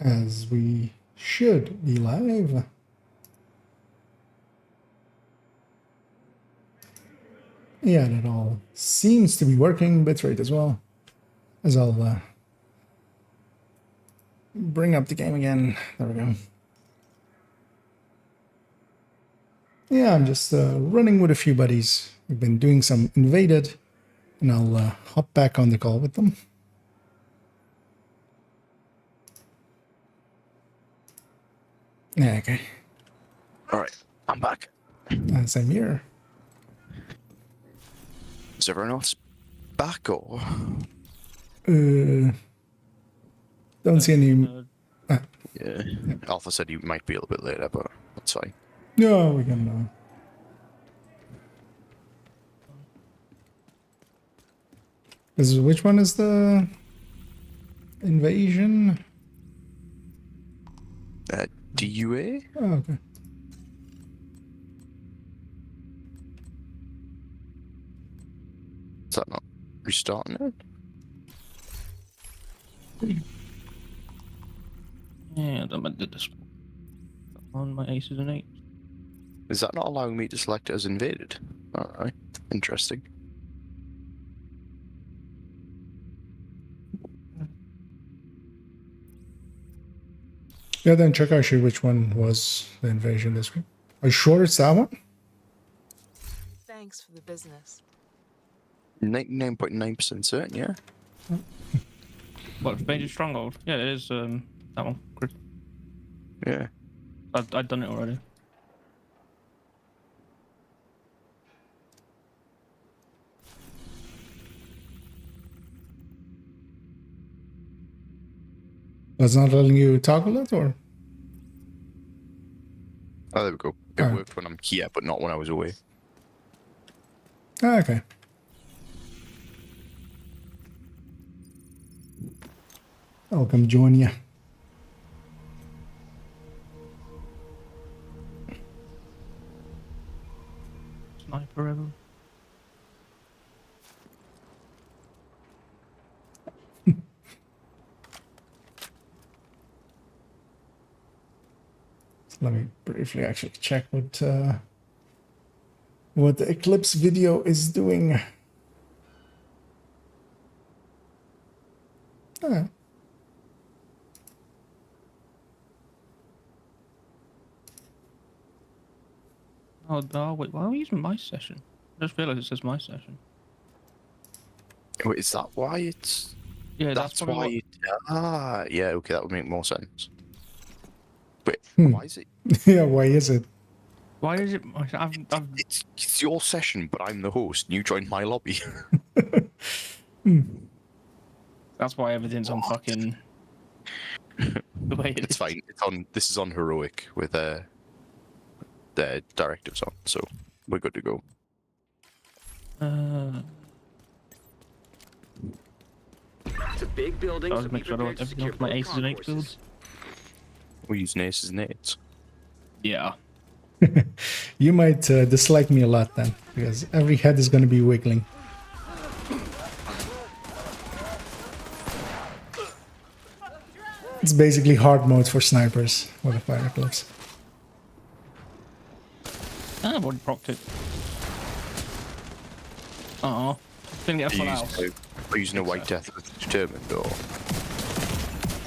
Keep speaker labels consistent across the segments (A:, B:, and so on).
A: As we should be live. Yeah, that all seems to be working. Bitrate as well. As I'll bring up the game again. There we go. Yeah, I'm just running with a few buddies. We've been doing some invaded, and I'll hop back on the call with them. Yeah, okay.
B: All right, I'm back.
A: Same here.
B: Is everyone else back or?
A: Don't see any.
B: Yeah. Alpha said you might be a little bit later, but that's fine.
A: No, we can. Which one is the invasion?
B: DUA?
A: Oh, okay.
B: Is that not restarting it?
C: Yeah, I did this on my aces and eights.
B: Is that not allowing me to select as invaded? Alright, interesting.
A: Yeah, then check actually which one was the invasion this week. Are you sure it's that one?
D: Thanks for the business.
B: 99.9% certain, yeah?
C: What, Major Stronghold? Yeah, it is that one. Chris.
B: Yeah.
C: I've done it already.
A: That's not letting you toggle it, or?
B: Oh, there we go. It worked when I'm here, but not when I was away.
A: Ah, okay. I'll come join you.
C: Sniper ever.
A: Let me briefly actually check what the Eclipse video is doing. Ah.
C: Oh, no, wait, why are we using my session? I just realised it says my session.
B: Wait, is that why it's...
C: Yeah,
B: That's why
C: what...
B: it... Ah, yeah, okay, that would make more sense. Wait, why is it...
A: Yeah, why is it?
C: Why is it...
B: It's your session, but I'm the host, and you joined my lobby.
C: That's why everything's on fucking... the way it
B: It's
C: is.
B: fine. It's on. This is on heroic with their directives on, so we're good to go.
E: It's a big building,
C: I'll
E: so
C: make
E: be
C: sure I
E: prepared
C: don't
E: to
C: everything
E: secure
C: off my
E: both
C: aces and eights
E: concourses.
C: builds.
B: We're using aces and eights.
C: Yeah.
A: You might dislike me a lot then, because every head is going to be wiggling. It's basically hard mode for snipers with a fire eclipse.
C: Ah, I've already procced it. Uh-oh. Didn't get a full house.
B: Are you using a white death with determined, or...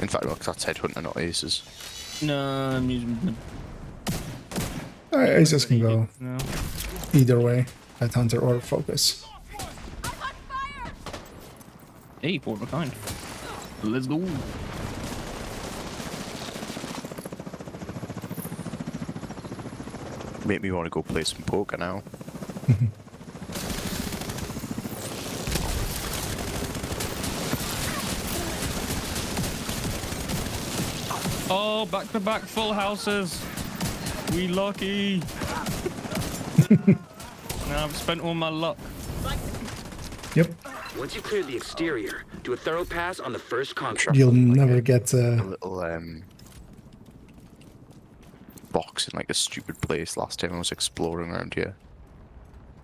B: In fact, look, that's headhunter, not aces.
C: No, I'm using...
A: Aces can go
C: No.
A: either way, headhunter or focus.
C: Hey, four of a kind. Let's go.
B: Make me want to go play some poker now.
C: Oh, back-to-back full houses. We lucky. Now I've spent all my luck.
A: Yep,
E: Once you clear the exterior, do a thorough pass on the first contract.
A: you'll never get
B: A little box in like a stupid place last time I was exploring around here.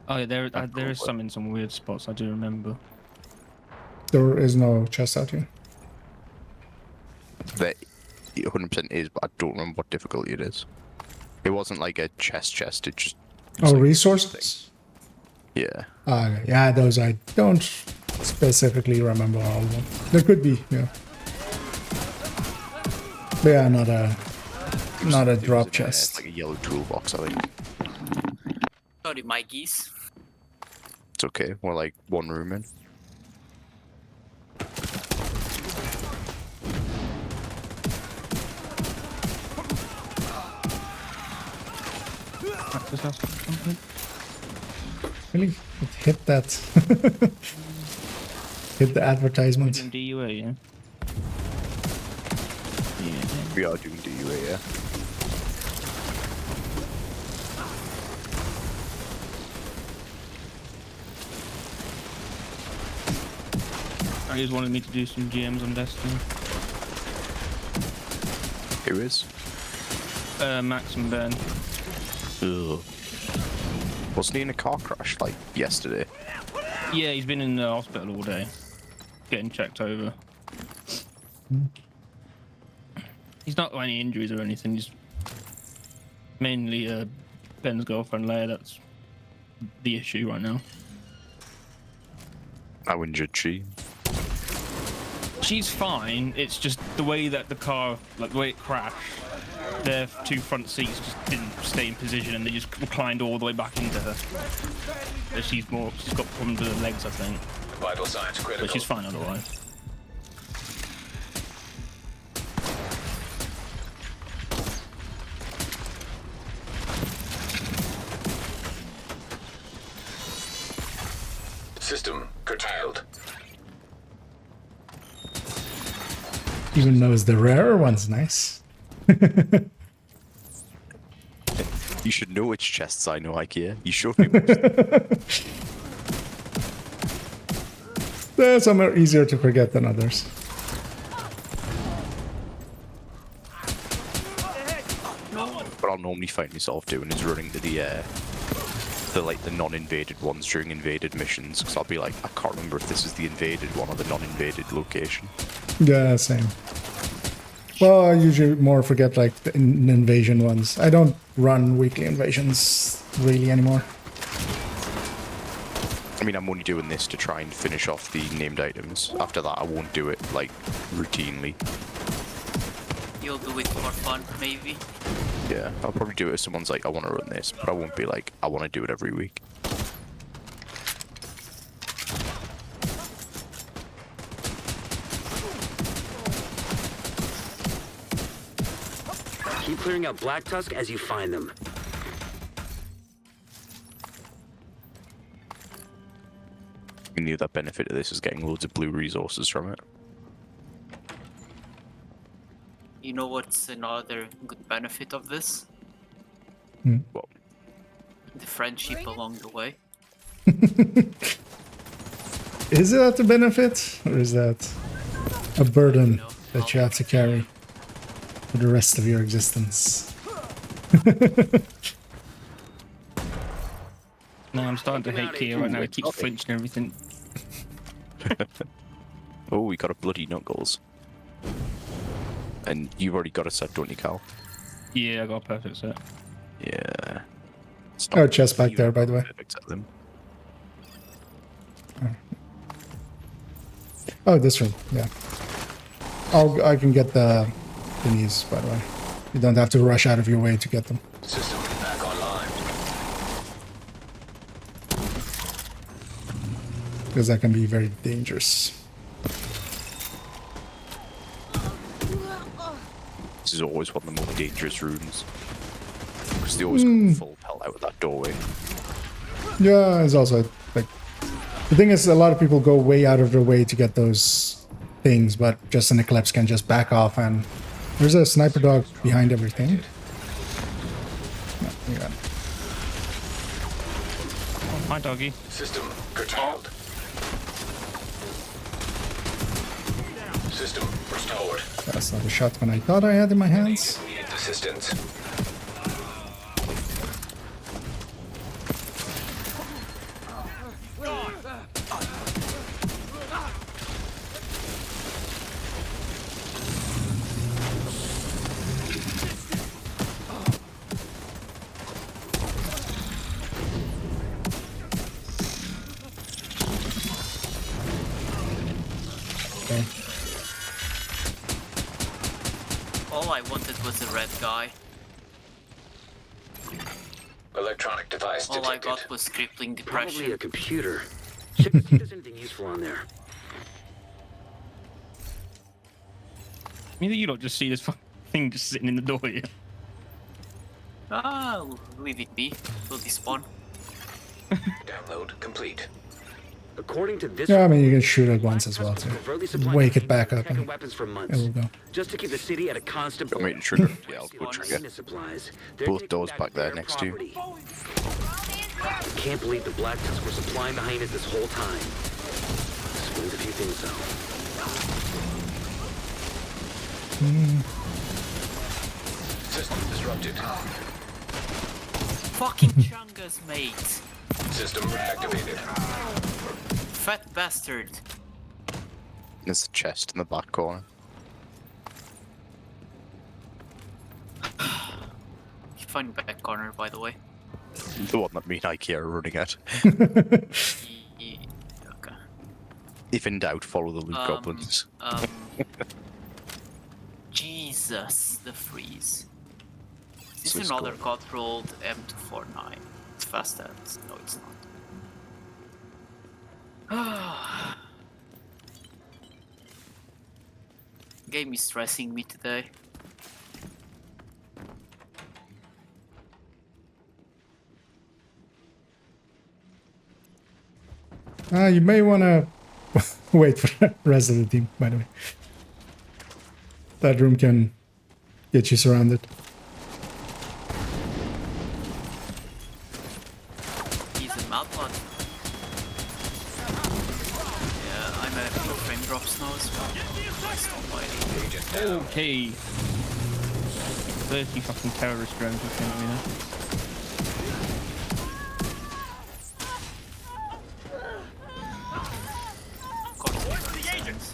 C: Oh, yeah, there is some in some weird spots. I do remember.
A: There is no chest out here.
B: There it 100% is, but I don't remember what difficulty it is. It wasn't like a chest. It just.
A: Oh,
B: like
A: resources?
B: Yeah.
A: Okay. Yeah, those I don't specifically remember all of them. There could be, yeah. But yeah, not a
B: It
A: drop
B: was in
A: chest.
B: like a yellow toolbox, I think.
D: Sorry, my geese.
B: It's okay. We're like one room in.
C: Practice house or something.
A: Really? It hit that. Hit the advertisement.
C: Doing DUA, yeah. Yeah.
B: We are doing DUA, yeah.
C: He just wanted me to do some GMs on Destiny.
B: Who is?
C: Max and Ben.
B: Ugh. Wasn't he in a car crash like yesterday?
C: Yeah, he's been in the hospital all day, getting checked over. He's not got any injuries or anything. He's mainly Ben's girlfriend Leia. That's the issue right now.
B: How injured she?
C: She's fine. It's just the way that the car, like the way it crashed. Their two front seats just didn't stay in position, and they just reclined all the way back into her. So she's got problems with her legs, I think.
E: Vital signs critical.
C: But she's fine otherwise.
E: System curtailed.
A: Even knows the rarer ones. Nice.
B: You should know which chests I know, IKEA. You showed me most.
A: Some are easier to forget than others.
B: What I'll normally find myself doing is running to the non-invaded ones during invaded missions, because I'll be like, I can't remember if this is the invaded one or the non-invaded location.
A: Yeah, same. Well, I usually more forget like the invasion ones. I don't run weekly invasions really anymore.
B: I mean, I'm only doing this to try and finish off the named items. After that, I won't do it, like, routinely.
D: You'll do it for fun, maybe.
B: Yeah, I'll probably do it if someone's like, I want to run this, but I won't be like, I want to do it every week.
E: Keep clearing out Black Tusk as you find them.
B: You knew that benefit of this is getting loads of blue resources from it.
D: You know what's another good benefit of this?
B: What?
D: The friendship along the way.
A: Is that a benefit, or is that a burden
D: No.
A: that you have to carry for the rest of your existence?
C: No, I'm starting to hate Kia right now. He keeps flinching and everything.
B: Oh, we got a bloody Knuckles. And you've already got a set, don't you, Cal?
C: Yeah, I got a perfect set.
B: Yeah. It's
A: Oh, chest back there, by the way.
B: perfect at them.
A: Oh, this room. Yeah. I can get the thingies, by the way. You don't have to rush out of your way to get them.
E: System back online.
A: Because that can be very dangerous.
B: This is always one of the more dangerous rooms. Because they always go full pelt out of that doorway.
A: Yeah, it's also like the thing is a lot of people go way out of their way to get those things, but just an Eclipse can just back off, and there's a sniper dog behind everything. No, you got it.
C: Oh, hi, doggy.
E: System curtailed. System restored.
A: That's not the shotgun I thought I had in my hands.
E: Needed assistance.
A: okay.
D: All I wanted was a red guy.
F: Electronic device
D: All I
F: detected.
D: got was crippling
E: Probably
D: depression.
E: a computer. Check to see if there's anything useful on there.
C: Neither you lot just see this fucking thing just sitting in the door here.
D: Ah, leave it be. Will despawn.
F: Download complete.
E: According to this,
A: Yeah, I mean, you can shoot it once
E: Black
A: as well
E: Tusk
A: to
E: was covertly supplying
A: wake it
E: ammunition
A: back
E: and
A: up and
E: weapons for
A: it
E: months,
A: will go.
E: just to keep the city at a constant.
B: Got me to trigger. Yeah, I'll
D: Mercy
B: put
D: on
B: trigger.
E: Maintenance supplies. They're
B: Both
E: taking
B: doors back there
E: their
B: next to you.
E: property. I can't believe the Black Tusk were supplying the hyenas this whole time. Explains a few things though.
F: System disrupted.
D: Fucking Chungus, mate.
F: System reactivated.
D: Fat bastard.
B: There's a chest in the back corner.
D: Fun back corner, by the way.
B: The one that me and Ikea are running at.
D: Ye- Okay.
B: If in doubt, follow the loot goblins.
D: Jesus, the freeze. Is
B: So
D: this
B: it's
D: another
B: good.
D: god-rolled M249? It's fast as. No, it's not. Game is stressing me today.
A: You may want to wait for the rest of the team, by the way. That room can get you surrounded.
D: He's a mad one. Yeah, I'm at few frame drops now as well. Christ almighty.
F: Agent down.
C: Okay. 30 fucking terrorist drones looking at me now.
D: Of course, the agents.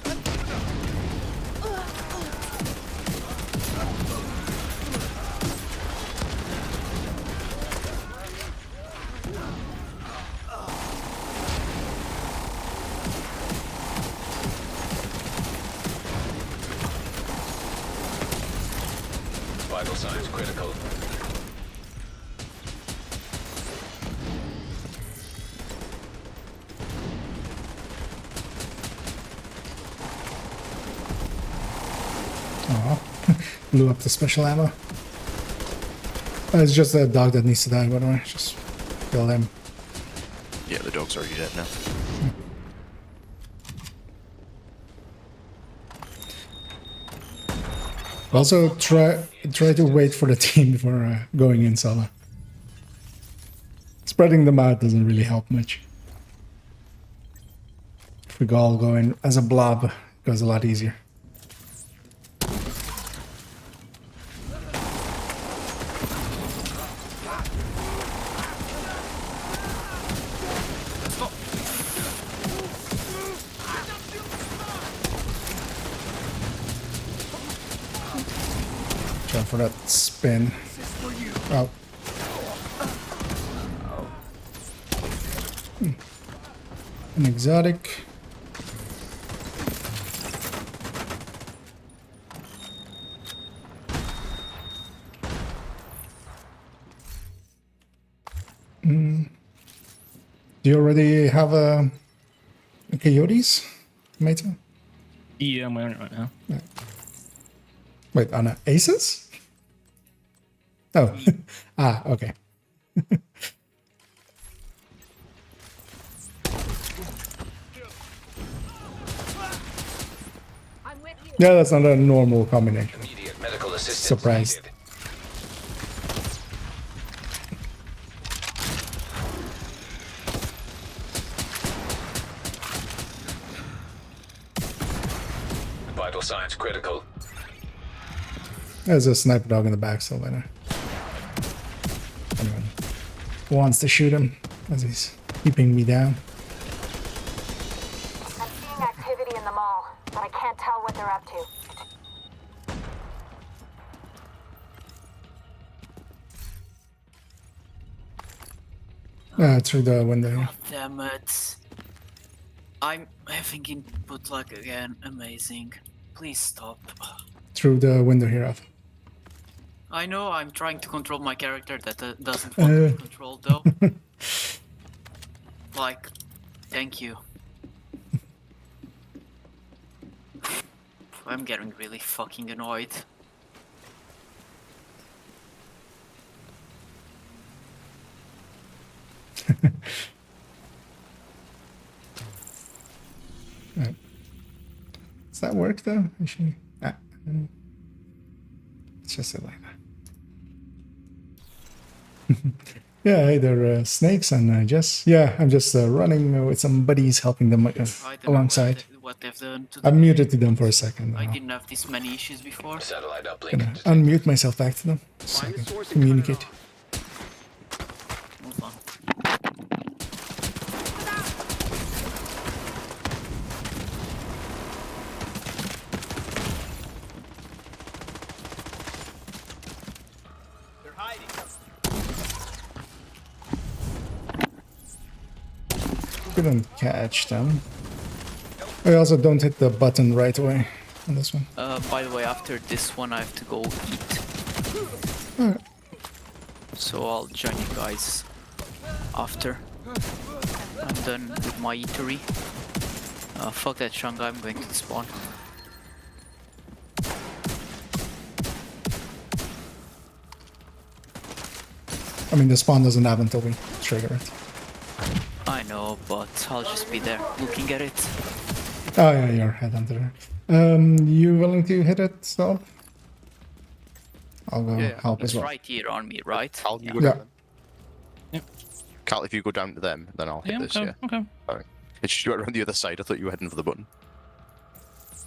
F: Vital signs critical.
A: Aw, blew up the special ammo. It's just a dog that needs to die, by the way. Just kill them.
B: Yeah, the dog's already dead now.
A: Also, try to wait for the team before going in solo. Spreading them out doesn't really help much. If we all go in as a blob, it goes a lot easier. Try for that spin. Oh. An exotic. Do you already have a coyotes, Meta?
C: Yeah, I'm wearing it right now.
A: Wait, on a aces? Oh, ah, okay. Yeah, that's not a normal combination.
F: Immediate medical assistance
A: Surprised.
F: needed. Vital signs critical.
A: There's a sniper dog in the back, so later. Anyone wants to shoot him as he's keeping me down.
G: I'm seeing activity in the mall, but I can't tell what they're up to.
A: Through the window.
D: Damn it. I'm having input lag again. Amazing. Please stop.
A: Through the window here, Alpha.
D: I know I'm trying to control my character that doesn't want to be controlled though. Like, thank you. I'm getting really fucking annoyed.
A: Right. Does that work though? Actually, it's just like that. Yeah, hey, they're snakes and Jess. Yeah, I'm just running with some buddies, helping them
D: I don't know
A: alongside.
D: what they've done to
A: I
D: the
A: muted to them for a second.
D: I
A: I'll
D: didn't have this many issues before.
F: Satellite uplink.
A: gonna unmute myself back to them so I
E: Find the
A: can
E: source and cut it
A: communicate.
E: off.
D: Hold on.
A: Couldn't catch them. I also don't hit the button right away on this one.
D: By the way, after this one, I have to go eat.
A: Alright.
D: So I'll join you guys after I'm done with my eatery. Fuck that Shanga, I'm going to spawn.
A: I mean, the spawn doesn't happen until we trigger it.
D: I know, but I'll just be there looking at it.
A: Oh yeah, you're headhunter. You willing to hit it, so? I'll go help
D: It's
A: as well.
D: right here on me, right?
B: Cal, you
D: Yeah.
B: go
A: Yeah.
B: down. Cal, if you go down to them, then I'll hit
C: Yeah,
B: this.
C: okay,
B: Yeah.
C: okay.
B: Alright. It's just you went around the other side. I thought you were heading for the button.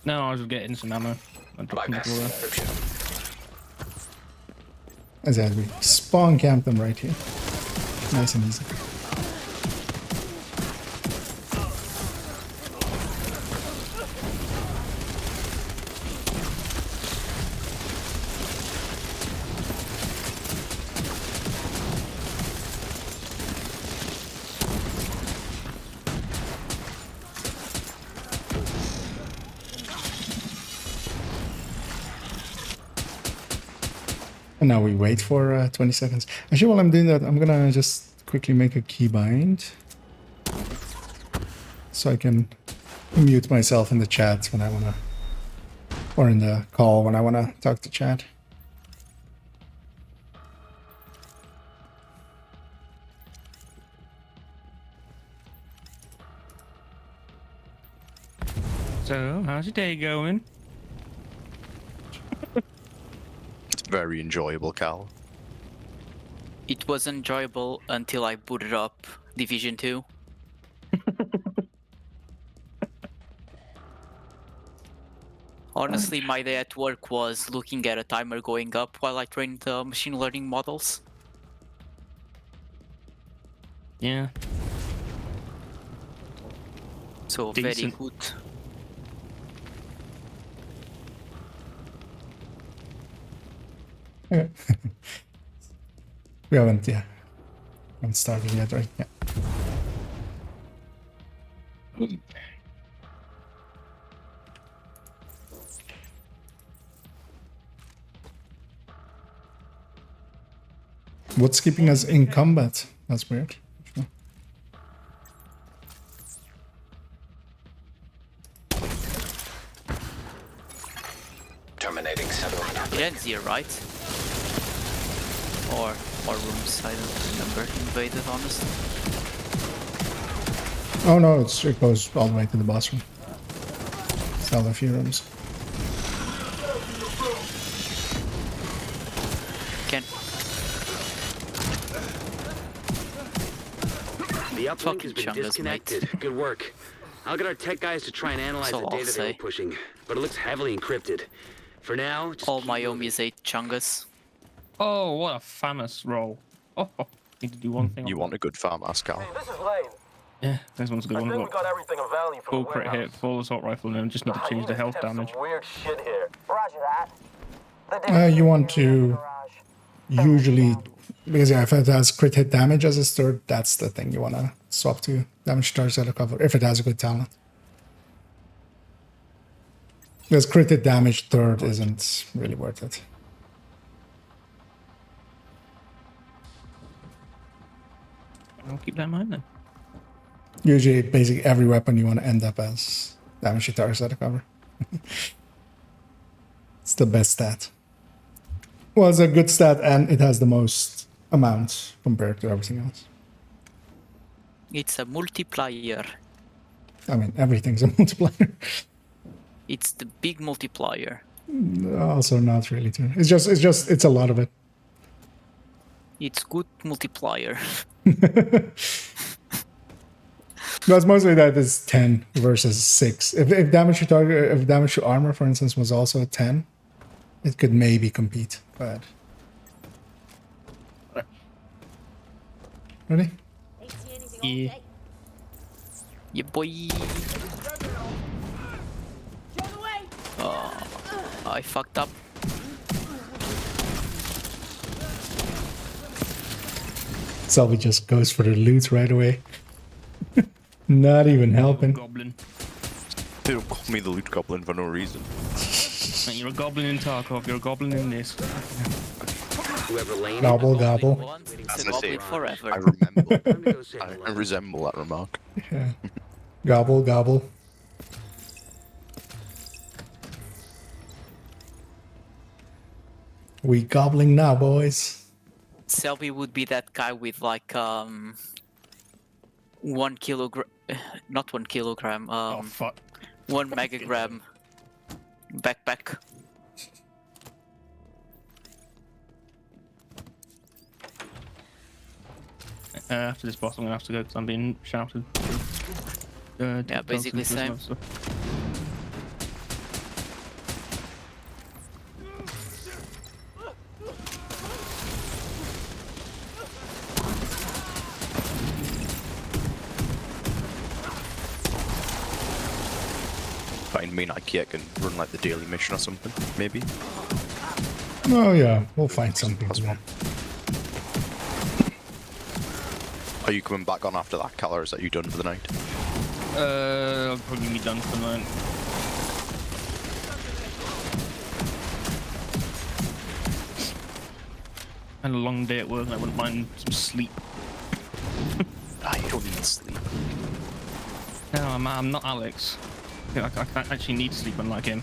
C: No, I was just getting some ammo. I dropped
F: Bypass
C: them
F: encryption.
A: As we spawn camp them right here. Nice and easy. And now we wait for 20 seconds. Actually, while I'm doing that, I'm gonna just quickly make a keybind. So I can mute myself in the chat when I wanna... Or in the call when I wanna talk to chat.
C: So, how's your day going?
B: It's very enjoyable, Cal.
D: It was enjoyable until I booted up Division 2. Honestly, my day at work was looking at a timer going up while I trained the machine learning models.
C: Yeah.
D: So very
C: Decent.
D: good.
A: Okay. We haven't started yet, right? Yeah. What's keeping us in combat? That's weird.
F: Terminating satellite.
D: It ends here, right? Or rooms, I don't remember. Invaded, honestly.
A: Oh no, it goes all the way to the boss room. Still a few rooms.
D: Can
E: The uplink
D: Fucking
E: has been
D: chungus, mate.
E: disconnected. Good work. I'll get our tech guys to try and analyze
D: That's
E: the
D: all I'll
E: data they were
D: say.
E: pushing, but it looks heavily encrypted. For now, just
D: all
E: keep
D: my
E: moving.
D: Omis 8 Chungus.
C: Oh, what a famous roll. Oh, need to do one thing.
B: You
C: on
B: want a good farmhouse, Cal.
H: This is Lane.
C: Yeah, this one's a good
H: I
C: one.
H: think
C: Look,
H: we got everything of value from
C: full
H: the
C: crit
H: warehouse.
C: hit, full assault rifle, and just need to change the health
H: Hyenas have
C: damage.
H: Some weird shit here. Roger that.
A: You want to usually, because yeah, if it has crit hit damage as a third, that's the thing you want to swap to. Damage charge out of cover, if it has a good talent. Because critted damage third isn't really worth it.
C: I'll keep that in mind then.
A: Usually, basically every weapon you want to end up as damage to targets at a cover. It's the best stat. Well, it's a good stat, and it has the most amount compared to everything else.
D: It's a multiplier.
A: I mean, everything's a multiplier.
D: It's the big multiplier.
A: Also, not really true. It's a lot of it.
D: It's good multiplier.
A: But mostly that is 10 versus 6. If damage to target, if damage to armor, for instance, was also a 10, it could maybe compete. But ready?
C: Yeah.
D: Yeah, boy. I fucked up.
A: Selby just goes for the loot right away. Not even helping.
C: Goblin.
B: They don't call me the loot goblin for no reason.
C: You're a goblin in Tarkov, you're a goblin in this.
E: Whoever landed.
A: Gobble,
D: Goblin
A: gobble.
D: once, it's
B: As
D: a
B: I say,
D: goblin forever.
B: I remember.
E: Time to go say
B: I
E: hello.
B: resemble that remark.
A: Yeah. Gobble, gobble. We gobbling now, boys.
D: Selby would be that guy with like 1 kilogram, not 1 kilogram,
C: Oh fuck.
D: 1 megagram backpack.
C: After this boss, I'm gonna have to go because I'm being shouted.
D: Yeah, basically same.
B: Find me and IKEA can run like the daily mission or something, maybe.
A: Oh yeah, we'll find something.
B: That's one. Are you coming back on after that, Cal, or is that you done for the night?
C: I'll probably be done for the night. Had a long day at work and I wouldn't mind some sleep.
B: You don't need sleep.
C: No, I'm not Alex. I can't actually need sleep unlike him.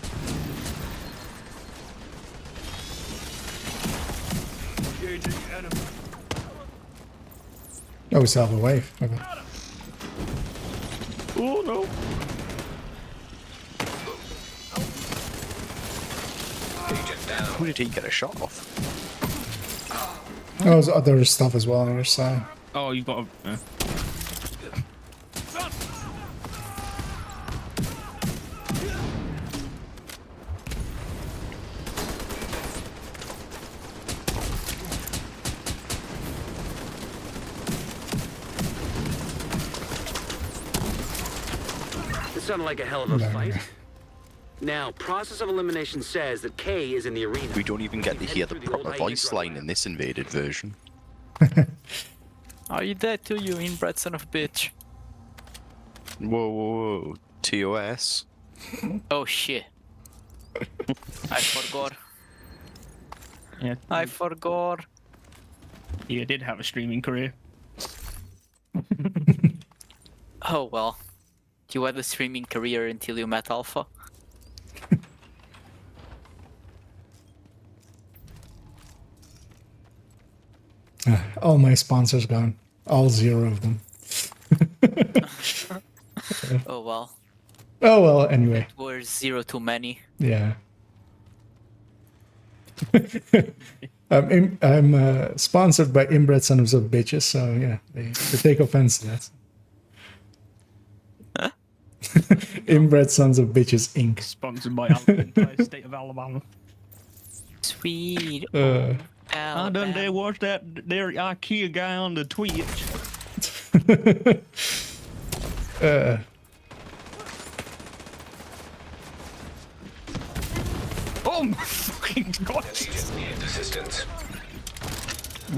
A: Oh, we still have a wave. Okay.
C: Oh no!
F: Agent down.
B: Who did he get a shot off?
A: Oh, there's other stuff as well on your side.
C: Oh, you've got a...
E: This sounded like a hell of a fight. Now, process of elimination says that K is in the arena.
B: We don't even get to hear the
E: Heading through
B: proper
E: old
B: voice
E: IE
B: line
E: drug
B: in this invaded version.
D: Are you dead too, you inbred son of a bitch?
B: Whoa, whoa, whoa. TOS?
D: Oh shit. I forgot.
C: Yeah,
D: I forgot.
C: you did have a streaming career.
D: Oh well. You had a streaming career until you met Alpha.
A: All my sponsors gone. All 0 of them.
D: Oh well.
A: Oh well, anyway.
D: We're 0 too many.
A: Yeah. I'm sponsored by Inbred Sons of Bitches, so yeah, they take offense to that. Inbred Sons of Bitches Inc.
C: Sponsored by the entire state of Alabama.
D: Sweet.
A: Uh,
C: I done they watched that their IKEA guy on the Twitch. Oh my fucking god!
F: Agent needs assistance.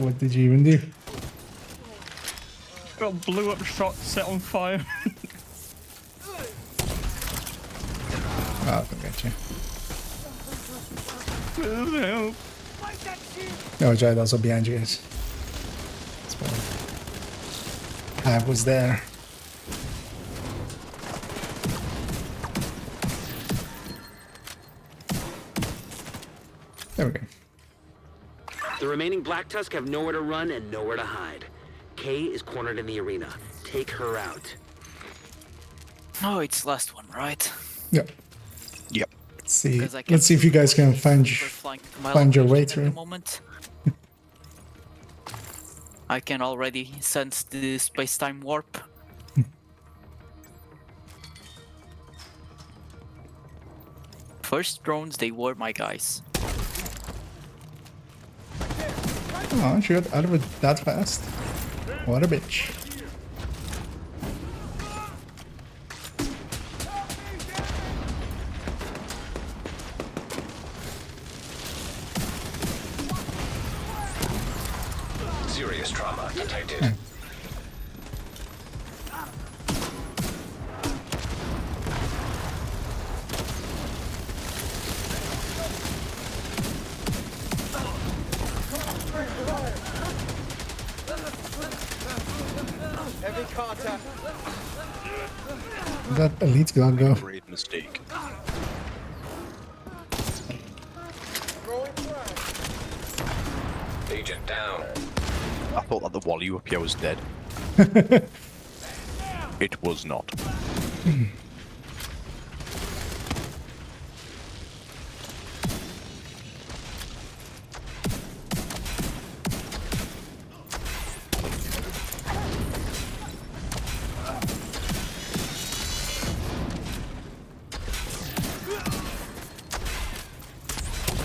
A: what did you even do?
C: Got blew up shot set on fire.
A: I'll come get you.
C: Help.
A: No, Jade also behind you guys. I was there. There we go.
E: The remaining Black Tusk have nowhere to run and nowhere to hide. Kay is cornered in the arena. Take her out.
D: Oh, it's last one, right?
A: Yep.
B: Yep.
A: Let's see.
D: 'Cause I
A: Let's see if you guys can find
D: super flying to my
A: find your way
D: location at the
A: through.
D: moment. I can already sense the space-time warp. First drones, they were my guys.
A: Oh, she got out of it that fast. What a bitch.
F: Serious trauma detected.
A: That elite got go.
B: Great mistake.
F: Agent down.
B: I thought that the Wally up here was dead. It was not.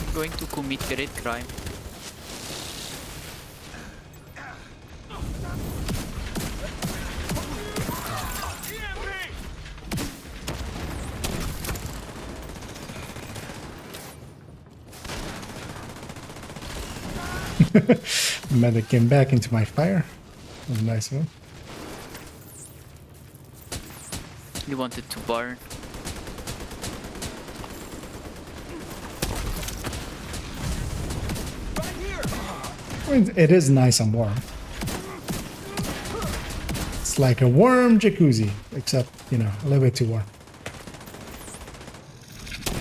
D: I'm going to commit great crime.
A: Medic came back into my fire. That was a nice one.
D: You wanted to burn.
A: I mean, it is nice and warm. It's like a warm jacuzzi, except, you know, a little bit too warm.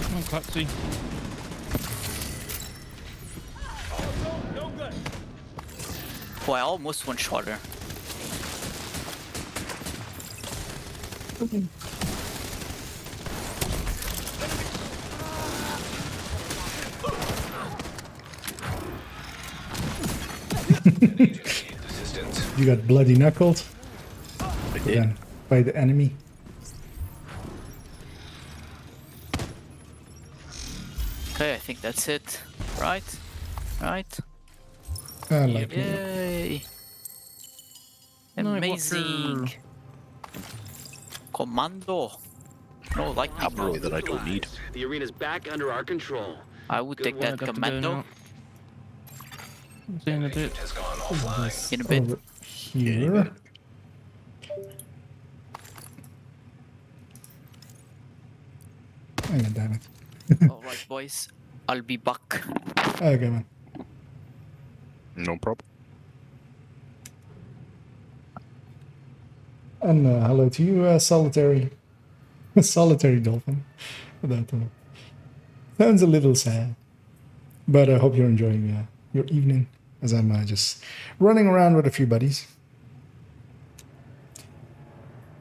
C: Come on, Clutzy.
D: Oh, I almost one-shot her.
F: Assistance.
A: You got bloody knuckled.
B: I did.
A: Then by the enemy.
D: Okay, I think that's it. Right? Right?
A: I like it.
D: Yay!
C: Night
D: Amazing!
C: Watcher.
D: Commando! No lightning.
B: Cavalry that I don't need.
E: The arena's back under our control.
D: I would
E: Good
D: take
E: work.
D: that
C: I'd have to go
D: commando
C: now. See you in a bit.
F: Agent has gone offline.
D: in a bit.
A: Over here. Oh, God damn it.
D: Alright, boys. I'll be back.
A: Okay, man.
B: No problem.
A: And hello to you, solitary. Solitary dolphin. That sounds a little sad. But I hope you're enjoying your evening as I'm just running around with a few buddies.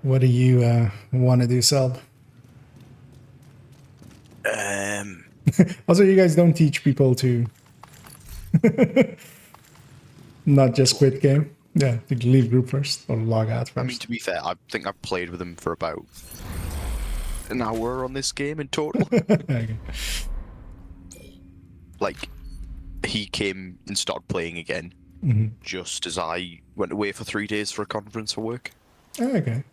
A: What do you want to do, Sub? Also, you guys don't teach people to not just quit game. Yeah, to leave group first or log out first.
B: I mean, to be fair, I think I've played with him for about an hour on this game in total.
A: Okay.
B: Like, he came and started playing again just as I went away for 3 days for a conference for work.
A: Okay.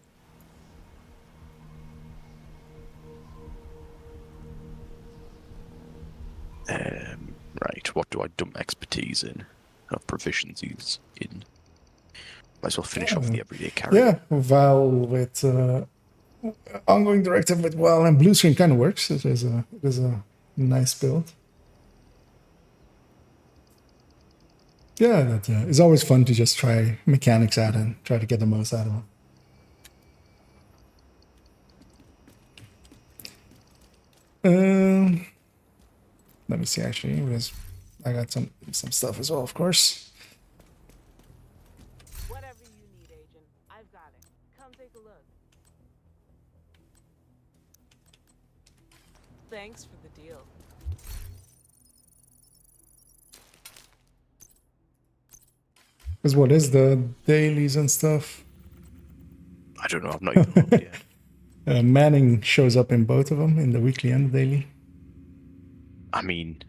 B: Right, what do I dump expertise in? Have proficiencies in. Might as well finish off the everyday carry.
A: Yeah, Val with ongoing directive with well and blue screen kind of works. It is a nice build. Yeah, that it's always fun to just try mechanics out and try to get the most out of them. Let me see. Actually, because I got some stuff as well, of course.
I: Whatever you need, Agent. I've got it. Come take a look. Thanks for the deal.
A: Because what is the dailies and stuff?
B: I don't know. I'm not even looked yet.
A: Manning shows up in both of them, in the weekly and the daily.
B: I mean,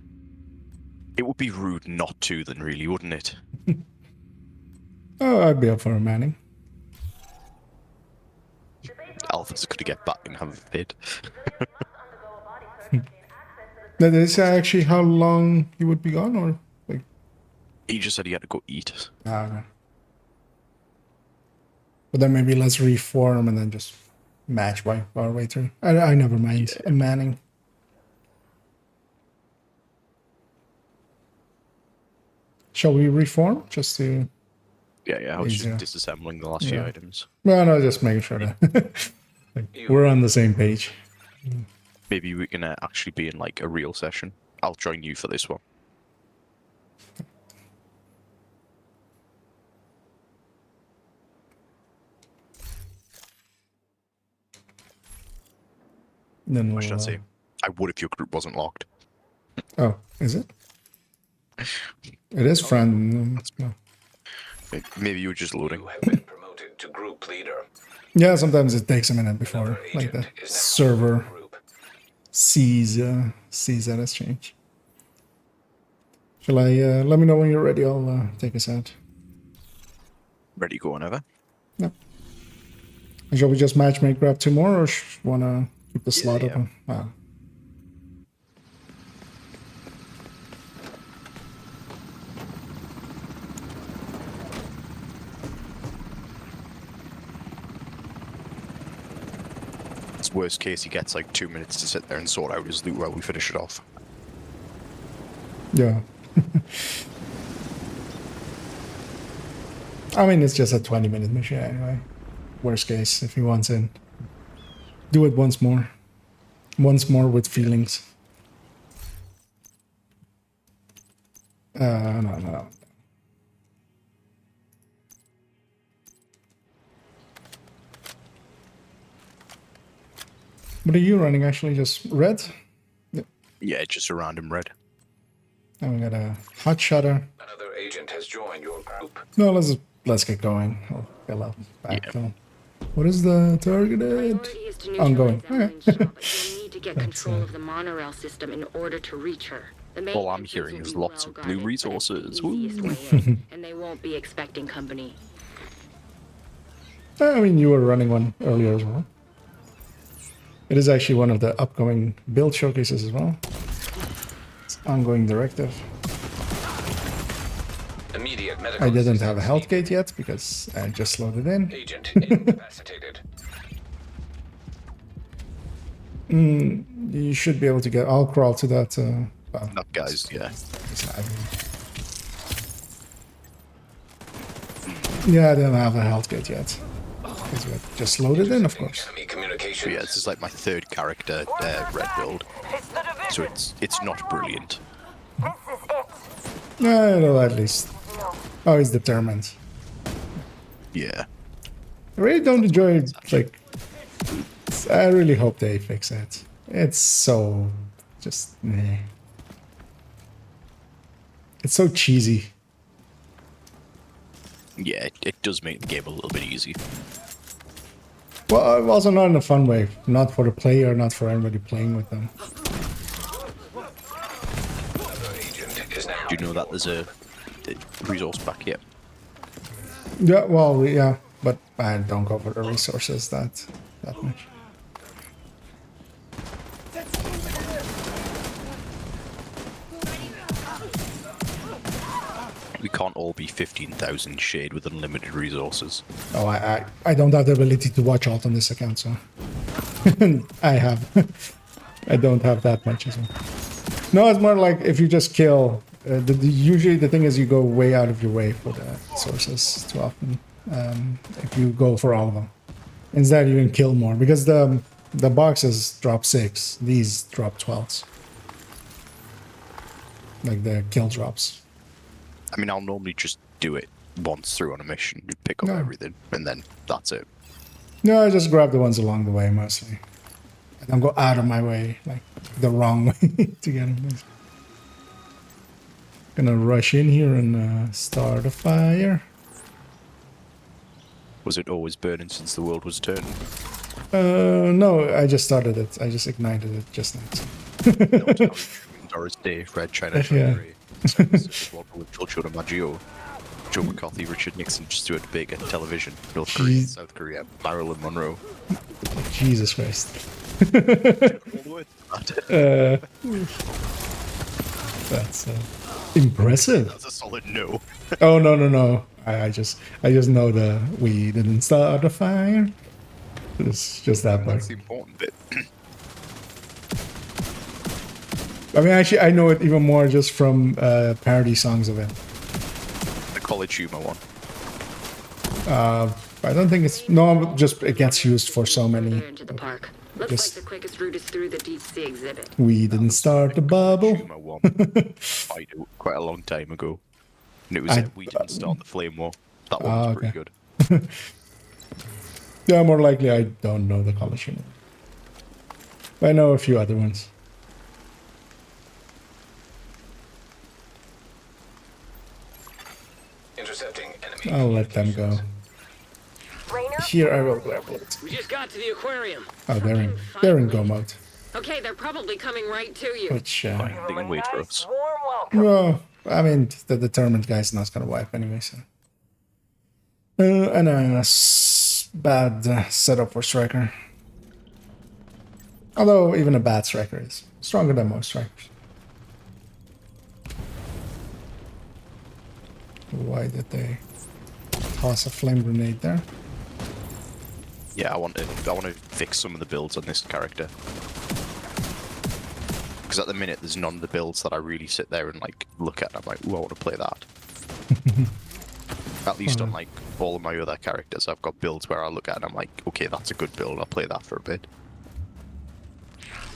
B: it would be rude not to, then, really, wouldn't it?
A: Oh, I'd be up for a Manning.
B: Alpha's gonna get back and have a fit.
A: Did they say actually how long he would be gone, or like?
B: He just said he had to go eat.
A: Ah, okay. But then maybe let's reform and then just match by our way through. I never mind a Manning. Shall we reform just to?
B: Yeah. I was
A: Easier.
B: just disassembling the last few items.
A: Well, no, just making sure that like, we're on the same page.
B: Maybe we can actually be in like a real session. I'll join you for this one.
A: Then
B: What
A: we'll,
B: should I say? I would if your group wasn't locked.
A: Oh, is it? It is friend. No.
B: Maybe you were just loading.
F: You have been promoted to group leader.
A: Yeah, sometimes it takes a minute before
F: Another
A: like the
F: agent is now
A: server
F: in the group.
A: sees that has changed. Shall I let me know when you're ready? I'll take us out.
B: Ready to go whenever.
A: Yep. And shall we just matchmake, grab 2 more, or wanna keep the slot
B: yeah.
A: open? Wow.
B: It's worst case, he gets like 2 minutes to sit there and sort out his loot while we finish it off.
A: Yeah. I mean, it's just a 20-minute mission anyway. Worst case, if he wants in. Do it once more. Once more with feelings. No. What are you running, actually? Just red?
B: Yeah, just a random red.
A: And we got a hot shutter.
F: Another agent has joined your group.
A: No, let's get going. I'll fill up back.
B: Yeah.
A: What is the targeted?
G: Priority is to
A: Ongoing.
G: neutralize Evelyn Shaw, but you'll need to get
A: That's,
G: control of the monorail system in order to reach her. The main
B: All I'm
G: entrance
B: hearing
G: will
B: is
G: be
B: lots of blue
G: well-guarded, but it's the
B: resources.
G: easiest
B: Woo.
G: way in, and they won't be expecting company.
A: I mean, you were running one earlier as well. It is actually one of the upcoming build showcases as well. It's ongoing directive.
F: Immediate medical
A: I didn't have a
F: assistance
A: health
F: needed.
A: gate yet because I just loaded in.
F: Agent incapacitated.
A: You should be able to get. I'll crawl to that. Well,
B: That guy's, yeah.
A: Yeah, I didn't have a health gate yet. Because we had just loaded in, of course.
F: Enemy
B: But
F: communications.
B: yeah, this is like my 3rd character red build. So it's not brilliant.
G: This is it.
A: No, at least. Oh, he's determined.
B: Yeah.
A: I really don't enjoy, like, I really hope they fix it. It's so, just, meh. It's so cheesy.
B: Yeah, it does make the game a little bit easy.
A: Well, also not in a fun way. Not for the player, not for anybody playing with them.
F: Another agent is now.
B: Do you know that there's a resource back here?
A: Yeah, well, yeah, but I don't go for the resources that much.
B: We can't all be 15,000 shade with unlimited resources.
A: Oh, I don't have the ability to watch alt on this account, so I have. I don't have that much as well. No, it's more like if you just kill. Usually the thing is you go way out of your way for the sources too often. If you go for all of them, instead you can kill more because the boxes drop 6. These drop 12s. Like the kill drops.
B: I mean, I'll normally just do it once through on a mission, you pick up everything, and then that's it.
A: No, I just grab the ones along the way mostly. I don't go out of my way, like the wrong way to get them. Gonna rush in here and start a fire.
B: Was it always burning since the world was turning?
A: No, I just started it. I just ignited it just now.
B: Doris Day, Red China,
A: Yeah.
B: Children Maggio, Joe McCarthy, Richard Nixon, Stuart Baker, television, North Korea, South Korea, Marilyn Monroe.
A: Jesus Christ. That's impressive.
B: That's a solid no.
A: Oh no. I just know we didn't start a fire. It's just that part.
B: That's the important bit.
A: I mean, actually, I know it even more just from parody songs of it.
B: The college humor one.
A: I don't think it's just it gets used for so many.
J: Into the park. Looks
A: Just-
J: like the quickest route is through the deep sea exhibit.
A: We didn't start the bubble.
B: Humor one. quite a long time ago. And it was We Didn't Start the Flame War. That one was pretty good.
A: Yeah, more likely I don't know the college humor. I know a few other ones.
F: Intercepting enemy.
A: I'll let them go.
G: Rainer,
A: Here I will grab it.
E: We just got to the aquarium.
A: Oh, they're in go mode.
J: Okay, they're probably coming right to you.
A: Which,
B: They can wait for us.
H: Warm welcome.
A: well, I mean, the determined guy's not gonna wipe anyway, so. And a bad setup for Striker. Although, even a bad Striker is stronger than most Strikers. Why did they toss a flame grenade there?
B: Yeah, I want to fix some of the builds on this character. Because at the minute, there's none of the builds that I really sit there and like look at. And I'm like, ooh, I want to play that. At least on like all of my other characters, I've got builds where I look at and I'm like, okay, that's a good build. I'll play that for a bit.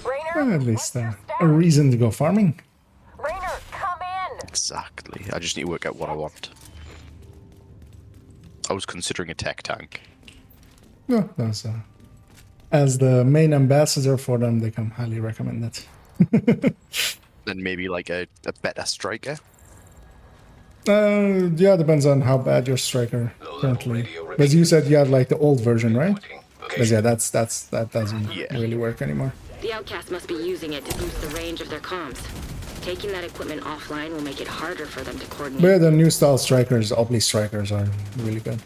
G: Rainer,
A: At least
G: what's your
A: a
G: status?
A: reason to go farming.
G: Rainer, come in.
B: Exactly. I just need to work out what I want. I was considering a tech tank.
A: No, that's as the main ambassador for them, they can highly recommend it.
B: Then maybe like a better striker.
A: Yeah, depends on how bad your striker currently. Because you said you had like the old version, right? Because yeah, that doesn't really work anymore.
J: The outcasts must be using it to boost the range of their comms. Taking that equipment offline will make it harder for them to coordinate.
A: But yeah, the new style strikers, Obli strikers, are really good.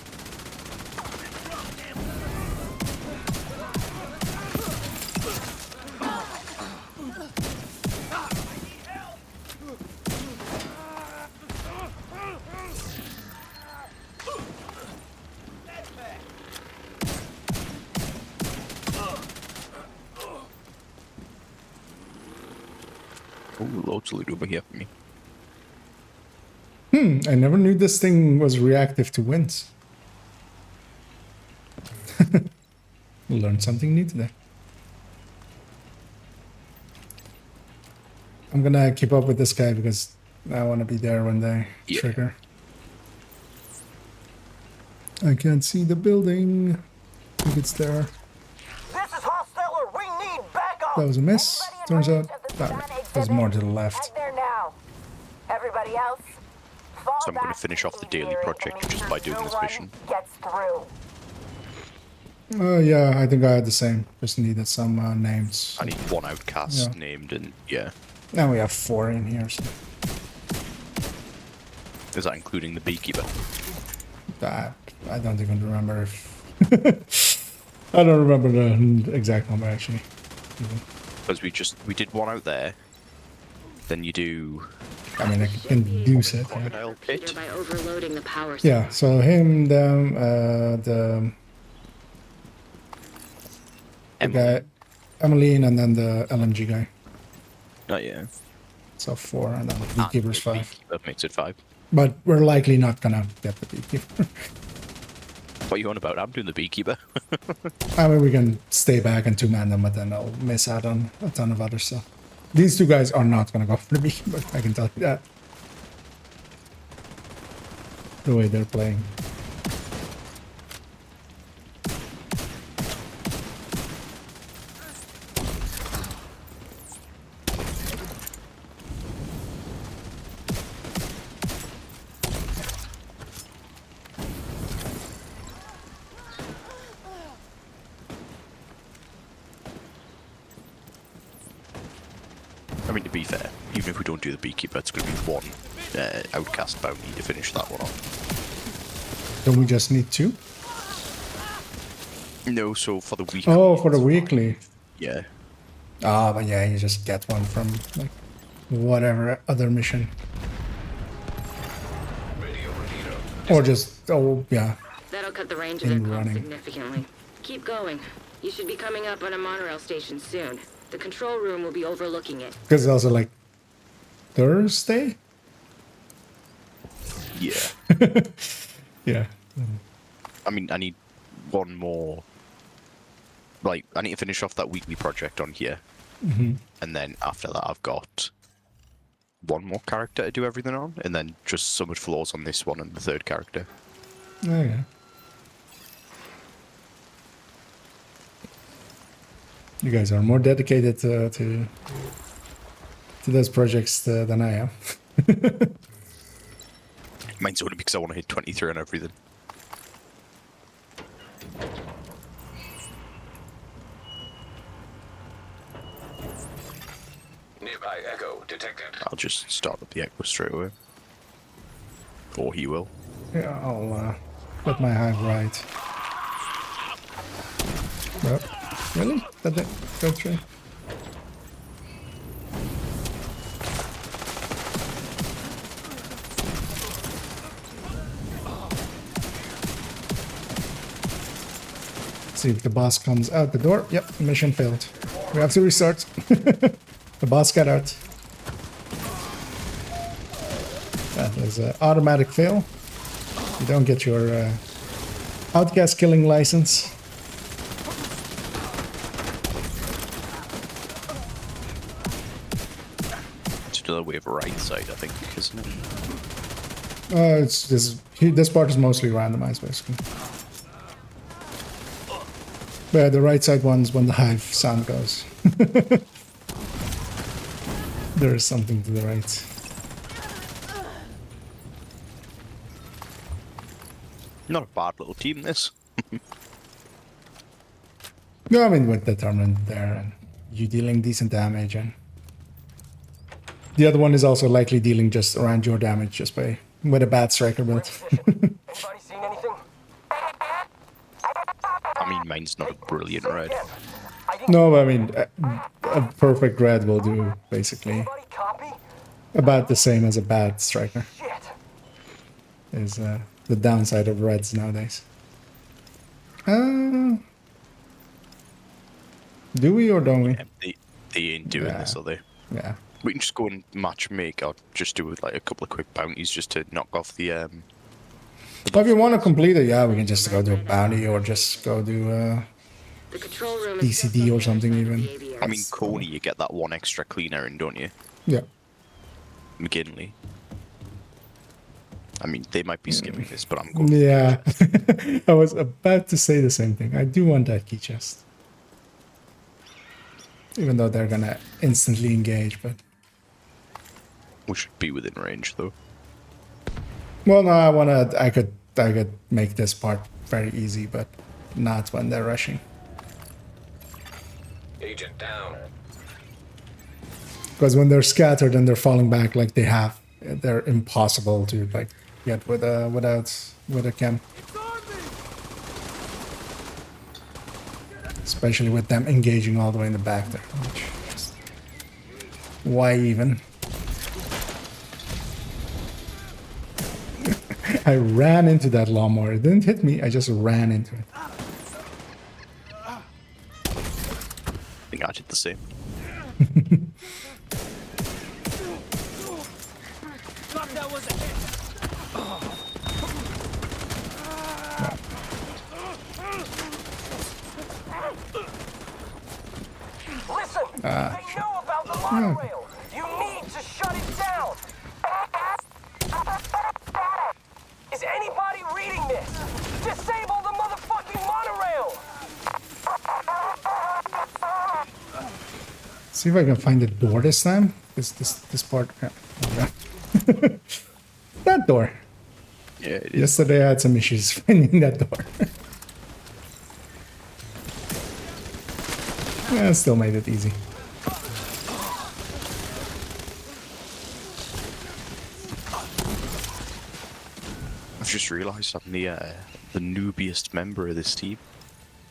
B: Ooh, loads of loot over here for me.
A: I never knew this thing was reactive to winds. Learned something new today. I'm gonna keep up with this guy because I want to be there when they trigger. I can't see the building. I think it's there.
H: This is Hosteller. We need backup.
A: That was a miss. Turns out there's more to the left.
G: Head there now. Everybody else, fall
B: So I'm going
G: back
B: to finish off the daily
G: area
B: project
G: and make
B: just
G: sure
B: by doing
G: no
B: this
G: one
B: mission.
G: Gets through.
A: Yeah, I think I had the same. Just needed some names.
B: I need one outcast named and yeah.
A: Now we have 4 in here. So
B: Is that including the beekeeper?
A: I don't even remember if I don't remember the exact number actually.
B: Because we did one out there. Then you do
A: I mean, I can deduce it. Yeah.
B: crocodile pit.
J: By overloading the power
A: Yeah, so him, them, the the guy, Emmeline, and then the LMG guy.
B: Oh yeah.
A: So 4, and then Beekeeper's 5.
B: That makes it 5.
A: But we're likely not gonna get the Beekeeper.
B: What are you on about? I'm doing the Beekeeper.
A: I mean, we can stay back and 2-man them, but then I'll miss out on a ton of other stuff. These 2 guys are not gonna go for the Beekeeper, I can tell you that. The way they're playing.
B: I mean, to be fair, even if we don't do the Beekeeper, it's going to be 1 outcast bounty to finish that one off.
A: Don't we just need 2?
B: No, so for the weekly.
A: Oh, for the weekly.
B: Yeah.
A: Ah, but yeah, you just get one from like whatever other mission. Or just, oh yeah.
J: That'll cut the range of their
A: In
J: comms
A: running.
J: significantly. Keep going. You should be coming up on a monorail station soon. The control room will be overlooking it.
A: Because it's also like Thursday?
B: Yeah.
A: Yeah.
B: I mean, I need 1 more. Like, I need to finish off that weekly project on here. And then after that, I've got 1 more character to do everything on. And then just Summit Floors on this one and the 3rd character.
A: Oh yeah. You guys are more dedicated to those projects than I am.
B: Mine's only because I want to hit 23 on everything.
F: Nearby echo detected.
B: I'll just start up the Echo straight away. Or he will.
A: Yeah, I'll let my hive right. Well, really? That didn't go through? See if the boss comes out the door. Yep, mission failed. We have to restart. The boss got out. That was an automatic fail. You don't get your outcast killing license.
B: It's another way of right side, I think, isn't it?
A: It's this part is mostly randomized, basically. But yeah, the right side one's when the hive sound goes. There is something to the right.
B: Not a bad little team, this.
A: No, I mean, with determined there, and you dealing decent damage, and the other one is also likely dealing just around your damage just by with a bad striker build.
H: Anybody seen anything?
B: I mean, mine's not a brilliant red.
A: No, I mean, a perfect red will do basically
H: Anybody copy?
A: about the same as a bad striker.
H: Shit.
A: Is the downside of reds nowadays. Do we or don't we?
B: Yeah, they ain't doing
A: Yeah.
B: this, are they?
A: Yeah.
B: We can just go and match make or just do like a couple of quick bounties just to knock off the
A: Well, if you want to complete it, yeah, we can just go do a bounty or just go do
J: The control room is
A: DCD or something even.
B: I mean, Coney, you get that 1 extra cleaner in, don't you?
A: Yeah.
B: McKinley. I mean, they might be skipping this, but I'm going.
A: Yeah. I was about to say the same thing. I do want that key chest. Even though they're gonna instantly engage, but
B: We should be within range, though.
A: well, no, I could make this part very easy, but not when they're rushing.
F: Agent down.
A: Because when they're scattered and they're falling back like they have, they're impossible to like get with a chem. Especially with them engaging all the way in the back there. Which just, why even? I ran into that lawnmower. It didn't hit me. I just ran into it.
B: same.
C: Thought that was a hit.
H: Listen, they know about the monorail. You need to shut it down. Is anybody reading this? Disable the motherfucking monorail.
A: See if I can find the door this time. This part. Okay. That door.
B: Yeah, it is.
A: Yesterday I had some issues finding that door. Yeah, still made it easy.
B: I've just realised I'm the noobiest member of this team.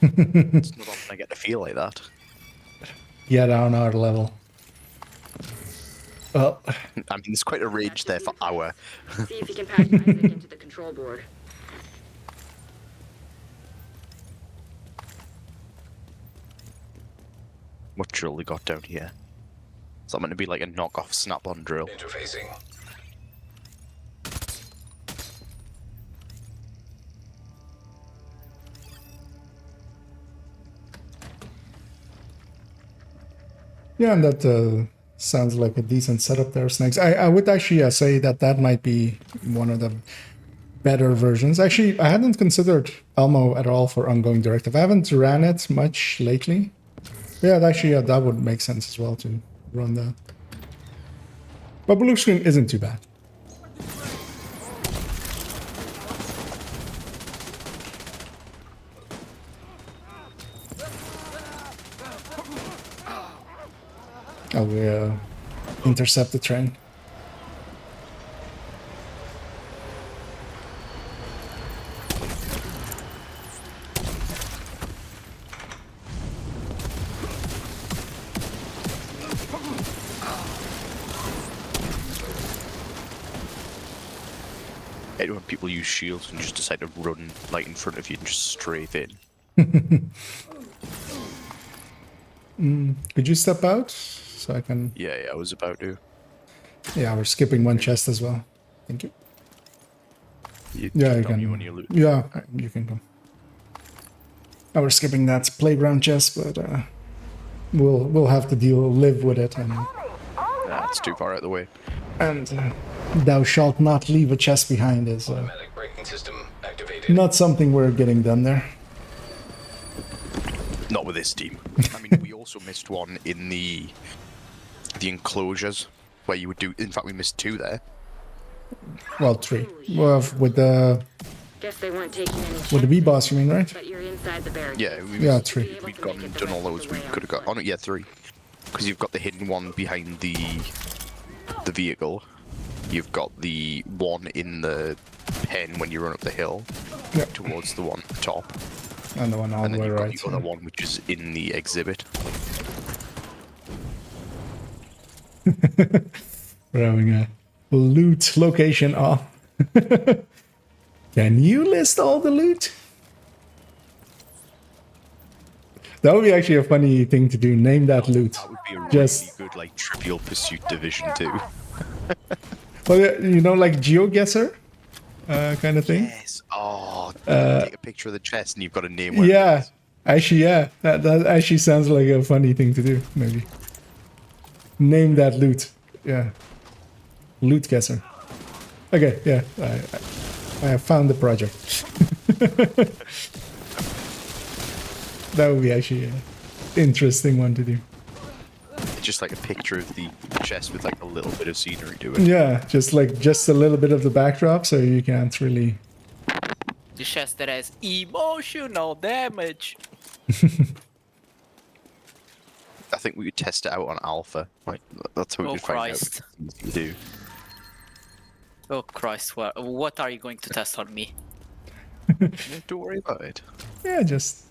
B: It's not often I get to feel like that.
A: Yeah, down our level. Well,
B: I mean, there's quite a range there for our.
J: See if you can patch Isaac into the control board.
B: What drill they got down here? Is that meant to be like a knockoff snap-on drill?
F: Interfacing.
A: yeah, and that sounds like a decent setup there, Snakes. I would actually say that that might be one of the better versions. Actually, I hadn't considered Elmo at all for ongoing directive. I haven't ran it much lately. Yeah, actually, that would make sense as well to run that. But blue screen isn't too bad. Oh, we intercept the train.
B: I hate when people use shields and just decide to run like in front of you and just strafe in.
A: Could you step out so I can?
B: Yeah, I was about to.
A: Yeah, we're skipping one chest as well. Thank you.
B: You
A: Yeah,
B: jump
A: you
B: on
A: can.
B: me when you loot.
A: Yeah, you can come. Now we're skipping that playground chest, but we'll have to live with it, and
B: It's too far out of the way.
A: thou shalt not leave a chest behind is
F: Automatic braking system activated.
A: not something we're getting done there.
B: Not with this team. I mean, we also missed one in the enclosures where you would do. In fact, we missed two there.
A: Well, 3. Well, with the
J: Guess they weren't taking any
A: with the B boss, you mean, right?
J: but you're inside the barricade.
B: Yeah, we
A: Yeah,
B: missed,
A: 3.
B: We'd gone and done all those. We could have got. Oh no, yeah, 3. Because you've got the hidden one behind the vehicle. You've got the one in the pen when you run up the hill
A: Yep.
B: towards the one at the top,
A: And the one all
B: and
A: the
B: then
A: way
B: you've got
A: right.
B: the other one which is in the exhibit.
A: We're having a loot location off. Can you list all the loot? That would be actually a funny thing to do. Name that loot.
B: That would be a really
A: Just-
B: good like Trivial Pursuit Division 2.
A: Well, you know, like GeoGuessr kind of thing.
B: Yes. Oh, take a picture of the chest and you've got a name. Where it
A: Yeah,
B: is.
A: actually, yeah. That actually sounds like a funny thing to do. Maybe name that loot. Yeah, loot guesser. Okay, yeah. I have found the project. That would be actually an interesting one to do.
B: Just like a picture of the chest with like a little bit of scenery to it.
A: Yeah, just a little bit of the backdrop, so you can't really.
D: The chest that has emotional damage.
B: I think we could test it out on alpha. Like that's how we
D: Oh,
B: could find
D: Christ.
B: out what we do.
D: Oh Christ, what are you going to test on me?
B: Yeah, don't worry about it.
A: Yeah, just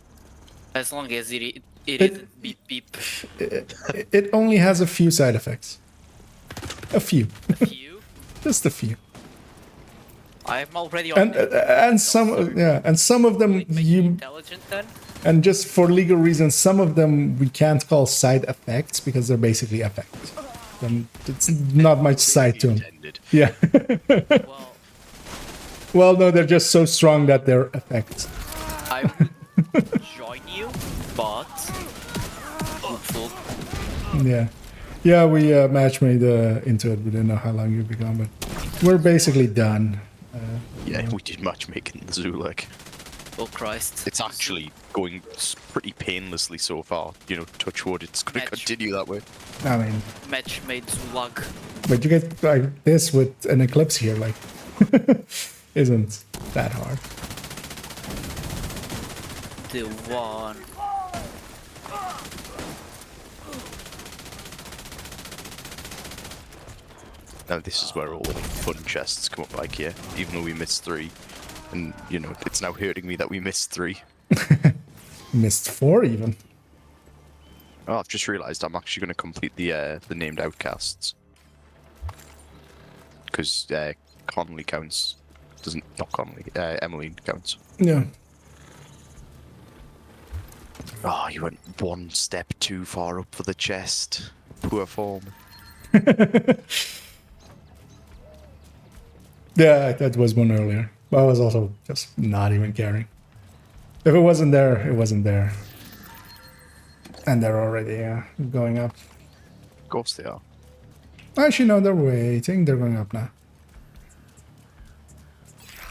D: As long as it isn't beep beep.
A: it only has a few side effects. A few,
D: A few?
A: just a few.
D: I'm already on it.
A: And some of them
D: Will it make me
A: you
D: intelligent then?
A: and just for legal reasons, some of them we can't call side effects because they're basically effects. And it's not much side to them.
B: Intended.
A: Yeah.
D: Well,
A: Well, no, they're just so strong that they're effects.
D: I would join you, but hopeful.
A: Yeah. Yeah, we match made into it. We didn't know how long you'd be gone, but we're basically done.
B: Yeah, we did matchmaking in the Zulek.
D: Oh Christ!
B: It's actually going pretty painlessly so far. You know, touch wood, it's going to
D: Match.
B: continue that way.
A: I mean,
D: Match made Zulag.
A: but you get like this with an eclipse here, like, isn't that hard.
D: The one.
B: Now this is where all the fun chests come up like here, even though we missed 3. And, you know, it's now hurting me that we missed 3.
A: Missed 4 even.
B: Oh, I've just realised I'm actually going to complete the named outcasts. Because Connolly counts. Not Connolly, Emmeline counts.
A: Yeah.
B: Oh, you went one step too far up for the chest. Poor form.
A: Yeah, that was one earlier. But I was also just not even caring. If it wasn't there, it wasn't there. And they're already going up.
B: Of course they are.
A: Actually, no, they're waiting. They're going up now.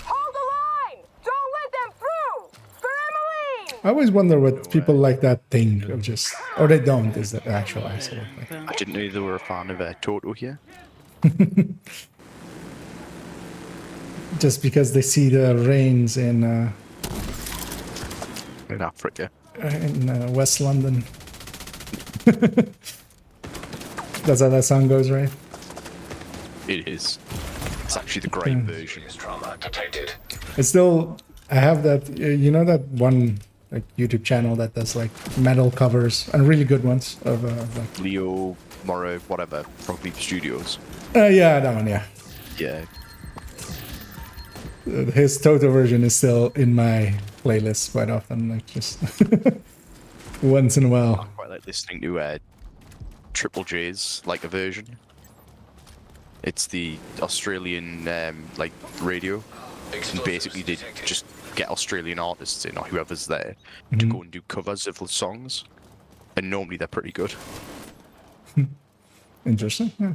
H: Hold the line! Don't let them through! For Emmeline!
A: I always wonder what people like that think of just... Or they don't, is the actual answer.
B: I didn't know they were a fan of Toto here.
A: Just because they see the rains in
B: Africa.
A: West London. That's how that song goes, right?
B: It is. It's actually the great version.
F: Trauma detected.
A: It's still... I have that... You know that one like YouTube channel that does like metal covers and really good ones of like...
B: Leo, Morrow, whatever, Frog Leap Studios.
A: Yeah, that one, yeah.
B: Yeah.
A: His Toto version is still in my playlist quite often, like just once in a while.
B: I quite like listening to Triple J's like a version. It's the Australian like radio, and basically they just get Australian artists in or whoever's there to go and do covers of the songs, and normally they're pretty good.
A: Interesting. Yeah.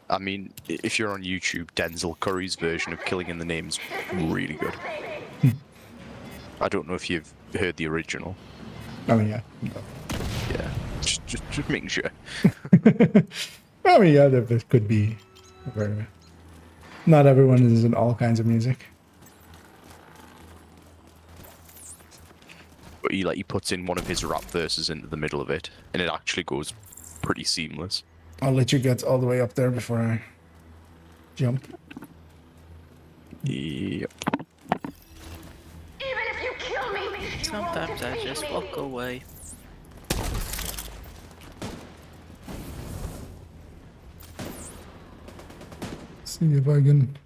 B: I mean, if you're on YouTube, Denzel Curry's version of Killing in the Name's really good. I don't know if you've heard the original.
A: I mean, yeah.
B: Yeah, just making sure.
A: I mean, yeah, there could be. Not everyone is in all kinds of music.
B: But he puts in one of his rap verses into the middle of it, and it actually goes pretty seamless.
A: I'll let you get all the way up there before I jump.
B: Yep.
G: Even if you kill me,
D: Sometimes I just walk away.
A: See if I can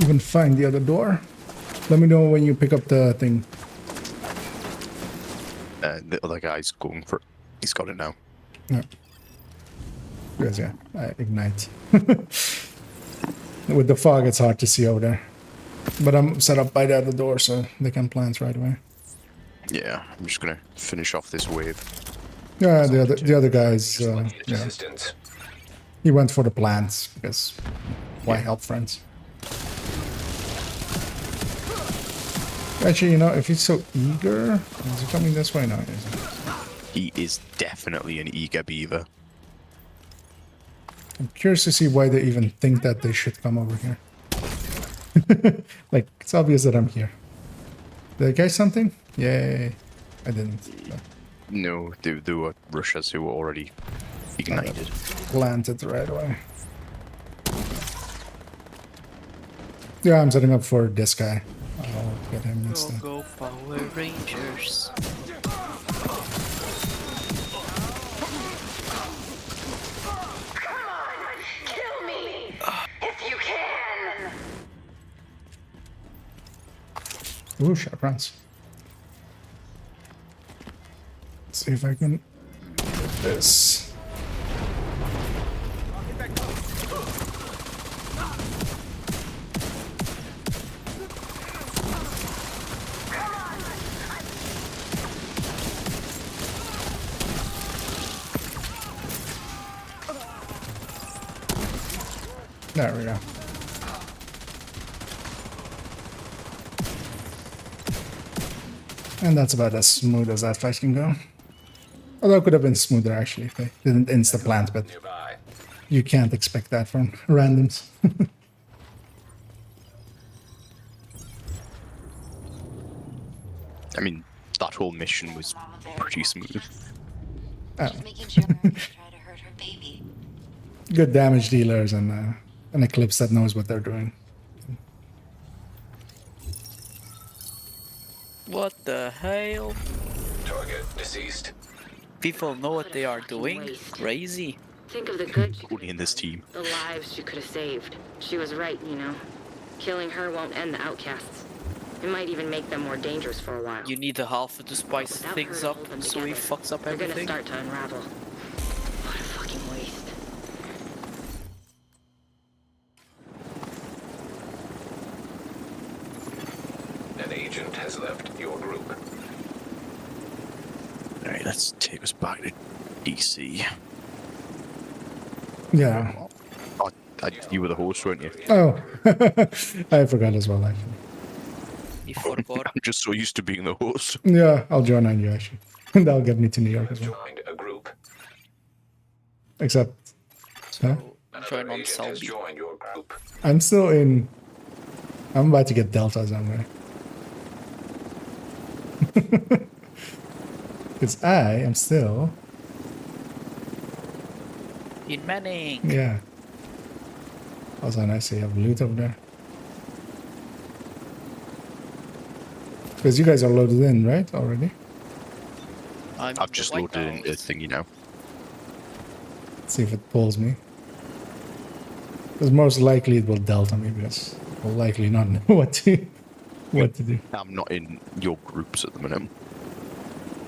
A: even find the other door. Let me know when you pick up the thing.
B: The other guy's going for it. He's got it now.
A: Yeah. Because, yeah, I ignite. With the fog, it's hard to see over there. But I'm set up by the other door, so they can plant right away.
B: Yeah, I'm just gonna finish off this wave.
A: Yeah, the other guys, yeah.
F: Assistance.
A: He went for the plants, because why help friends? Actually, you know, if he's so eager... Is he coming this way? No, he isn't.
B: He is definitely an eager beaver.
A: I'm curious to see why they even think that they should come over here. Like, it's obvious that I'm here. Did I get something? Yay. I didn't. So.
B: No, they were Russians who were already ignited.
A: Planted right away. Yeah, I'm setting up for this guy. I'll get him instead.
D: Go Power Rangers.
G: kill me if you can.
A: Ooh, sharp rounds. Let's see if I can do this. There we go. And that's about as smooth as that fight can go. Although it could have been smoother actually if they didn't insta-plant, but
F: Nearby.
A: you can't expect that from randoms.
B: I mean, that whole mission was pretty smooth.
A: Oh.
K: Making sure Mary doesn't try to hurt her baby.
A: Good damage dealers and an Eclipse that knows what they're doing.
D: What the hell?
F: Target deceased.
D: People know what they are doing?
J: Waste.
D: Crazy.
J: Think of the good she
B: Only in this team.
J: the lives she could have saved. She was right, you know. Killing her won't end the outcasts. It might even make them more dangerous for a while.
D: You need a half to spice
J: Without
D: things
J: her
D: up
J: to hold them
D: so he
J: together,
D: fucks up
J: they're
D: everything.
J: gonna start to unravel. What a fucking waste.
F: An agent has left your group.
B: Alright, let's take us back to DC.
A: Yeah.
B: You were the host, weren't you?
A: Oh, I forgot as well actually.
D: He forgot.
B: I'm just so used to being the host.
A: Yeah, I'll join on you actually. That'll get me to New York
F: Has
A: as well.
F: joined a group.
A: Except, huh?
F: Another
D: Join on
F: agent has
D: Selby.
F: joined your group.
A: I'm still in. I'm about to get deltas on way. Because I am still.
D: In Manning.
A: Yeah. Also, nice to have loot over there. Because you guys are loaded in, right? Already?
D: I'm
B: I've
D: the
B: just
D: White
B: loaded in the
D: House.
B: thingy now.
A: Let's see if it pulls me. Because most likely it will delta me because it will likely not know what to do.
B: I'm not in your groups at the minute.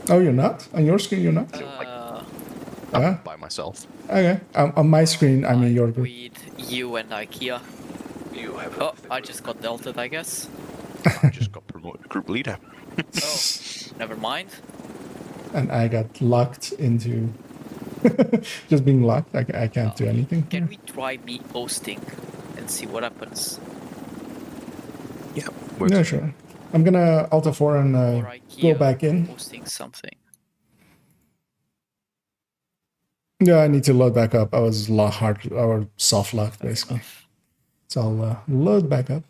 A: Oh, you're not? On your screen, you're not?
B: I'm
A: Huh?
B: by myself.
A: Okay. On my screen, I'm in your group.
D: With you and IKEA.
F: You have
D: Oh,
F: left the
D: I
F: group.
D: just got delted, I guess.
B: I just got promoted to group leader.
D: Oh, never mind.
A: And I got locked into just being locked. I can't do anything.
D: Can we try me hosting and see what happens?
B: Yeah.
A: Yeah, sure. I'm gonna Alt F4 and
D: Or
A: go
D: IKEA
A: back in.
D: hosting something.
A: Yeah, I need to load back up. I was hard or soft locked
D: Fair
A: basically.
D: enough.
A: So I'll load back up.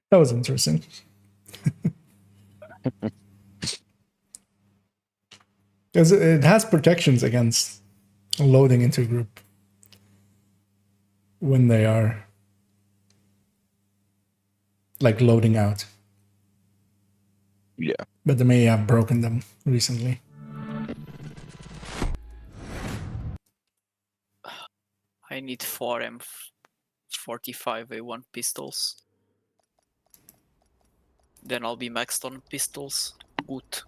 A: That was interesting. Because it has protections against loading into a group when they are like loading out.
B: Yeah.
A: But they may have broken them recently.
D: I need 4 M45A1 pistols. Then I'll be maxed on pistols. Good.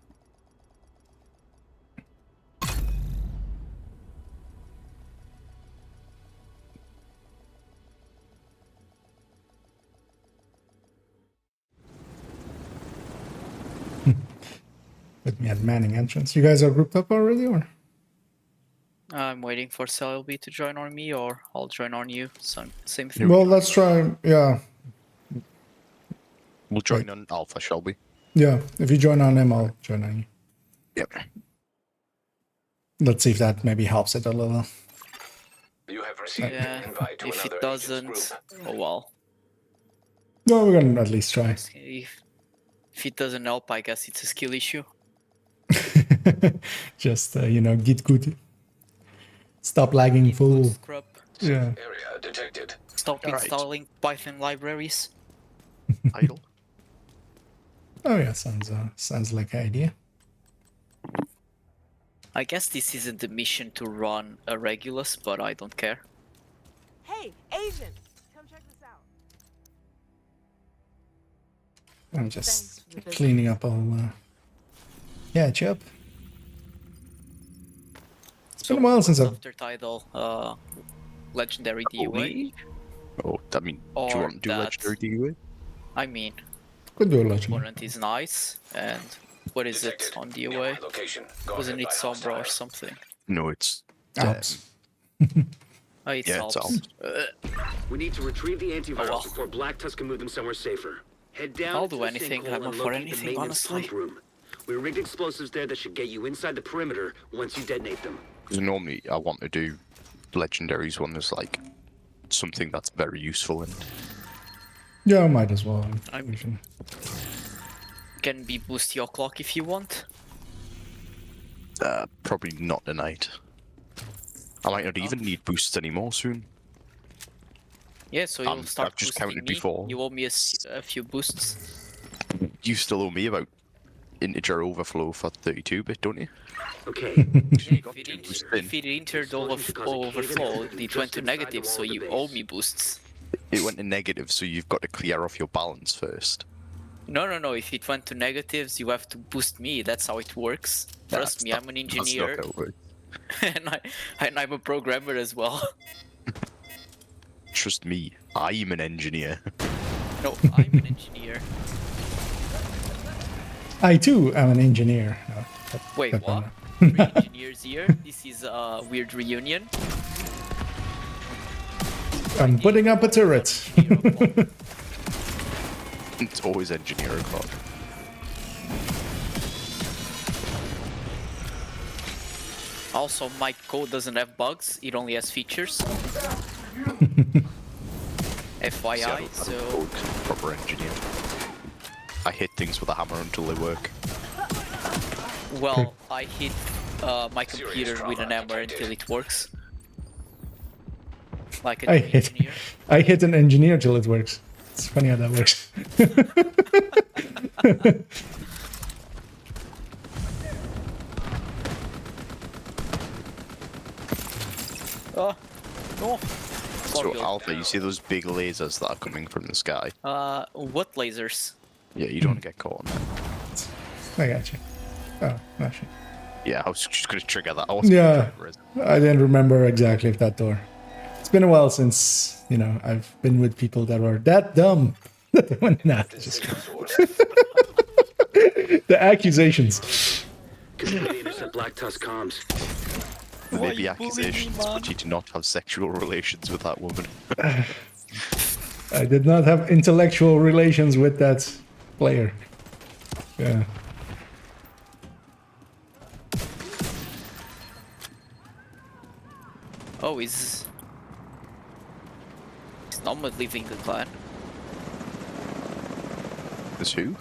A: Let me add manning entrance. You guys are grouped up already, or?
D: I'm waiting for Selby to join on me, or I'll join on you. Same thing.
A: Well, let's try. Yeah,
B: We'll join on Alpha, shall we?
A: yeah. If you join on him, I'll join on you.
B: Yep.
A: Let's see if that maybe helps it a little.
F: You have received
D: Yeah,
F: an invite to
D: if it
F: another agent's
D: doesn't,
F: group.
D: oh well.
A: No, we're gonna at least try.
D: If it doesn't help, I guess it's a skill issue.
A: Just get good. Stop lagging full.
D: Scrub.
A: Yeah.
F: Area detected.
D: Stop
B: Alright.
D: installing Python libraries.
B: Idle.
A: Oh yeah, sounds like an idea.
D: I guess this isn't the mission to run a Regulus, but I don't care.
I: Hey, Asian! Come check this out.
A: I'm just
I: Thanks for the visit.
A: cleaning up all. Yeah, chip. It's been a while since I've.
D: After title, legendary DOA.
B: Only? Oh, I mean, do you
D: Or
B: want to do
D: that-
B: legendary DUA?
D: I mean,
A: Could do a legend.
D: opponent is nice, and what is it
F: Detected.
D: on
F: Nearby
D: DOA?
F: location. Go
D: Wasn't
F: ahead
D: it
F: by
D: Sombra or
F: hostile.
D: something?
B: No, it's
A: Alps.
D: Oh, it's
B: Yeah, it's
D: Alps.
E: We need to retrieve the antivirals
D: well.
E: before Black Tusk can move them somewhere safer. Head down
D: I'll
E: to
D: do
E: the
D: anything.
E: sinkhole
D: I'm
E: and
D: up for
E: locate the
D: anything,
E: maintenance
D: honestly.
E: pump room. We rigged explosives there that should get you inside the perimeter once you detonate them.
B: because normally I want to do legendaries when there's like something that's very useful and
A: Yeah, I might as well.
D: I'm-
A: We can-
D: Can be boost your clock if you want.
B: probably not tonight. I might not even need boosts anymore soon.
D: Yeah, so you'll start
B: I've just
D: boosting
B: counted
D: me.
B: before.
D: You owe me a few boosts.
B: You still owe me about integer overflow for 32-bit, don't you?
E: Okay.
D: If it entered overflow, it went to negative, so you owe me boosts.
B: It went to negative, so you've got to clear off your balance first.
D: No. If it went to negatives, you have to boost me. That's how it works. Trust me, I'm an
B: That's not
D: engineer,
B: how it works.
D: and I'm a programmer as well.
B: Trust me, I'm an engineer.
D: No, I'm an engineer.
A: I too am an engineer. No,
D: Wait,
A: that
D: what?
A: one.
D: 3 engineers here. This is a weird reunion.
A: I'm putting up a turret.
B: It's always engineer o'clock.
D: Also, my code doesn't have bugs. It only has features. FYI, so
B: Proper engineer. I hit things with a hammer until they work.
D: well, I hit my computer with an hammer until it works. Like a
A: I
D: true
A: hit,
D: engineer.
A: I hit an engineer till it works. It's funny how that works.
D: Oh, no.
B: So
D: Sorry,
B: Alpha, you see those big lasers that are coming from the sky?
D: what lasers?
B: Yeah, you don't want to get caught on that.
A: I got you. Oh, actually.
B: Yeah, I was just going to trigger that. I wasn't
A: Yeah,
B: gonna trigger it.
A: I didn't remember exactly if that door. It's been a while since, I've been with people that were that dumb that they went, nah, just the accusations.
E: Completely intercept Black Tusk comms.
B: There
D: Why
B: may be
D: you bullying me,
B: accusations,
D: man?
B: but you do not have sexual relations with that woman.
A: I did not have intellectual relations with that player. Yeah.
D: Oh, is Nomad leaving the clan?
B: Is who?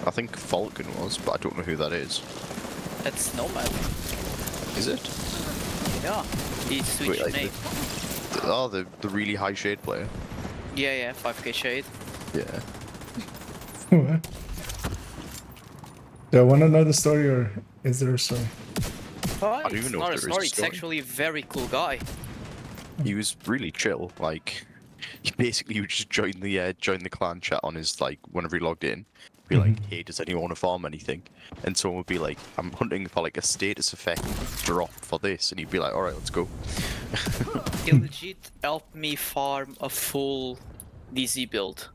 B: I think Falcon was, but I don't know who that is.
D: That's Nomad.
B: Is it?
D: Yeah, he switched
B: like
D: name.
B: the really high shade player.
D: Yeah, 5k shade.
B: Yeah.
A: What? Do I want to know the story, or is there a story?
D: Oh,
B: don't even
D: it's
B: know
D: not
B: if
D: a
B: there is a
D: story. It's
B: story.
D: actually a very cool guy.
B: He was really chill. Like, he basically would just join the clan chat on his like whenever he logged in. Be like, hey, does anyone want to farm anything? And someone would be like, I'm hunting for like a status effect drop for this, and he'd be like, all right, let's go.
D: He legit helped me farm a full DZ build.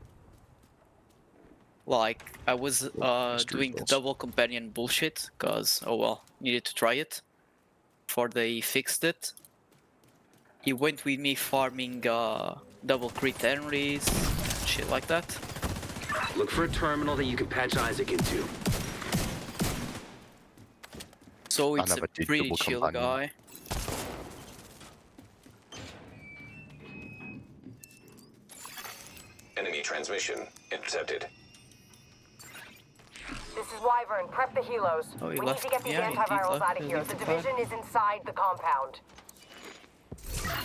D: Like, I was doing the
B: balls.
D: double companion bullshit, cause, oh well, needed to try it before they fixed it. He went with me farming double crit Henrys, shit like that.
E: Look for a terminal that you can patch Isaac into.
D: So it's
B: never
D: a
B: did
D: pretty
B: double
D: chill
B: companion.
D: guy.
F: Enemy transmission intercepted.
G: This is Wyvern. Prep the helos.
D: Oh, he
G: We need
D: left-
G: to get these
D: yeah, he did
G: antivirals
D: left
G: out of
D: the
G: here. The
D: pad.
G: division is inside the compound.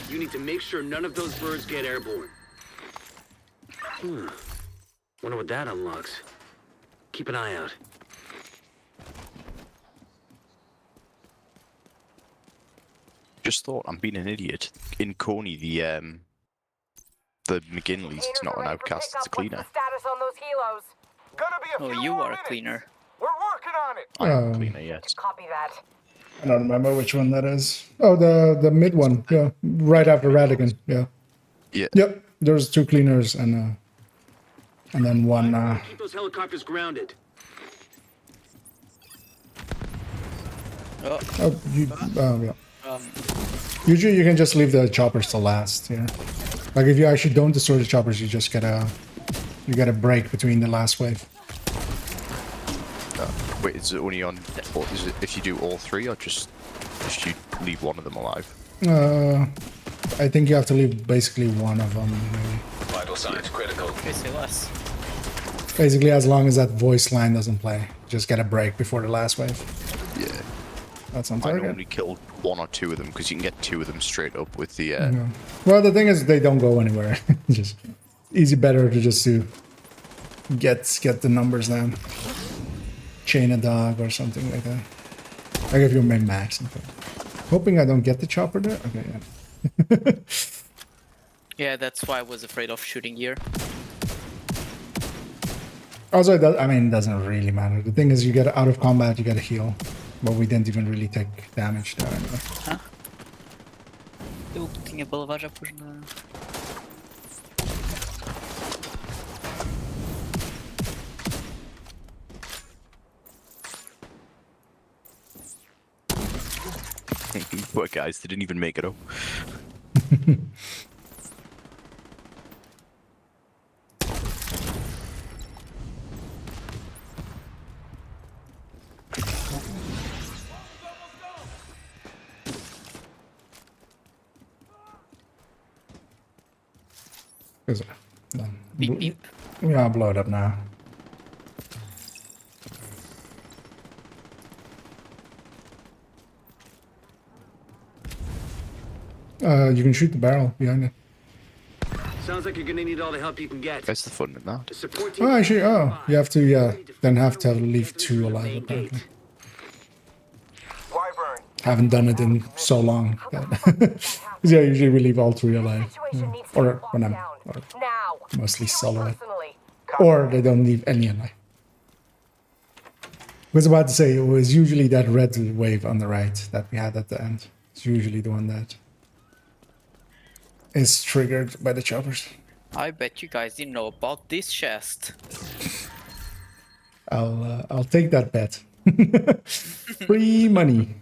E: You need to make sure none of those birds get airborne. Wonder what that unlocks. Keep an eye out.
B: Just thought I'm being an idiot. In Coney, the McGinley's not an outcast, it's a cleaner.
H: Status on those helos. Gonna be a
D: Oh,
H: few
D: you
H: more
D: are a
H: minutes.
D: cleaner.
H: We're working on it.
B: I am a cleaner, yes.
H: Copy that.
A: I don't remember which one that is. Oh, the mid one. Yeah, right after Radigan. Yeah.
B: Yeah.
A: Yep. There's 2 cleaners and then one.
E: Keep those helicopters grounded.
D: Oh,
A: Yeah. Usually you can just leave the choppers to last. Yeah. Like if you actually don't destroy the choppers, you just get a break between the last wave.
B: Wait, is it only on... Or is it if you do all 3, or just you leave one of them alive?
A: I think you have to leave basically one of them. Maybe.
F: Vital signs critical.
D: okay, say less.
A: Basically, as long as that voice line doesn't play, just get a break before the last wave.
B: Yeah.
A: That's on
B: I
A: target.
B: normally kill 1 or 2 of them, because you can get 2 of them straight up with the...
A: Yeah. Well, the thing is, they don't go anywhere. Just better to just to get the numbers down. Chain a dog or something like that. Like if you're main max. Hoping I don't get the chopper there. Okay, yeah.
D: Yeah, that's why I was afraid of shooting here.
A: Also, it doesn't really matter. The thing is, you get out of combat, you get a heal. But we didn't even really take damage there anyway.
D: Hã? Eu tinha para levar já pus na...
B: Poor guys, they didn't even make it up.
D: Beep beep.
A: Yeah, I'll blow it up now. You can shoot the barrel behind it.
E: Sounds like you're gonna need all the help you can get.
B: That's the fun in that.
E: The support team
A: Oh, actually, you have to, then have to leave 2 alive, apparently.
H: Wyvern.
A: Haven't done it in so long. Yeah, usually we leave all 3 alive.
H: Situation needs to
A: Or
H: be
A: when
H: locked
A: I'm
H: down. Now.
A: mostly
H: You
A: solo.
H: personally.
A: Or they don't leave any alive. I was about to say, it was usually that red wave on the right that we had at the end. It's usually the one that is triggered by the choppers.
D: I bet you guys didn't know about this chest.
A: I'll take that bet. Free money.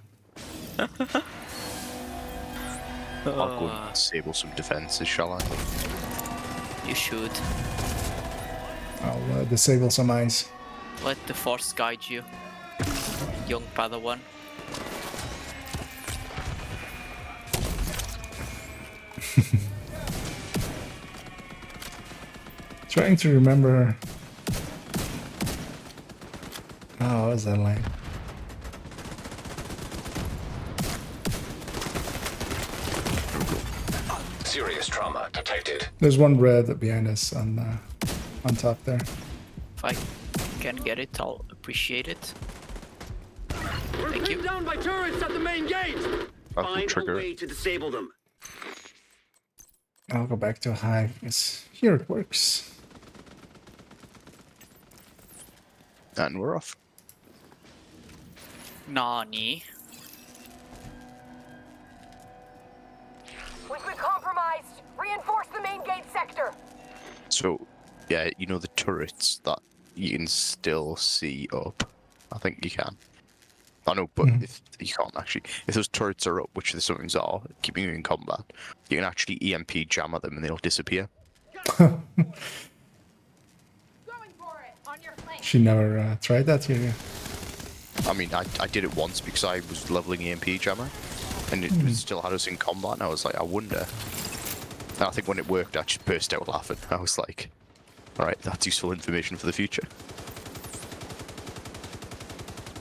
B: I'll go and disable some defenses, shall I?
D: You should.
A: I'll disable some eyes.
D: Let the force guide you. Young Padawan.
A: Trying to remember. Oh, what was that line?
F: Serious trauma detected.
A: There's one red behind us on top there.
D: If I can get it, I'll appreciate it.
E: We're
D: Thank
E: pinned
D: you.
E: down by turrets at the main gate.
B: I'll
E: Find a
B: trigger
E: way
B: it.
E: to disable them.
A: I'll go back to Hive because here it works.
B: And we're off.
D: Nani?
H: We've been compromised. Reinforce the main gate sector.
B: So, yeah, you know the turrets that you can still see up? I think you can. I know, but if you can't actually. If those turrets are up, which the somethings are, keeping you in combat, you can actually EMP jam at them and they'll disappear.
A: She never tried that here.
B: I mean, I did it once because I was leveling EMP jammer, and it still had us in combat, and I was like, I wonder. And I think when it worked, I just burst out laughing. I was like, alright, that's useful information for the future.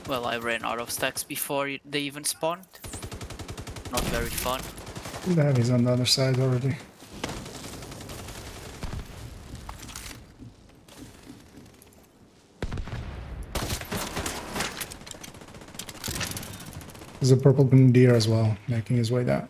D: Well, I ran out of stacks before they even spawned. Not very fun.
A: The heavy's on the other side already. There's a purple grenadier as well, making his way down.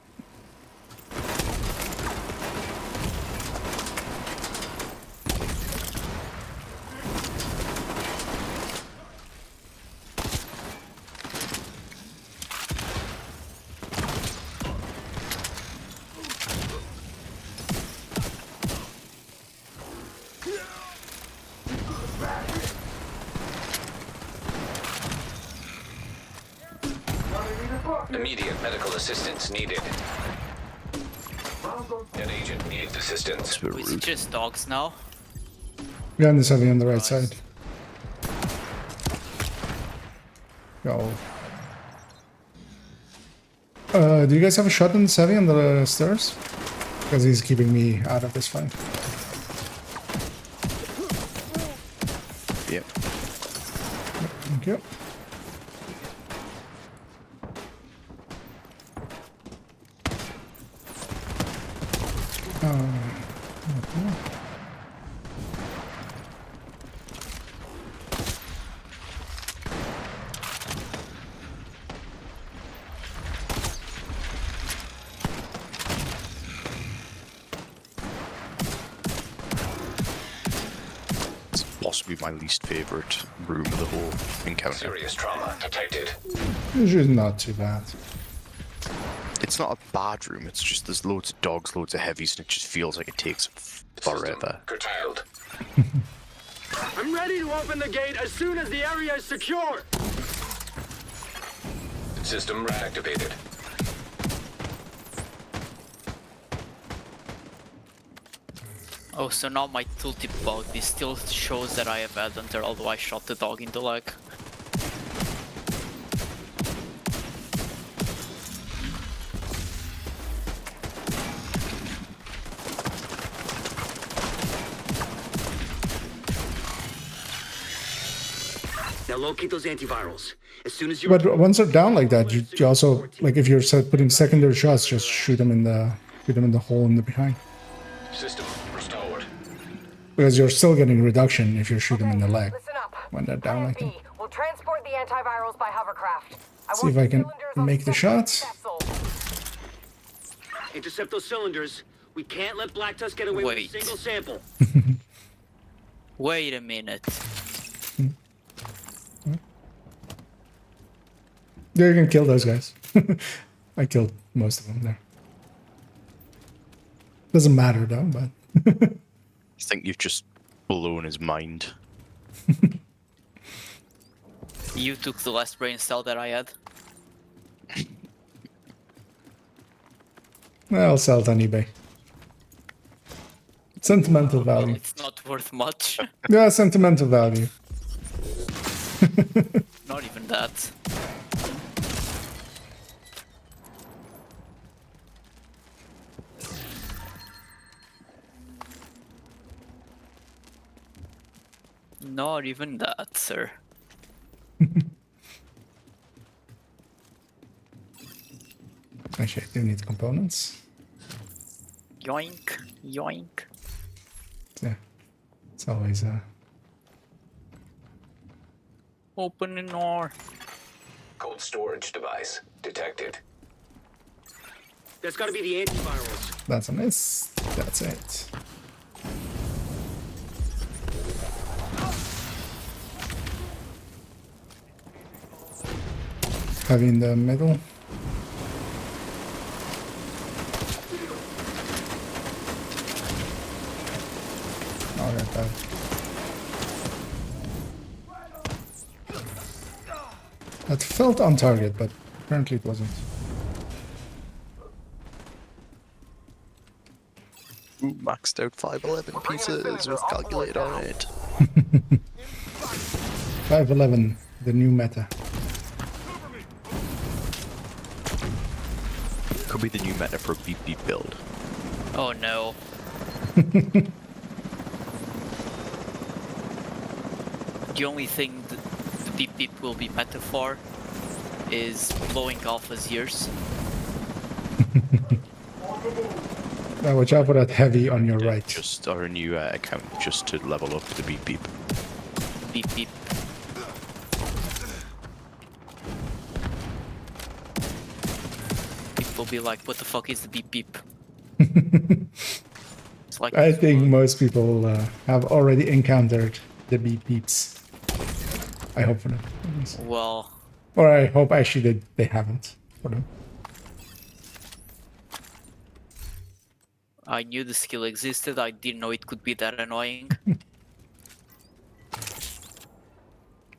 F: Immediate medical assistance needed. An agent needs assistance.
D: It's just dogs now.
A: Behind this heavy on the right side. Go. Do you guys have a shot on this heavy on the stairs? Because he's keeping me out of this fight.
B: Yep.
A: Thank you.
B: It's possibly my least favorite room of the whole encounter.
F: Serious trauma detected.
A: Usually not too bad.
B: It's not a bad room, it's just there's loads of dogs, loads of heavies, and it just feels like it takes forever.
F: Curtailed.
E: I'm ready to open the gate as soon as the area is secure.
F: System reactivated.
D: Oh, so now my tooltip about this still shows that I have had until although I shot the dog in the leg.
E: Now locate those antivirals. As soon as you.
A: But once they're down like that, you also, like if you're putting secondary shots, just shoot them in the hole in the behind.
F: System restored.
A: Because you're still getting reduction if you shoot them in the leg
G: Listen up.
A: when they're down like that.
G: B, we'll transport the antivirals by hovercraft.
A: See if I can make the shots.
E: Intercept those cylinders. We can't let Black Tusk get away with a single sample.
D: Wait a minute.
A: Yeah, you can kill those guys. I killed most of them there. Doesn't matter though, but...
B: I think you've just blown his mind.
D: You took the last brain cell that I had.
A: I'll sell it on eBay. Sentimental value.
D: It's not worth much.
A: Yeah, sentimental value.
D: Not even that. Not even that, sir.
A: Actually, I do need components.
D: Yoink, yoink.
A: Yeah, it's always
D: Open the door.
F: Cold storage device detected.
E: That's gotta be the antivirals.
A: That's a miss. That's it. Heavy in the middle. Alright, bad. That felt on target, but apparently it wasn't.
B: Ooh, maxed out 511 pieces with calculator on it.
A: 511, the new meta.
B: Could be the new meta for beep beep build.
D: Oh no. The only thing that the beep beep will be meta for is blowing off his ears.
A: Watch out for that heavy on your right.
B: Just our new account just to level up the beep beep.
D: Beep beep. will be like, what the fuck is the beep beep? It's like
A: I think most people have already encountered the beep beeps. I hope for them. at least.
D: well,
A: Or I hope actually that they haven't for them.
D: I knew the skill existed. I didn't know it could be that annoying.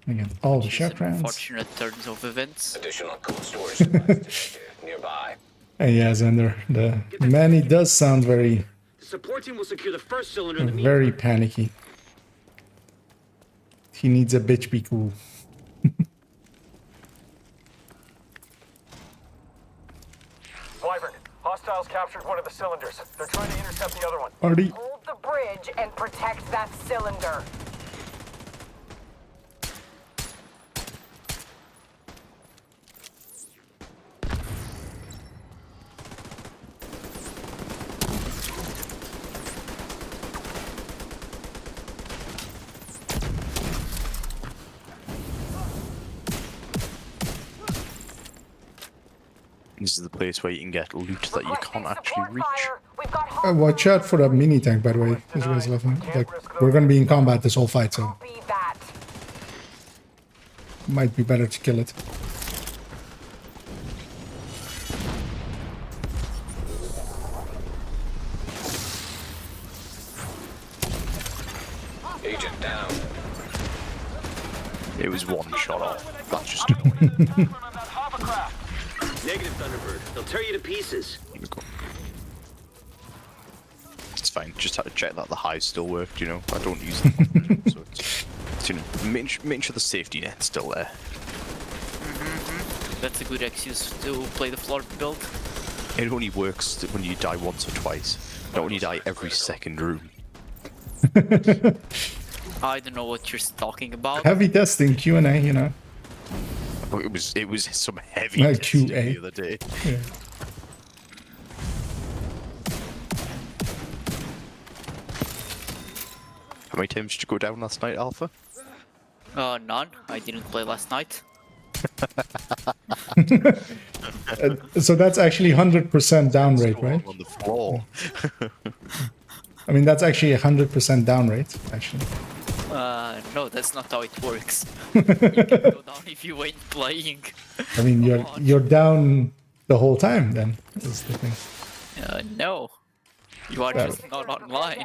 A: Again, all the
D: Which is
A: shot
D: an
A: rounds.
D: unfortunate turns of events.
F: Additional cold storage device detected nearby.
A: And yeah, Xander, the man, he does sound very,
E: The support team will secure the first cylinder in the
A: very panicky. He needs a bitch be cool.
H: Wyvern, hostiles captured one of the cylinders. They're trying to intercept the other one.
A: Artie,
G: Hold the bridge and protect that cylinder.
B: This is the place where you can get loot that you can't
G: Requesting
B: actually
G: support
B: reach.
G: fire. We've got hostile
A: watch out for that mini tank, by the way. This guy's laughing. Like, we're gonna be in combat this whole fight, so
G: Copy that.
A: might be better to kill it.
F: Agent down.
B: It was one shot off. That's just annoying.
E: Negative, Thunderbird. They'll tear you to pieces.
B: It's fine. Just had to check that the hive still worked. You know, I don't use them, so it's you know, making sure the safety net's still there.
D: That's a good excuse to play the floor build.
B: It only works when you die once or twice, not when you die every second room.
D: I don't know what you're talking about.
A: Heavy testing, Q&A, you know.
B: Oh, it was some heavy
A: Like
B: testing
A: QA.
B: the other day.
A: Yeah.
B: How many times did you go down last night, Alpha?
D: None. I didn't play last night.
A: So that's actually 100% down rate, right?
B: On the floor.
A: I mean, that's actually 100% down rate, actually.
D: No, that's not how it works. You can go down if you ain't playing.
A: I mean, you're down the whole time, then, is the thing.
D: No. You are just not online.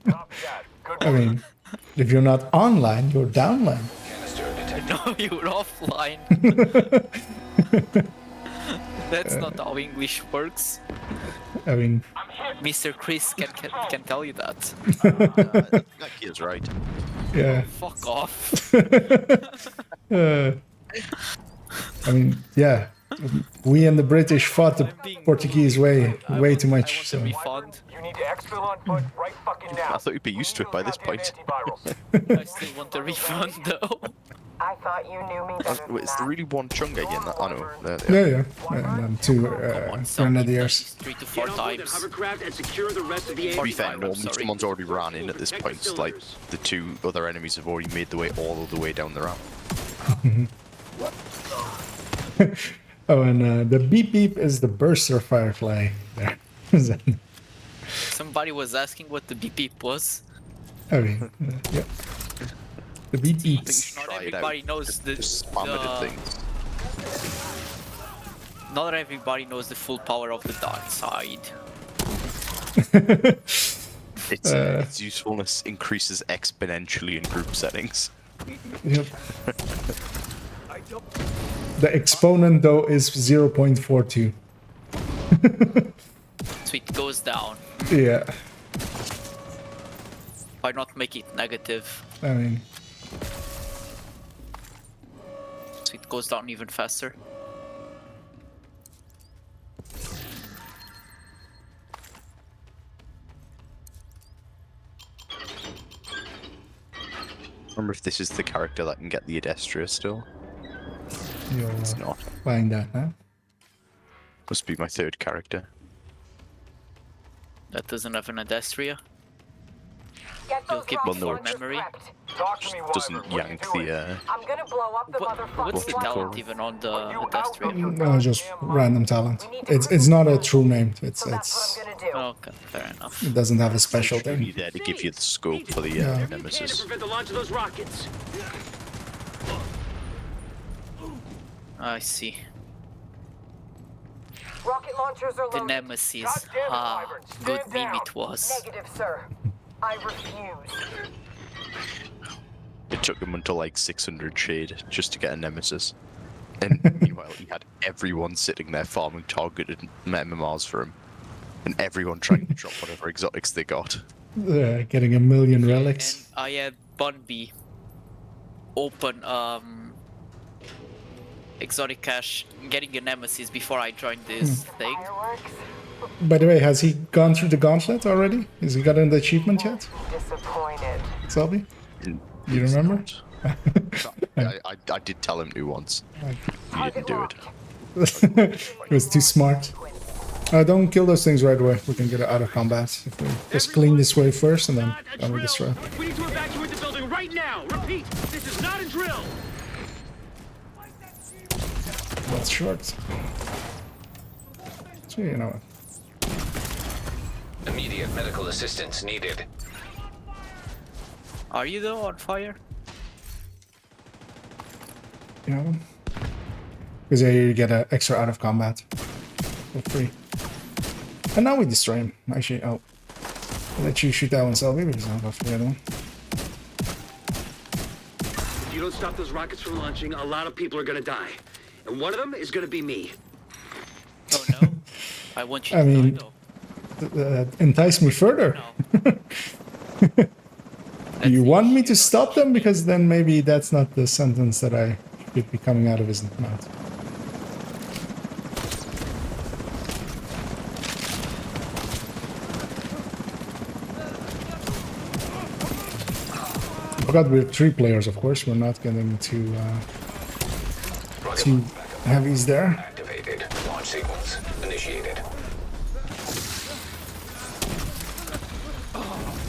H: Copy that. Good
A: I mean, if you're not online, you're downline.
F: Canister detected.
D: No, you're offline. That's not how English works.
A: I mean,
D: Mr. Chris can tell you that.
B: That kid's right.
A: yeah.
D: Fuck off.
A: I mean, yeah. We and the British fought the Portuguese way too
D: I
A: much.
D: want
A: So
D: a refund.
H: You need to exfil on foot right fucking now.
B: I thought you'd be used to it by this point.
D: I still want a refund though.
G: I thought you knew me better than
B: Wait, is
G: that.
B: there really one chunga again? I know.
A: yeah. And then two grenadiers.
D: 3 to 4
E: Get on board that
D: times.
E: hovercraft and secure the rest of the
B: To be
E: enemy
B: fair,
E: fire.
B: normally someone's already ran in at this point.
E: Protect
B: Like
E: cylinders.
B: the two other enemies have already made the way all the way down the ramp.
A: Oh, and the beep beep is the burster firefly. There.
D: Somebody was asking what the beep beep was.
A: I mean, yeah. The beep
B: I think you
A: beeps.
B: should
D: Not
B: try it
D: everybody
B: out.
D: knows the,
B: Just spam it at things.
D: Not everybody knows the full power of the dark side.
B: Its usefulness increases exponentially in group settings.
A: Yep. The exponent, though, is 0.42.
D: So it goes down.
A: Yeah.
D: Why not make it negative?
A: I mean,
D: So it goes down even faster.
B: Remember if this is the character that can get the Adestria still?
A: you're
B: It's not.
A: buying that now.
B: Must be my third character.
D: That doesn't have an Adestria.
G: Get
D: You'll
G: those
D: keep
G: rocket
B: the
G: launchers
D: memory.
G: prepped.
H: Talk to me,
B: Doesn't
H: Wyvern. What are you
B: yank
H: doing?
B: the
G: I'm gonna blow up the motherfucking
D: What's the
B: What's it
D: talent
B: called?
D: even on the
H: You
D: death
H: out
D: stream?
H: of your
A: No, just
H: goddamn mind?
A: random talent.
G: We need to
A: It's not a
G: cruise
A: true
G: the
A: name.
G: So that's what I'm gonna do.
D: Okay, fair enough.
A: It doesn't have a special
B: Should be
A: thing.
B: there to give you the scope for the
A: Yeah.
E: Can to
B: nemesis.
E: prevent the launch of those rockets.
D: I see.
G: Rocket launchers are
D: The
G: loaded.
D: nemesis.
H: God damn it,
D: Ah,
H: Wyvern.
D: good
H: Stand
D: meme
H: down.
D: it was.
G: Negative, sir. I refuse.
B: It took him until like 600 shade just to get a nemesis. And meanwhile, he had everyone sitting there farming targeted MMRs for him. And everyone trying to drop whatever exotics they got.
A: Getting a million
D: And
A: relics.
D: I had Bunby open exotic cache, getting a nemesis before I joined this thing.
G: Fireworks?
A: By the way, has he gone through the gauntlet already? Has he gotten the achievement yet?
G: Disappointed.
A: Selby?
B: And
A: You
B: he's
A: remember?
B: not. I did tell him to once. He didn't do it.
A: It was too smart. Don't kill those things right away. We can get it out of combat. If we just clean this way first and then we destroy.
E: We need to evacuate the building right now. Repeat, this is not a drill.
A: That's short. So, you know what?
F: Immediate medical assistance needed.
D: Are you though on fire?
A: You know? Because you get an extra out of combat for free. And now we destroy him. Actually, I'll let you shoot that one, Selby, because I'll go for the other one.
E: If you don't stop those rockets from launching, a lot of people are gonna die. And one of them is gonna be me.
D: Oh no. I want you
A: I
D: to
A: mean,
D: die though.
A: Entice me further.
D: No.
A: Do you want me to stop them? Because then maybe that's not the sentence that I should be coming out of his mouth. I forgot we're 3 players, of course. We're not getting too heavies there.
F: Activated. Launch sequence initiated.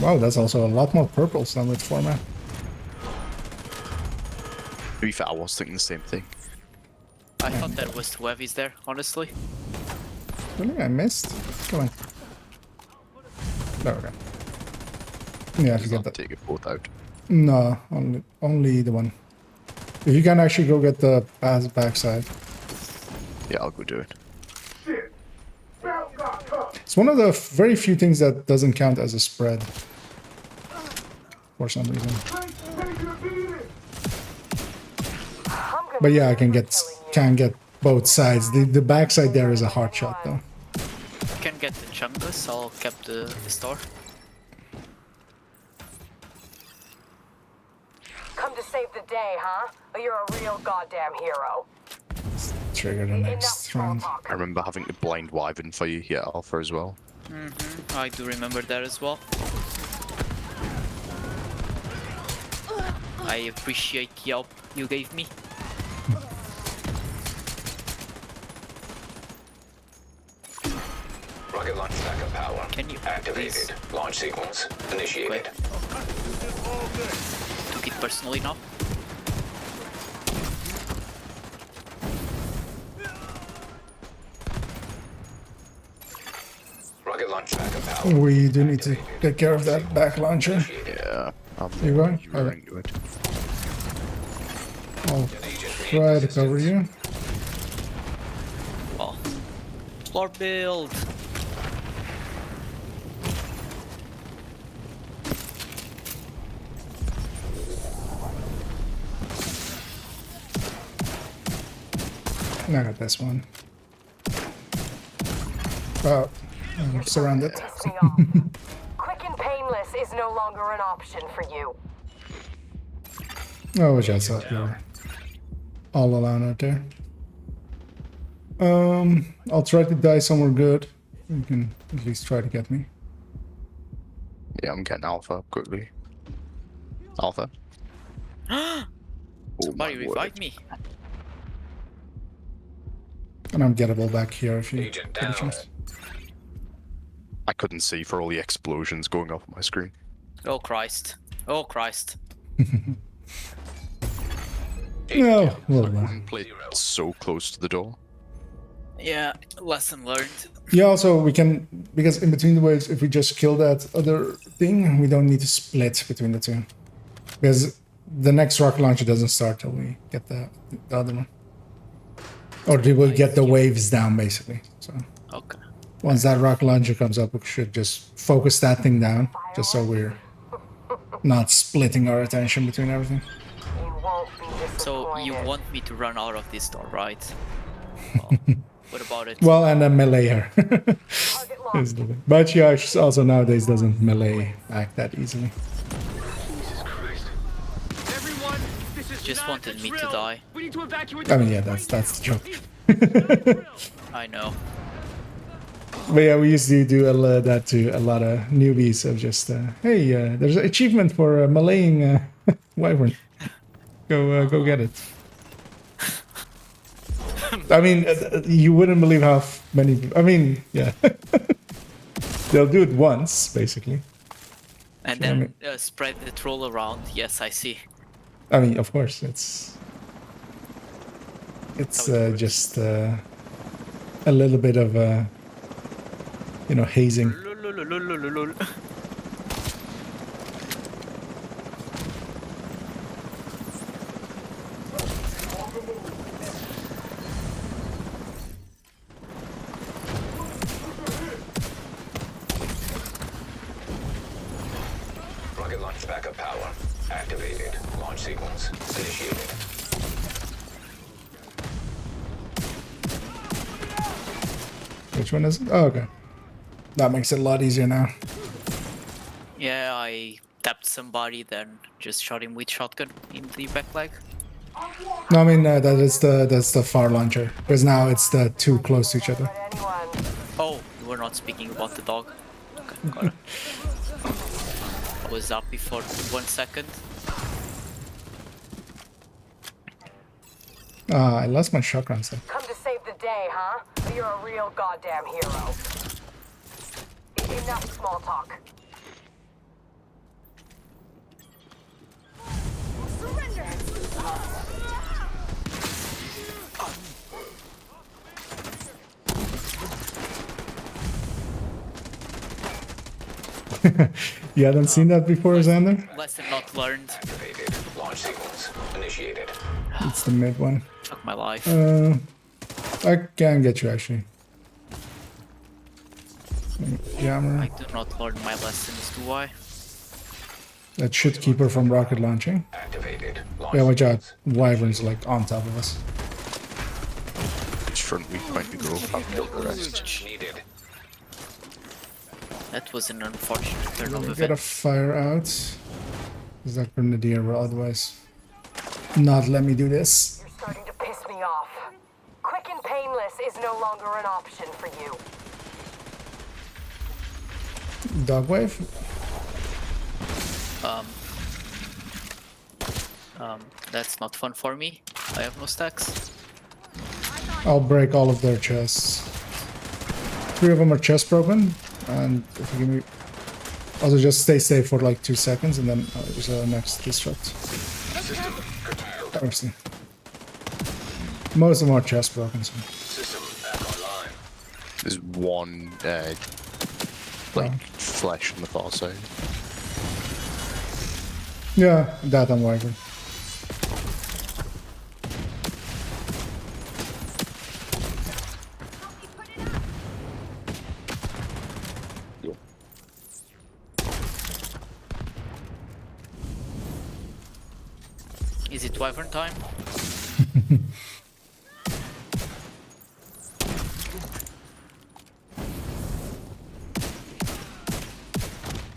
A: Wow, that's also a lot more purples than with format.
B: To be fair, I was thinking the same thing.
D: I thought there was 2 heavies there, honestly.
A: Really? I missed? Come on. There we go. Yeah, I forget that.
B: Take it both out.
A: No, only the one. If you can actually go get the backside.
B: Yeah, I'll go do it.
A: It's one of the very few things that doesn't count as a spread. For some reason. But yeah, I can get both sides. The backside there is a hard shot though.
D: You can get the chungus, I'll keep the store.
G: Come to save the day, huh? Or you're a real goddamn hero.
A: Trigger the next round.
B: I remember having to blind Wyvern for you here, Alpha, as well.
D: I do remember that as well. I appreciate the help you gave me.
F: Rocket launch backup power.
D: Can you
F: Activated.
D: please?
F: Launch sequence initiated.
D: Took it personally now.
F: Rocket launch backup power.
A: We do need to take care of that back launcher.
B: Yeah.
A: You going?
B: You were into it.
A: I'll try to cover you.
D: Oh. Floor build.
G: Oh,
A: I got this one. Oh, I'm surrounded.
G: Piss me off. Quick and painless is no longer an option for you.
A: Oh, just up you're all alone out there. I'll try to die somewhere good. You can at least try to get me.
B: Yeah, I'm getting Alpha up quickly. Alpha. Oh
D: Somebody
B: my
D: revive
B: word.
D: me.
A: And I'm gettable back here if you
F: Agent
A: get a
F: down.
A: chance.
B: I couldn't see for all the explosions going off my screen.
D: Oh Christ. Oh Christ.
A: No, well,
B: Wouldn't play so close to the door.
D: Yeah, lesson learned.
A: yeah, also we can, because in between the waves, if we just kill that other thing, we don't need to split between the two. Because the next rocket launcher doesn't start till we get the other one. Or we will get the waves down, basically. So
D: Okay.
A: once that rocket launcher comes up, we should just focus that thing down, just so we're not splitting our attention between everything.
G: You won't be disappointed.
D: So you want me to run out of this door, right? Well, what about it?
A: Well, and then melee her.
G: Target locked.
A: Is the thing. But yeah, she also nowadays doesn't melee back that easily.
E: Jesus Christ.
H: Everyone, this is
D: Just
H: not
D: wanted
H: a
D: me to
H: drill.
D: die.
H: We need to evacuate
A: I mean,
H: the
A: yeah,
H: building
A: that's the
H: right
A: joke.
H: now.
D: I know.
A: But yeah, we used to do that to a lot of newbies of just, hey, there's an achievement for meleeing Wyvern. Go get it. I mean, you wouldn't believe how many. I mean, yeah, they'll do it once, basically.
D: And
A: I mean-
D: then spread the troll around. Yes, I see.
A: I mean, of course, it's just a little bit of hazing.
D: Lulululululul.
F: Rocket launch backup power activated. Launch sequence initiated.
A: Which one is it? Oh, okay. That makes it a lot easier now.
D: Yeah, I tapped somebody, then just shot him with shotgun in the back leg.
A: No, I mean that's the far launcher, because now it's the too close to each other.
G: Let anyone.
D: Oh, you were not speaking about the dog. Okay, got it. I was up before 1 second.
A: I lost my shotgun set.
G: Come to save the day, huh? You're a real goddamn hero. Enough small talk. Surrender!
A: You hadn't seen that before, Xander?
D: Lesson not learned.
F: Activated. Launch sequence initiated.
A: It's the mid one.
D: Fuck my life.
A: I can get you actually.
D: I
A: Jammer.
D: do not learn my lessons, do I?
A: That should keep her from rocket launching.
F: Activated. Launch
A: Yeah, watch out.
F: sequence
A: Wyvern's like on top of us.
B: Which front weak point we go? I've killed the rest.
F: needed.
D: That was an unfortunate turn of
A: Get a
D: events.
A: fire out. Is that Grenadier will otherwise not let me do this?
G: You're starting to piss me off. Quick and painless is no longer an option for you.
A: Dog wave?
D: That's not fun for me. I have no stacks.
A: I'll break all of their chests. 3 of them are chest broken. And if you give me... Also just stay safe for like 2 seconds and then there's a next disrupt. Obviously. Most of them are chest broken, so...
F: System back online.
B: There's one flesh on the far side.
A: Yeah, that and Wyvern.
D: Is it Wyvern time?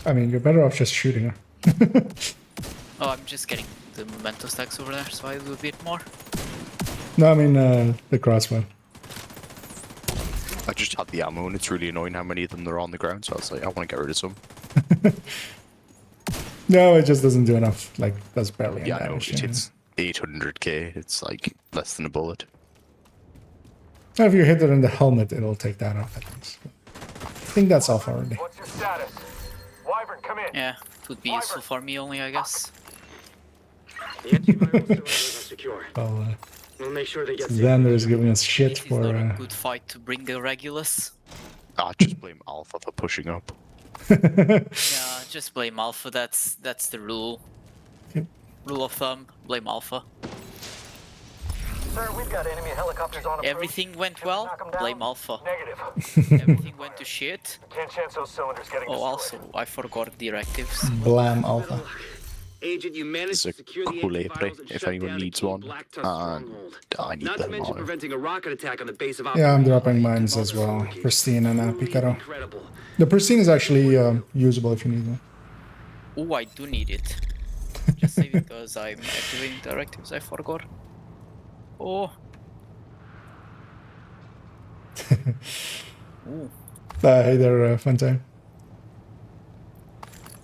A: I mean, you're better off just shooting her.
D: Oh, I'm just getting the memento stacks over there, so I do a bit more.
A: No, I mean the crossbow.
B: I just had the ammo and it's really annoying how many of them there are on the ground, so I was like, I want to get rid of some.
A: No, it just doesn't do enough. Like, that's barely any
B: Yeah, I know,
A: damage.
B: it
A: Yeah.
B: hits 800k, it's like less than a bullet.
A: If you hit it in the helmet, it'll take that off at least. I think that's off already.
H: What's your status? Wyvern Come in.
D: Yeah, it would be useful for me only, I guess.
E: The antiviral cylinders are secure.
A: Well,
E: We'll make sure they get
A: Xander is giving us shit
D: This is
A: for.
D: not a good fight to bring the Regulus.
B: I just blame Alpha for pushing up.
D: Yeah, just blame Alpha. That's the rule.
A: Yep.
D: Rule of thumb. Blame Alpha.
H: Sir, we've got enemy helicopters on approach.
D: Everything went
H: Can we
D: well.
H: knock 'em down?
D: Blame Alpha.
H: Negative.
D: Everything went to shit.
H: Can't chance those cylinders getting
D: Oh,
H: destroyed.
D: also, I forgot directives.
A: Blam Alpha.
E: Agent, you managed
B: There's
E: to
B: a
E: secure the
B: Kool-Aid
E: antivirals and
B: if
E: shut
B: anyone
E: down the
B: needs
E: key
B: one,
E: Black Tusk
B: and
E: stronghold.
B: I need
E: Not to
B: them
E: mention
B: all.
E: preventing a rocket attack on the base of
A: Yeah, I'm
E: operations.
A: dropping mines as well. Pristine and
E: Truly
A: Picaro.
E: incredible.
A: The Pristine is actually usable if you need one.
D: Oh, I do need it. Just save it because I'm activating directives. I forgot. Oh. Ooh.
A: Hey there, fun time.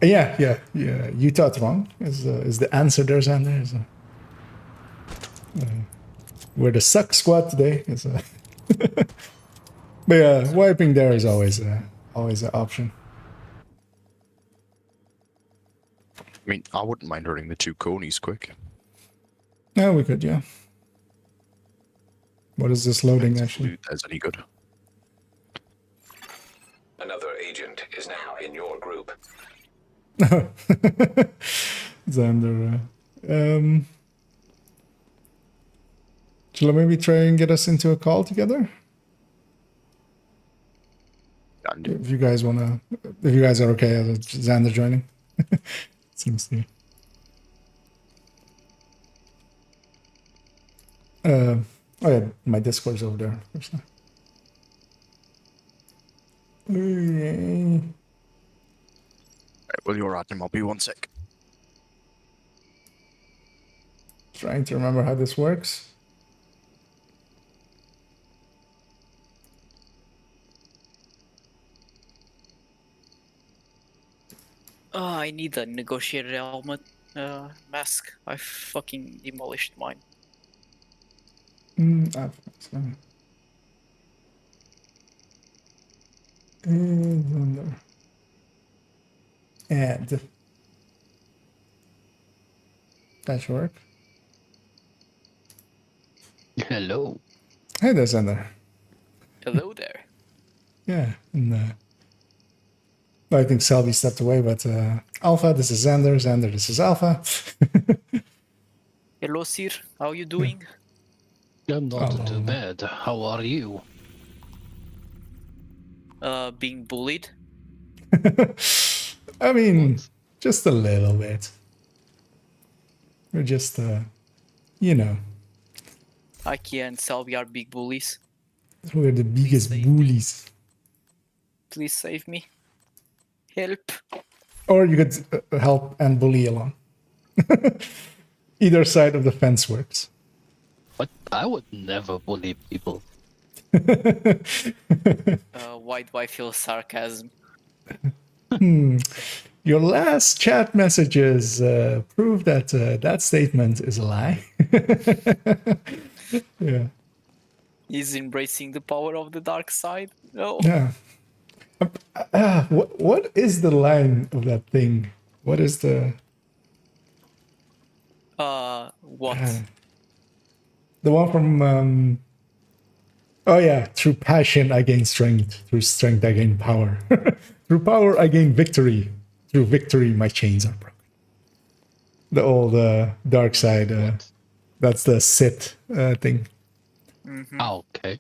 A: Yeah. You thought wrong. Is the answer there, Xander? We're the suck squad today. But yeah, wiping there is always an option.
B: I mean, I wouldn't mind running the 2 conies quick.
A: Yeah, we could, yeah. What is this loading actually?
B: If there's any good.
F: Another agent is now in your group.
A: Xander. Shall I maybe try and get us into a call together?
B: And
A: If you guys are okay with Xander joining. Seems to. Oh yeah, my Discord's over there. Yay.
B: Right, well, you're at him. I'll be 1 sec.
A: Trying to remember how this works.
D: Oh, I need a negotiated helmet mask. I fucking demolished mine.
A: Add. That should work.
L: Hello.
A: Hey there, Xander.
D: Hello there.
A: Yeah, and I think Selby stepped away, but Alpha, this is Xander. Xander, this is Alpha.
D: Hello, sir. How you doing?
L: I'm not too bad. How are you?
D: Being bullied.
A: I mean, just a little bit. We're just, you know,
D: Aki and Selby are big bullies.
A: we're the biggest bullies.
D: Please save me. Help.
A: Or you could help and bully along. Either side of the fence works.
L: But I would never bully people.
D: Why do I feel sarcasm?
A: Your last chat messages prove that that statement is a lie. Yeah.
D: He's embracing the power of the dark side. No.
A: Yeah. What is the line of that thing? What is the...
D: What?
A: The one from... oh yeah, through passion I gain strength. Through strength I gain power. Through power I gain victory. Through victory my chains are broken. The old dark side. That's the Sith thing.
D: Mm-hmm.
L: Oh, okay.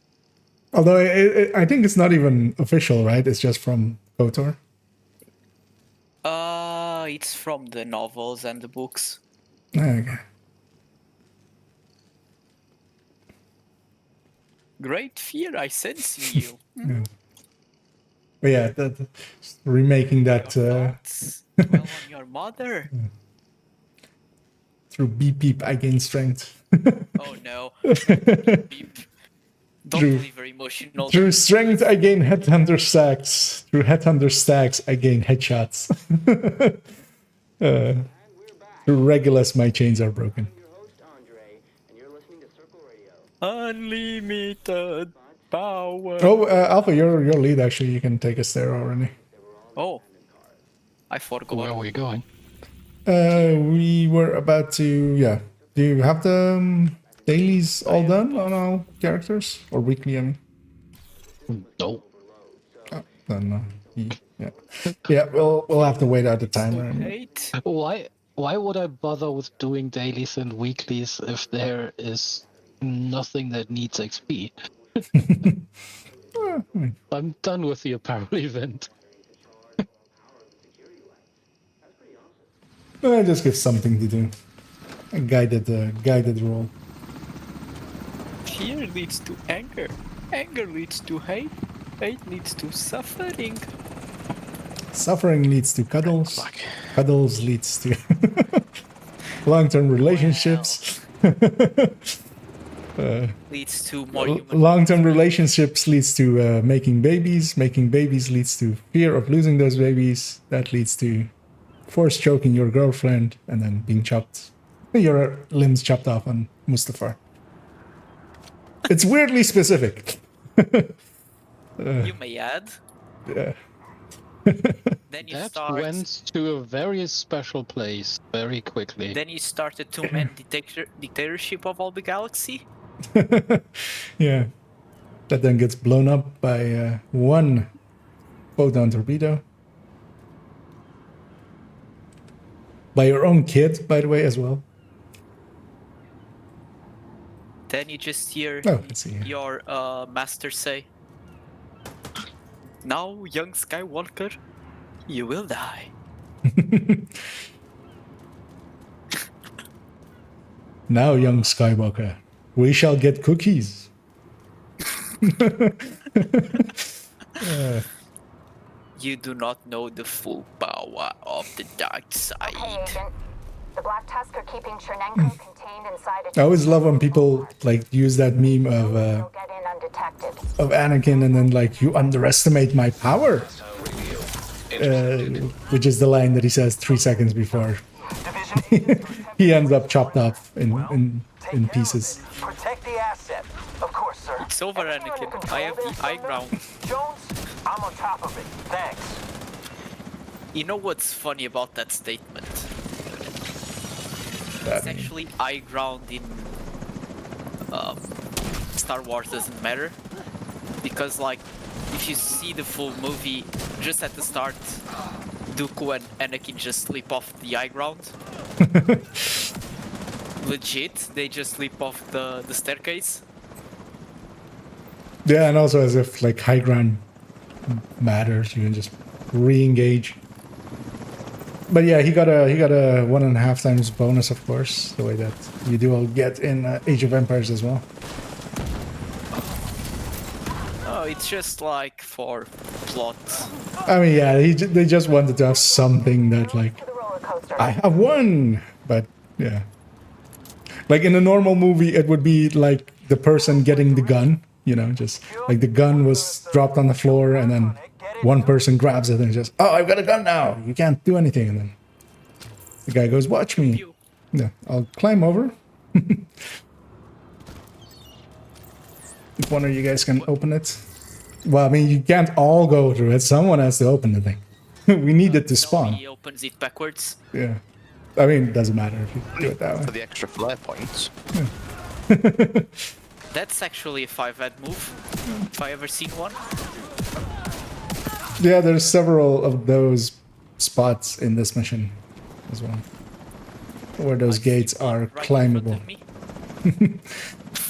A: Although I think it's not even official, right? It's just from KOTOR.
D: It's from the novels and the books.
A: Okay.
D: Great fear I sense in you.
A: Yeah. But yeah, remaking that
D: Dwell on your mother.
A: through beep beep I gain strength.
D: Oh no. Beep, beep. Don't
A: True.
D: be very emotional.
A: Through strength I gain headhunter stacks. Through headhunter stacks I gain headshots. Through Regulus my chains are broken.
D: Unlimited power.
A: Oh, Alpha, your lead actually. You can take us there already.
D: Oh. I forgot.
L: Where are we going?
A: We were about to, yeah. Do you have the dailies all done on all characters? Or weekly, I mean?
L: No.
A: Oh, then, yeah. Yeah, we'll have to wait out the timer.
D: Hate.
L: Why would I bother with doing dailies and weeklies if there is nothing that needs XP? I'm done with the apparel event.
A: Just give something to do. A guided role.
D: Fear leads to anger. Anger leads to hate. Hate leads to suffering.
A: Suffering leads to cuddles. Cuddles leads to long-term relationships.
D: Leads to more human.
A: Long-term relationships leads to making babies. Making babies leads to fear of losing those babies. That leads to force choking your girlfriend and then being chopped. Your limbs chopped off on Mustafar. It's weirdly specific.
D: You may add.
A: Yeah.
D: Then you
L: That
D: start.
L: went to a very special place very quickly.
D: Then you start a two-man dictatorship of all the galaxy.
A: Yeah. That then gets blown up by one photon torpedo. By your own kid, by the way, as well.
D: Then you just hear
A: let's see.
D: your master say, "Now, young Skywalker, you will die."
A: Now, young Skywalker, we shall get cookies.
D: You do not know the full power of the dark side.
G: Okay, Agent. The Black Tusk are keeping Chernenko contained inside a...
A: I always love when people like use that meme of
G: Get in undetected.
A: Anakin and then like, you underestimate my power, which is the line that he says 3 seconds before he ends up chopped off in pieces.
H: Protect the asset. Of course, sir.
D: It's over, Anakin. I have the high ground.
H: Jones, I'm on top of it. Thanks.
D: You know what's funny about that statement? It's actually high ground in Star Wars doesn't matter, because like if you see the full movie, just at the start, Dooku and Anakin just slip off the high ground. Legit, they just slip off the staircase.
A: Yeah, and also as if like high ground matters, you can just re-engage. But yeah, he got a 1.5 times bonus, of course, the way that you do all get in Age of Empires as well.
D: Oh, it's just like for plot.
A: I mean, yeah, they just wanted to have something that like, I have won, but yeah. Like in a normal movie, it would be like the person getting the gun, you know, just like the gun was dropped on the floor and then one person grabs it and just, oh, I've got a gun now. You can't do anything. And then the guy goes, watch me. Yeah, I'll climb over. If one of you guys can open it. Well, I mean, you can't all go through it. Someone has to open the thing. We need it to spawn.
D: He opens it backwards.
A: Yeah. I mean, it doesn't matter if you do it that way.
B: For the extra flare points.
A: Yeah.
D: That's actually a 5-ad move, if I ever seen one.
A: Yeah, there's several of those spots in this mission as well, where those gates are climbable.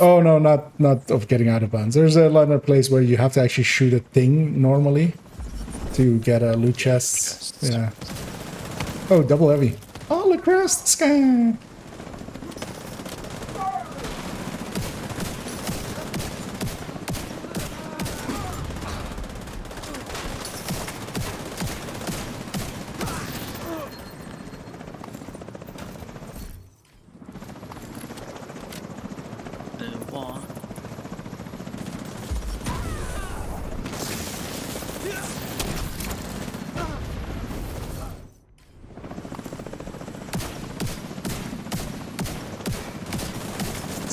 A: Oh no, not of getting out of bounds. There's another place where you have to actually shoot a thing normally to get a loot chest. Yeah. Oh, double heavy. All across the sky.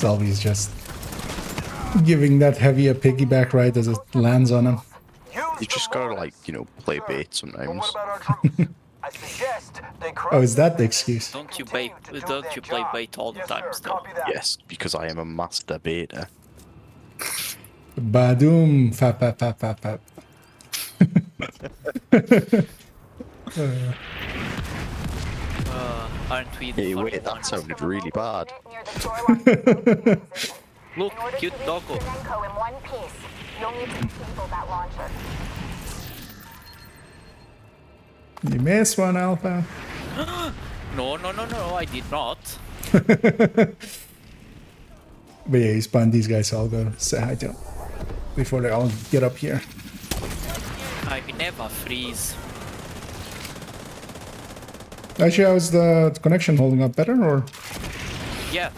A: Always just giving that heavy a piggyback ride as it lands on him.
B: You just gotta, like, you know, play bait sometimes.
H: I suggest they
A: Oh, is that the excuse?
D: Don't you play bait all the times though?
B: Yes, because I am a master beta.
A: Badoom, fap, fap, fap, fap, fap.
D: Aren't we the
B: Hey,
D: funny
B: wait, that
D: ones?
B: sounded really bad.
D: Look,
G: In order
D: cute
G: to reach
D: doggo.
G: Semenko in one piece, you'll need to disable that launcher.
A: You missed one, Alpha.
D: No, I did not.
A: But yeah, you spawned these guys, so I'll go say hi to them before they all get up here.
D: I never freeze.
A: Actually, how's the connection holding up better, or?
D: Yeah,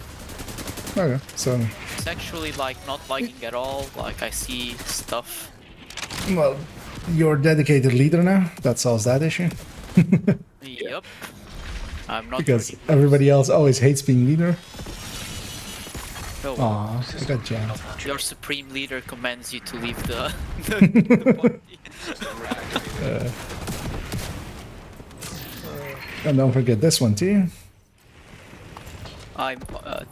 A: Okay, so,
D: it's actually like not lagging at all. Like I see stuff.
A: well, you're dedicated leader now. That solves that issue.
D: Yep. I'm not
A: Because
D: really-
A: everybody else always hates being leader.
D: No,
A: Aw, I got jammed.
D: your supreme leader commands you to leave the party.
A: And don't forget this one too.
D: I'm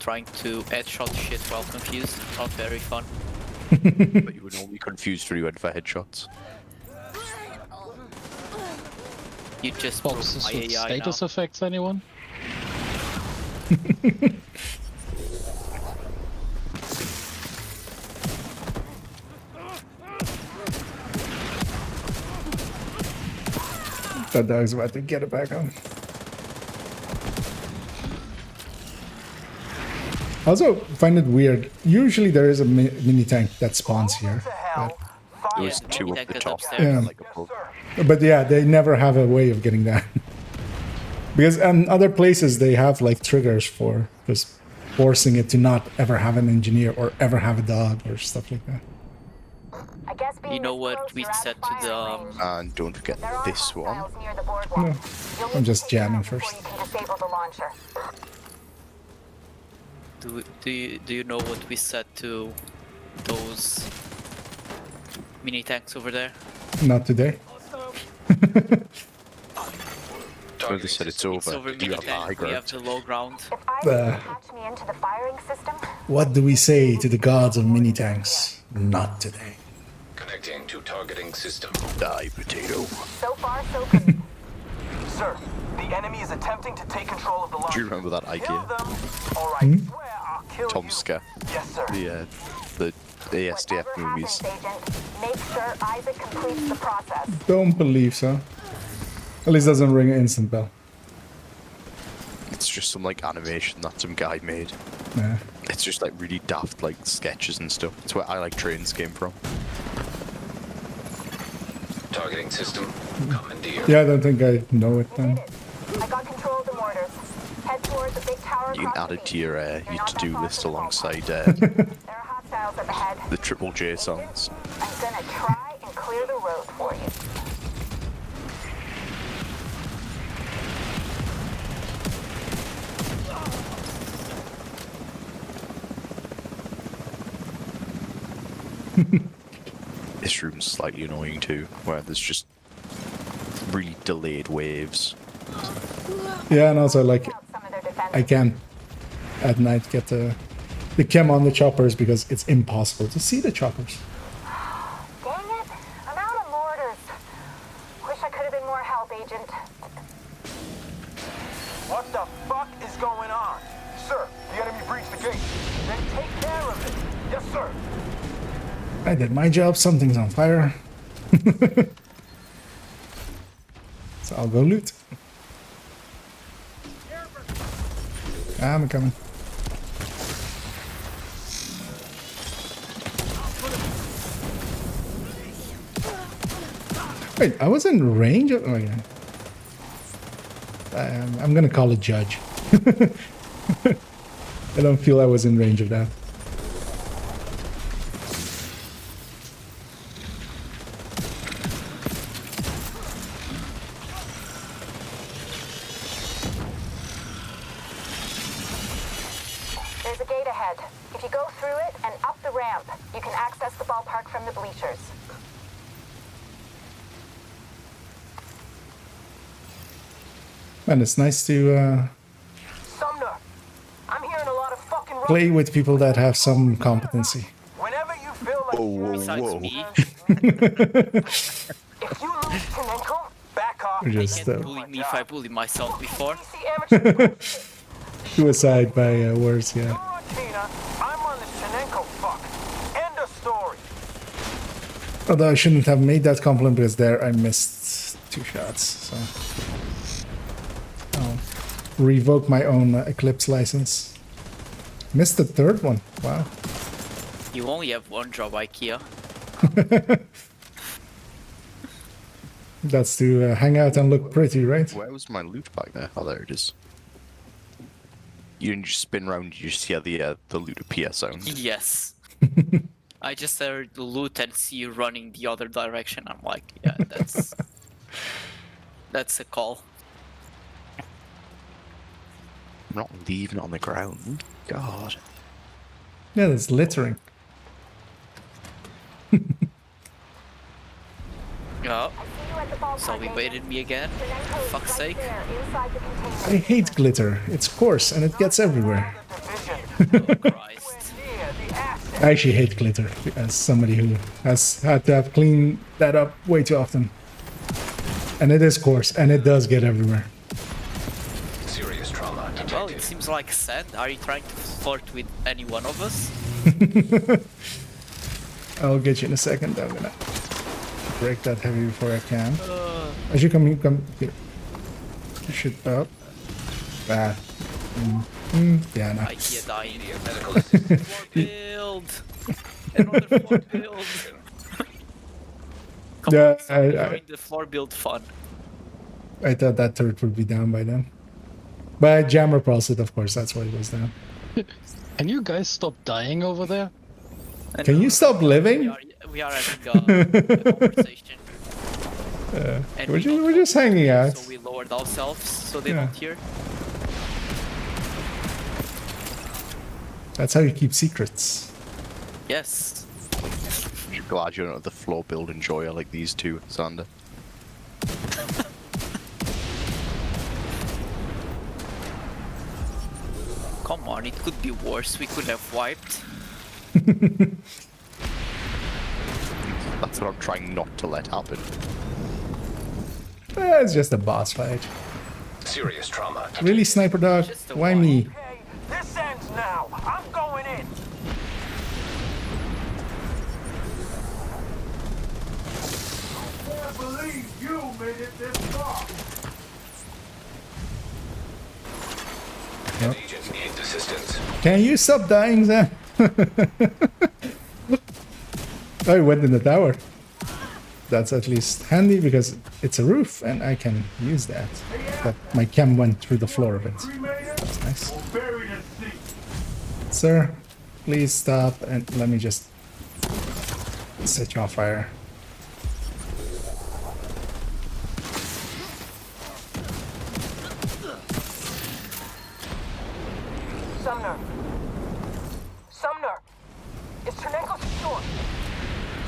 D: trying to headshot shit while confused. Not very fun.
B: But you were normally confused when you went for headshots.
D: You just broke
L: Boxes
D: my
L: with
D: AI
L: status
D: now.
L: effects, anyone?
A: That dog's about to get it back on. I also find it weird. Usually there is a mini tank that spawns here. But,
B: There was
D: Yeah,
B: two
D: maybe
B: up
D: that
B: the
D: goes
B: top,
D: upstairs.
A: Yeah.
B: like above.
A: but yeah, they never have a way of getting that. Because in other places they have like triggers for just forcing it to not ever have an engineer or ever have a dog or stuff like that.
G: I guess being
D: You know
G: this
D: what
G: close,
D: we
G: you're out of
D: said to the
G: firing range.
B: And don't forget
G: There are
B: this one.
G: hostiles near the boardwalk.
A: No,
G: You'll
A: I'm
G: need to
A: just
G: take them
A: jamming
G: out before
A: first.
G: you can disable the launcher.
D: Do you know what we said to those mini tanks over there?
A: Not today.
B: Well, they said it's over.
D: It's over
B: Do you
D: mini
B: have the high
D: tank. We have
B: ground?
D: the low ground.
G: If Isaac can patch me into the firing system,
A: What do we say to the gods of mini tanks? Not today.
F: Connecting to targeting system.
B: Die, potato.
G: so far so good.
H: Sir, the enemy is attempting to take control of the launcher.
B: Do you remember that
H: Kill
B: idea?
H: them, or I swear I'll kill
B: Tom
H: you.
B: Scare.
H: Yes, sir.
B: The ASDF
G: Whatever
B: movies.
G: happens, Agent, make sure Isaac completes the process.
A: Don't believe so. At least doesn't ring an instant bell.
B: It's just some like animation that some guy made.
A: Nah.
B: It's just like really daft like sketches and stuff. It's where I like trains came from.
F: Targeting system. Commandeer.
A: Yeah, I don't think I know it
G: You
A: then.
G: did it. I got control of the mortars. Head toward the big tower
B: You can
G: across
B: add
G: the
B: it to
G: beach.
B: your
G: You're not that
B: to-do
G: far
B: list
G: from the
B: alongside
G: There are hostiles up ahead.
B: the Triple J songs.
G: I'm gonna try and clear the road for you.
B: This room's slightly annoying too, where there's just really delayed waves.
A: Yeah, and also like
G: Out some of their defenses.
A: I can't at night get the chem on the choppers because it's impossible to see the choppers.
G: Dang it! I'm out of mortars. Wish I could have been more help, Agent.
H: What the fuck is going on? Sir, the enemy breached the gate. Then take care of it. Yes, sir.
A: I did my job, something's on fire. So I'll go loot. I'm coming. Wait, I was in range? Oh yeah. I'm gonna call it judge. I don't feel I was in range of that.
G: There's a gate ahead. If you go through it and up the ramp, you can access the ballpark from the bleachers.
A: And it's nice to
H: Sumner, I'm hearing a lot of fucking
A: play with people that have some competency.
H: Whenever you feel like
D: Besides me,
H: if you lose Tenenko, back off.
A: Or just
D: can't bully me if I bully myself before.
A: suicide by words, yeah.
H: You're on Tina, I'm on this Tenenko fuck. End of story.
A: Although I shouldn't have made that compliment because there I missed 2 shots, so I'll revoke my own Eclipse license. Missed the 3rd one. Wow.
D: You only have one job, IKEA.
A: That's to hang out and look pretty, right?
B: Where was my loot back there? Oh, there it is. You didn't just spin around, you just hear the loot appear sound.
D: Yes. I just heard the loot and see you running the other direction. I'm like, yeah, that's that's a call.
B: I'm not leaving it on the ground. God.
A: Yeah, that's littering.
D: Oh, so we waited me again? For fuck's sake.
A: I hate glitter. It's coarse and it gets everywhere.
D: Oh, Christ.
A: I actually hate glitter as somebody who has had to have cleaned that up way too often. And it is coarse and it does get everywhere.
F: Serious trauma detected.
D: Well, it seems like sand. Are you trying to flirt with any one of us?
A: I'll get you in a second. I'm gonna break that heavy before I can. As you come here. You should up. Bad. Yeah, no.
D: IKEA dying.
F: Medical assistance.
D: Floor build! Another floor build! Come
A: Yeah,
D: on, join the floor build fun.
A: I thought that turret would be down by then. But I jam repulsed it, of course, that's why it was down.
L: Can you guys stop dying over there?
A: Can you stop living?
D: We are having a conversation. And
A: We're just hanging out.
D: So we lowered ourselves so they
A: Yeah.
D: don't hear.
A: That's how you keep secrets.
D: Yes.
B: I'm glad you're not the floor build enjoyer like these two, Sander.
D: Come on, it could be worse. We could have wiped.
B: That's what I'm trying not to let happen.
A: It's just a boss fight.
F: Serious trauma.
A: Really, Sniper Dog?
D: Just a
A: Why
D: one.
A: me?
H: Okay, this ends now. I'm going in. I can't believe you made it this far.
F: An agent needs assistance.
A: Can you stop dying, Sam? I went in the tower. That's at least handy because it's a roof and I can use that. But my chem went through the floor of it. That's nice.
H: Buried at sea.
A: Sir, please stop and let me just set you on fire.
H: Sumner. Sumner. Is Ternenko secure?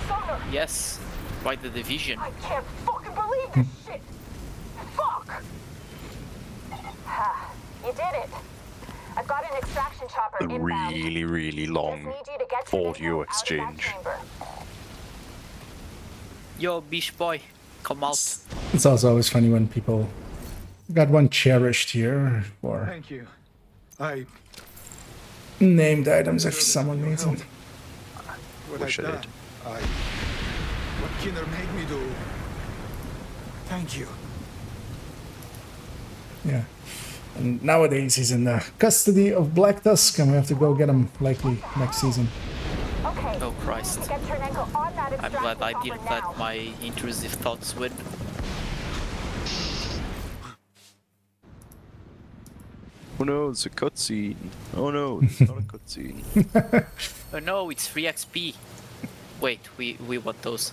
H: Sumner.
D: Yes. By the division.
H: I can't fucking believe this shit. Fuck.
G: You did it. I've got an extraction chopper
B: A
G: inbound.
B: really, really
G: Just
B: long
G: need you to get Ternenko
B: audio
G: out of that
B: exchange.
G: chamber.
D: Yo, Bish boy, come out.
A: It's also always funny when people got one cherished here for
H: Thank you. I
A: named items if someone needs them.
H: what
B: Wish I
H: I've
B: did.
H: done. What Kinner made me do. Thank you.
A: Yeah. And nowadays he's in the custody of Black Tusk and we have to go get him likely next season.
G: Okay.
D: Oh Christ.
G: Get Ternenko on that
D: I'm glad I
G: extraction
D: didn't
G: chopper now.
D: let my intrusive thoughts win.
B: Oh no, it's a cutscene. Oh no, it's not a cutscene.
D: Oh no, it's free XP. Wait, we want those.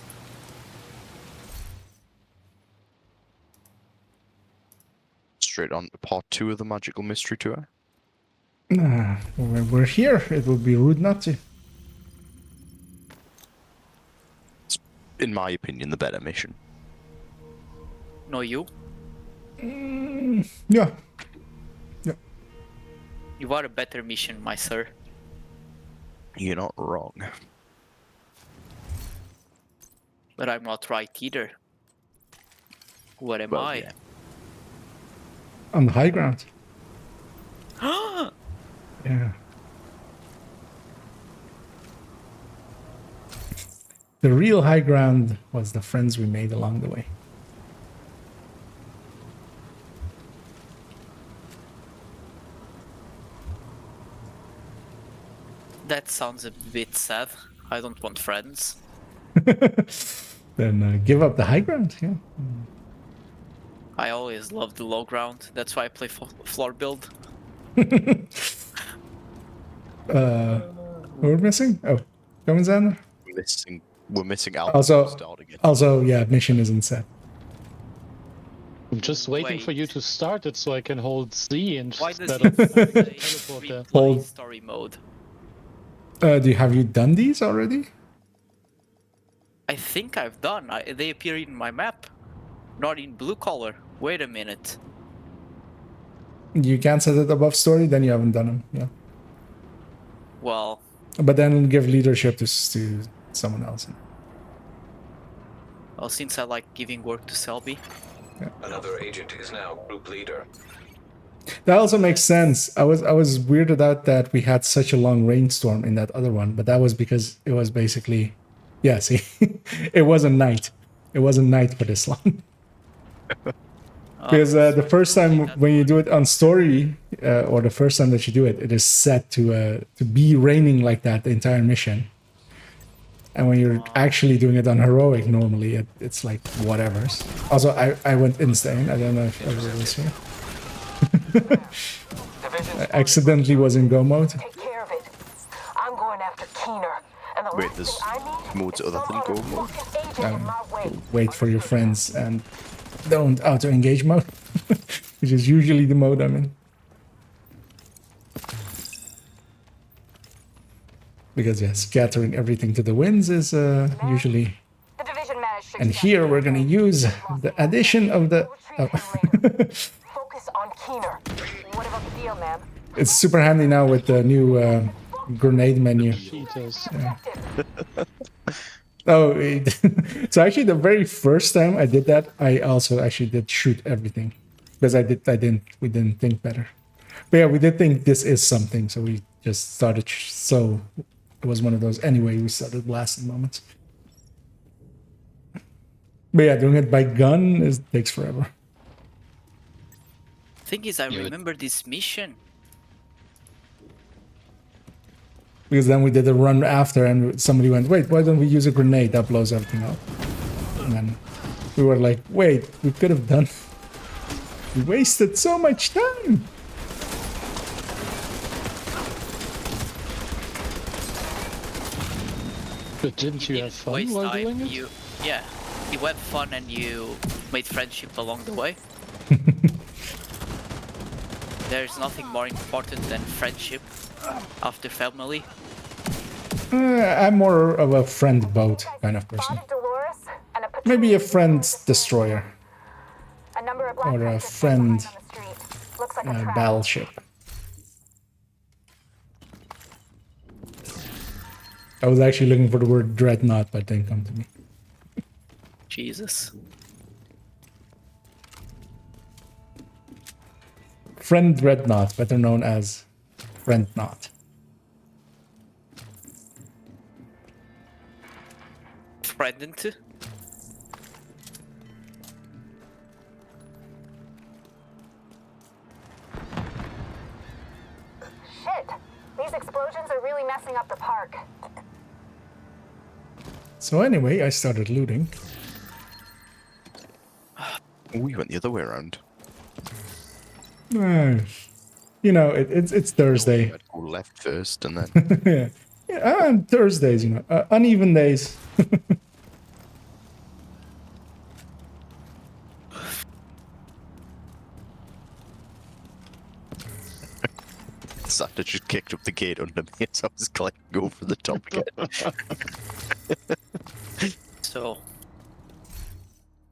B: Straight on to part 2 of the Magical Mystery Tour.
A: We're here. It would be rude not to.
B: It's, in my opinion, the better mission.
D: No, you?
A: Yeah. Yeah.
D: You are a better mission, my sir.
B: You're not wrong.
D: But I'm not right either. What am
B: Well,
D: I?
B: yeah.
A: On the high ground. Yeah. The real high ground was the friends we made along the way.
D: That sounds a bit sad. I don't want friends.
A: Then give up the high ground. Yeah.
D: I always loved the low ground. That's why I play floor build.
A: We're missing? Oh, coming Xander?
B: We're missing Alpha
A: Also,
B: starting it.
A: yeah, mission isn't set.
L: I'm just waiting for you to start it so I can hold Z
D: Why does
L: instead
D: it
L: of teleport
D: say
L: there.
D: replay story mode?
A: Have you done these already?
D: I think I've done. They appear in my map, not in blue color. Wait a minute.
A: You can't set it above story, then you haven't done them. Yeah.
D: Well,
A: But then give leadership to someone else.
D: well, since I like giving work to Selby.
F: Another agent is now group leader.
A: That also makes sense. I was weirded out that we had such a long rainstorm in that other one, but that was because it was basically, yeah. See, it wasn't night. It wasn't night for this long. Because the first time when you do it on story, or the first time that you do it, it is set to be raining like that the entire mission. And when you're actually doing it on heroic, normally it's like whatever. Also, I went insane. I don't know if everyone was here. I accidentally was in go mode.
G: Take care of it. I'm going after Keener. And the
B: Wait,
G: last
B: there's
G: thing I need
B: modes
G: is
B: other
G: some
B: than go
G: other
B: mode?
G: fucking agent in my way.
A: Wait for your friends and don't auto engage mode, which is usually the mode I'm in. Because yeah, scattering everything to the winds is usually.
G: The division managed
A: And here we're gonna use the addition of the. Oh.
G: Focus on Keener. What about the deal, ma'am?
A: It's super handy now with the new grenade menu. Yeah. Oh, so actually, the very first time I did that, I also actually did shoot everything because we didn't think better. But yeah, we did think this is something, so we just started. So it was one of those. Anyway, we started blasting moments. But yeah, doing it by gun takes forever.
D: Thing is, I remember this mission.
A: Because then we did a run after and somebody went, wait, why don't we use a grenade? That blows everything up. And then we were like, wait, we could have done... We wasted so much time!
L: But didn't you have fun while doing it?
D: Yeah, you had fun and you made friendship along the way. There's nothing more important than friendship after family.
A: I'm more of a friend boat kind of person. Maybe a friend destroyer. Or a friend battleship. I was actually looking for the word dreadnought, but it didn't come to me.
D: Jesus.
A: Friend dreadnought, better known as friendnought.
D: Friendant?
G: Shit! These explosions are really messing up the park.
A: So anyway, I started looting.
B: We went the other way around.
A: You know, it's Thursday.
B: I'd go left first and then...
A: Yeah. Yeah, and Thursdays, you know, uneven days.
B: Santa just kicked up the gate under me as I was climbing over the top again.
D: So,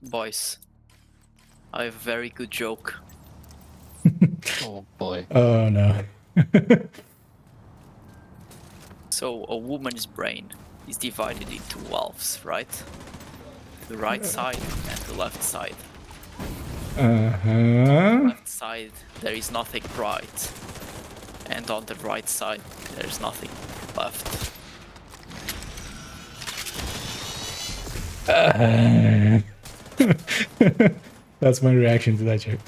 D: boys, I have a very good joke.
L: Oh boy.
A: Oh no.
D: So a woman's brain is divided into valves, right? The right side and the left side.
A: Uh-huh.
D: Left side there is nothing bright, and on the right side there's nothing left.
A: That's my reaction to that joke.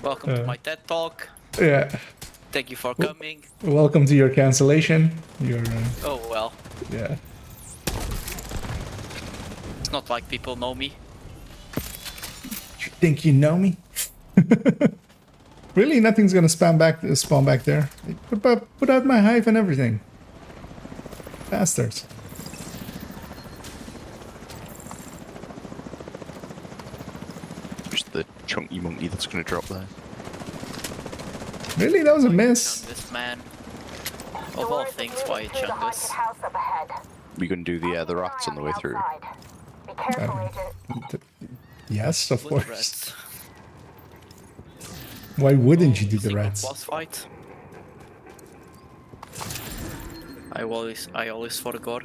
D: Welcome to my TED Talk.
A: Yeah.
D: Thank you for coming.
A: Welcome to your cancellation. Your
D: Oh well,
A: yeah.
D: it's not like people know me.
A: You think you know me? Really, nothing's gonna spawn back there. Put out my hive and everything. Bastards.
B: Just the chunky monkey that's going to drop there.
A: Really, that was a miss.
D: This man. Of all things, why
G: Through the haunted
D: Chungus?
G: house up ahead.
B: We going to do the rats on the way through.
G: Outside. Be careful, Agent.
A: Yes, of
D: With
A: course.
D: rats.
A: Why wouldn't you do the
D: Secret
A: rats?
D: boss fight. I always forgot.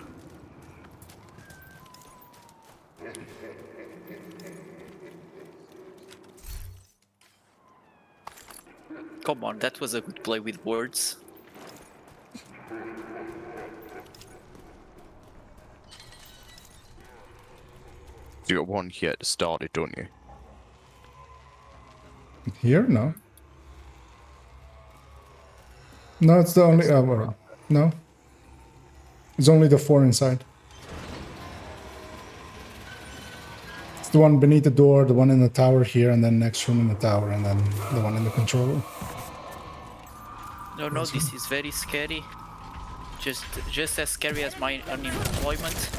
D: Come on, that was a good play with words.
B: You got one here to start it, don't you?
A: Here, no. No, it's the only. Well, no. It's only the 4 inside. It's the one beneath the door, the one in the tower here, and then next room in the tower, and then the one in the control room.
D: No, this is very scary. Just as scary as my unemployment.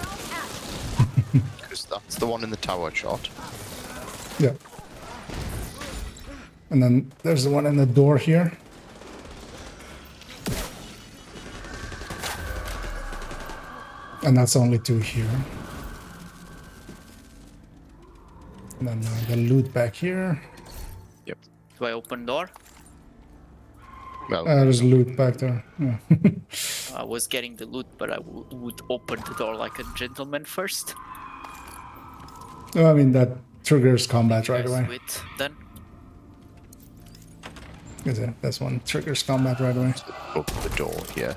B: Because that's the one in the tower shot.
A: Yeah. And then there's the one in the door here. And that's only 2 here. And then the loot back here.
B: Yep.
D: Do I open door?
B: Well,
A: There's loot back there. Yeah.
D: I was getting the loot, but I would open the door like a gentleman first.
A: Oh, I mean, that triggers combat right
D: Guys
A: away.
D: do it then.
A: Is it? This one triggers combat right away.
B: open the door here.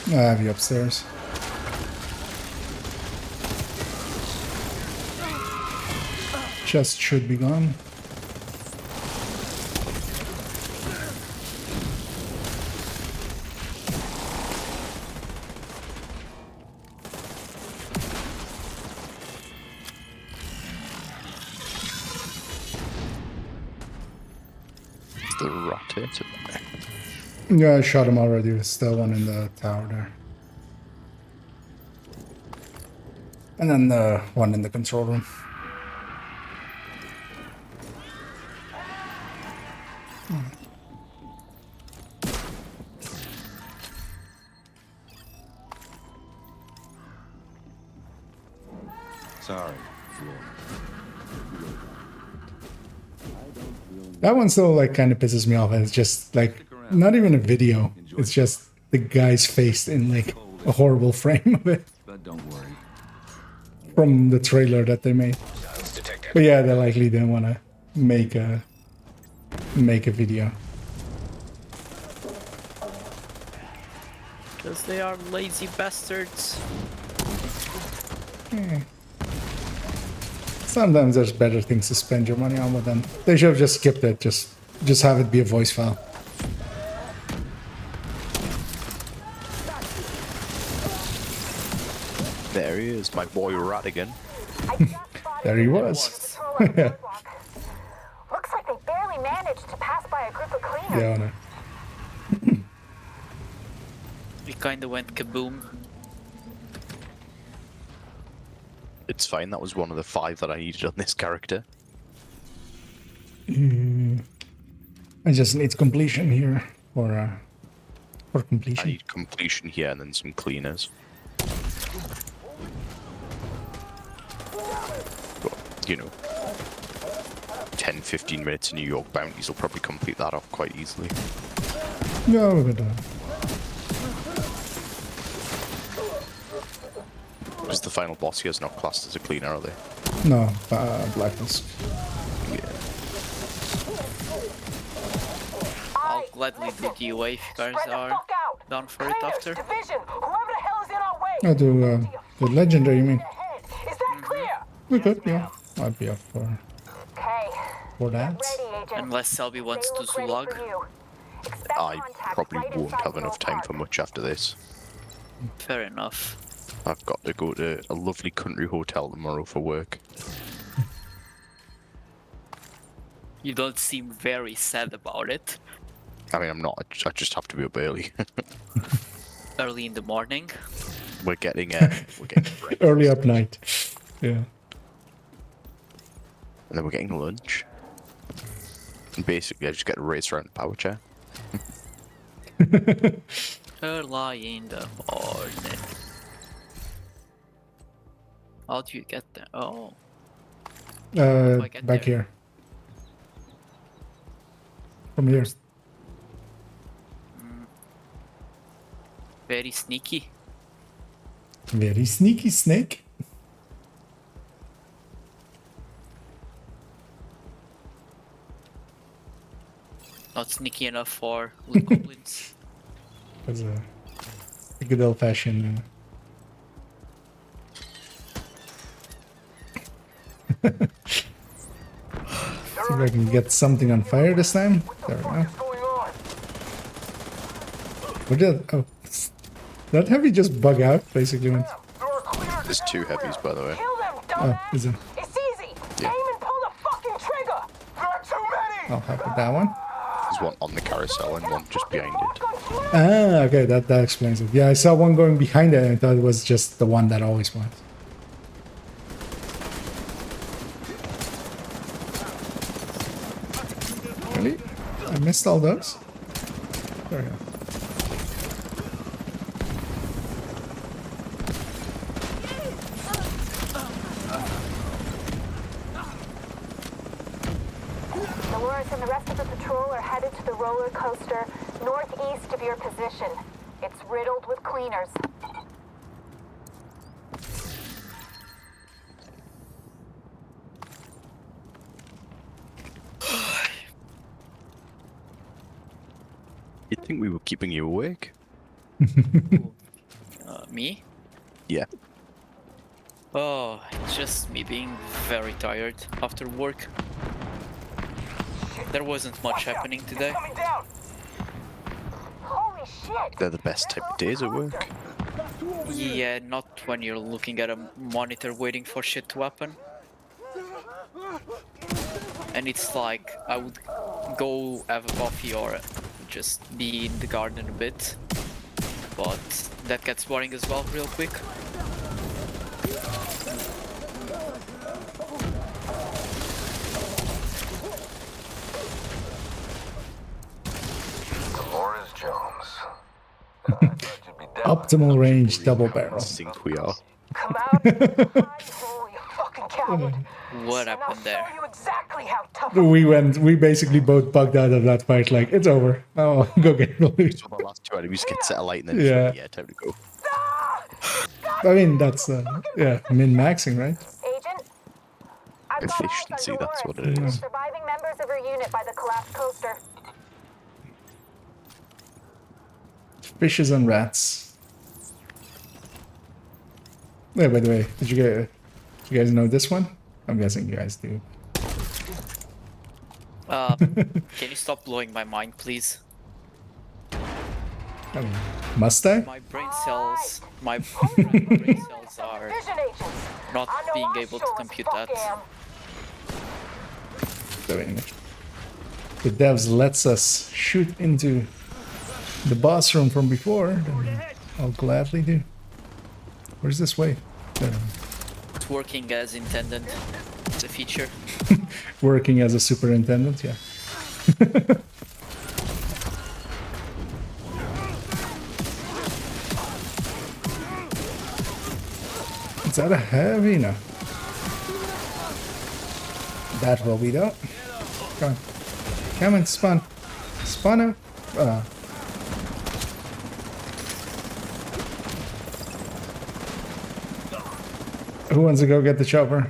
A: I have you upstairs. Chest should be gone.
B: The rat hit.
A: Yeah, I shot him already. There's still one in the tower there. And then the one in the control room.
F: Sorry.
A: That one still like kind of pisses me off. And it's just like not even a video. It's just the guy's face in like a horrible frame of it
F: But don't worry.
A: from the trailer that they made. But yeah, they likely didn't want to make a video.
D: Because they are lazy bastards.
A: Sometimes there's better things to spend your money on, but then they should have just skipped it. Just have it be a voice file.
B: There he is, my boy rat again.
A: There he was.
G: Looks like they barely managed to pass by a group of cleaners.
A: Yeah, no.
D: We kinda went kaboom.
B: It's fine, that was one of the 5 that I needed on this character.
A: I just need completion here for For
B: I
A: completion.
B: need completion here and then some cleaners. But, you know, 10-15 minutes in New York bounties will probably complete that off quite easily.
A: No, we're done.
B: Because the final boss here is not classed as a cleaner, are they?
A: No, Blackness.
B: Yeah.
D: I'll gladly do the UA if you guys are down for it after.
H: Division, whoever the hell is in our way.
A: I'll do the legendary, you mean?
H: Is that clear?
A: We could, yeah. I'd be up for
G: Okay.
A: that.
G: Ready, Agent.
D: Unless Selby wants
G: They
D: to
G: look ready
D: Zulag.
G: for you. Expect
B: I
G: contact
B: probably
G: right
B: won't
G: inside
B: have enough
G: Grove
B: time for
G: Park.
B: much after this.
D: Fair enough.
B: I've got to go to a lovely country hotel tomorrow for work.
D: You don't seem very sad about it.
B: I mean, I'm not. I just have to be up early.
D: Early in the morning.
B: we're getting breakfast,
A: Early up night. Yeah.
B: and then we're getting lunch. And basically, I just get to race around the power chair.
D: Early in the morning. How do you get there? Oh. I get
A: Back
D: there?
A: here. From here.
D: Very sneaky.
A: Very sneaky snake.
D: Not sneaky enough for little goblins.
A: That's a good old fashioned. See if I can get something on fire this time. There we go. What did? Oh, that heavy just bug out basically.
B: There's 2 heavies, by the way.
A: Oh, is it?
H: It's easy.
B: Yeah.
H: Aim and pull the fucking trigger. There are too many.
A: I'll help with that one.
B: There's one on the carousel and one just behind it.
A: Ah, okay, that explains it. Yeah, I saw one going behind it and I thought it was just the one that always was. Really? I missed all those? There we go.
G: Dolores and the rest of the patrol are headed to the roller coaster northeast of your position. It's riddled with cleaners.
B: You'd think we were keeping you awake.
D: Me?
B: Yeah.
D: Oh, it's just me being very tired after work. There wasn't much happening today.
H: Coming down.
G: Holy shit!
B: They're the best type of days at work.
D: Yeah, not when you're looking at a monitor waiting for shit to happen. And it's like, I would go have a coffee or just be in the garden a bit. But that gets boring as well real quick.
H: Dolores Jones.
A: Optimal range double
B: I
A: barrel.
B: think we are.
H: Come out and hide, you fucking coward.
D: What
H: And I'll
D: happened there?
H: show you exactly how tough
A: We basically both bugged out of that fight, like, it's over. Oh, go get the loot.
B: So the last 2 enemies get set alight and then
A: Yeah.
B: yeah, time to go.
A: I mean, that's, yeah, min-maxing, right?
G: Agent? I've got eyes on
B: Efficiency, that's
G: Dolores.
B: what it is.
G: Surviving members of her unit by the collapsed coaster.
A: Fishes and rats. Yeah, by the way, did you guys know this one? I'm guessing you guys do.
D: Can you stop blowing my mind, please?
A: I mean, must I?
D: My brain cells are
H: vision agents.
D: not
H: I know
D: being
H: I
D: able to
H: sure as
D: compute
H: fuck
D: that.
H: am.
A: So anyway, the devs lets us shoot into the boss room from before, then I'll gladly do. Where's this way? There.
D: It's working as intended. It's a feature.
A: Working as a superintendent, yeah. Is that a heavy? No. That will be though. Come on. Come on, spawn. Spawn out. Who wants to go get the chopper?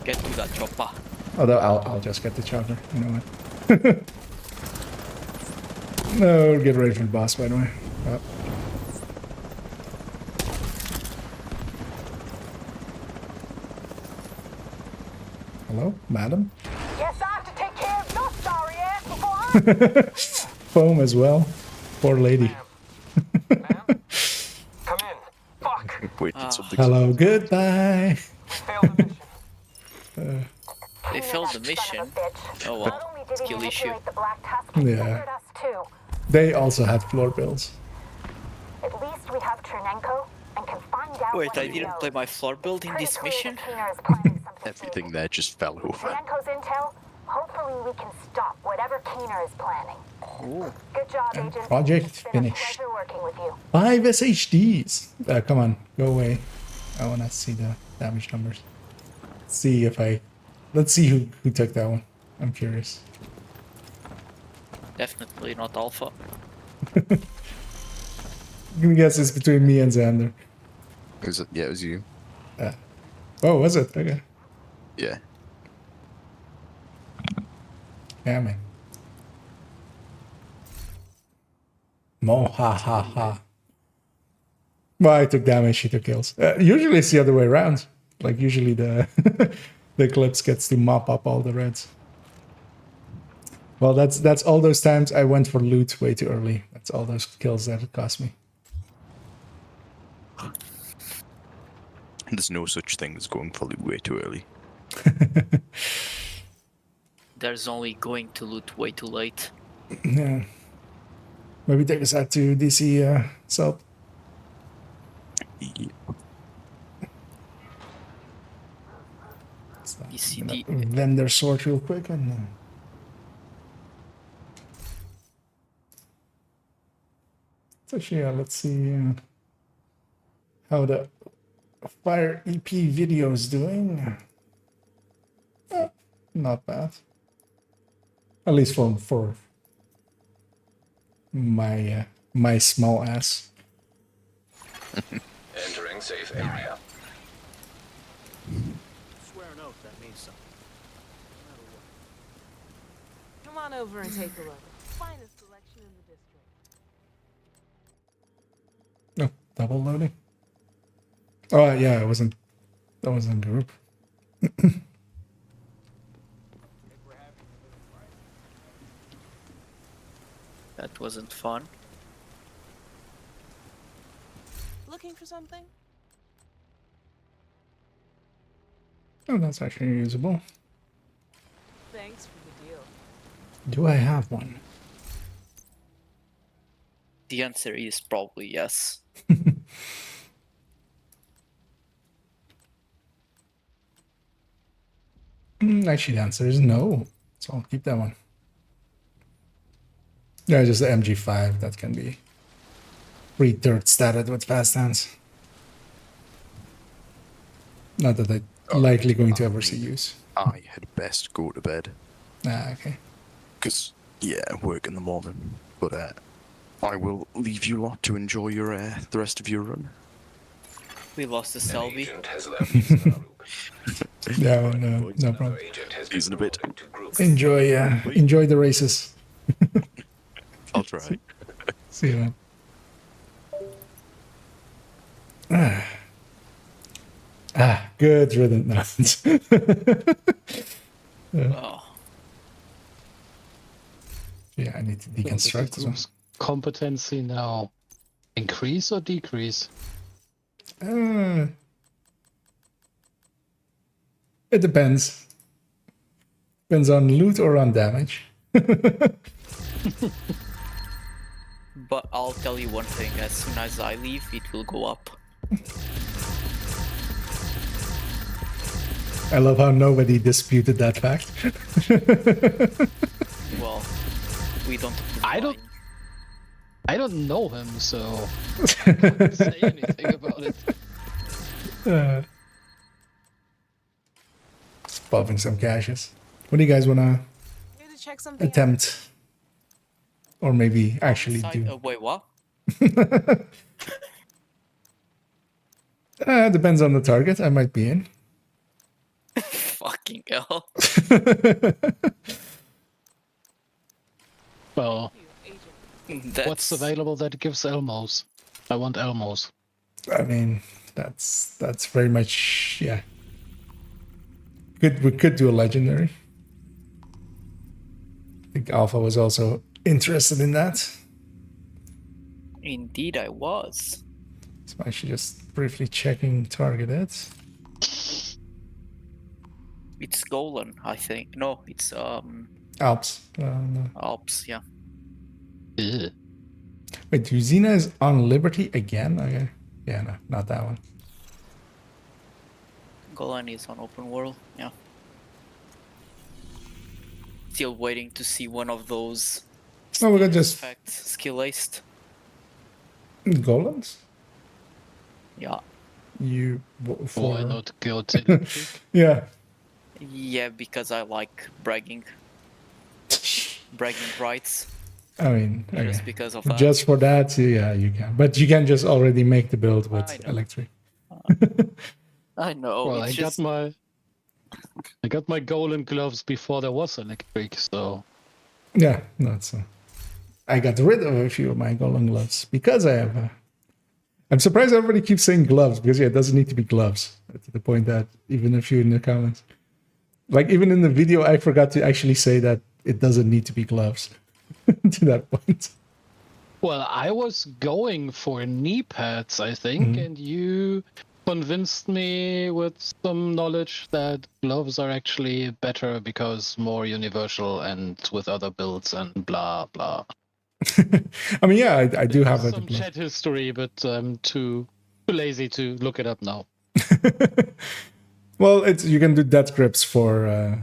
D: Get to that chopper.
A: Although I'll just get the chopper. You know what? No, get ready for the boss, by the way. Oh. Hello, madam?
G: Yes, I have to take care of your sorry ass before I...
A: Foam as well. Poor lady.
H: Come in. Fuck.
B: Wait, did something.
A: Hello, goodbye.
H: Failed the mission.
D: They failed the mission. Oh well.
G: Not only did he
D: Skill issue.
G: manipulate the black tusk, he
A: Yeah.
G: fingered us too.
A: They also had floor builds.
G: At least we have Chernenko and can find out
D: Wait,
G: what
D: I
G: he
D: didn't
G: knows.
D: play my floor build in
G: Pretty
D: this
G: clear
D: mission?
G: that Keener is planning something
B: Everything
G: big.
B: there just fell over.
G: Chernenko's intel, hopefully we can stop whatever Keener is planning. Good job,
A: And
G: Agent.
A: project
G: It's been
A: finished.
G: a pleasure working with you.
A: 5 SHDs. Come on, go away. I want to see the damage numbers. See if I... Let's see who took that one. I'm curious.
D: Definitely not alpha.
A: I'm gonna guess it's between me and Xander.
B: Was it? Yeah, it was you.
A: Oh, was it? Okay.
B: Yeah.
A: Yeah, man. Mo ha ha ha. Well, I took damage, she took kills. Usually it's the other way around. Like usually the the Eclipse gets to mop up all the reds. Well, that's all those times I went for loot way too early. That's all those kills that it cost me.
B: There's no such thing as going for loot way too early.
D: There's only going to loot way too late.
A: Yeah. Maybe take us out to DC South.
B: Yeah.
D: ECD.
A: Vend their sword real quick and. So yeah, let's see how the Fire EP video is doing. Not bad. At least for my my small ass.
F: Entering safe area.
I: Swear an oath that means something. No matter what. Come on over and take a look. Finest selection in the district.
A: Oh, double loading. Oh yeah, I wasn't. That wasn't group.
D: That wasn't fun.
I: Looking for something?
A: Oh, that's actually usable.
I: Thanks for the deal.
A: Do I have one?
D: The answer is probably yes.
A: Actually, the answer is no. So I'll keep that one. Yeah, just the MG5 that can be re-dirt statted with fast hands. Not that I'm likely going to ever see use.
B: I had best go to bed.
A: Ah, okay.
B: Because, yeah, I work in the morning. But I will leave you lot to enjoy your the rest of your run.
D: We lost the
F: An
D: Selby.
F: agent has left Isaruk.
A: Yeah, well, no problem.
F: Another agent has been
B: Using a bit.
F: promoted to group.
A: Enjoy the races.
B: I'll try.
A: See you, man. Good rhythm. No.
D: Oh,
A: Yeah, I need to
L: Will the
A: deconstruct this one.
L: group's competency now increase or decrease?
A: It depends. Depends on loot or on damage.
D: but I'll tell you one thing: as soon as I leave, it will go up.
A: I love how nobody disputed that fact.
D: Well, we don't.
L: I don't know him, so I can't say anything about it.
A: Just popping some caches. What do you guys want to
I: Here to check something out.
A: attempt? Or maybe actually
D: Side-
A: do?
D: wait, what?
A: Depends on the target. I might be in.
D: Fucking hell.
L: Well,
D: That's...
L: what's available that gives Elmos? I want Elmos.
A: I mean, that's very much, yeah. We could do a legendary. I think Alpha was also interested in that.
D: Indeed, I was.
A: So I'm actually just briefly checking targeted.
D: It's Golan, I think. No, it's
A: Alps. No.
D: Alps, yeah.
L: Ugh.
A: Wait, Uzina is on Liberty again? Okay. Yeah, no, not that one.
D: Golan is on open world, yeah. Still waiting to see one of those
A: No, we got just
D: fact skill laced.
A: Golans?
D: Yeah.
A: You for
L: Why not go to
A: yeah.
D: Yeah, because I like bragging. Bragging rights.
A: I mean, okay.
D: Just because of that.
A: Just for that, yeah, you can. But you can just already make the build
D: I
A: with
D: know.
A: electric.
D: I know.
L: Well,
D: it's
L: I
D: just...
L: got my golden gloves before there was electric, so
A: Yeah, that's. I got rid of a few of my golden gloves because I have. I'm surprised everybody keeps saying gloves because yeah, it doesn't need to be gloves. To the point that even a few in the comments, like even in the video, I forgot to actually say that it doesn't need to be gloves. To that point.
L: Well, I was going for knee pads, I think, and you convinced me with some knowledge that gloves are actually better because more universal and with other builds and blah blah.
A: I mean, yeah, I do have
L: some chat history, but I'm too lazy to look it up now.
A: Well, you can do death grips for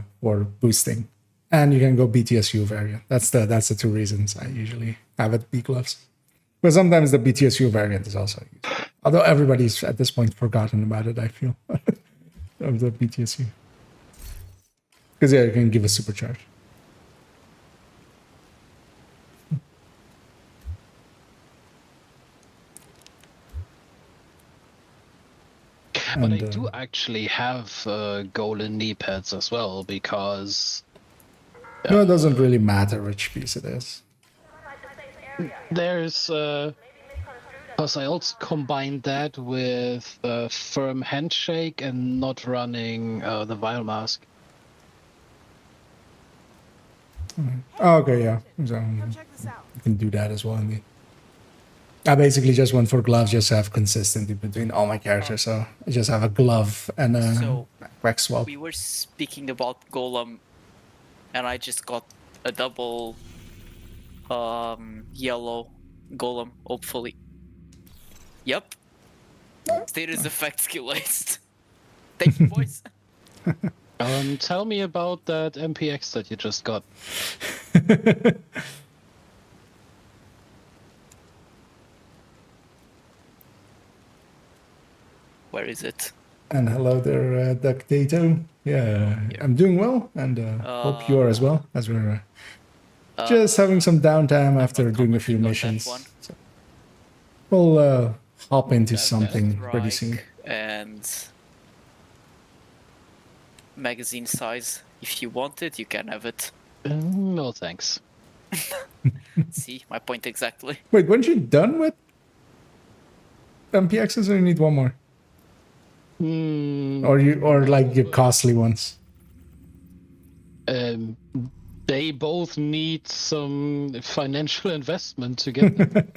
A: boosting, and you can go BTSU variant. That's the two reasons I usually have it be gloves. But sometimes the BTSU variant is also used. Although everybody's at this point forgotten about it, I feel, of the BTSU. Because yeah, you can give a supercharge.
L: But I do actually have golden knee pads as well because
A: No, it doesn't really matter which piece it is.
L: there's because I also combined that with firm handshake and not running the vial mask.
A: Oh, okay, yeah. So, you can do that as well. Indeed. I basically just went for gloves, just to have consistency between all my characters. So I just have a glove and a
D: So,
A: wax swap.
D: we were speaking about Golem, and I just got a double yellow Golem, hopefully. Yep. Status effect skill laced. Thank you, boys.
L: Tell me about that MPX that you just got.
D: Where is it?
A: And hello there, Ductato. Yeah, I'm doing well, and hope you are as well, as we're just having some downtime after doing a few missions. So we'll hop into something pretty soon.
D: And magazine size. If you want it, you can have it.
L: No thanks.
D: See, my point exactly.
A: Wait, weren't you done with MPXs, or you need one more? Or like your costly ones?
L: They both need some financial investment to get them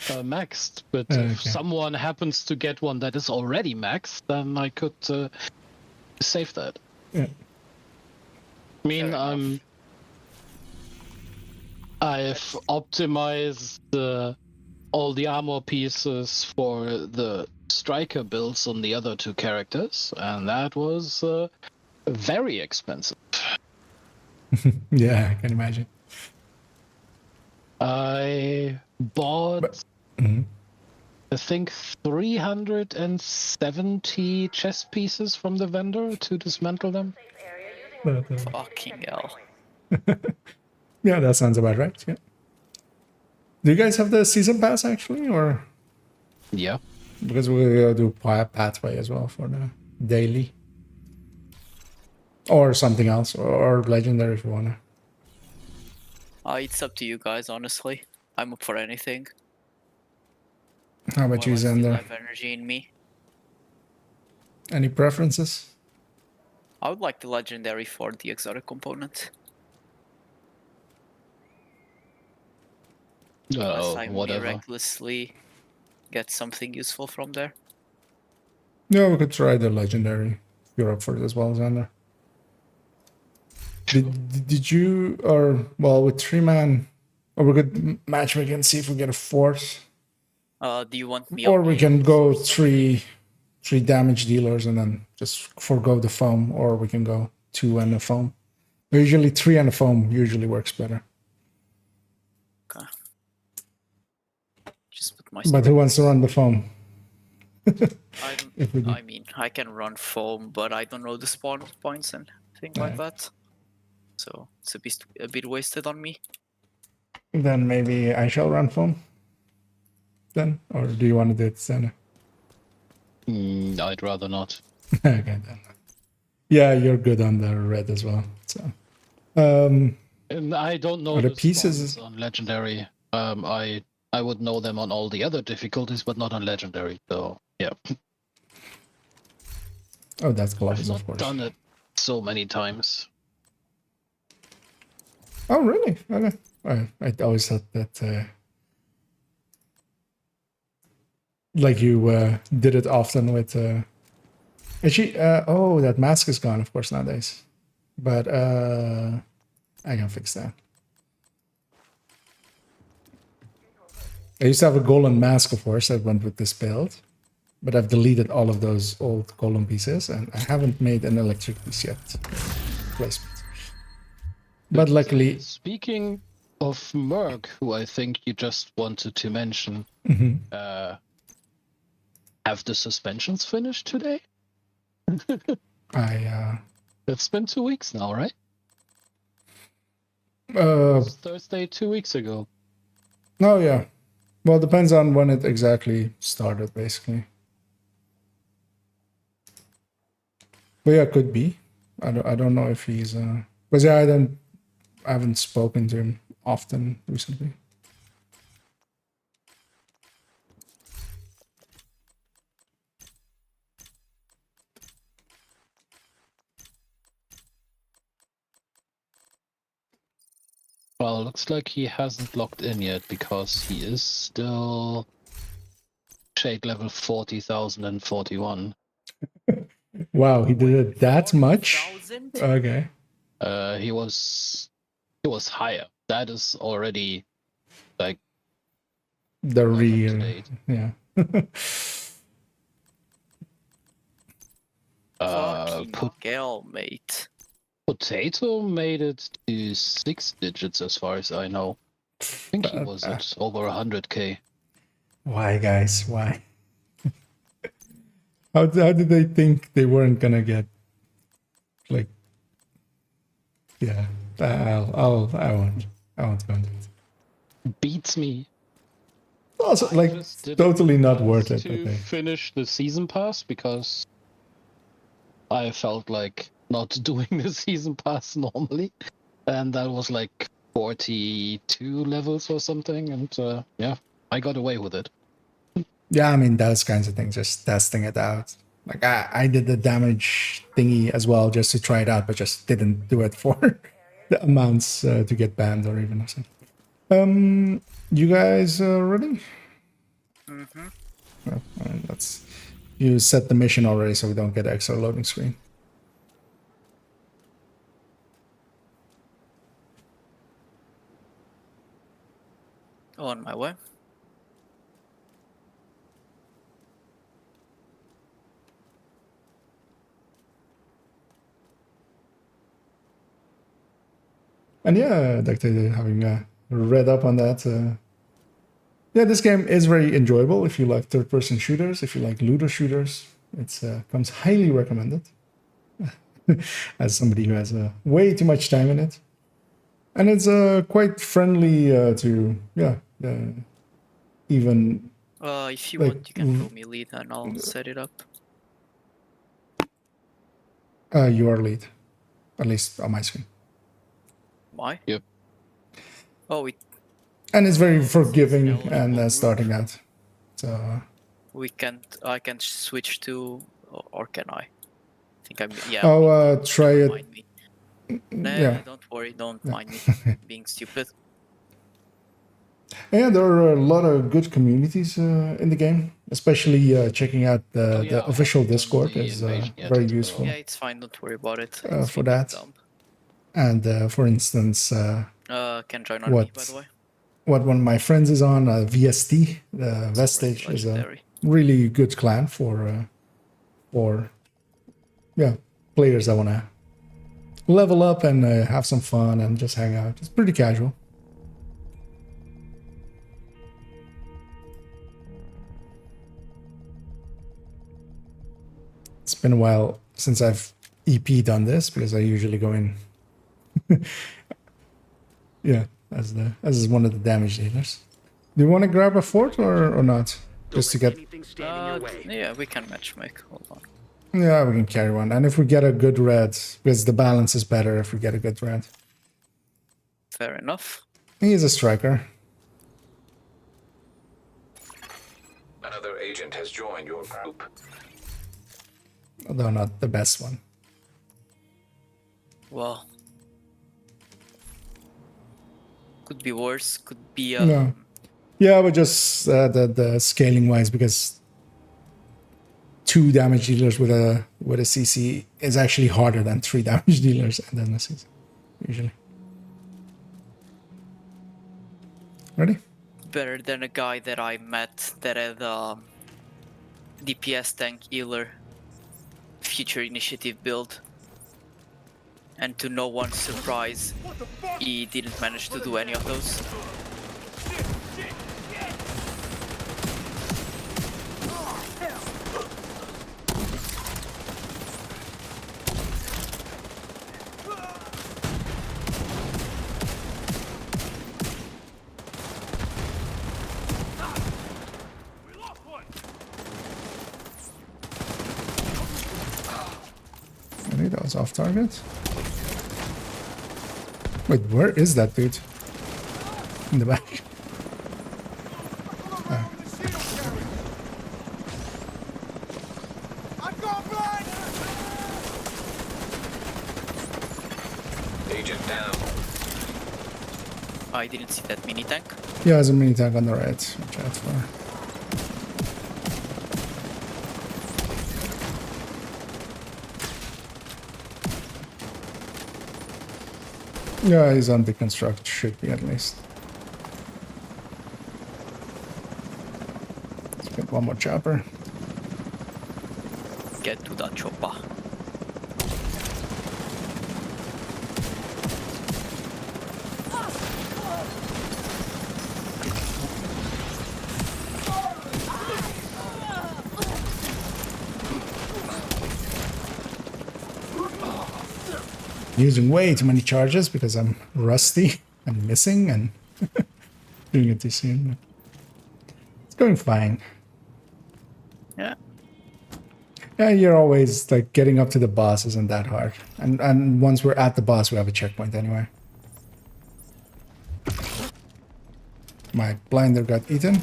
L: maxed. But if someone happens to get one that is already maxed, then I could save that.
A: Yeah.
L: I mean, I've optimized all the armor pieces for the striker builds on the other two characters, and that was very expensive.
A: Yeah, I can imagine.
L: I bought I think 370 chess pieces from the vendor to dismantle them.
D: Fucking hell.
A: Yeah, that sounds about right. Yeah. Do you guys have the season pass actually, or
L: Yeah.
A: because we'll do pathway as well for the daily, or something else, or legendary if you wanna.
D: It's up to you guys, honestly. I'm up for anything.
A: How about you,
D: While I still
A: Xander?
D: have energy in me.
A: Any preferences?
D: I would like the legendary for the exotic component. Unless I
L: Whatever.
D: miraculously get something useful from there.
A: Yeah, we could try the legendary. If you're up for it as well, Xander. Did you, or well, with 3-man, or we could matchmake and see if we get a fourth,
D: Do you want me
A: or
D: on
A: we can
D: heals
A: go
D: or something?
A: three damage dealers and then just forego the foam, or we can go 2 and a foam. Usually 3 and a foam usually works better.
D: Okay. Just put my
A: But who wants to
D: strengths.
A: run the foam?
D: I mean, I can run foam, but I don't know the spawn points and things like that. So it's a bit wasted on me.
A: Then maybe I shall run foam. Then, or do you want to do it, Xander?
L: I'd rather not.
A: Okay, then. Yeah, you're good on the red as well. So,
L: And I don't know
A: are the
L: the
A: pieces
L: spawns on legendary. I would know them on all the other difficulties, but not on legendary. So yeah.
A: Oh, that's gloves,
L: I've not
A: of course.
L: done it so many times.
A: Oh, really? Okay. I always thought that, like you did it often with. Actually, oh, that mask is gone, of course, nowadays. But I can fix that. I used to have a golden mask, of course, that went with this build. But I've deleted all of those old golden pieces, and I haven't made an electric piece yet. Placement. But luckily...
L: Speaking of Merc, who I think you just wanted to mention, have the suspensions finished today? It's been 2 weeks now, right? It was Thursday 2 weeks ago.
A: Oh, yeah. Well, it depends on when it exactly started, basically. But yeah, could be. I don't know if he's... Because yeah, I haven't spoken to him often recently.
L: Well, looks like he hasn't logged in yet because he is still shade level 40,041.
A: Wow, he did it that much? Okay.
L: He was higher. That is already like
A: the real, yeah.
D: Fucking hell, mate.
L: Potato made it to 6 digits as far as I know. I think he was at over 100k.
A: Why, guys? Why? How did they think they weren't gonna get, like, yeah, I won't go into it.
L: Beats me.
A: Also, like, totally not worth it.
L: To finish the season pass because I felt like not doing the season pass normally, and that was like 42 levels or something, and yeah, I got away with it.
A: Yeah, I mean, those kinds of things, just testing it out. Like, I did the damage thingy as well just to try it out, but just didn't do it for the amounts to get banned or even something. You guys ready?
D: Mm-hmm.
A: Oh, that's... You set the mission already, so we don't get extra loading screen.
D: On my way.
A: And yeah, I'd like to having read up on that. Yeah, this game is very enjoyable if you like third-person shooters, if you like looter shooters. It's comes highly recommended. As somebody who has way too much time in it. And it's quite friendly to, even...
D: If you
A: like,
D: want, you can throw me lead and I'll set it up.
A: You are lead, at least on my screen.
D: Why?
L: Yep.
D: Oh,
A: And it's very forgiving
D: eligible
A: and
D: group.
A: starting out. So...
D: I can switch to, or can I? I think I'm, yeah.
A: try
D: never
A: it.
D: mind me. Nah,
A: Yeah.
D: don't worry, don't mind me being stupid.
A: Yeah, there are a lot of good communities in the game, especially checking out the official Discord is very useful.
D: Yeah, it's fine, don't worry about it.
A: For that. And for instance,
D: Can join on me, by the way.
A: what one of my friends is on, VST, Vestige, is a really good clan for players that want to level up and have some fun and just hang out. It's pretty casual. It's been a while since I've EP'd on this because I usually go in as one of the damage dealers. Do you want to grab a fort or not? Just to get...
D: yeah, we can matchmake. Hold on.
A: Yeah, we can carry one. And if we get a good red, because the balance is better if we get a good red.
D: Fair enough.
A: He is a striker.
F: Another agent has joined your group.
A: Although not the best one.
D: Well, could be worse. Could be.
A: No. Yeah, but just the scaling wise, because 2 damage dealers with a CC is actually harder than 3 damage dealers and then a CC usually. Ready?
D: Better than a guy that I met that had DPS tank healer future initiative build. And to no one's surprise, he didn't manage to do any of those.
A: I think that was off target. Wait, where is that dude? In the back. Oh.
F: Agent down.
D: I didn't see that mini tank.
A: Yeah, there's a mini tank on the right, which that's far. Yeah, he's on the construct, should be at least. Let's get one more chopper.
D: Get to that chopper.
A: Using way too many charges because I'm rusty and missing and doing it too soon. It's going fine.
D: Yeah.
A: Yeah, you're always like getting up to the boss isn't that hard. And once we're at the boss, we have a checkpoint anyway. My blinder got eaten.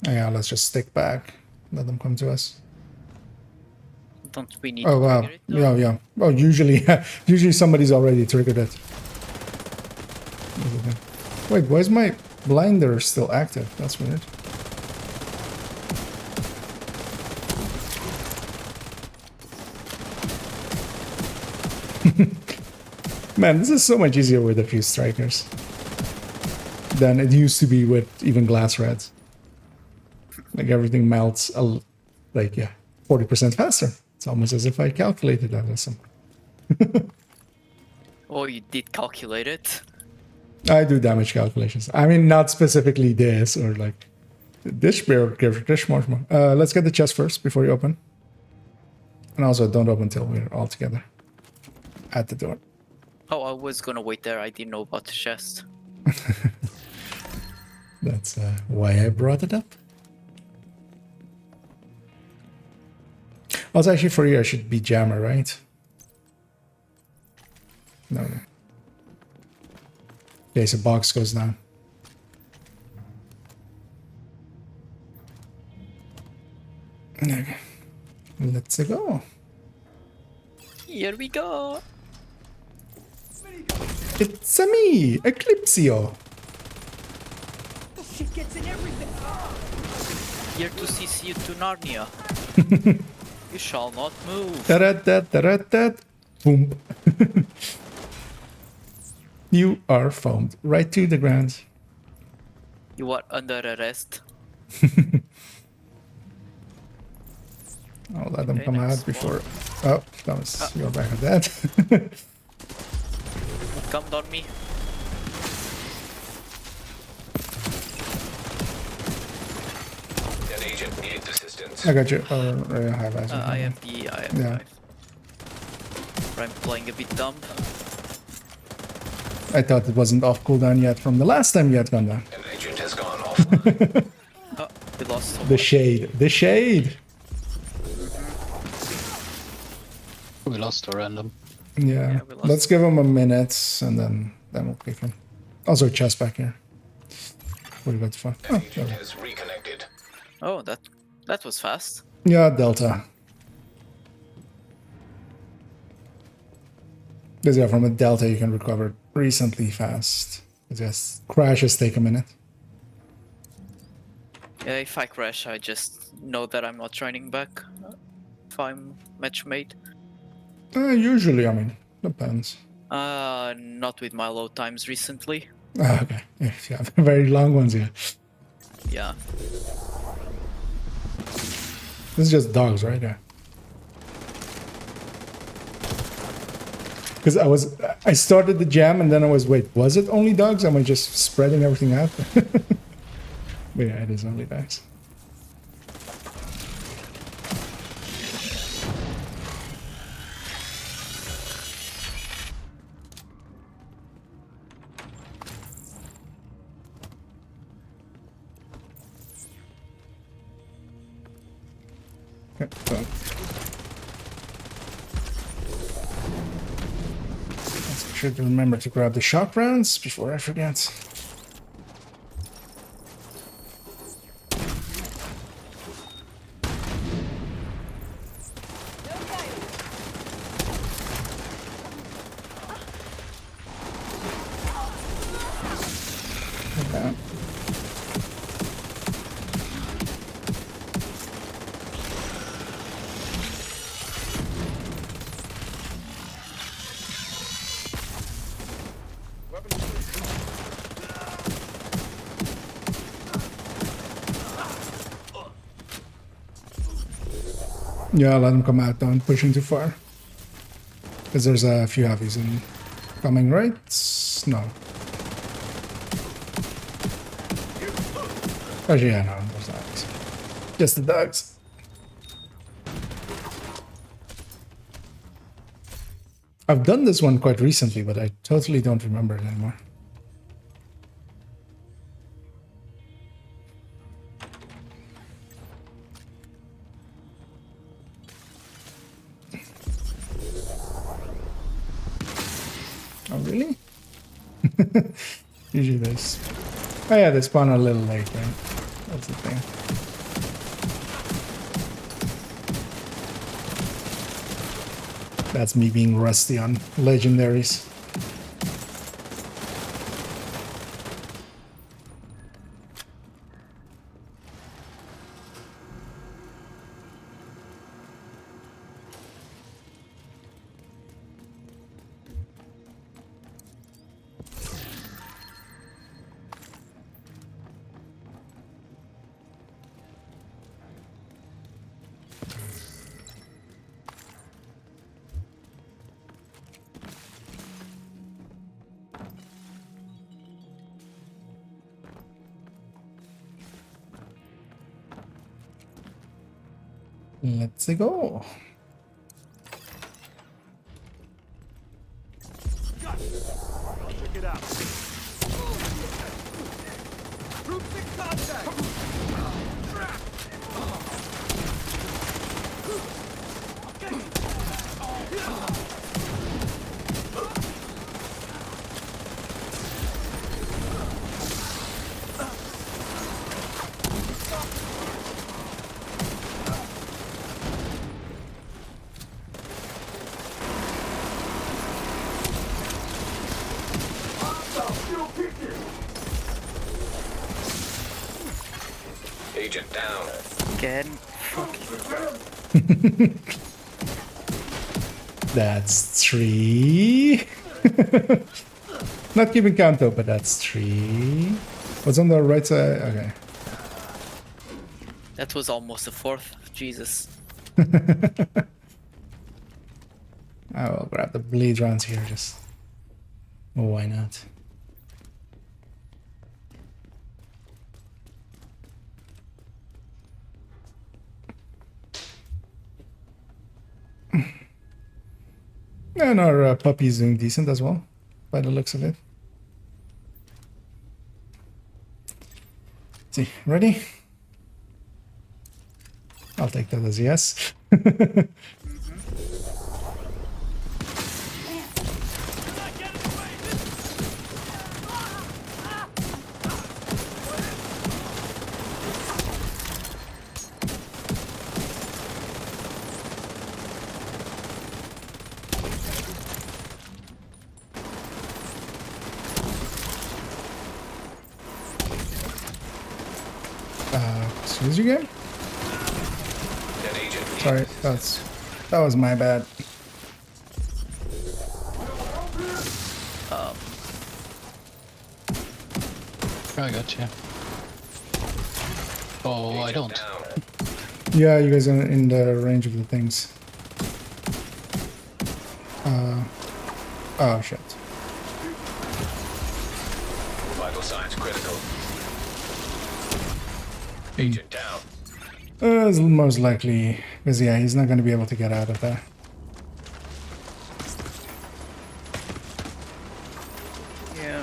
A: Yeah, let's just stick back. Let them come to us.
D: Don't we need
A: oh,
D: to
A: wow.
D: trigger it, though?
A: Yeah. Well, usually somebody's already triggered it. Wait, why is my blinder still active? That's weird. Man, this is so much easier with a few strikers than it used to be with even glass reds. everything melts like, yeah, 40% faster. It's almost as if I calculated that or something.
D: Oh, you did calculate it?
A: I do damage calculations. I mean, not specifically this or like this bear gives this much more. Let's get the chest first before you open. And also, don't open until we're all together at the door.
D: Oh, I was gonna wait there. I didn't know about the chest.
A: That's why I brought it up. Also, actually, for you, I should be jammer, right? No. Okay, so box goes down. Okay. Let's go.
D: Here we go.
A: It's a me, Eclipsio.
I: The shit gets in everything.
D: Here to CC you to Narnia. You shall not move.
A: Da-da-da-da-da-da. Boom. You are foamed right to the ground.
D: You are under arrest.
A: I'll let them
D: Okay,
A: come
D: next
A: out before. Oh, Thomas, you're back at that.
D: Come on me.
F: An agent needs assistance.
A: I got you. I have eyes.
D: I have the
A: Yeah.
D: 5. I'm playing a bit dumb.
A: I thought it wasn't off cooldown yet from the last time you had gone down.
F: An agent has gone offline.
D: Oh, we lost someone.
A: The shade. The shade.
L: We lost a random.
A: Yeah.
D: we lost-
A: Let's give him a minute and then we'll kick him. Also, chest back here. What do you got to find?
F: An
A: Oh,
F: agent
A: there.
F: has reconnected.
D: Oh, that was fast.
A: Yeah, Delta. Because yeah, from a Delta you can recover recently fast. Just crashes take a minute.
D: Yeah, if I crash, I just know that I'm not joining back. If I'm match made.
A: Usually, I mean, depends.
D: Not with my load times recently.
A: Ah, okay. If you have very long ones, yeah.
D: Yeah.
A: This is just dogs, right? Yeah. Because I started the jam and then I was, wait, was it only dogs? Am I just spreading everything out? But yeah, it is only dogs. Okay, so. I should remember to grab the shock rounds before I forget. Okay. Yeah, let them come out. Don't push him too far. Because there's a few heavies in coming, right? No. Actually, yeah, no, there's not. Just the dogs. I've done this one quite recently, but I totally don't remember it anymore. Oh, really? Usually this. Oh yeah, they spawn a little late, right? That's the thing. That's me being rusty on legendaries. Let's go.
H: Check it out. Troops in contact.
F: Agent down.
D: Again.
A: That's 3. Not keeping count though, but that's 3. What's on the right side? Okay.
D: That was almost a 4th. Jesus.
A: I will grab the bleed rounds here, just. Oh, why not? And our puppy's doing decent as well, by the looks of it. See, ready? I'll take that as yes. Excuse you again? Sorry, that was my bad.
L: I got you. Oh, I don't.
A: Yeah, you guys are in the range of the things. Oh shit.
F: Vital signs critical. Agent down.
A: It's most likely, because yeah, he's not going to be able to get out of there.
D: Yeah,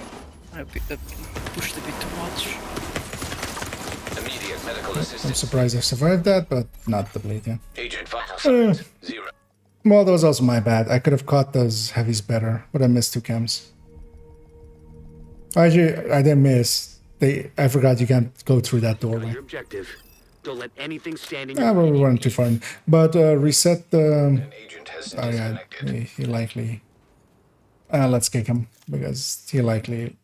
D: I pushed a bit too much.
F: Immediate medical assistance.
A: I'm surprised I survived that, but not the bleed, yeah.
F: Agent vital signs 0.
A: Well, that was also my bad. I could have caught those heavies better, but I missed 2 chems. Actually, I didn't miss. I forgot you can't go through that doorway.
E: Your objective. Don't let anything stand in
A: Ah, well, we weren't too far. But reset the...
F: An agent has
A: Oh yeah,
F: disconnected.
A: he likely... let's kick him, because he likely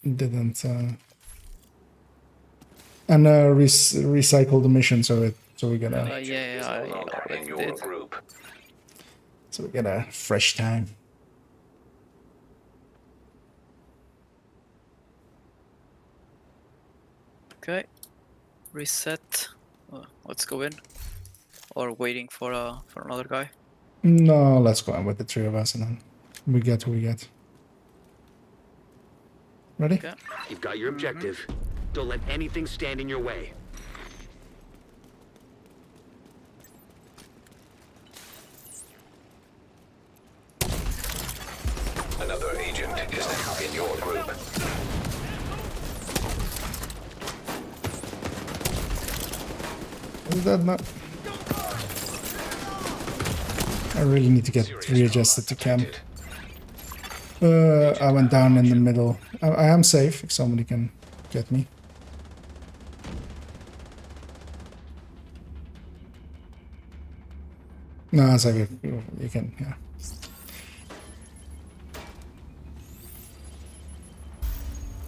A: didn't... And recycle the mission, so we get a...
D: Yeah,
F: No longer
D: I
F: in your
D: did.
F: group.
A: So we get a fresh time.
D: Okay. Reset. Let's go in. Or waiting for another guy.
A: No, let's go on with the 3 of us, and then we get who we get. Ready?
D: Okay.
E: You've got your objective. Don't let anything stand in your way.
F: Another agent is now in your group.
A: Is that not... I really need to get readjusted to cam. I went down in the middle. I am safe if somebody can get me. No, it's like you can, yeah.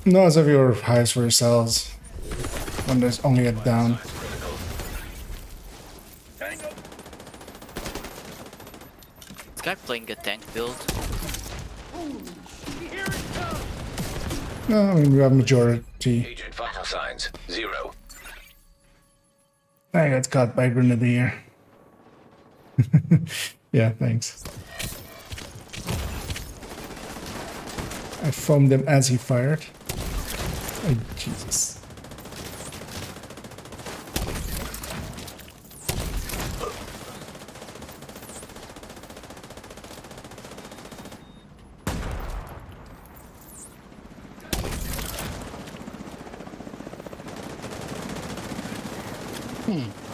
A: No, it's if you're highest for yourselves when there's only a down.
D: This guy playing a tank build.
A: No, I mean, we have majority.
F: Agent vital signs 0.
A: I got caught by Grenadier. Yeah, thanks. I foamed him as he fired. Oh, Jesus.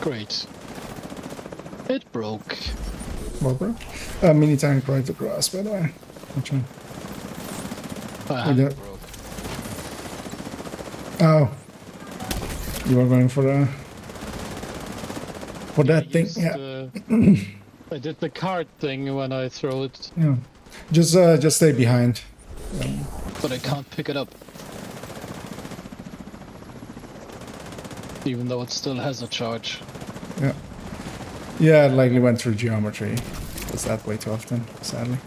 L: Great. It broke.
A: What, bro? Mini tank right across, by the way. Which one?
L: It
A: Yeah.
L: broke.
A: Oh. You were going for that thing?
L: Used,
A: Yeah.
L: I did the card thing when I throw it,
A: Yeah. Just stay behind.
L: but I can't pick it up. Even though it still has a charge.
A: Yeah. Yeah, it likely went through geometry. Does that way too often, sadly.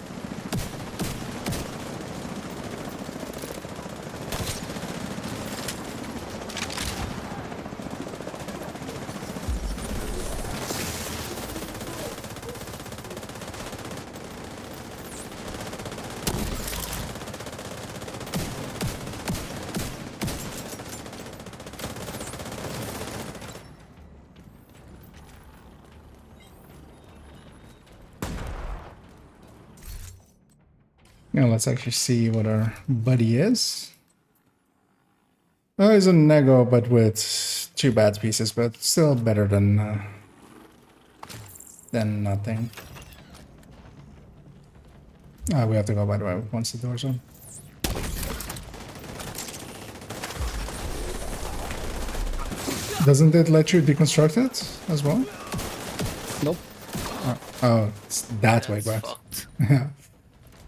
A: Now let's actually see what our buddy is. Oh, he's a Nego, but with 2 bad pieces, but still better than nothing. Ah, we have to go, by the way, once the door's on. Doesn't it let you deconstruct it as well?
L: Nope.
A: Oh, it's that way, right?
D: Fucked.
A: Yeah.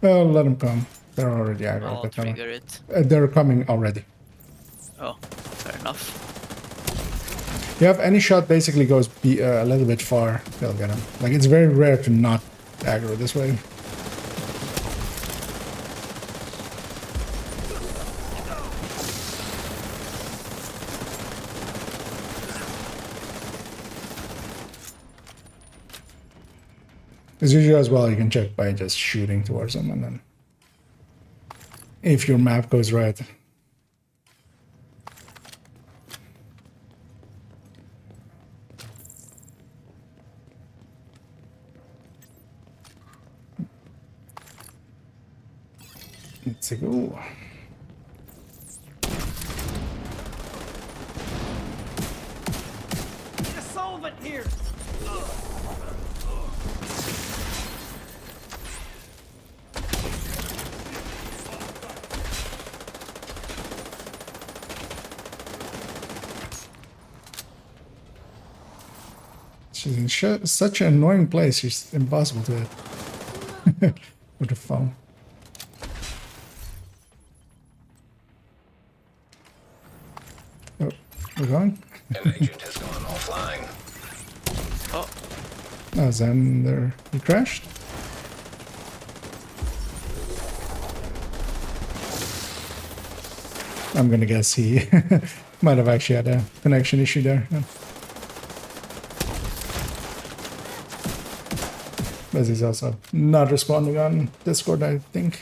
A: Well, let them come. They're already aggro.
D: I'll
A: but
D: trigger it.
A: they're coming already.
D: Oh, fair enough.
A: You have any shot basically goes a little bit far, they'll get him. Like, it's very rare to not aggro this way. As usual as well, you can check by just shooting towards them, and then if your map goes right. Let's go.
H: A solvent here.
A: She's in such an annoying place. She's impossible to hit with the phone. Oh, we're going?
F: An agent has gone offline.
D: Oh,
A: Oh, Zen there. He crashed? I'm gonna guess he might have actually had a connection issue there. Yeah. But he's also not responding on Discord, I think.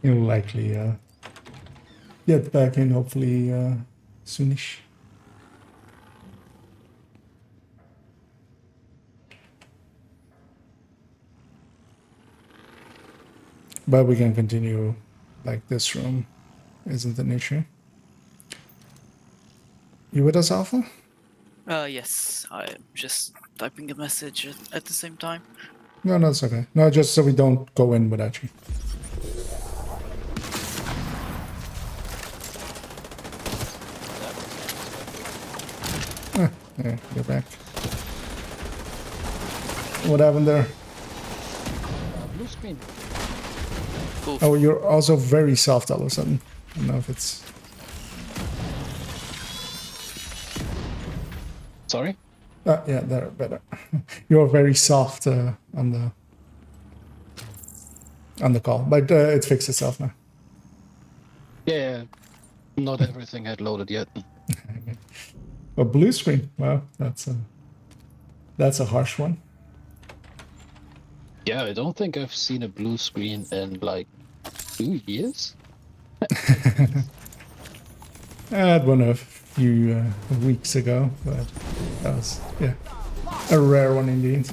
A: He'll likely get back in, hopefully soonish. But we can continue, like, this room isn't an issue. You with us, Alpha?
D: yes. I'm just typing a message at the same time.
A: No, it's okay. No, just so we don't go in without you. Ah, yeah, you're back. What happened there?
L: Blue screen.
D: Oof.
A: Oh, you're also very soft all of a sudden. I don't know if it's...
L: Sorry?
A: yeah, there, better. You're very soft on the call, but it fixed itself now.
L: Yeah, not everything had loaded yet.
A: A blue screen. Wow, that's a harsh one.
L: Yeah, I don't think I've seen a blue screen in like 2 years.
A: I had one a few weeks ago, but that was a rare one indeed.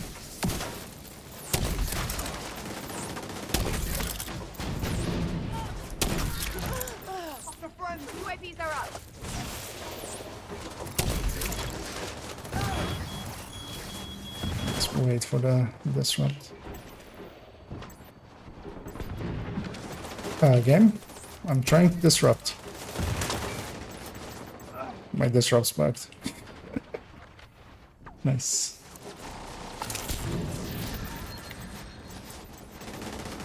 G: UAVs are up.
A: Let's wait for the disrupt. Game. I'm trying to disrupt. My disrupt's bugged. Nice.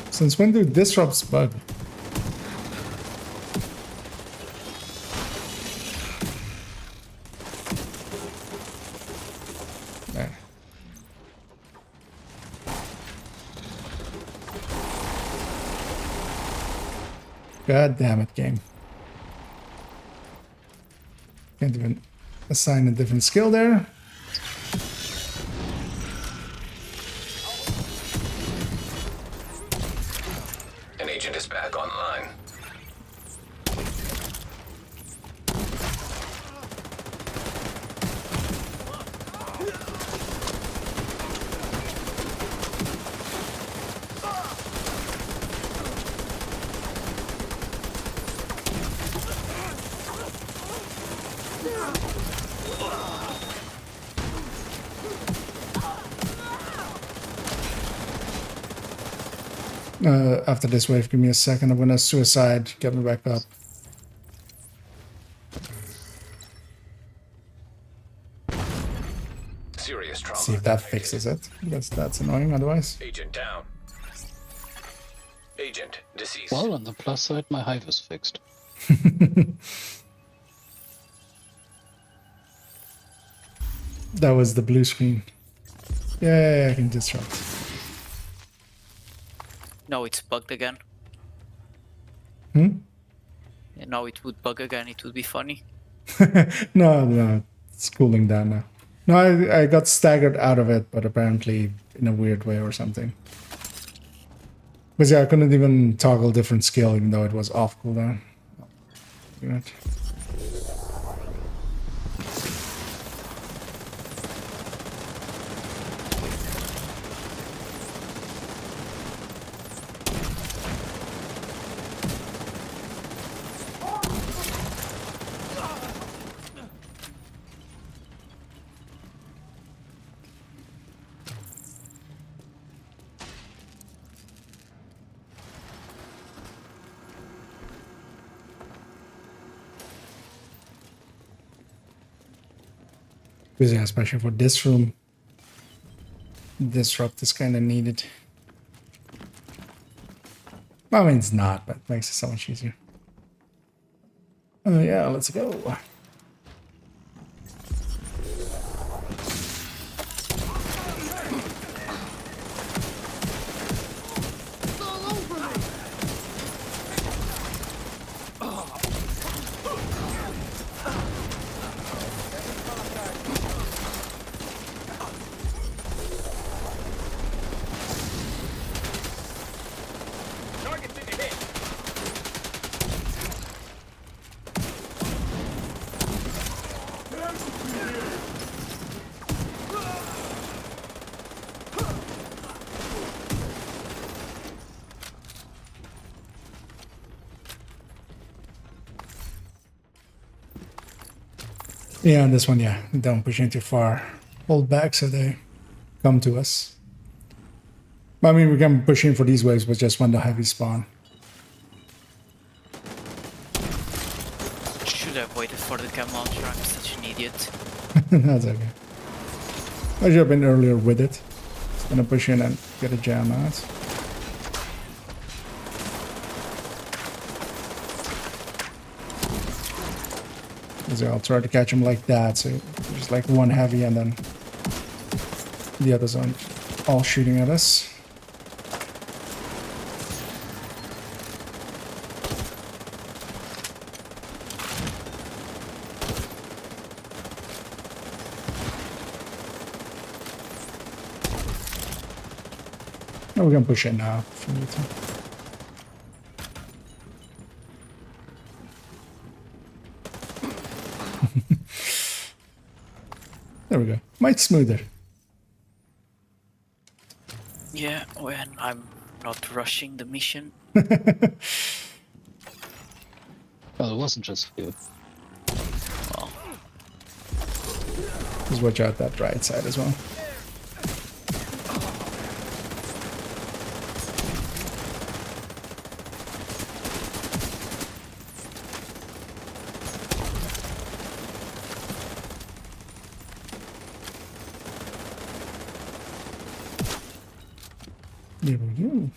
A: Since when do disrupts bug? There. God damn it, game. Can't even assign a different skill there.
F: An agent is back online.
A: After this wave, give me a second. I'm gonna suicide. Get me back up.
F: Serious trauma.
A: See if that fixes it. That's annoying otherwise.
F: Agent down. Agent deceased.
L: Well, on the plus side, my hive is fixed.
A: That was the blue screen. Yeah, I can disrupt.
D: No, it's bugged again.
A: Hmm?
D: And now it would bug again. It would be funny.
A: No, it's cooling down now. No, I got staggered out of it, but apparently in a weird way or something. But yeah, I couldn't even toggle different skill even though it was off cooldown. Good. Because yeah, especially for this room, disrupt is kind of needed. I mean, it's not, but it makes it so much easier. Yeah, let's go. Yeah, and this one, yeah, don't push in too far. Hold back so they come to us. I mean, we can push in for these waves, but just when the heavy spawn.
D: Should have waited for the cam launcher. I'm such an idiot.
A: That's okay. I should have been earlier with it. Just gonna push in and get a jam out. So I'll try to catch him like that, so just like one heavy and then the others aren't all shooting at us. Oh, we can push it now if we need to. There we go. Might smoother.
D: Yeah, when I'm not rushing the mission.
L: Well, it wasn't just you.
D: Well,
A: Just watch out that right side as well. There we go.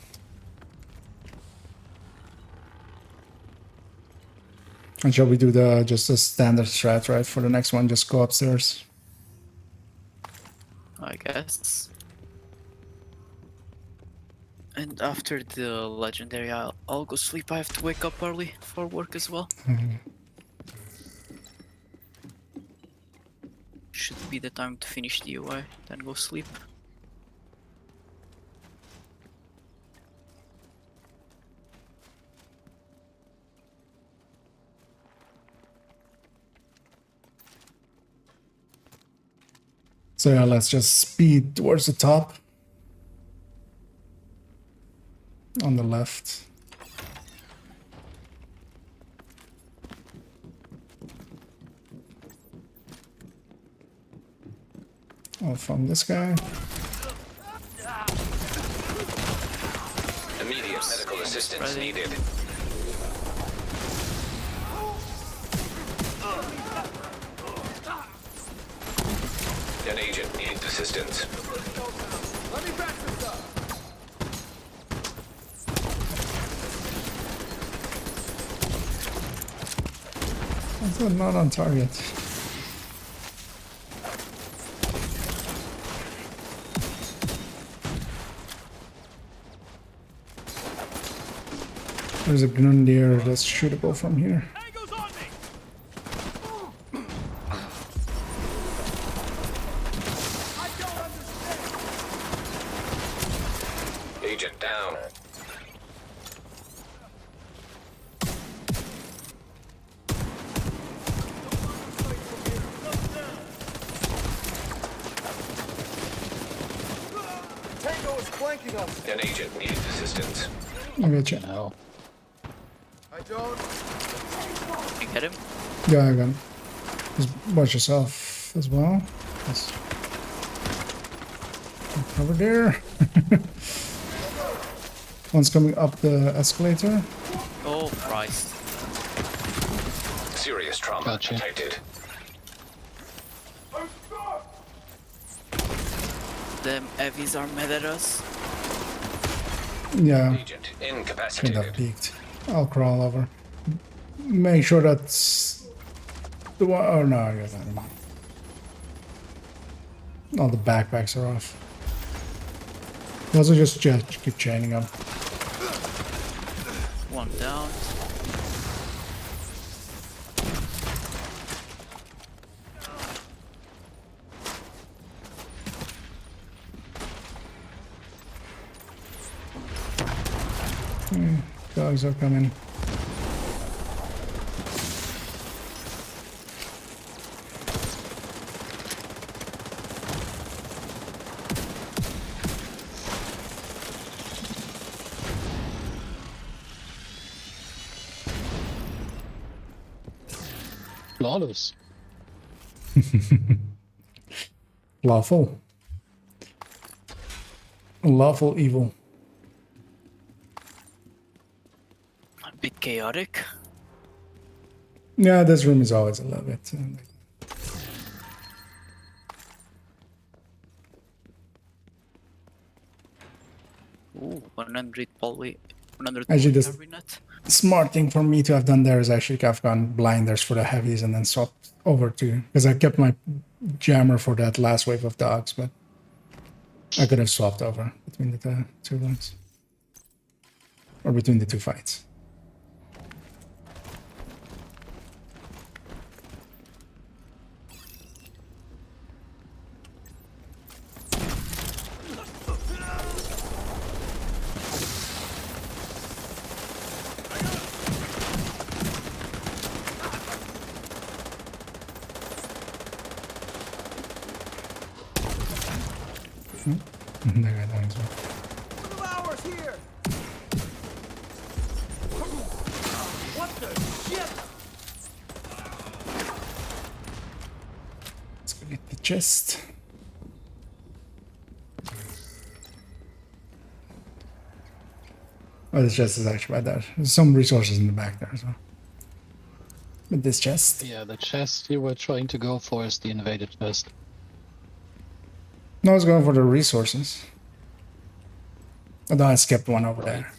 A: And shall we do the just a standard strat, right? For the next one, just go upstairs.
D: I guess. And after the legendary, I'll go sleep. I have to wake up early for work as well. Should be the time to finish the UI, then go sleep.
A: So yeah, let's just speed towards the top. On the left. Oh, from this guy.
F: Immediate medical assistance needed. An agent needs assistance.
H: Let me back this up.
A: That's not on target. There's a Grundier that's shootable from here.
F: Agent down.
H: Tango is flanking us.
F: An agent needs assistance.
A: I got you.
L: No.
H: I don't.
D: You get him?
A: Yeah, I got him. Just watch yourself as well. Yes. Over there. One's coming up the escalator.
D: Oh, Christ.
F: Serious trauma
L: Gotcha.
F: detected.
D: Them heavies are mad at us.
A: Yeah,
F: Agent
A: should have
F: incapacitated.
A: peeked. I'll crawl over. Make sure that's the one. Oh no, I guess never mind. All the backpacks are off. Also, just keep chaining them.
D: One down.
A: Dogs are coming.
L: Flawless.
A: Lawful. Lawful evil.
D: A bit chaotic.
A: Yeah, this room is always a little bit.
D: Ooh, 100 poly. 100
A: Actually, this-
D: cabinet.
A: Smart thing for me to have done there is actually have gone blinders for the heavies and then swapped over to, because I kept my jammer for that last wave of dogs, but I could have swapped over between the two ones. Or between the two fights. That guy died as well.
H: One of ours here. What the shit?
A: Let's go get the chest. Oh, the chest is actually right there. There's some resources in the back there as well. But this chest.
L: Yeah, the chest you were trying to go for is the invaded chest.
A: No, I was going for the resources. Although I skipped one over there.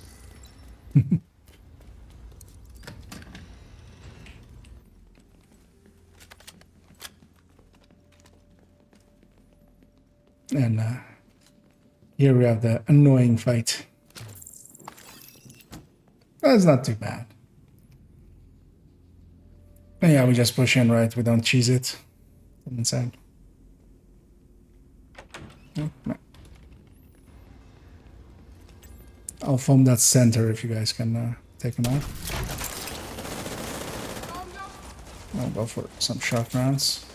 A: And here we have the annoying fight. That's not too bad. And yeah, we just push in, right? We don't cheese it from inside. Oh, no. I'll foam that center if you guys can take him out. I'll go for some shock rounds.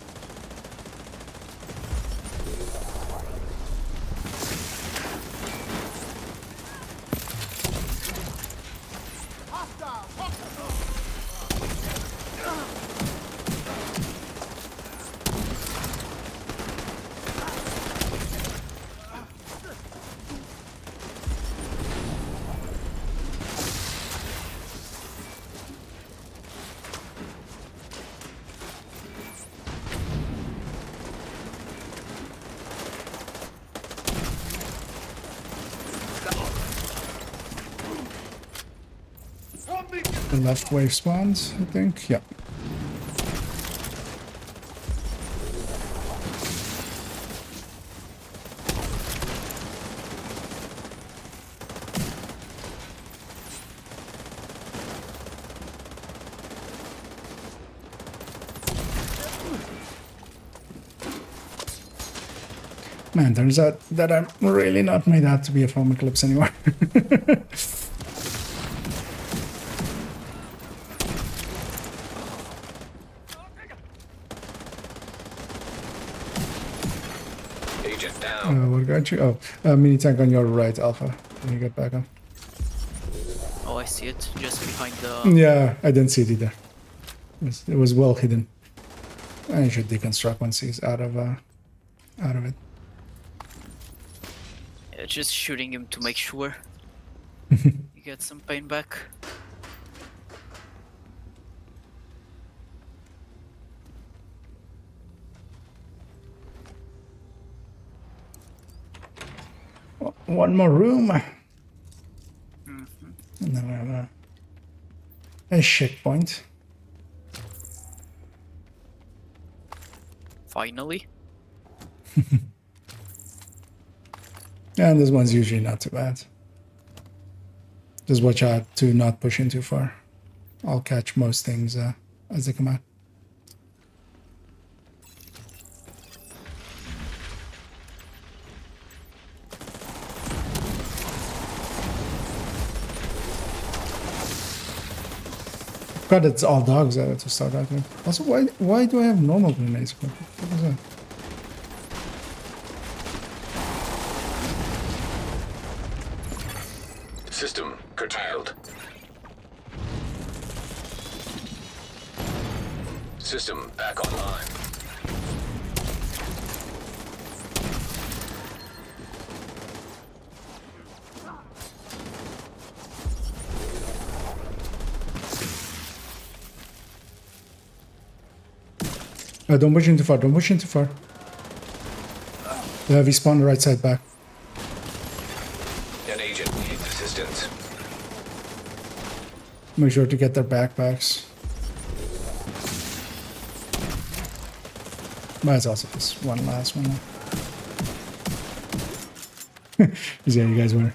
A: The left wave spawns, I think. Yep. Man, turns out that I'm really not made out to be a foam eclipse anymore.
F: Agent down.
A: What got you? Oh, mini tank on your right, Alpha. When you get back on.
D: Oh, I see it. Just behind the...
A: Yeah, I didn't see it either. It was well hidden. I should deconstruct once he's out of it.
D: Yeah, just shooting him to make sure. You get some pain back.
A: One more room. And then we have a checkpoint.
D: Finally.
A: And this one's usually not too bad. Just watch out to not push in too far. I'll catch most things as they come out. God, it's all dogs to start out with. Also, why do I have normal grenades? What was that?
F: System curtailed. System back online.
A: Don't push in too far. Don't push in too far. The heavy spawn right side back.
F: An agent needs assistance.
A: Make sure to get their backpacks. Might as well also just one last one. Yeah, you guys were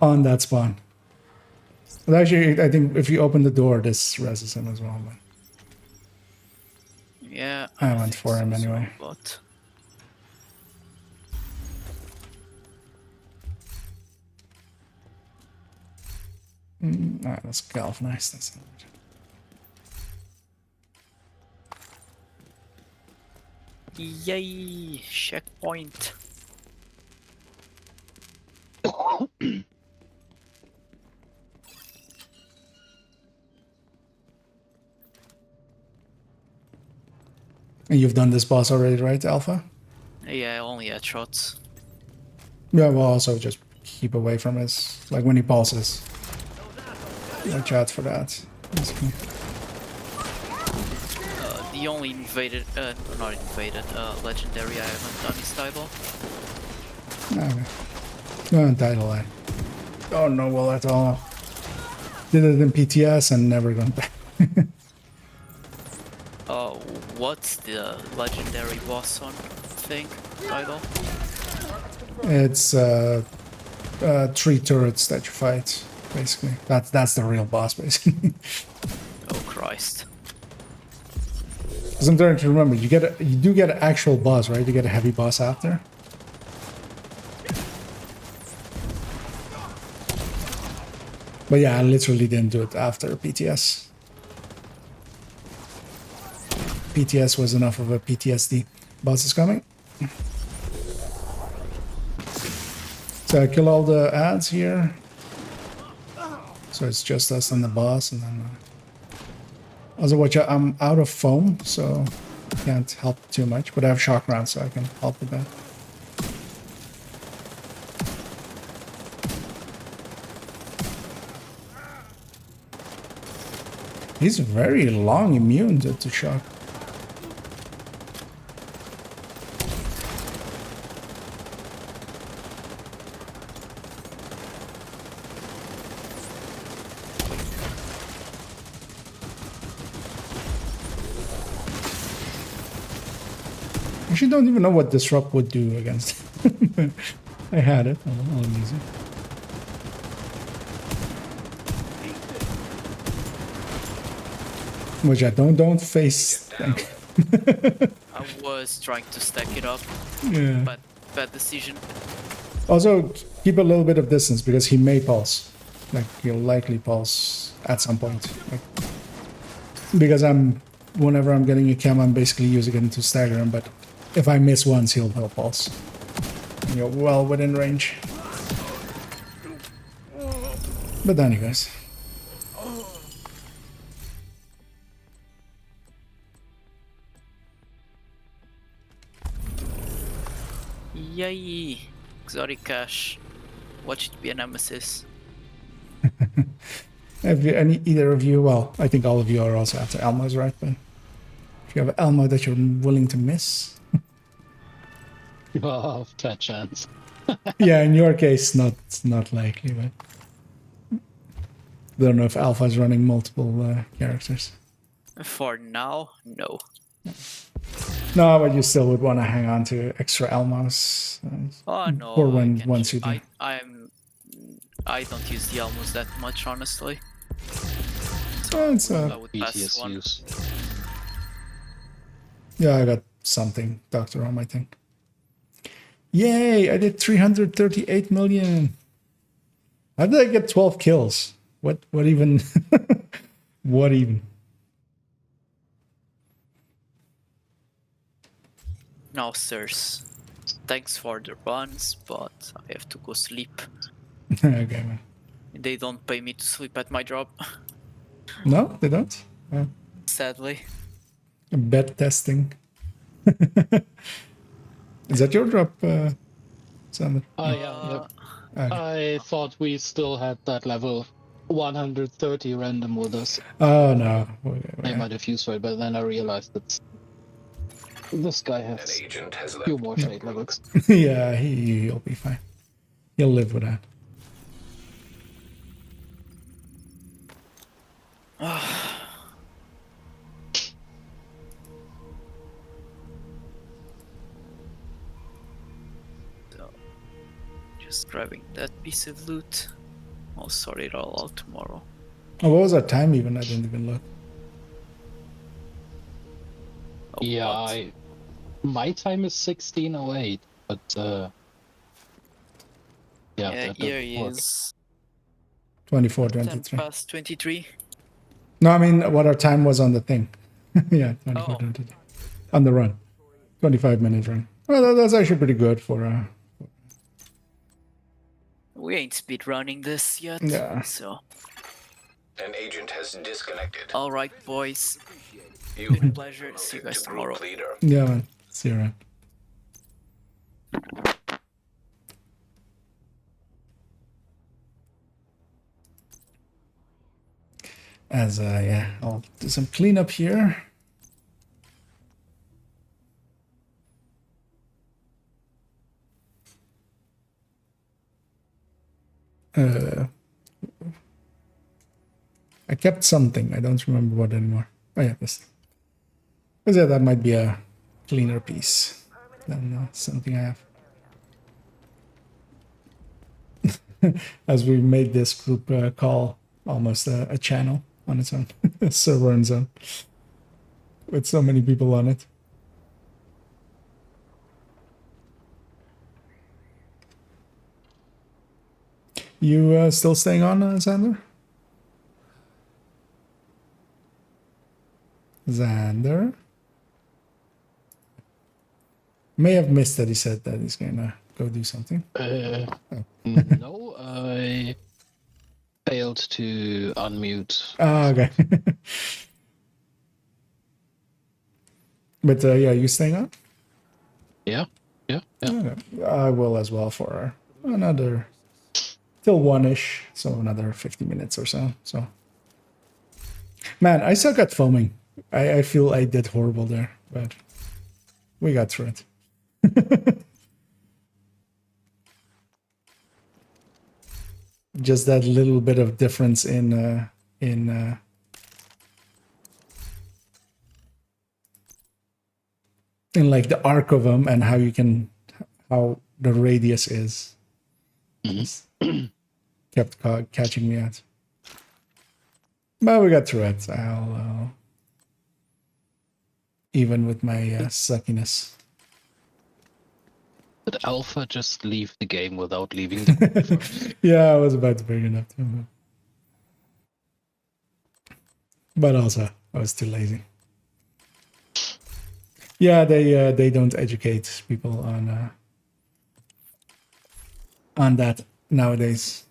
A: on that spawn. But actually, I think if you open the door, this reses him as well. But
D: Yeah.
A: I went for him
D: so,
A: anyway.
D: But
A: Alright, let's galvanize this.
D: yay! Checkpoint.
A: And you've done this boss already, right, Alpha?
D: Yeah, only headshots.
A: Yeah, well, also just keep away from his, like when he pulses. Watch out for that. Basically.
D: The only invaded, not invaded, legendary I haven't done is title.
A: Okay. No, title I don't know well at all. Did it in PTS and never gone back.
D: What's the legendary boss on thing title?
A: It's 3 turrets that you fight, basically. That's the real boss, basically.
D: Oh Christ!
A: Because I'm trying to remember, you do get an actual boss, right? You get a heavy boss after. But yeah, I literally didn't do it after PTS. PTS was enough of a PTSD. Boss is coming. So I kill all the ads here. So it's just us and the boss, and then also watch out, I'm out of foam, so can't help too much, but I have shock rounds, so I can help with that. He's very long immune to shock. Actually, don't even know what Disrupt would do against. I had it. I'll use it. Which I don't face.
D: I was trying to stack it up,
A: Yeah.
D: but bad decision.
A: Also, keep a little bit of distance because he may pulse. Like he'll likely pulse at some point. Like, because whenever I'm getting a cam, I'm basically using it to stagger him. But if I miss once, he'll pulse. And you're well within range. But then, you guys.
D: Yay! Exotic cash. Watch it be a nemesis.
A: Have you, either of you, well, I think all of you are also after Elmos, right? But if you have Elmo that you're willing to miss.
L: Oh, fat chance.
A: Yeah, in your case, not likely, but don't know if Alpha is running multiple characters.
D: For now, no.
A: No, but you still would want to hang on to extra Elmos.
D: Oh no.
A: Or once you do.
D: I don't use the almost that much, honestly.
A: So it's
D: I would pass one.
L: use.
A: Yeah, I got something, Dr. Rom, I think. Yay, I did 338 million. How did I get 12 kills? What even? What even?
D: No, sirs. Thanks for the runs, but I have to go sleep.
A: Okay, man.
D: They don't pay me to sleep at my job.
A: No, they don't?
D: Sadly.
A: Bed testing. Is that your drop, Sander?
L: Yeah.
A: Okay.
L: I thought we still had that level 130 random with us.
A: Oh, no.
L: I might have used it, but then I realized that this guy has a few more shade levels.
A: Yeah, he'll be fine. He'll live with that.
D: So, just grabbing that piece of loot. I'll sort it all out tomorrow.
A: Oh, what was our time even? I didn't even look.
D: Oh,
L: Yeah, my time is 16:08, but
D: yeah,
L: that
D: here
L: doesn't
D: he
L: work.
D: is.
A: 24,
D: 10
A: 23.
D: past 23.
A: No, I mean what our time was on the thing. Yeah, 24, 23. On the run. 25 minutes run. Well, that's actually pretty good for...
D: We ain't speed running this yet.
A: Yeah.
D: So.
F: An agent has disconnected.
D: All right, boys.
F: You've
D: Been a
F: been
D: pleasure. See you
F: promoted
D: guys
F: to
D: tomorrow.
F: group leader.
A: Yeah, man. See you around. As yeah, I'll do some cleanup here. I kept something. I don't remember what anymore. Oh yeah, this. Because yeah, that might be a cleaner piece than something I have. As we made this group call almost a channel on its own, a server on its own, with so many people on it. You still staying on, Xander? Xander? May have missed that he said that he's gonna go do something.
L: No, I failed to unmute.
A: Ah, okay. But yeah, you staying on?
L: Yeah.
A: Okay. I will as well for another till 1-ish, so another 50 minutes or so. So, man, I suck at foaming. I feel I did horrible there, but we got through it. Just that little bit of difference in like the arc of them and how how the radius is. Kept catching me out. But we got through it. I'll even with my suckiness.
L: Did Alpha just leave the game without leaving the group first?
A: Yeah, I was about to bring it up too. But also, I was too lazy. Yeah, they don't educate people on that nowadays.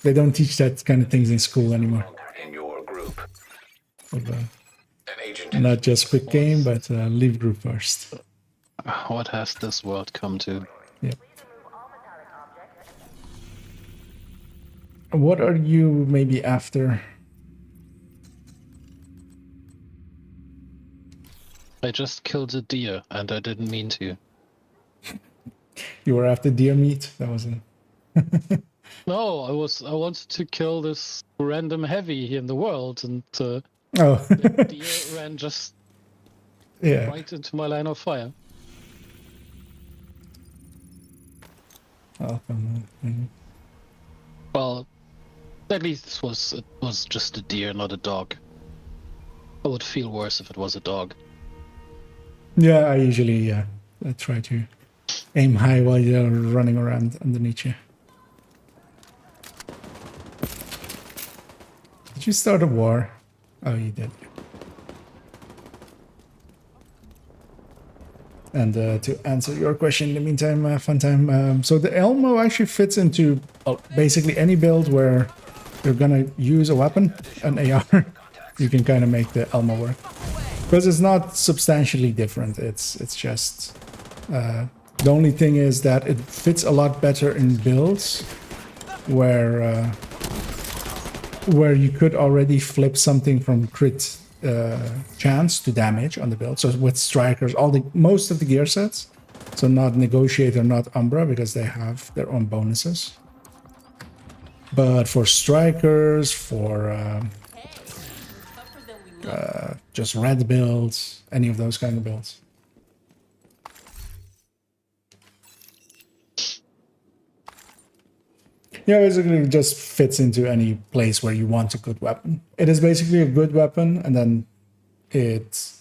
A: They don't teach that kind of things in school anymore.
F: In your group.
A: But,
F: An agent
A: not just quick game, but leave group first.
L: What has this world come to?
A: Yeah. What are you maybe after?
L: I just killed a deer, and I didn't mean to.
A: You were after deer meat? That wasn't.
L: No, I wanted to kill this random heavy in the world, and
A: Oh.
L: the deer ran just
A: Yeah.
L: right into my line of fire. Well, at least it was just a deer, not a dog. I would feel worse if it was a dog.
A: Yeah, I usually I try to aim high while you're running around underneath you. Did you start a war? Oh, you did. And to answer your question in the meantime, Funtime, so the Elmo actually fits into basically any build where you're gonna use a weapon, an AR. You can kind of make the Elmo work. Because it's not substantially different. It's just... the only thing is that it fits a lot better in builds where you could already flip something from crit chance to damage on the build. So with strikers, most of the gear sets, so not Negotiator, not Umbra, because they have their own bonuses. But for strikers, for just red builds, any of those kind of builds. Yeah, basically it just fits into any place where you want a good weapon. It is basically a good weapon, and then it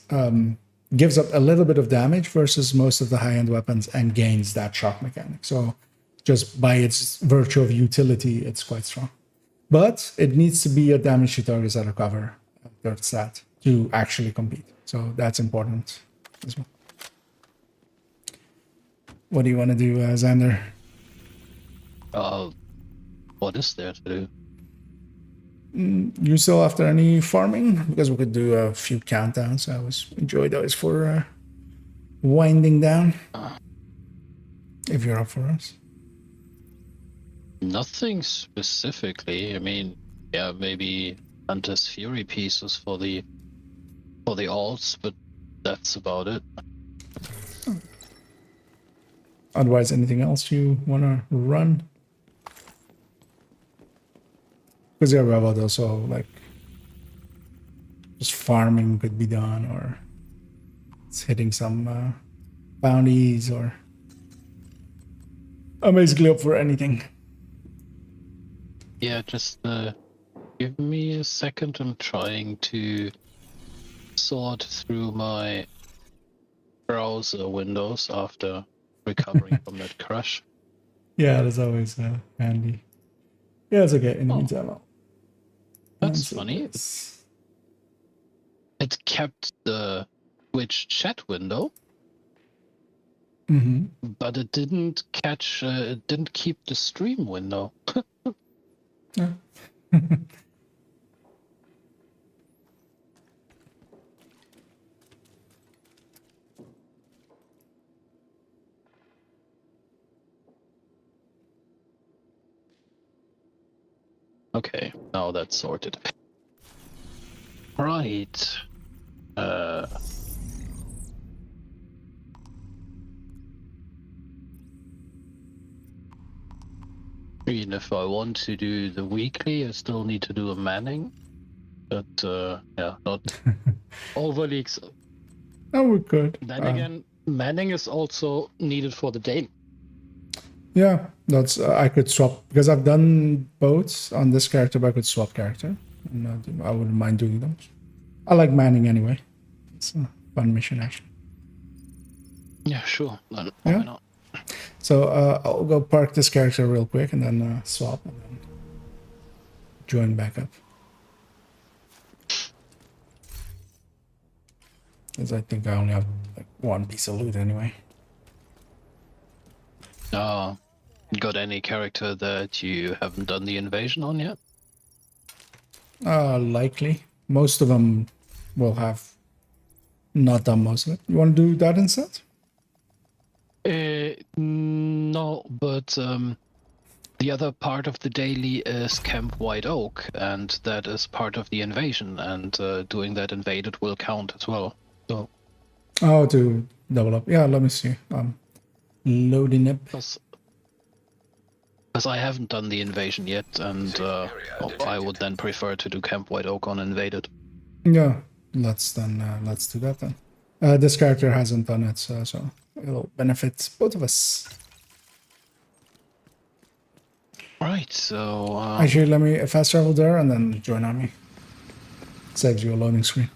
A: gives up a little bit of damage versus most of the high-end weapons and gains that shock mechanic. So just by its virtue of utility, it's quite strong. But it needs to be a damage to targets that are cover third stat to actually compete. So that's important as well. What do you want to do, Xander?
L: what is there to do?
A: You still after any farming? Because we could do a few countdowns. I always enjoy those for winding down. If you're up for us.
L: Nothing specifically. I mean, yeah, maybe Hunter's Fury pieces for the alts, but that's about it.
A: Otherwise, anything else you want to run? Because yeah, about also like just farming could be done, or it's hitting some bounties, or I'm basically up for anything.
L: Yeah, just give me a second. I'm trying to sort through my browser windows after recovering from that crash.
A: Yeah, that's always handy. Yeah, it's okay. In the meantime,
L: that's funny. It kept the Twitch chat window, but it didn't catch. It didn't keep the stream window.
A: Yeah.
L: Okay, now that's sorted. Right. And if I want to do the weekly, I still need to do a manning. But yeah, not overly.
A: Oh, we could.
L: Then again, manning is also needed for the daily.
A: Yeah, that's I could swap because I've done both on this character, but I could swap character. And, I wouldn't mind doing them. I like manning anyway. It's a fun mission actually.
L: Yeah, sure. Then
A: yeah.
L: Why not?
A: So I'll go park this character real quick and then swap and then join back up. Because I think I only have like one piece of loot anyway.
L: Got any character that you haven't done the invasion on yet?
A: Likely. Most of them will have not done most of it. You want to do that instead?
L: No, but the other part of the daily is Camp White Oak, and that is part of the invasion, and doing that invaded will count as well. So.
A: Oh, to double up. Yeah, let me see. Loading up.
L: Because I haven't done the invasion yet, and I would then prefer to do Camp White Oak on invaded.
A: Yeah, let's do that then. This character hasn't done it, so it'll benefit both of us.
L: Right, so...
A: Actually, let me fast travel there and then join army. Saves you a loading screen.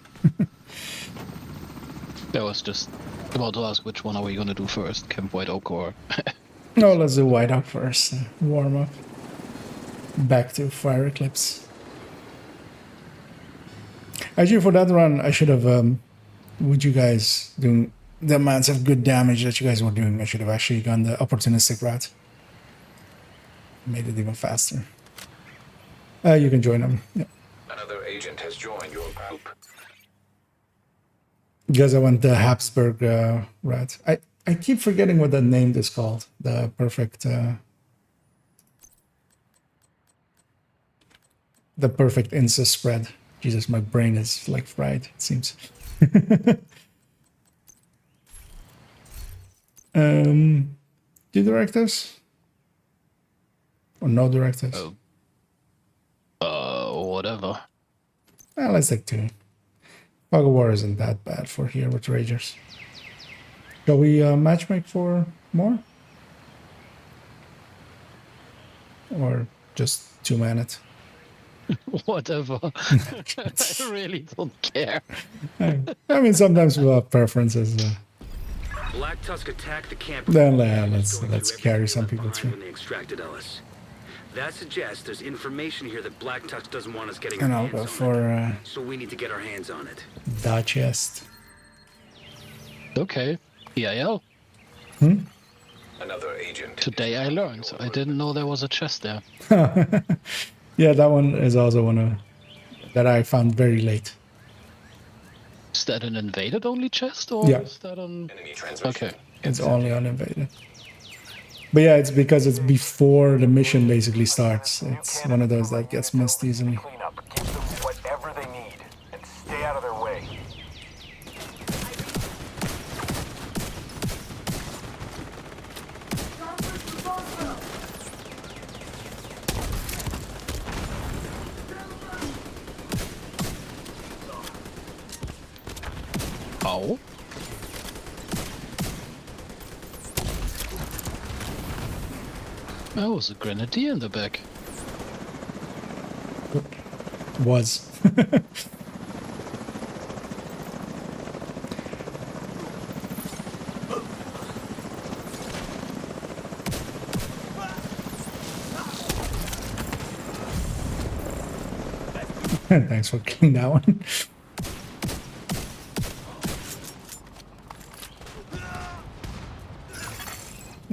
L: I was just about to ask which one are we going to do first, Camp White Oak or...
A: No, let's do White Oak first. Warm up. Back to Fire Eclipse. Actually, for that run, I should have... with you guys doing the amounts of good damage that you guys were doing, I should have actually gone the opportunistic route. Made it even faster. You can join them. Yeah.
F: Another agent has joined your group.
A: Because I went the Habsburg route. I keep forgetting what that name is called. The perfect... the perfect insta spread. Jesus, my brain is like fried, it seems. Do directives? Or no directives?
L: Whatever.
A: Let's take 2. Fog of War isn't that bad for here with Ragers. Shall we matchmake for more? Or just 2-man it?
L: Whatever. I really don't care.
A: I mean, sometimes we'll have preferences.
E: Black Tusk attacked the camp.
A: Then let's carry some people through.
E: When they extracted Ellis. That suggests there's information here that Black Tusk doesn't want us getting
A: And
E: our
A: I'll
E: hands
A: go
E: on
A: for
E: it. So we need to get our hands on it.
A: the chest.
L: Okay. PIL.
F: Another agent.
L: Today I learned. I didn't know there was a chest there.
A: Yeah, that one is also one of that I found very late.
L: Is that an invaded only chest or
A: Yeah.
L: is that an...
F: Enemy transmission.
L: Okay.
A: It's only on invaded. But yeah, it's because it's before the mission basically starts. It's one of those that gets missed easily.
H: Clean up. Give them whatever they need and stay out of their way.
L: Ow. There was a grenadier in the back.
A: Was. Thanks for killing that one.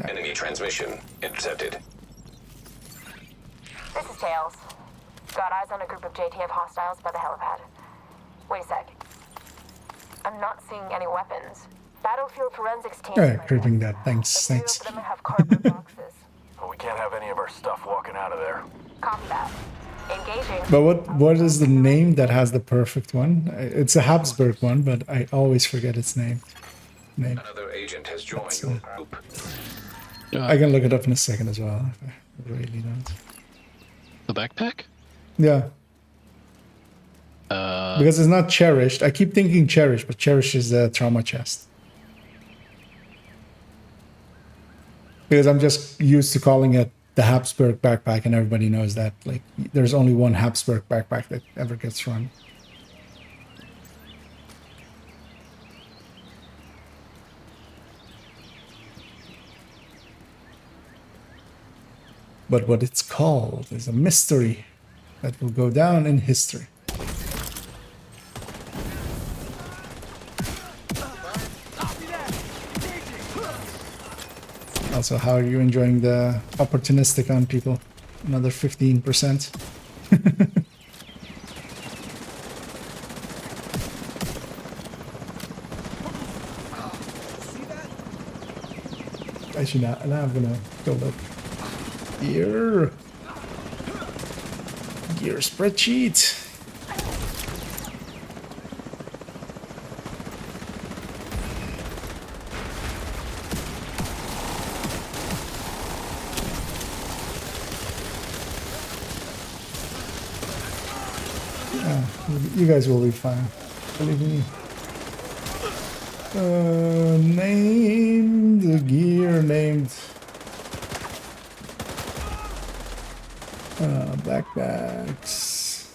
F: Enemy transmission intercepted.
G: This is Tails. Got eyes on a group of JTF hostiles by the helipad. Wait a sec. I'm not seeing any weapons. Battlefield forensics team.
A: Yeah, cripping that. Thanks,
G: A few
A: thanks.
G: of them have cardboard boxes.
H: But we can't have any of our stuff walking out of there.
G: Copy that. Engaging.
A: But what is the name that has the perfect one? It's a Habsburg one, but I always forget its name.
F: Another agent has joined your group.
A: I can look it up in a second as well. If I really don't.
L: The backpack?
A: Yeah. Because it's not cherished. I keep thinking cherished, but cherished is the trauma chest. Because I'm just used to calling it the Habsburg backpack, and everybody knows that. Like, there's only one Habsburg backpack that ever gets run. But what it's called is a mystery that will go down in history. Also, how are you enjoying the opportunistic on people? Another 15%. Actually, now I'm gonna go look. Gear spreadsheet. You guys will be fine, believe me. Named the gear named backpacks.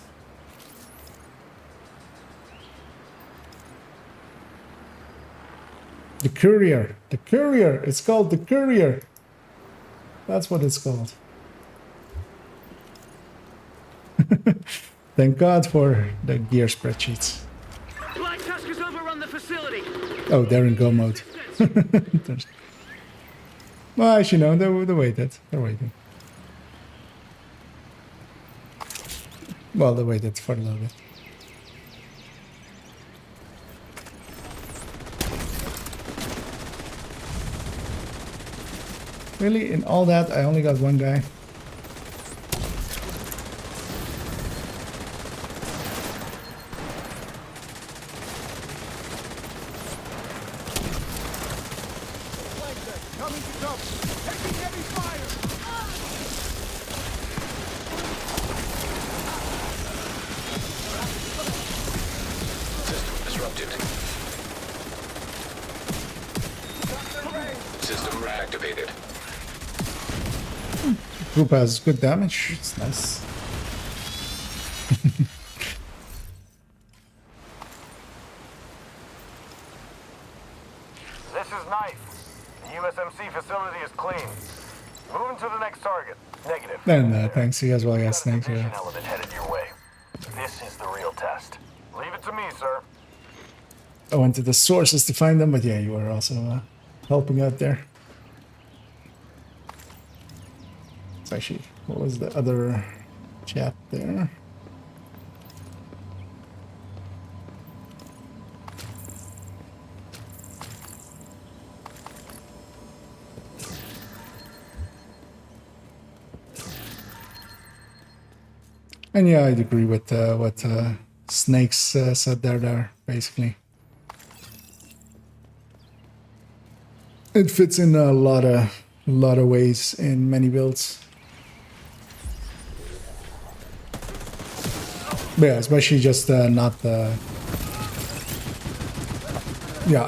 A: The courier. The courier. It's called the courier. That's what it's called. Thank God for the gear spreadsheets.
E: Black Tuskers overrun the facility.
A: Oh, they're in go mode. Well, actually, no, they're waited. They're waiting. Well, they waited for a little bit. Really, in all that, I only got one guy.
F: Disrupted. System reactivated.
A: Group has good damage. It's nice.
H: This is nice. The USMC facility is clean. Moving to the next target. Negative.
A: And thanks, you guys well, yes, thank you.
H: Vision element headed your way. This is the real test. Leave it to me, sir.
A: I went to the sources to find them, but yeah, you were also helping out there. It's actually, what was the other chat there? And yeah, I'd agree with what Snakes said there, basically. It fits in a lot of ways in many builds. But yeah, especially just not the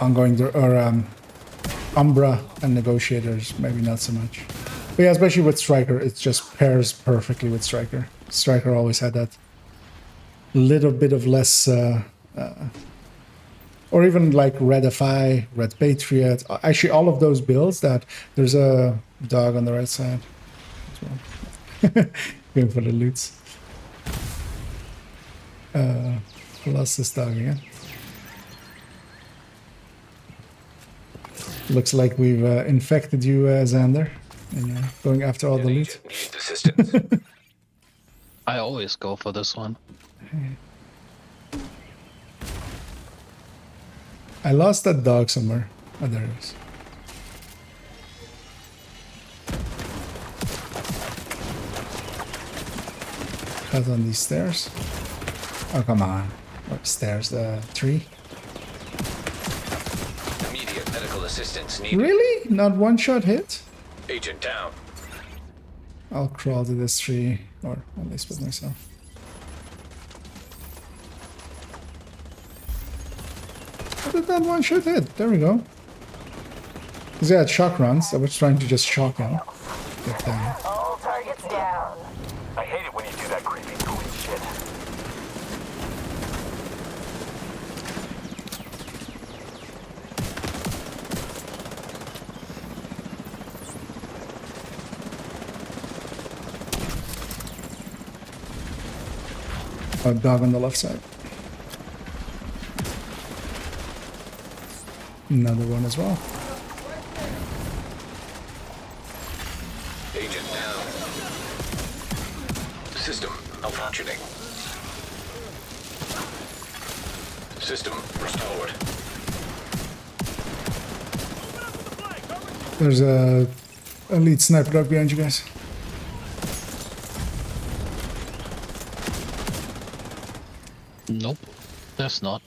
A: ongoing or Umbra and Negotiators, maybe not so much. But yeah, especially with Striker, it just pairs perfectly with Striker. Striker always had that little bit of less, or even like Red FI, Red Patriot. Actually, all of those builds that there's a dog on the right side as well. Going for the loots. Lost this dog again. Looks like we've infected you, Xander, and going after all the loot.
F: Needs assistance.
L: I always go for this one.
A: I lost that dog somewhere. Oh, there it is. Cut on these stairs. Oh, come on. What stairs? The tree?
F: Immediate medical assistance needed.
A: Really? Not one shot hit?
F: Agent down.
A: I'll crawl to this tree, or at least with myself. How did that one shot hit? There we go. Because they had shock runs. I was trying to just shock him. Get down.
G: All targets down.
H: I hate it when you do that creepy, gooey shit.
A: Oh, dog on the left side. Another one as well.
F: Agent down. System malfunctioning. System restored.
A: There's a elite sniper dog behind you guys.
L: Nope, that's not.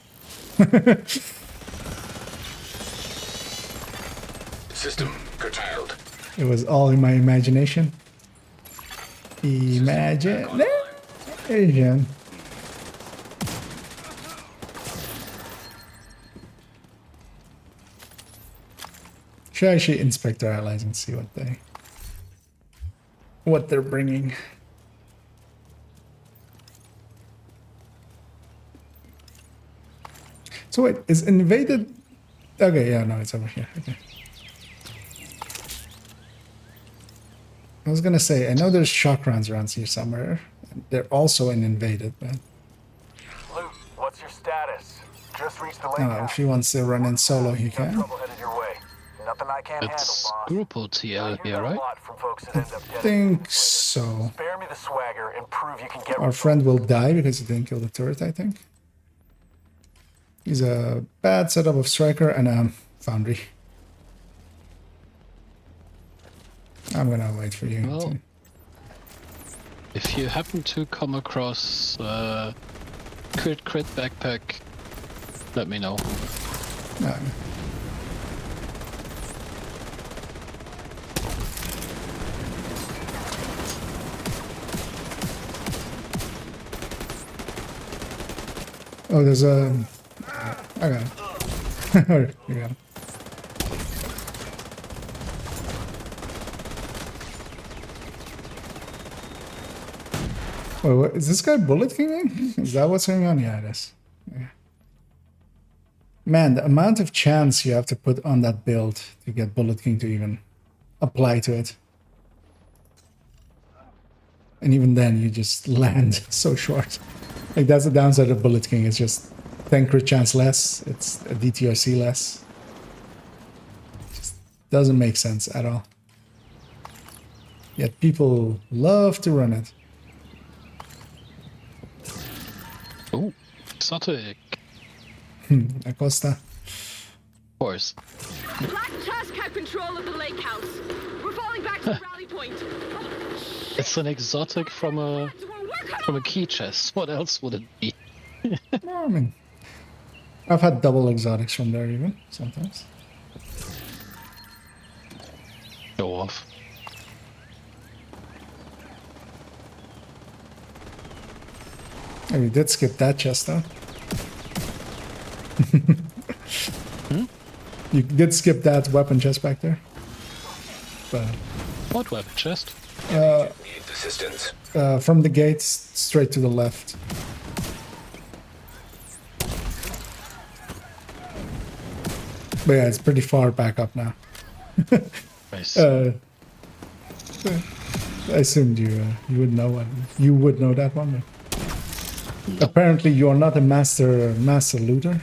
F: System curtailed.
A: It was all in my imagination. Imagination. Should I actually inspect our allies and see what they're bringing? So wait, is invaded? Okay, yeah, no, it's over here. Okay. I was gonna say, I know there's shock rounds around here somewhere. They're also in invaded, but
H: Luke, what's your status? Just reached the lake
A: if he wants to run in solo, he can.
H: Trouble headed your way. Nothing I can't
L: It's
H: handle, boss.
L: Grupo TL
H: I hear
L: here,
H: that a
L: right?
H: lot from folks that end up dead.
A: Think so.
H: Spare me the swagger and prove you can get
A: Our friend will die because he didn't kill the turret, I think. He's a bad setup of Striker and a Foundry. I'm gonna wait for you.
L: Well, if you happen to come across crit backpack, let me know.
A: No. Oh, there's a... I got it. You got it. Wait, what, is this guy bullet kinging? Is that what's going on? Yeah, it is. Yeah. Man, the amount of chance you have to put on that build to get bullet king to even apply to it. And even then, you just land so short. Like, that's the downside of bullet king. It's just 10 crit chance less. It's a DTRC less. Just doesn't make sense at all. Yet people love to run it.
L: Oh, exotic.
A: Acosta.
L: Of course.
M: Black Tusk have control of the lake house. We're falling back to rally point.
L: It's an exotic from a key chest. What else would it be?
A: No, I mean, I've had double exotics from there even sometimes.
L: Show off.
A: Oh, we did skip that chest though. You did skip that weapon chest back there. But,
L: what weapon chest?
F: Need assistance.
A: from the gates straight to the left. But yeah, it's pretty far back up now.
L: Nice.
A: I assumed you would know one. You would know that one. But apparently, you are not a master looter.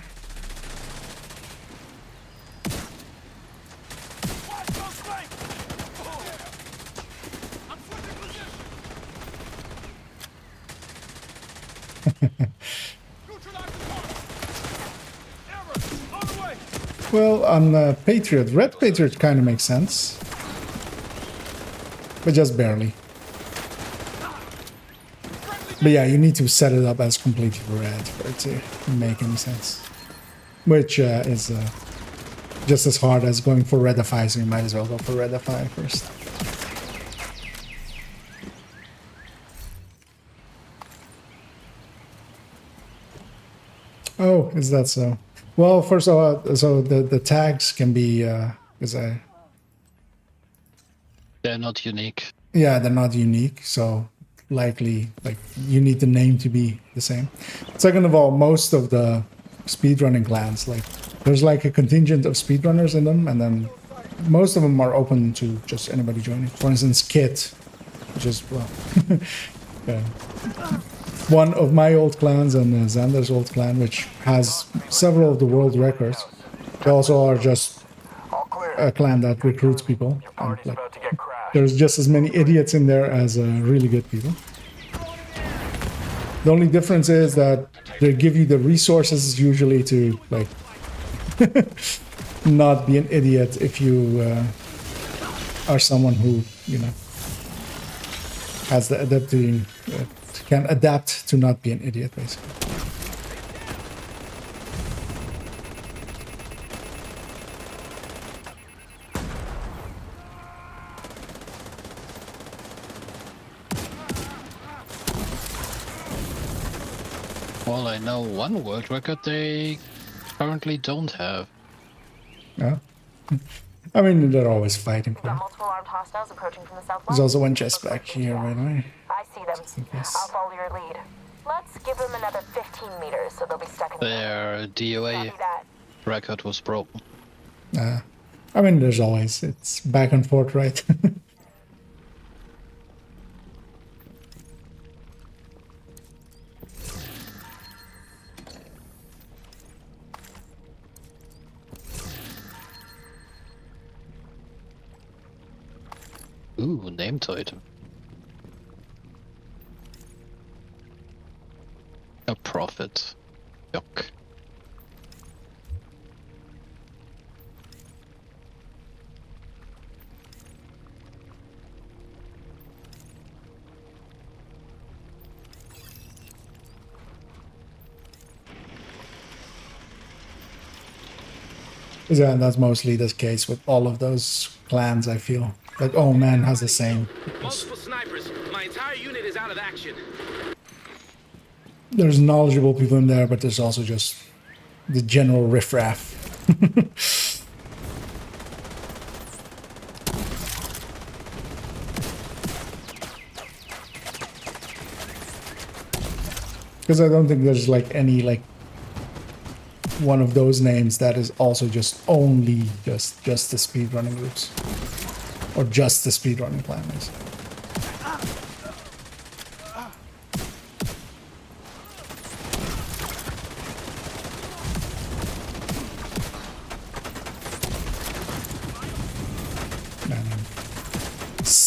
A: Well, on Patriot, Red Patriot kind of makes sense. But just barely. But yeah, you need to set it up as completely red for it to make any sense. Which is just as hard as going for Redify, so you might as well go for Redify first. Oh, is that so? Well, first of all, so the tags can be,
L: They're not unique.
A: yeah, they're not unique, so likely, like, you need the name to be the same. Second of all, most of the speedrunning clans, like, there's like a contingent of speedrunners in them, and then most of them are open to just anybody joining. For instance, Kit, which is, well, one of my old clans and Xander's old clan, which has several of the world records. They also are just a clan that recruits people. And, like, there's just as many idiots in there as really good people. The only difference is that they give you the resources usually to, like, not be an idiot if you are someone who, you know, has the adapting, can adapt to not be an idiot, basically.
L: Well, I know one world record they currently don't have.
A: Yeah. I mean, they're always fighting for
G: Got
A: it.
G: multiple armed hostiles approaching from the southwest.
A: There's also one chest back here, by the way.
G: I see them. I'll follow your lead. Let's give them another 15 meters so they'll be stuck in
L: Their DOA
G: Copy that.
L: record was broken.
A: I mean, there's always, it's back and forth, right?
L: Ooh, named item. A profit. Yuck.
A: Yeah, and that's mostly the case with all of those clans, I feel. Like, oh man has the same.
E: Multiple snipers. My entire unit is out of action.
A: There's knowledgeable people in there, but there's also just the general riffraff. Because I don't think there's like any like one of those names that is also just only just the speedrunning groups. Or just the speedrunning clan is.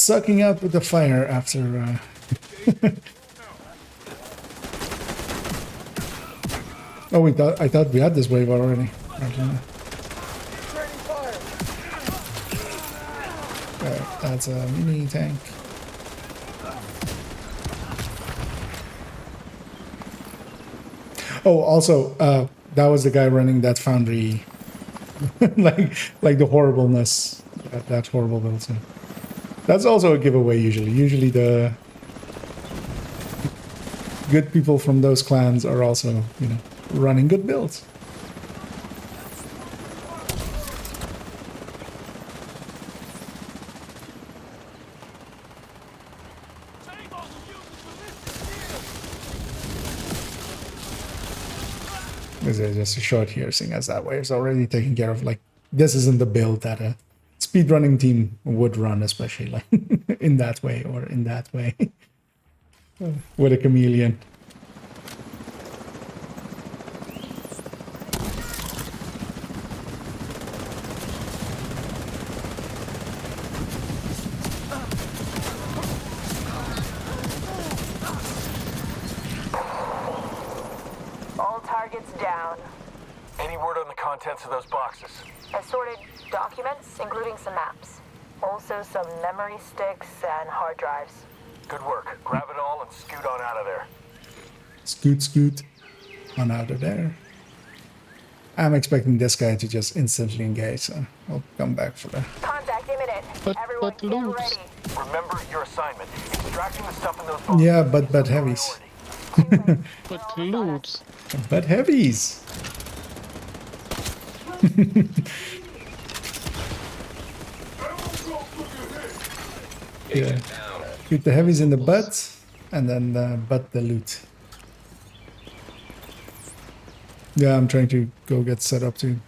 A: sucking up the fire after. Oh, I thought we had this wave already. Right, that's a mini tank. Oh, also, that was the guy running that foundry, like the horribleness, that horrible build. So that's also a giveaway usually. Usually the good people from those clans are also, you know, running good builds. This is just a short here, seeing as that way is already taken care of. Like, this isn't the build that a speedrunning team would run, especially like in that way or in that way with a chameleon.
G: Down.
H: Any word on the contents of those boxes?
G: Assorted documents, including some maps. Also some memory sticks and hard drives.
H: Good work. Grab it all and scoot on out of there.
A: Scoot on out of there. I'm expecting this guy to just instantly engage, so I'll come back for that.
G: Contact imminent. Everyone get ready.
H: Remember your assignment. Extracting the stuff in those boxes.
A: Yeah, but heavies.
L: But loot.
A: But heavies. Yeah. Shoot the heavies in the butt, and then butt the loot. Yeah, I'm trying to go get set up too.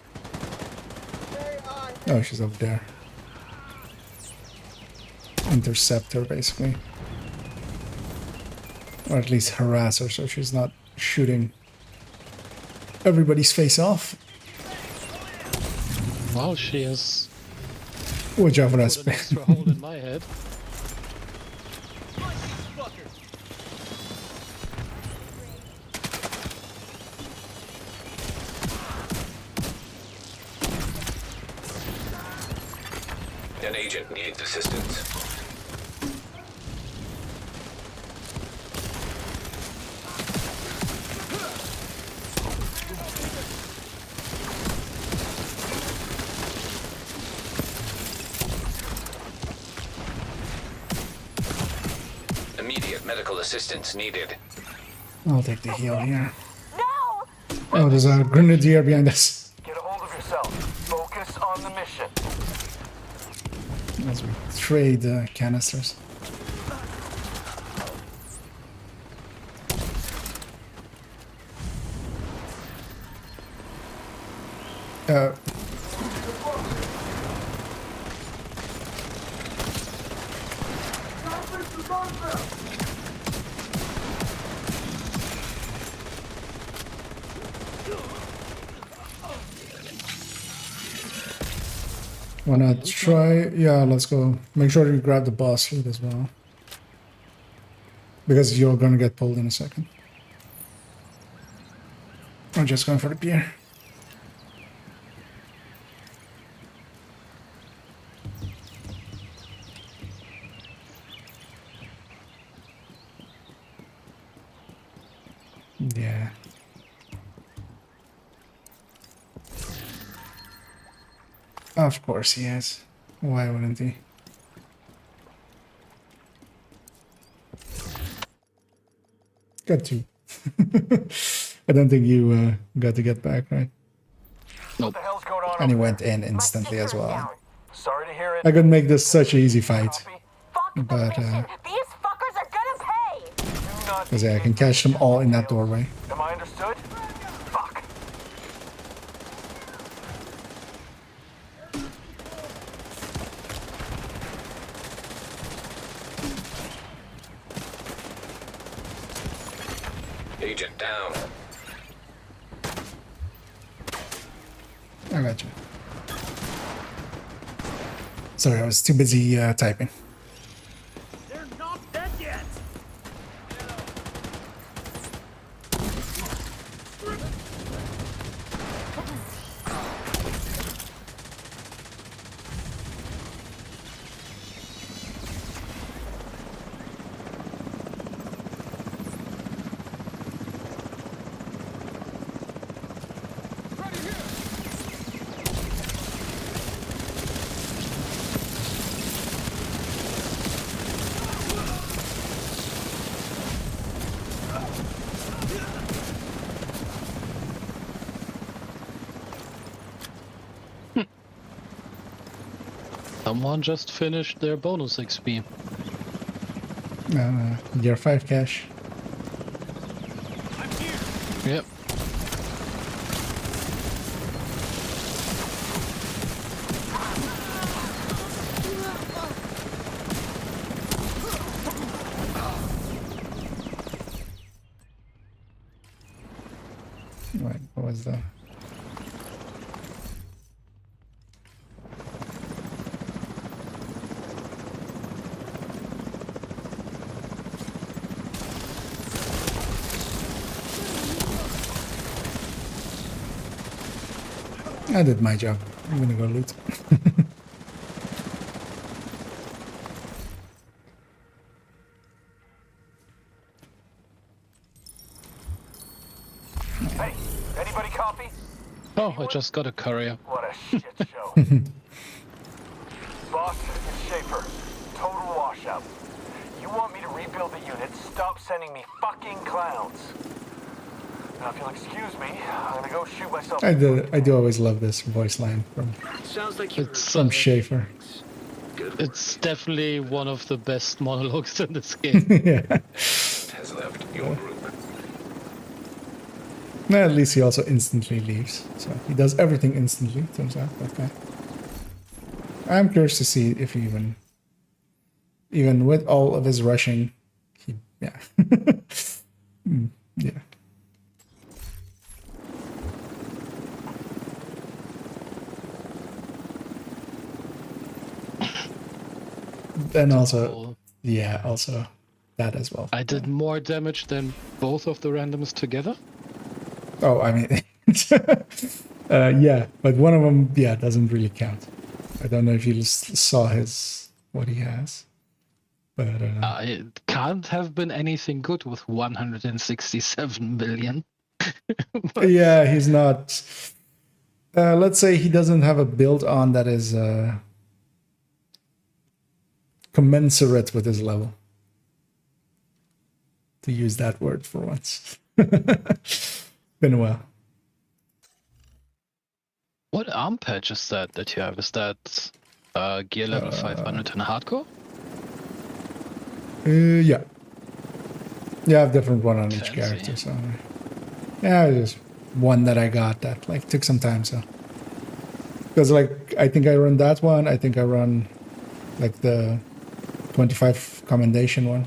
A: Oh, she's up there. Intercept her, basically. Or at least harass her so she's not shooting everybody's face off.
L: Wow, she has...
A: Watch out for that
L: an extra hole in my head.
F: An agent needs assistance. Immediate medical assistance needed.
A: I'll take the heal here. No! Oh, there's a grenadier behind us.
H: Get a hold of yourself. Focus on the mission.
A: As we trade canisters. Wanna try? Yeah, let's go. Make sure you grab the boss loot as well. Because you're gonna get pulled in a second. I'm just going for the beer. Yeah. Of course he is. Why wouldn't he? Got to. I don't think you got to get back, right?
L: Nope.
H: What the hell's going on?
A: And he went in instantly as well.
H: Sorry to hear it.
A: I could make this such an easy fight. But,
G: These fuckers are gonna pay!
A: because yeah, I can catch them all in that doorway.
H: Am I understood? Fuck.
F: Agent down.
A: I got you. Sorry, I was too busy typing.
H: You're not dead yet.
L: Someone just finished their bonus XP.
A: Year 5 cash.
L: Yep.
A: Wait, what was that? I did my job. I'm gonna go loot.
H: Hey, anybody copy?
L: Oh, I just got a courier.
H: What a shit show. Boss, it's Schaefer. Total washout. You want me to rebuild the unit? Stop sending me fucking clowns. Now, if you'll excuse me, I'm gonna go shoot myself.
A: I do always love this voice line from
E: Sounds like you
A: from Schaefer.
L: It's definitely one of the best monologues in this game.
A: Yeah.
F: Has left your group.
A: No, at least he also instantly leaves. So he does everything instantly, turns out, that guy. I'm curious to see if he even with all of his rushing, yeah. Yeah. And also, yeah, also that as well.
L: I did more damage than both of the randoms together.
A: Oh, I mean, yeah, but one of them, yeah, doesn't really count. I don't know if you saw what he has, but
L: it can't have been anything good with 167 billion.
A: yeah, he's not. Let's say he doesn't have a build on that is commensurate with his level. To use that word for once. Been a while.
L: What arm patch is that you have? Is that gear level 500 in hardcore?
A: Yeah. Yeah, I have different one on each
L: Fancy.
A: character, so yeah, just one that I got that like took some time, so because like I think I run that one, I think I run like the 25 commendation one.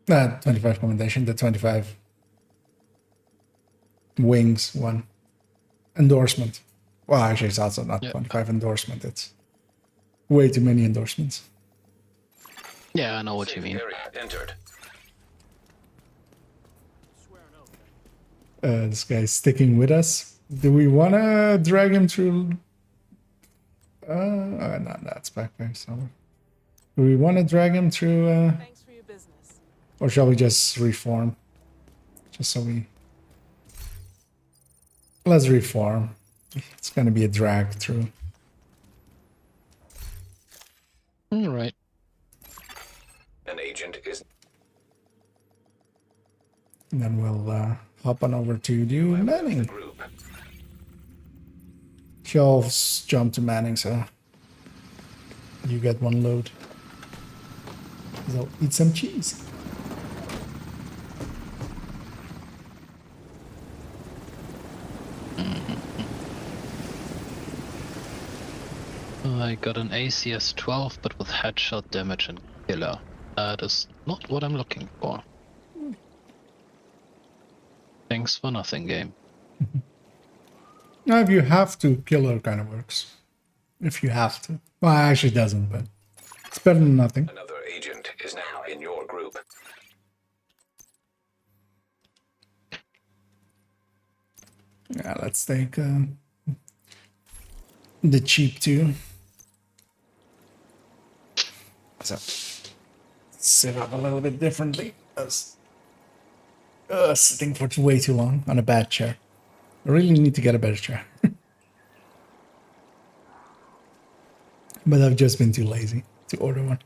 A: Not 25 commendation, the 25 wings one. Endorsement. Well, actually, it's also not 25 endorsement. It's way too many endorsements.
L: Yeah, I know what you mean.
F: Entered.
A: This guy's sticking with us. Do we want to drag him through? No, that's back there somewhere. Do we want to drag him through?
I: Thanks for your business.
A: Or shall we just reform? Just so we... Let's reform. It's going to be a drag through.
L: All right.
F: An agent is...
A: And then we'll hop on over to do Manning. Shelves jump to Manning, so you get one load. So eat some cheese.
L: I got an ACS 12, but with headshot damage and killer. That is not what I'm looking for. Thanks for nothing, game.
A: Now, if you have to, killer kind of works. if you have to. Well, it actually doesn't, but it's better than nothing.
F: Another agent is now in your group.
A: Yeah, let's take the cheap two. So sit up a little bit differently. Sitting for way too long on a bad chair. I really need to get a better chair. But I've just been too lazy to order one.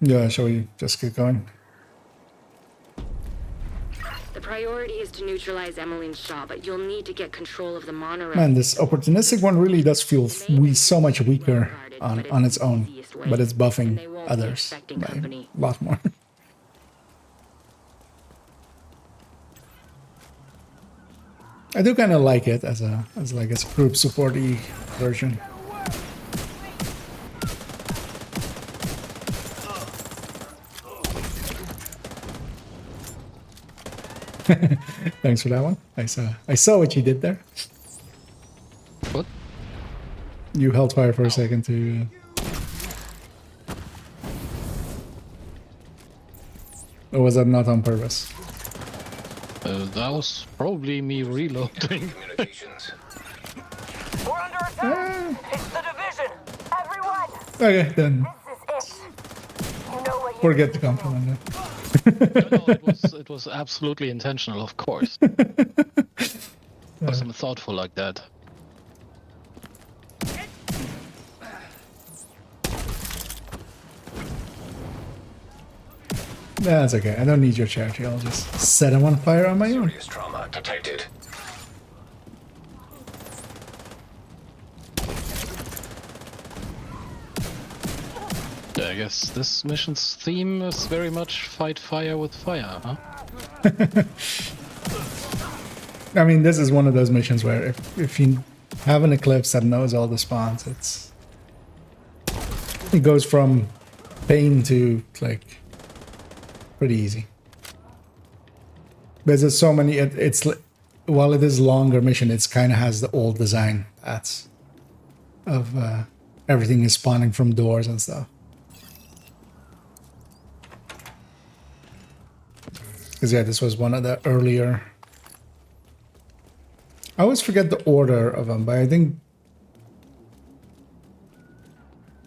A: Yeah, shall we just keep going?
J: The priority is to neutralize Emmeline Shaw, but you'll need to get control of the monorail.
A: Man, this opportunistic one really does feel so much weaker on its own, but it's buffing others by a lot more. I do kind of like it as a group supporty version. Thanks for that one. I saw what you did there.
L: What?
A: You held fire for a second to. Or was that not on purpose?
L: That was probably me reloading.
H: Communications. We're under attack! It's the division! Everyone!
A: Okay, then
G: This is it. You know what you
A: forget the compliment then.
L: No, it was absolutely intentional, of course. I wasn't thoughtful like that.
A: That's okay. I don't need your charity. I'll just set him on fire on my own.
F: Serious trauma detected.
L: Yeah, I guess this mission's theme is very much fight fire with fire, huh?
A: I mean, this is one of those missions where if you have an Eclipse that knows all the spawns, it goes from pain to like pretty easy. Because there's so many. It's while it is longer mission, it's kind of has the old design paths of everything is spawning from doors and stuff. Because yeah, this was one of the earlier. I always forget the order of them, but I think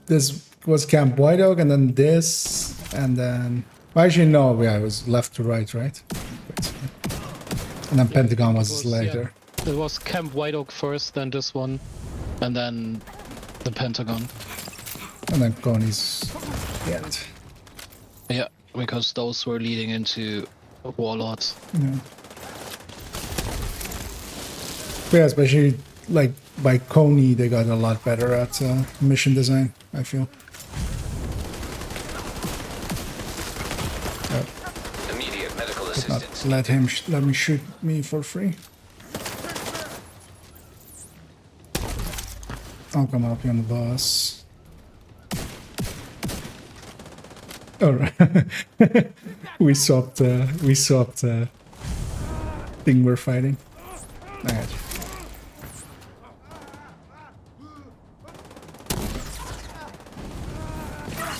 A: this was Camp White Oak, and then this, and then actually no, yeah, it was left to right, right? And then Pentagon was later.
L: Yeah, it was Camp White Oak first, then this one, and then the Pentagon.
A: And then Coney's the end.
L: Yeah, because those were leading into Warlords.
A: Yeah. But yeah, especially like by Coney, they got a lot better at mission design, I feel.
F: Immediate medical
A: Did not
F: assistance.
A: let me shoot me for free. I'll come help you on the bus. All right. we swapped thing we're fighting. I got you.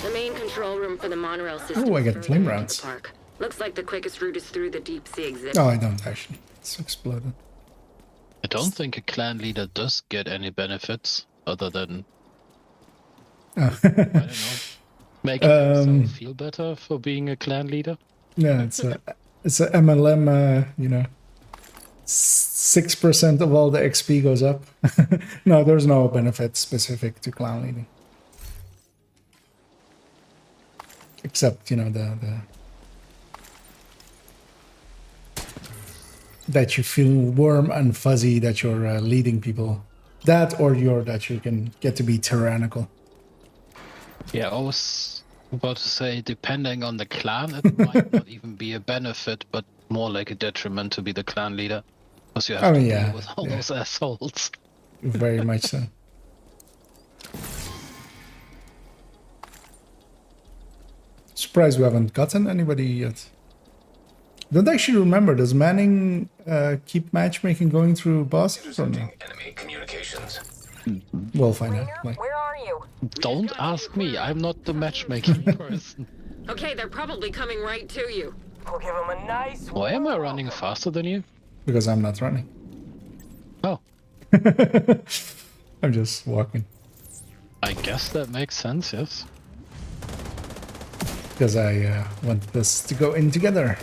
J: The main control room for the monorail system.
A: Oh, I got
J: is
A: flame
J: further into
A: rounds.
J: the park. Looks like the quickest route is through the deep sea exhibit.
A: No, I don't actually. It's exploded.
L: I don't think a clan leader does get any benefits other than I don't know, making himself feel better for being a clan leader.
A: Yeah, it's a MLM. 6% of all the XP goes up. No, there's no benefit specific to clan leading, except the that you feel warm and fuzzy that you're leading people. That or that you can get to be tyrannical.
L: Yeah, I was about to say, depending on the clan, it might not even be a benefit, but more like a detriment to be the clan leader. Because you have to deal with all those assholes.
A: Very much so. Surprised we haven't gotten anybody yet. Don't actually remember. Does Manning keep matchmaking going through bosses or no?
F: Enemy communication. locations.
A: We'll find out.
G: Rainer,
A: Like,
G: where are you?
L: Don't ask me. I'm not the matchmaking person.
M: Okay, they're probably coming right to you.
H: We'll give him a nice.
L: Why am I running faster than you?
A: because I'm not running.
L: Oh,
A: I'm just walking.
L: I guess that makes sense, yes.
A: Because I want this to go in together.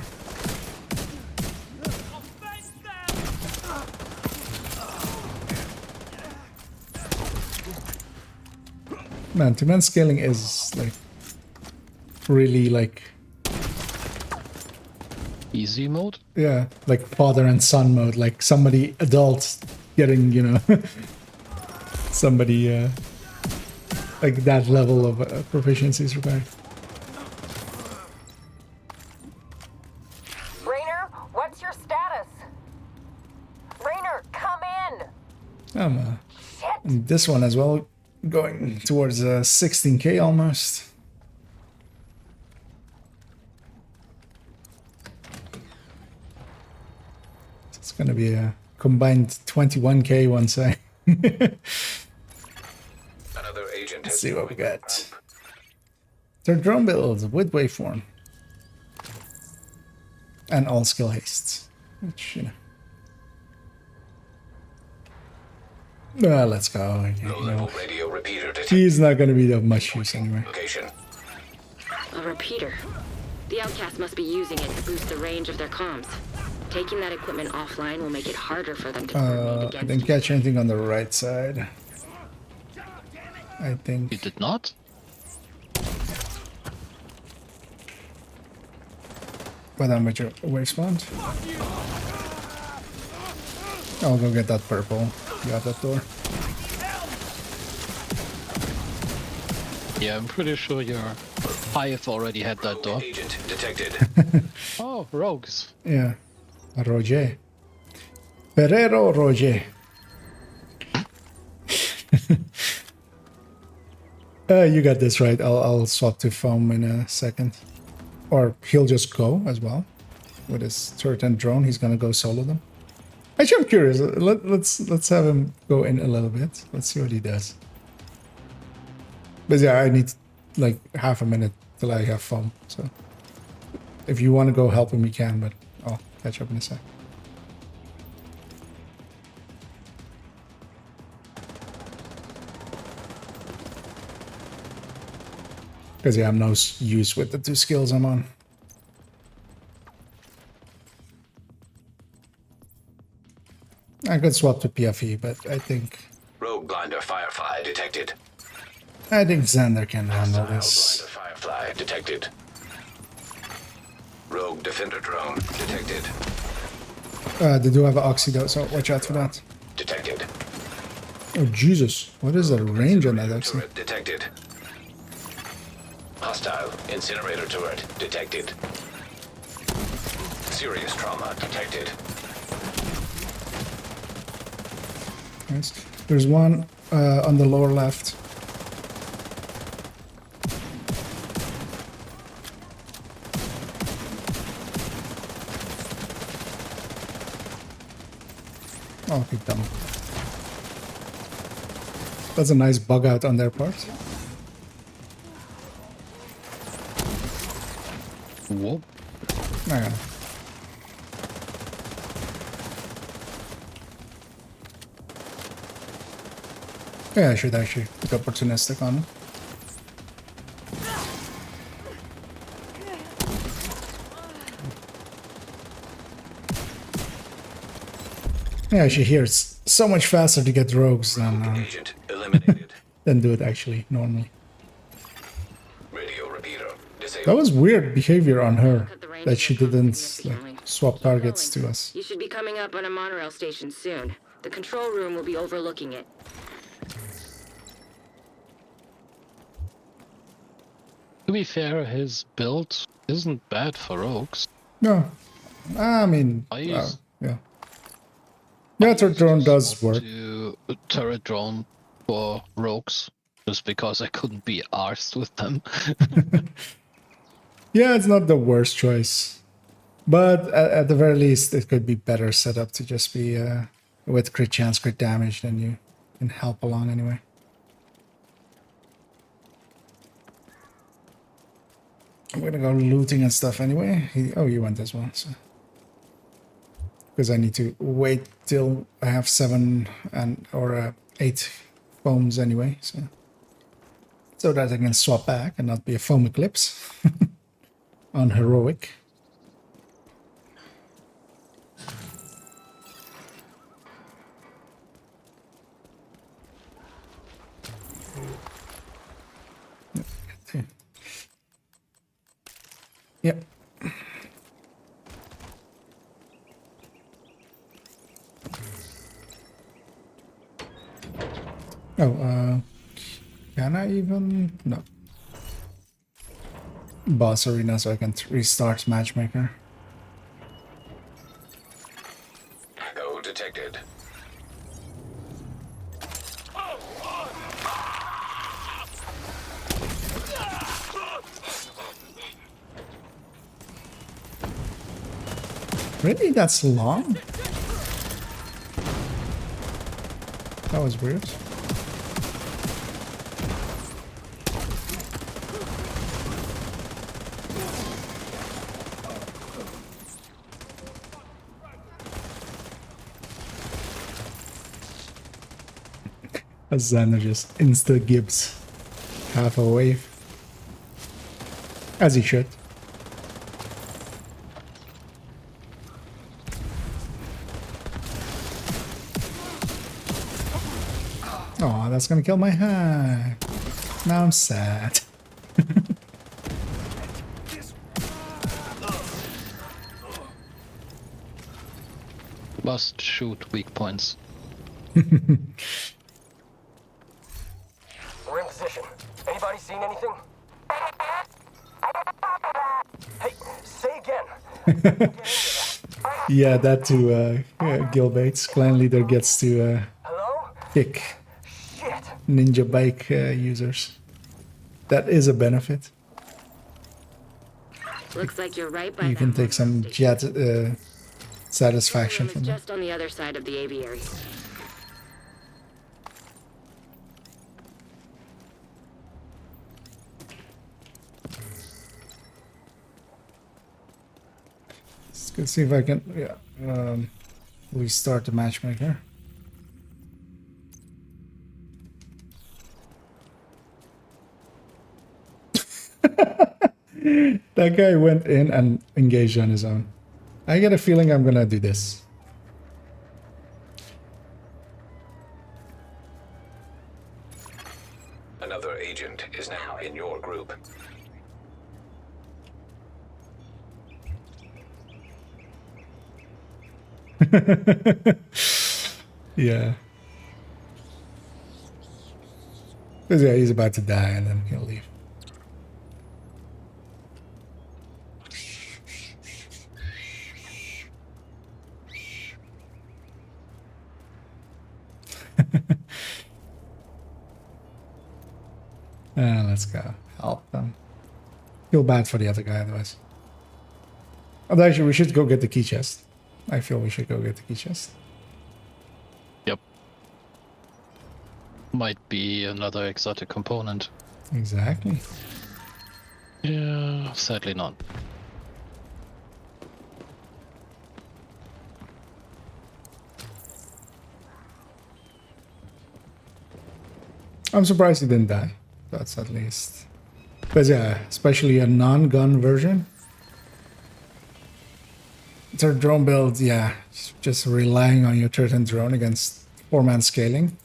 A: Man, to man scaling is like really like,
L: Easy mode?
A: yeah, like father and son mode, like somebody adult getting, you know, somebody like that level of proficiency is required.
G: Rainer, what's your status? Rainer, come in!
A: I'm
G: Shit!
A: in this one as well, going towards 16k almost. It's gonna be a combined 21k once I
F: Another agent
A: let's
F: has
A: see what we
F: joined the
A: got.
F: group.
A: They're drone builds with waveform and all skill hastes, which you know. Let's go. You know,
F: Low-level radio repeater detected.
A: he's not gonna be of much use anyway.
F: Location.
J: A repeater. The outcast must be using it to boost the range of their comms. Taking that equipment offline will make it harder for them to coordinate
A: I
J: against
A: didn't
J: you.
A: catch anything on the right side. I
L: You
A: think.
L: did not?
A: But I'm at your wave spawn. I'll go get that purple. You have that door.
L: Yeah, I'm pretty sure your hive already had that door.
F: Agent detected.
L: Oh, rogues.
A: Yeah. Roger. Ferrero Roger. You got this right. I'll swap to foam in a second. Or he'll just go as well. With his turret and drone, he's gonna go solo them. Actually, I'm curious. Let's have him go in a little bit. Let's see what he does. But yeah, I need like half a minute till I have foam. So if you want to go help him, you can. But I'll catch up in a sec. Because yeah, I'm no use with the two skills I'm on. I could swap to PFE, but I think
F: Rogue blinder Firefly detected.
A: Xander can handle
F: Hostile
A: this.
F: blinder Firefly detected. Rogue defender drone detected.
A: They do have an Oxy though, so watch out for that.
F: Detected.
A: Oh Jesus, what is the range on that Oxy?
F: Turret detected. Hostile incinerator turret detected. Serious trauma detected.
A: Nice. There's one on the lower left. I'll keep them. That's a nice bug out on their part.
L: Whoop.
A: Yeah. Yeah, I should actually be opportunistic on him. Yeah, actually here it's so much faster to get rogues
F: Agent eliminated.
A: than do it actually normally.
F: Radio repeater disabled.
A: That was weird behavior on her, that she didn't like swap targets to us.
J: You should be coming up on a monorail station soon. The control room will be overlooking it.
L: To be fair, his build isn't bad for rogues.
A: No, I mean,
L: I use
A: yeah. Yeah, turret drone does work.
L: to turret drone for rogues just because I couldn't be arsed with them.
A: Yeah, it's not the worst choice. But at the very least, it could be better set up to just be with crit chance, crit damage than you Can help along anyway. I'm gonna go looting and stuff anyway. Oh, you went as well, so. Because I need to wait till I have 7 or 8 foams anyway, so that I can swap back and not be a foam eclipse on heroic. Yep. Oh, can I even? No. Boss arena, so I can restart matchmaker.
F: Goal detected.
A: Really? That's long? That was weird. Xander just insta gibbs half a wave. As he should. Oh, that's gonna kill my hack. Now I'm sad.
L: Must shoot weak points.
H: We're in position. Anybody seen anything? Hey, say again.
A: Yeah, that too, Gilbates, clan leader gets to kick ninja bike users. That is a benefit.
J: Looks like you're right by
A: You can take some jet satisfaction from that.
J: just on the other side of the aviary.
A: Let's see if I can restart the matchmaker. That guy went in and engaged on his own. I get a feeling I'm gonna do this.
F: Another agent is now in your group.
A: Yeah. Because yeah, he's about to die and then he'll leave. Let's go. Help them. Feel bad for the other guy otherwise. Although actually we should go get the key chest. I feel we should go get the key chest.
L: Yep. Might be another exotic component.
A: Exactly.
L: Yeah, sadly not.
A: I'm surprised he didn't die. That's at least. Because yeah, especially a non-gun version. Third drone build, yeah, just relying on your third and drone against 4-man scaling.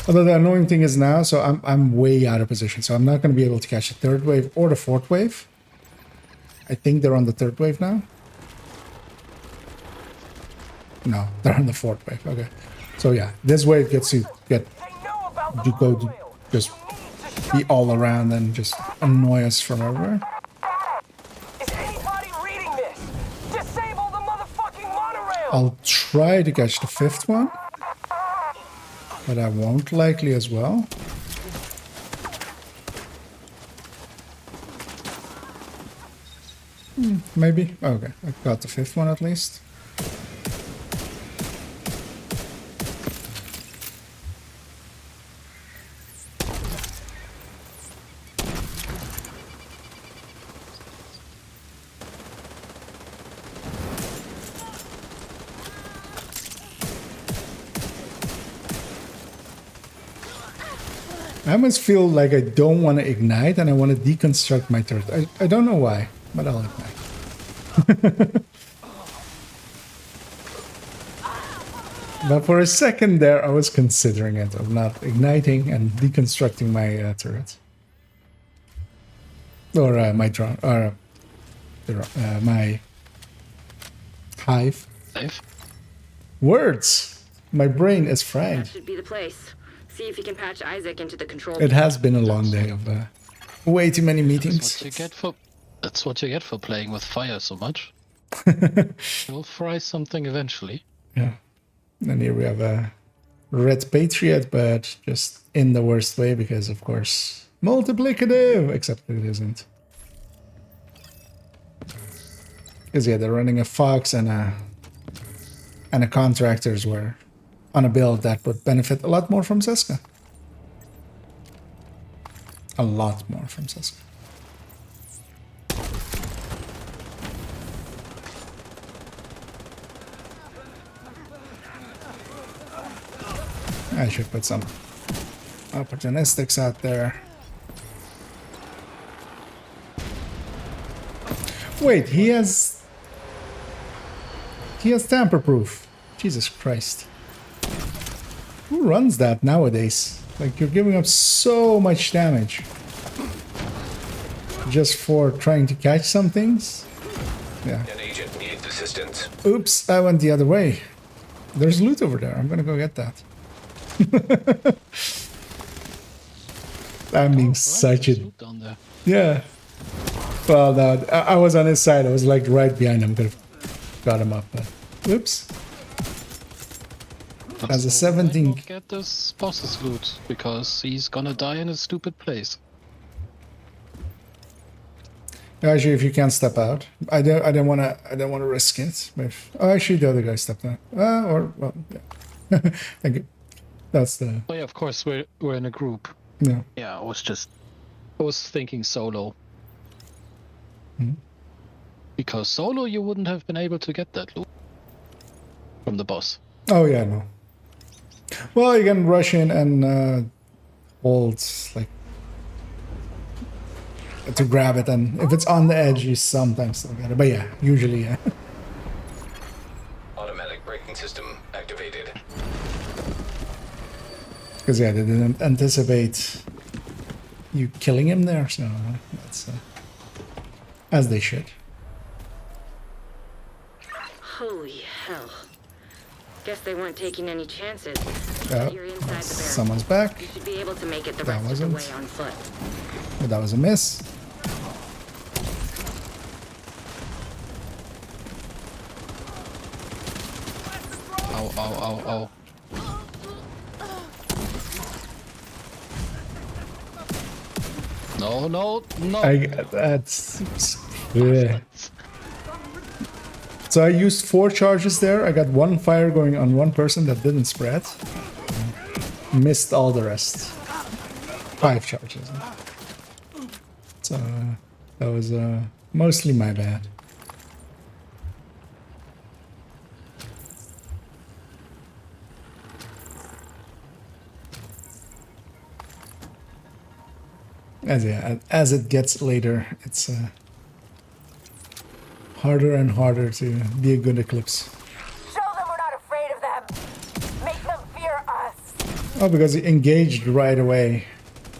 A: Although the annoying thing is now, so I'm way out of position, so I'm not going to be able to catch the third wave or the fourth wave. I think they're on the third wave now. No, they're on the fourth wave. Okay, so yeah, this wave gets to just be all around and just annoy us from everywhere.
H: Is anybody reading this? Disable the motherfucking monorail!
A: I'll try to catch the fifth one, but I won't likely as well. Maybe. Okay, I got the fifth one at least. I almost feel like I don't want to ignite and I want to deconstruct my turret. I don't know why, but I'll ignite. But for a second there, I was considering it of not igniting and deconstructing my turret. Or my drone, or my hive. Words! My brain is fried.
J: That should be the place. See if you can patch Isaac into the control.
A: It has been a long day of way too many meetings.
L: That's what you get for playing with fire so much. You'll fry something eventually.
A: Yeah. And here we have a Red Patriot, but just in the worst way because, of course, multiplicative, except it isn't. Because, yeah, they're running a Fox and a Contractors were on a build that would benefit a lot more from Seska. A lot more from Seska. I should put some opportunistics out there. Wait, he has tamper-proof. Jesus Christ. Who runs that nowadays? Like, you're giving up so much damage just for trying to catch some things? Yeah.
F: An agent needs assistance.
A: Oops, I went the other way. There's loot over there. I'm gonna go get that. I'm being such a... Yeah. Well, no, I was on his side. I was like right behind him. Could have got him up, but... Oops. As a 17...
L: Get this boss's loot, because he's gonna die in a stupid place.
A: Actually, if you can't step out, I don't want to risk it. But, oh, actually, the other guy stepped out. Well, yeah. Thank you. That's the...
L: Oh yeah, of course, we're in a group.
A: Yeah.
L: Yeah, I was thinking solo.
A: Hmm.
L: Because solo, you wouldn't have been able to get that loot from the boss.
A: Oh, yeah, no. Well, you can rush in and hold, like, to grab it, and if it's on the edge, you sometimes still get it. But yeah, usually, yeah.
F: Automatic braking system activated.
A: Because, yeah, they didn't anticipate you killing him there, so that's... as they should.
J: Holy hell. Guess they weren't taking any chances.
A: Oh,
J: You're inside the barracks.
A: someone's back.
J: You should be able to make it the
A: That
J: rest of the
A: wasn't.
J: way on foot.
A: But that was a miss.
L: Ow, ow, ow, ow. No, no, no.
A: That's... yeah. So I used 4 charges there. I got 1 fire going on 1 person that didn't spread. Missed all the rest. 5 charges. So that was mostly my bad. As it gets later, it's harder and harder to be a good Eclipse.
G: Show them we're not afraid of them. Make them fear us.
A: Oh, because he engaged right away.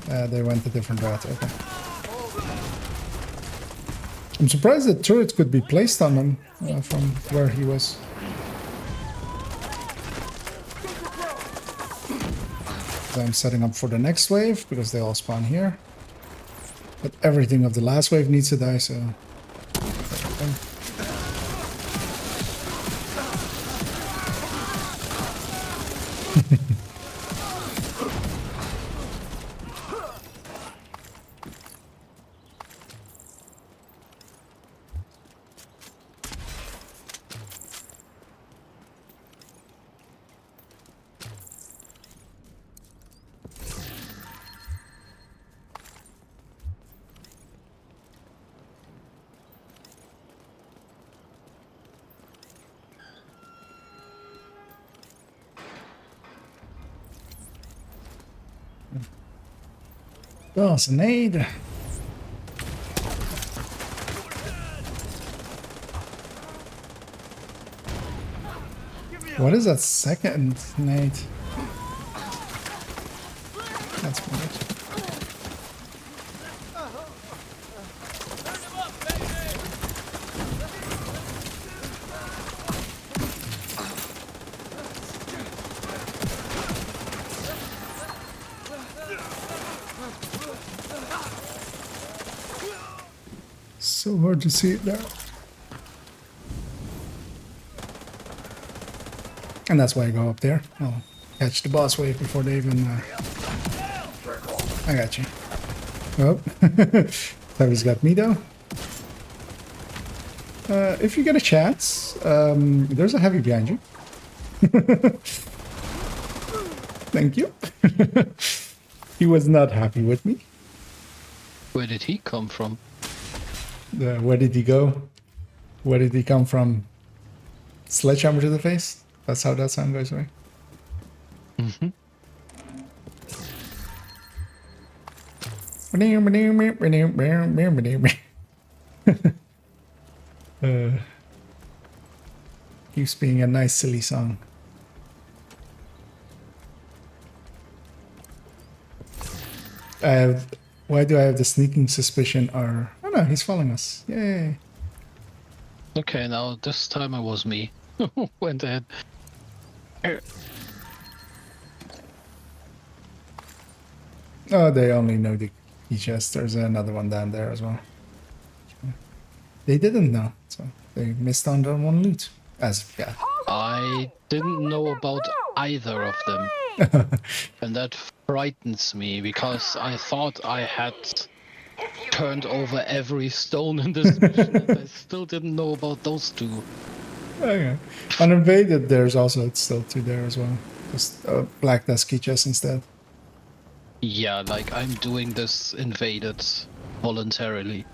A: They went a different route. Okay. I'm surprised the turret could be placed on him from where he was. So I'm setting up for the next wave because they all spawn here. But everything of the last wave needs to die, so... Toss a nade. What is that second nade? That's weird. So hard to see it there. And that's why I go up there. I'll catch the boss wave before they even... I got you. Oh. Tavi's got me though. If you get a chance, there's a heavy behind you. Thank you. He was not happy with me.
L: Where did he come from?
A: Where did he go? Where did he come from? Sledgehammer to the face? That's how that sound goes, right?
L: Mm-hmm.
A: Keeps being a nice silly song. Why do I have the sneaking suspicion? Or oh no, he's following us. Yay!
L: Okay, now this time it was me. Went ahead.
A: Oh, they only know the key chest. There's another one down there as well. They didn't know, so they missed on their one loot. As yeah.
L: I didn't know about either of them. And that frightens me, because I thought I had turned over every stone in this mission, and I still didn't know about those two.
A: Okay. On Invaded, there's also still two there as well. Just black dust key chest instead.
L: Yeah, like I'm doing this Invaded voluntarily.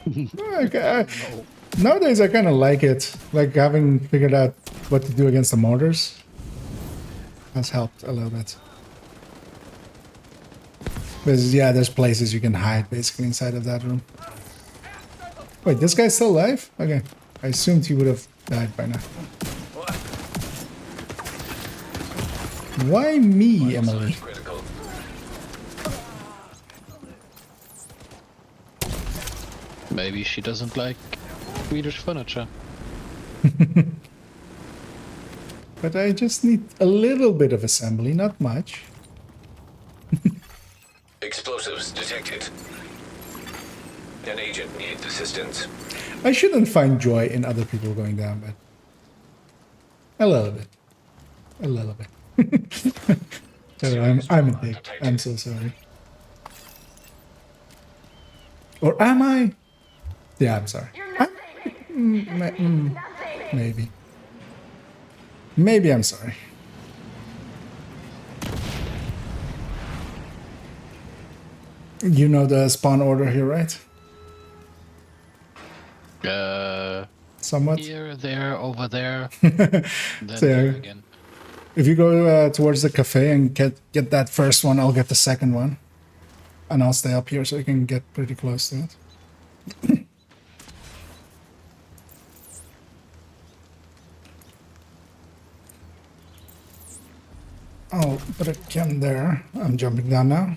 A: Okay. Nowadays, I kind of like it. Like having figured out what to do against the mortars has helped a little bit. Because, yeah, there's places you can hide basically inside of that room. Wait, this guy's still alive? Okay. I assumed he would have died by now. Why me, Emily?
L: Maybe she doesn't like Swedish furniture.
A: But I just need a little bit of assembly, not much.
F: Explosives detected. An agent needs assistance.
A: I shouldn't find joy in other people going down, but a little bit. A little bit. I'm a dick. I'm so sorry. Or am I? Yeah, I'm sorry. Maybe. Maybe I'm sorry. You know the spawn order here, right? Somewhat.
L: Here, there, over there, then
A: So,
L: there again.
A: If you go towards the cafe and get that first one, I'll get the second one. And I'll stay up here so you can get pretty close to it. I'll put a chem there. I'm jumping down now.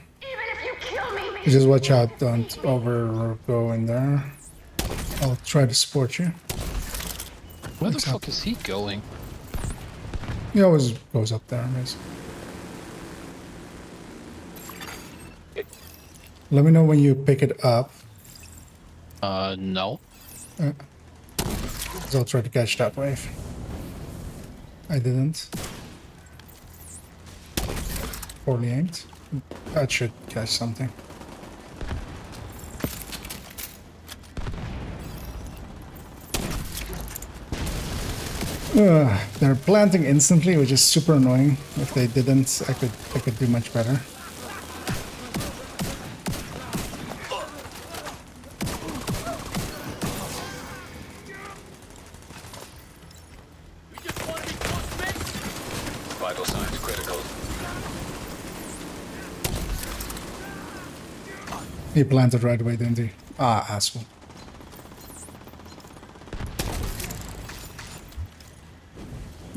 A: Just watch out, don't go in there. I'll try to support you.
L: Where the fuck is he going?
A: He always goes up there, guys. Let me know when you pick it up.
L: No.
A: So I'll try to catch that wave. I didn't. Poorly aimed. That should catch something. They're planting instantly, which is super annoying. If they didn't, I could do much better.
F: Vital signs critical.
A: He planted right away, didn't he? Ah, asshole.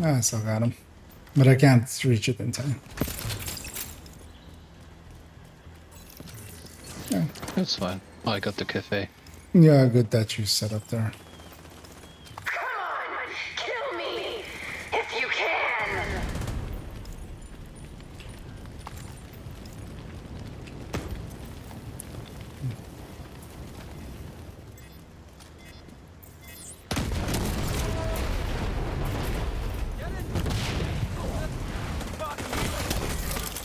A: I still got him. But I can't reach it in time. Yeah.
L: That's fine. I got the cafe.
A: Yeah, good that you set up there.
M: Kill me if you can.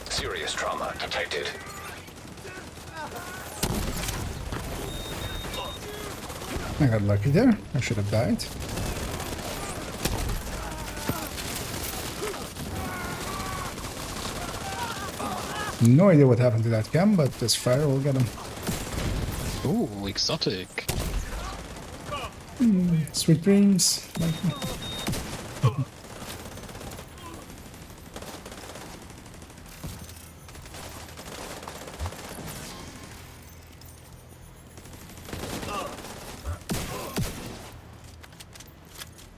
F: Serious trauma detected.
A: I got lucky there. I should have died. No idea what happened to that cam, but this fire will get him.
L: Ooh, exotic.
A: Sweet dreams.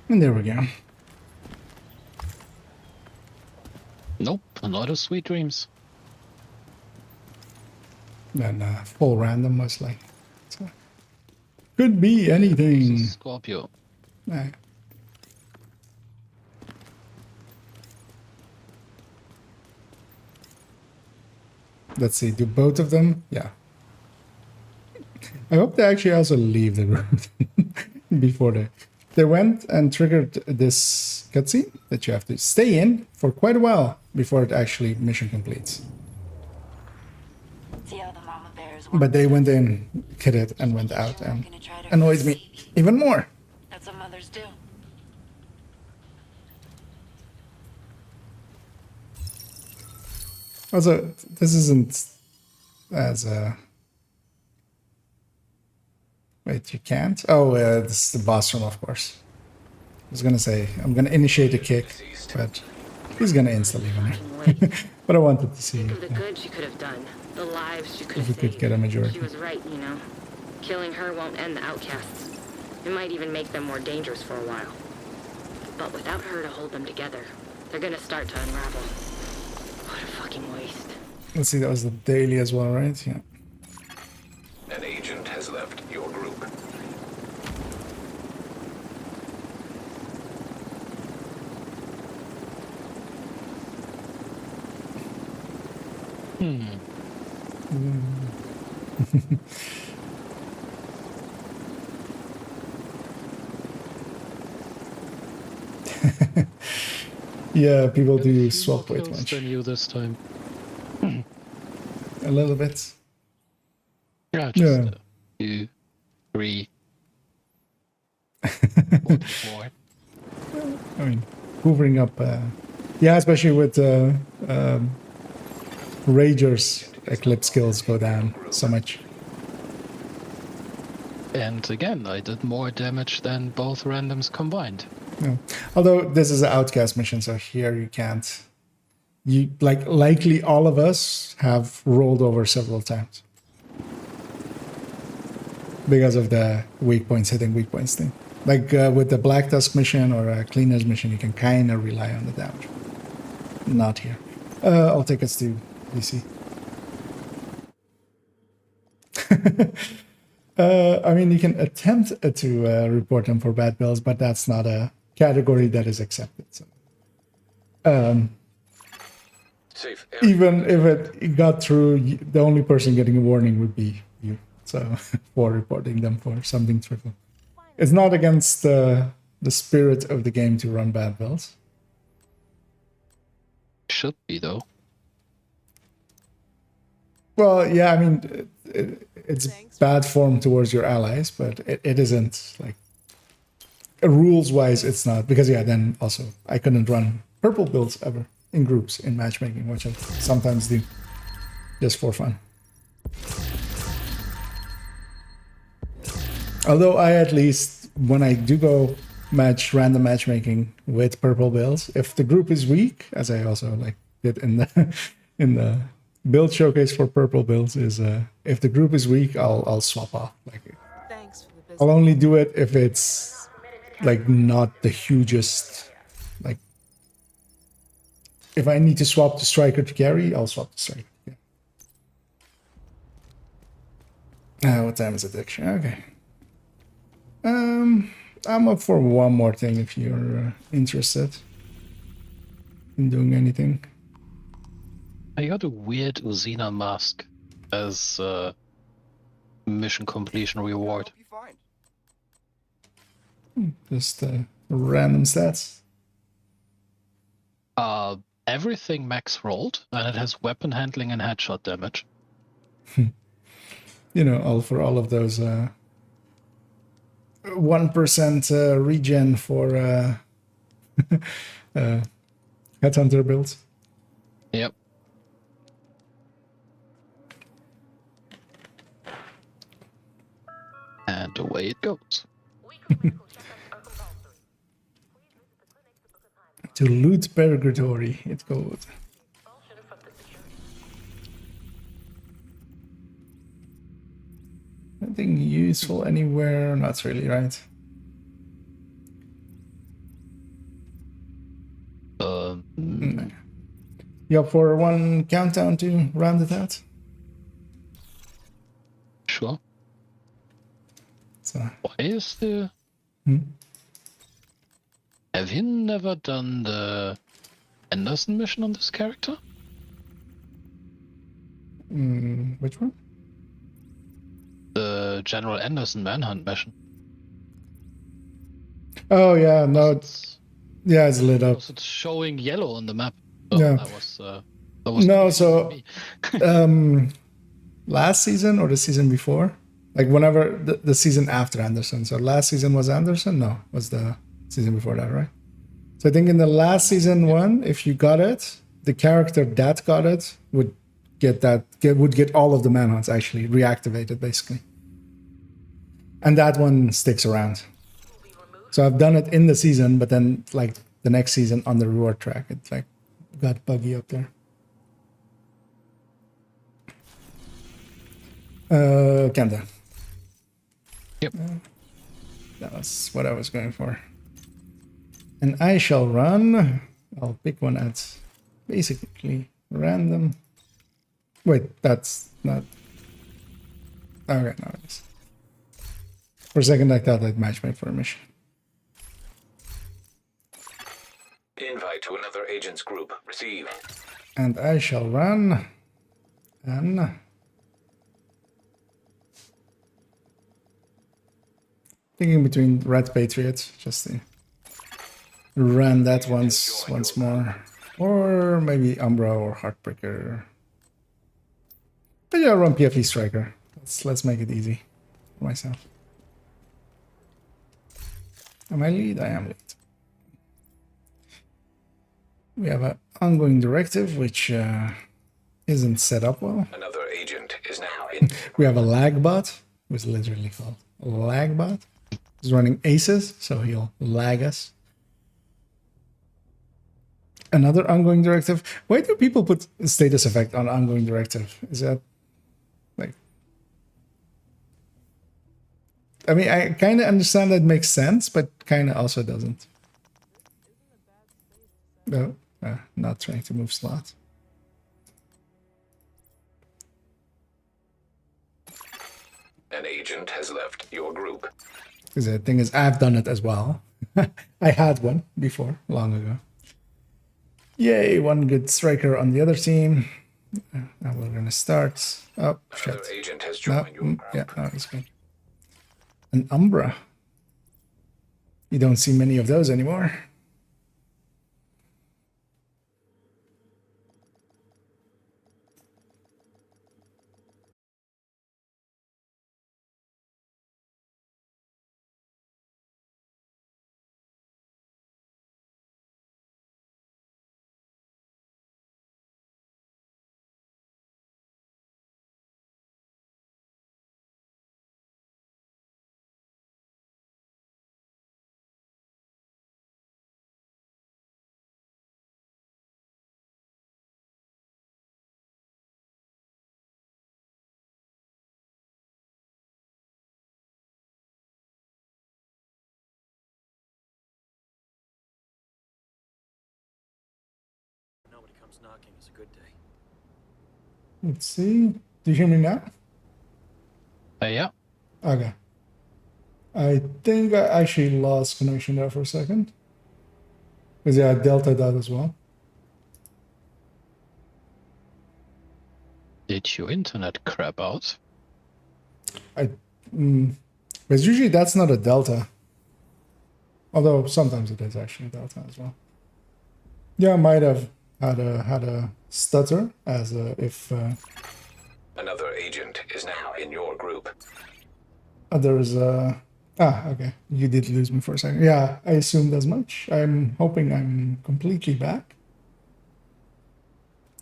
A: And there we go.
L: Nope, not a sweet dreams.
A: And full random most likely. So, could be anything.
L: Scorpio.
A: Yeah. Let's see, do both of them? Yeah. I hope they actually also leave the room before they went and triggered this cutscene that you have to stay in for quite a while before it actually mission completes.
K: See how the mama bears
A: But they went in, hit it, and went out, and annoys me even more.
K: That's what mothers do.
A: Also, this isn't as a... Wait, you can't? Oh, this is the boss room, of course. I was gonna say, I'm gonna initiate a kick, but he's gonna instantly win. But I wanted to see
J: Think of the good she could have done, the lives she could
A: if
J: have
A: we could
J: saved.
A: get a majority.
J: She was right, you know. Killing her won't end the outcasts. It might even make them more dangerous for a while. But without her to hold them together, they're gonna start to unravel. What a fucking waste.
A: Let's see, that was the daily as well, right? Yeah.
F: An agent has left your group. Yeah, people do swap way too
L: Kills
A: much.
L: than you this time.
A: A little bit.
L: Yeah, just
A: Yeah.
L: 2, 3, 4.
A: I mean, hoovering up. Yeah, especially with Rager's Eclipse skills go down so much.
L: And again, I did more damage than both randoms combined.
A: Yeah. Although this is an outcast mission, so here you can't. You likely all of us have rolled over several times because of the weak points hitting weak points thing. Like with the Black Tusk mission or a Cleaners mission, you can kind of rely on the damage. Not here. I'll take us to DC. I mean, you can attempt to report them for bad bills, but that's not a category that is accepted. So,
F: Safe.
A: even if it got through, the only person getting a warning would be you. So, for reporting them for something trivial. It's not against the spirit of the game to run bad bills.
L: Should be, though.
A: Well, yeah, I mean, it's bad form towards your allies, but it isn't like rules-wise. It's not because then also I couldn't run purple builds ever in groups in matchmaking, which I sometimes do just for fun. Although I at least when I do go random matchmaking with purple builds, if the group is weak, as I also did in the build showcase for purple builds is if the group is weak, I'll swap off. Like
I: Thanks for the business.
A: I'll only do it if it's like not the hugest. Like if I need to swap the striker to carry, I'll swap the striker. Yeah. What time is it actually? Okay. I'm up for one more thing if you're interested in doing anything.
L: I got a weird Uzina mask as mission completion reward.
A: Just random stats.
L: Everything max rolled, and it has weapon handling and headshot damage.
A: You know, all for all of those 1% regen for headhunter builds.
L: Yep. And away it goes.
A: To loot purgatory, it goes. Nothing useful anywhere, not really, right? You up for one countdown to round it out?
L: Sure.
A: So,
L: why is the... Have you never done the Anderson mission on this character?
A: Which one?
L: The General Anderson manhunt mission.
A: Oh yeah, no, it's lit up.
L: It's showing yellow on the map. So
A: Yeah.
L: That was
A: no, so last season or the season before, like whenever the season after Anderson. So last season was Anderson. No, was the season before that, right? So I think in the last season one, if you got it, the character that got it would get all of the manhunts actually reactivated basically, and that one sticks around. So I've done it in the season, but then like the next season on the reward track, it like got buggy up there. Kenda.
L: Yep.
A: That was what I was going for. And I shall run. I'll pick one at basically random. Wait, that's not. Okay, no, it is. For a second, I thought I'd matchmake for a mission.
F: Invite to another agent's group. Receive.
A: And I shall run. And thinking between Red Patriot, just to run that once more, or maybe Umbra or Heartbreaker. But yeah, run PFE Striker. Let's make it easy for myself. Am I lead? I am lead. We have an ongoing directive, which isn't set up well.
F: Another agent is now in.
A: We have a lag bot, who's literally called a lag bot. He's running aces, so he'll lag us. Another ongoing directive. Why do people put status effect on ongoing directive? Is that like... I mean, I kind of understand that makes sense, but kind of also doesn't. No, not trying to move slot.
F: An agent has left your group.
A: Because the thing is, I've done it as well. I had one before, long ago. Yay, one good striker on the other team. Now we're gonna start. Oh, shit.
F: Another agent has joined your group.
A: Yeah, no, it's good. An Umbra. You don't see many of those anymore.
H: comes knocking is a good day.
A: Let's see. Do you hear me now?
L: Yeah.
A: Okay. I think I actually lost connection there for a second. Because yeah, I delta that as well.
L: Did your internet crap out?
A: Because usually that's not a delta. Although sometimes it is actually a delta as well. Yeah, I might have had a stutter as if
F: Another agent is now in your group.
A: there is a... okay. You did lose me for a second. Yeah, I assumed as much. I'm hoping I'm completely back.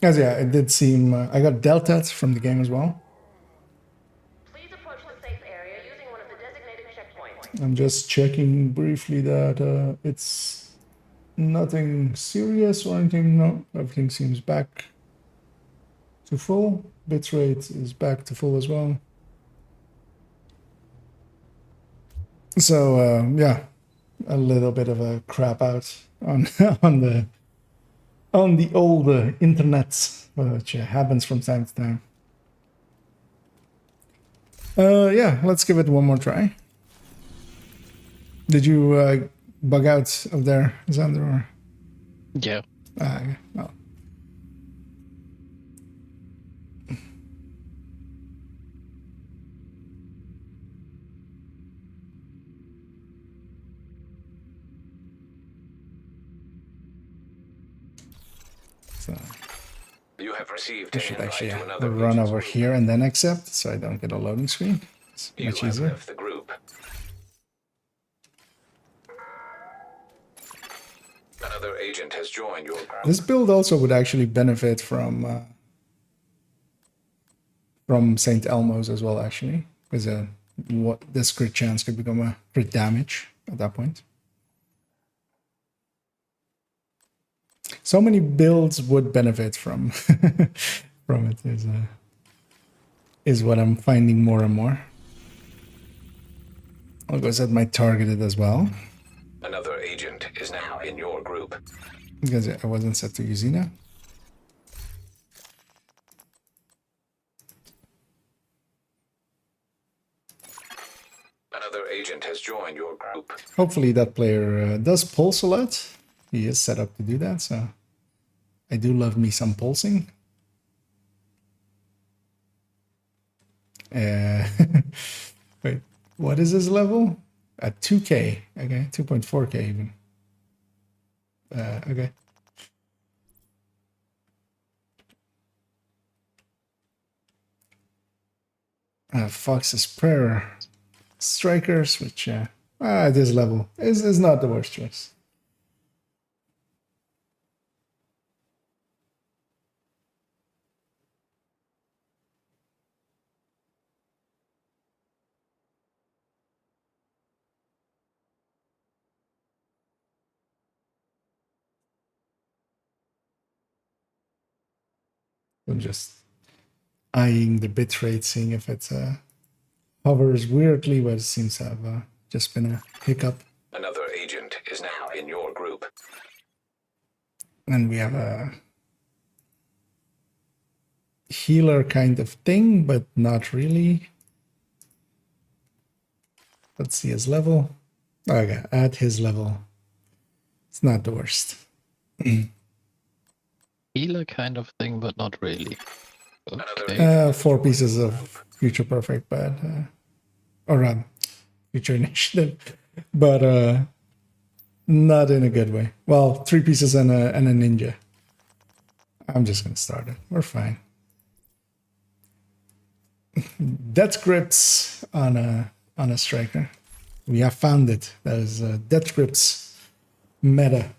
A: As yeah, it did seem... I got deltas from the game as well.
M: Please approach the safe area using one of the designated checkpoints.
A: I'm just checking briefly that it's nothing serious or anything. No, everything seems back to full. Bitrate is back to full as well. So yeah, a little bit of a crap out on on the old internet, which happens from time to time. Yeah, let's give it one more try. Did you bug out of there, Xander? Or?
L: Yeah.
A: Okay. Oh. So
F: You have received
A: I
F: an
A: should
F: invite
A: actually
F: to another
A: run
F: agent's
A: over
F: group.
A: here and then accept, so I don't get a loading screen. It's
F: You
A: much
F: have
A: easier.
F: left the group. Another agent has joined your group.
A: This build also would actually benefit from St. Elmo's as well, actually, because what this crit chance could become a crit damage at that point. So many builds would benefit from from it. Is what I'm finding more and more. I'll go set my targeted as well.
F: Another agent is now in your group.
A: Because I wasn't set to Yuzina.
F: Another agent has joined your group.
A: Hopefully that player does pulse a lot. He is set up to do that, so I do love me some pulsing. Wait, what is his level? At 2k, okay, 2.4k even. Okay. Fox's Prayer. Strikers, which at this level is not the worst choice. I'm just eyeing the bitrate, seeing if it hovers weirdly, but it seems to have just been a hiccup.
F: Another agent is now in your group.
A: And we have a healer kind of thing, but not really. Let's see his level. Okay, at his level, it's not the worst.
L: Healer kind of thing, but not really. Okay.
A: 4 pieces of Future Perfect, but or Future Initiative, but not in a good way. Well, 3 pieces and a ninja. I'm just gonna start it. We're fine. Death grips on a striker. We have found it. That is Death grips meta.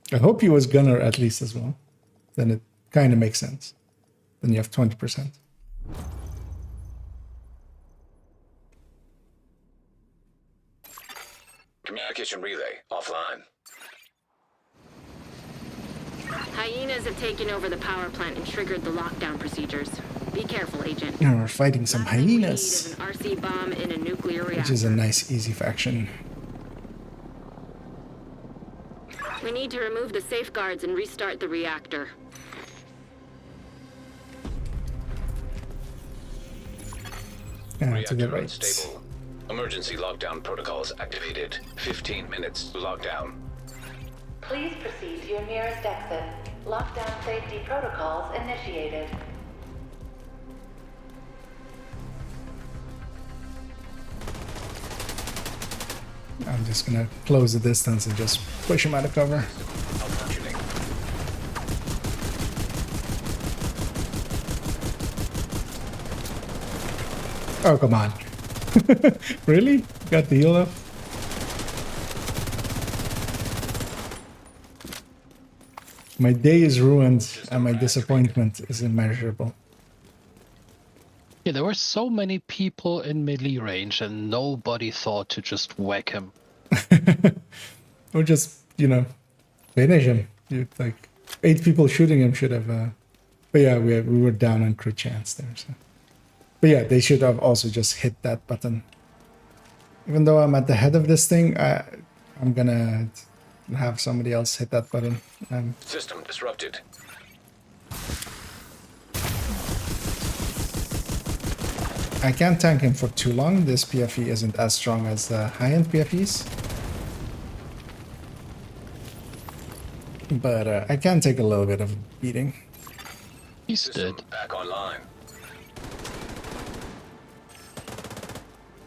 A: I hope he was gunner at least as well. Then it kind of makes sense. Then you have 20%.
F: Communication relay offline.
J: Hyenas have taken over the power plant and triggered the lockdown procedures. Be careful, Agent.
A: Yeah, we're fighting some hyenas,
J: An RC bomb in a nuclear reactor.
A: which is a nice, easy faction.
J: need to remove the safeguards and restart the reactor.
A: Yeah, to the
F: Reactor
A: right.
F: unstable. Emergency lockdown protocols activated. 15 minutes to lockdown.
K: Please proceed to your nearest exit. Lockdown safety protocols initiated.
A: I'm just gonna close the distance and just push him out of cover.
F: Malfunctioning.
A: Oh, come on. Really? Got the heal up? My day is ruined and my disappointment is immeasurable.
L: Yeah, there were so many people in melee range and nobody thought to just whack him.
A: Or just, you know, finish him. You, like, 8 people shooting him should have... But yeah, we were down on crit chance there, so... But yeah, they should have also just hit that button. Even though I'm at the head of this thing, I'm gonna have somebody else hit that button.
F: System disrupted.
A: I can't tank him for too long. This PFE isn't as strong as the high-end PFEs. But I can take a little bit of a beating.
L: He's
F: System
L: dead.
F: back online.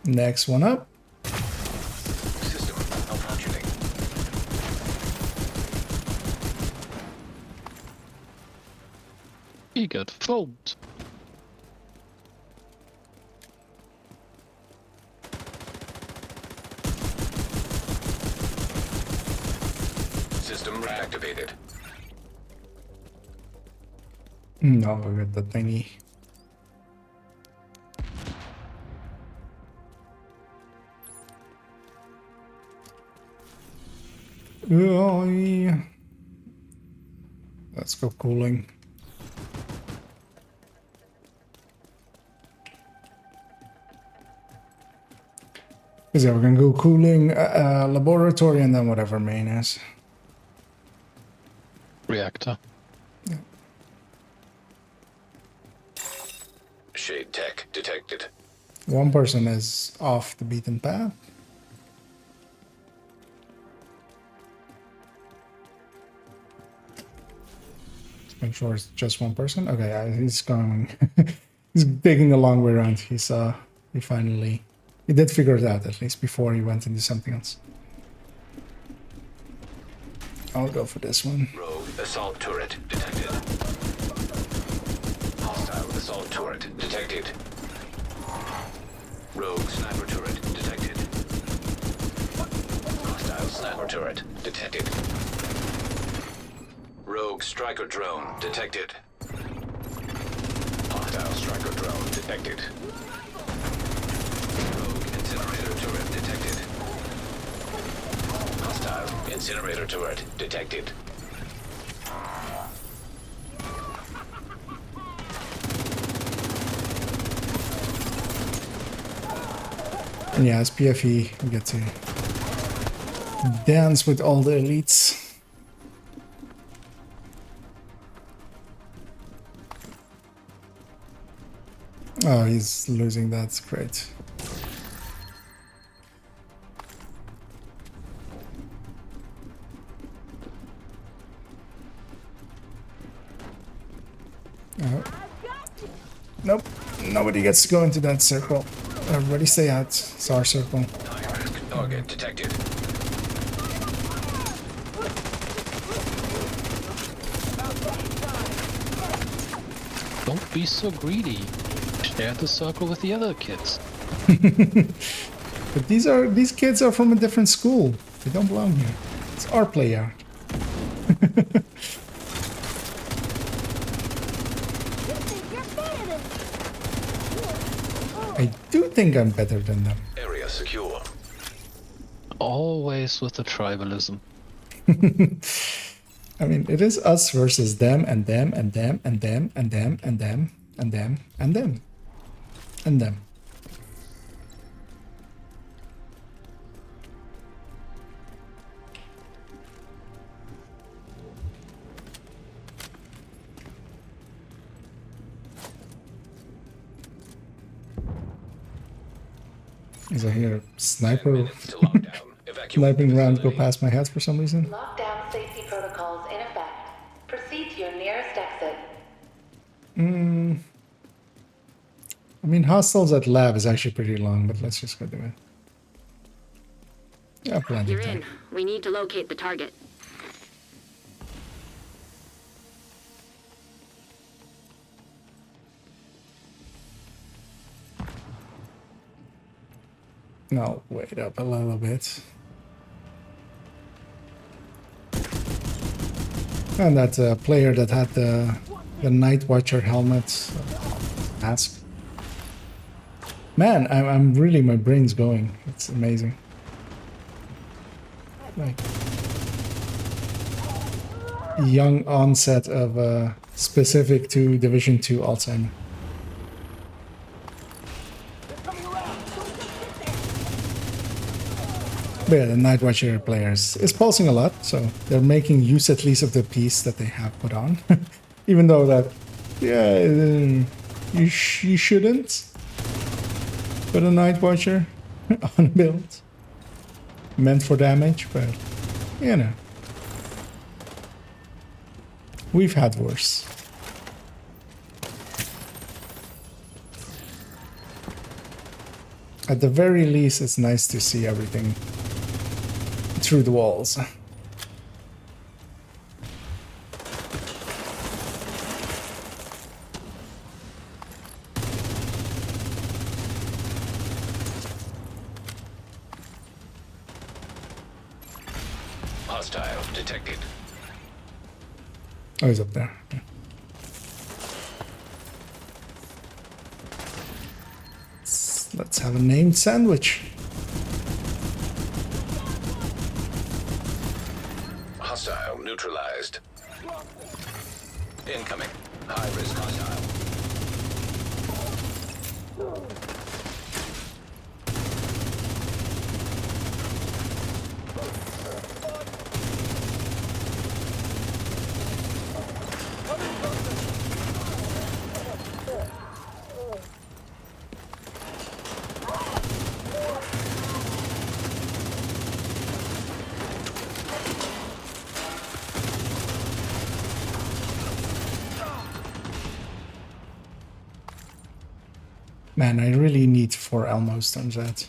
A: Next one up.
F: System malfunctioning.
L: He got foamed.
F: System reactivated.
A: No, we got the thingy. Oh, yeah. Let's go cooling. Because yeah, we're gonna go cooling, laboratory, and then whatever main is.
L: Reactor.
F: Shade tech detected.
A: One person is off the beaten path. Let's make sure it's just one person. Okay, yeah, he's going. He's taking a long way around. He finally. He did figure it out at least before he went into something else. I'll go for this one.
F: Rogue assault turret detected. Hostile assault turret detected. Rogue sniper turret detected. Hostile sniper turret detected. Rogue striker drone detected. Hostile striker drone detected. Rogue incinerator turret detected. Hostile incinerator turret detected.
A: And yeah, as PFE, we get to dance with all the elites. Oh, he's losing. That's great. Oh. Nope. Nobody gets to go into that circle. Everybody stay out. It's our circle.
F: High-risk target detected.
L: Don't be so greedy. Share the circle with the other kids.
A: But these kids are from a different school. They don't belong here. It's our player. I do think I'm better than them.
F: Area secure.
L: Always with the tribalism.
A: I mean, it is us versus them and them and them and them and them and them and them and them and them. As I hear sniper
F: Minutes to lockdown. Evacuate
A: sniping
F: the
A: rounds go
F: facility.
A: past my head for some reason.
K: Lockdown safety protocols in effect. Proceed to your nearest exit.
A: I mean, hostiles at lab is actually pretty long, but let's just go do it. Yeah, plenty
J: You're
A: of time.
J: in. We need to locate the target.
A: No, wait up a little bit. And that player that had the Night Watcher helmet mask. Man, I'm really, my brain's going. It's amazing. Like young onset of specific to Division 2 Alzheimer. But yeah, the Night Watcher players is pulsing a lot, so they're making use at least of the piece that they have put on. Even though that, yeah, you shouldn't put a Night Watcher on a build. Meant for damage, but, you know. We've had worse. At the very least, it's nice to see everything through the walls.
F: Hostile detected.
A: Oh, he's up there. Yeah. Let's have a named sandwich.
F: Hostile neutralized. Incoming. High risk hostile.
A: Man, I really need 4 Elmos, turns out.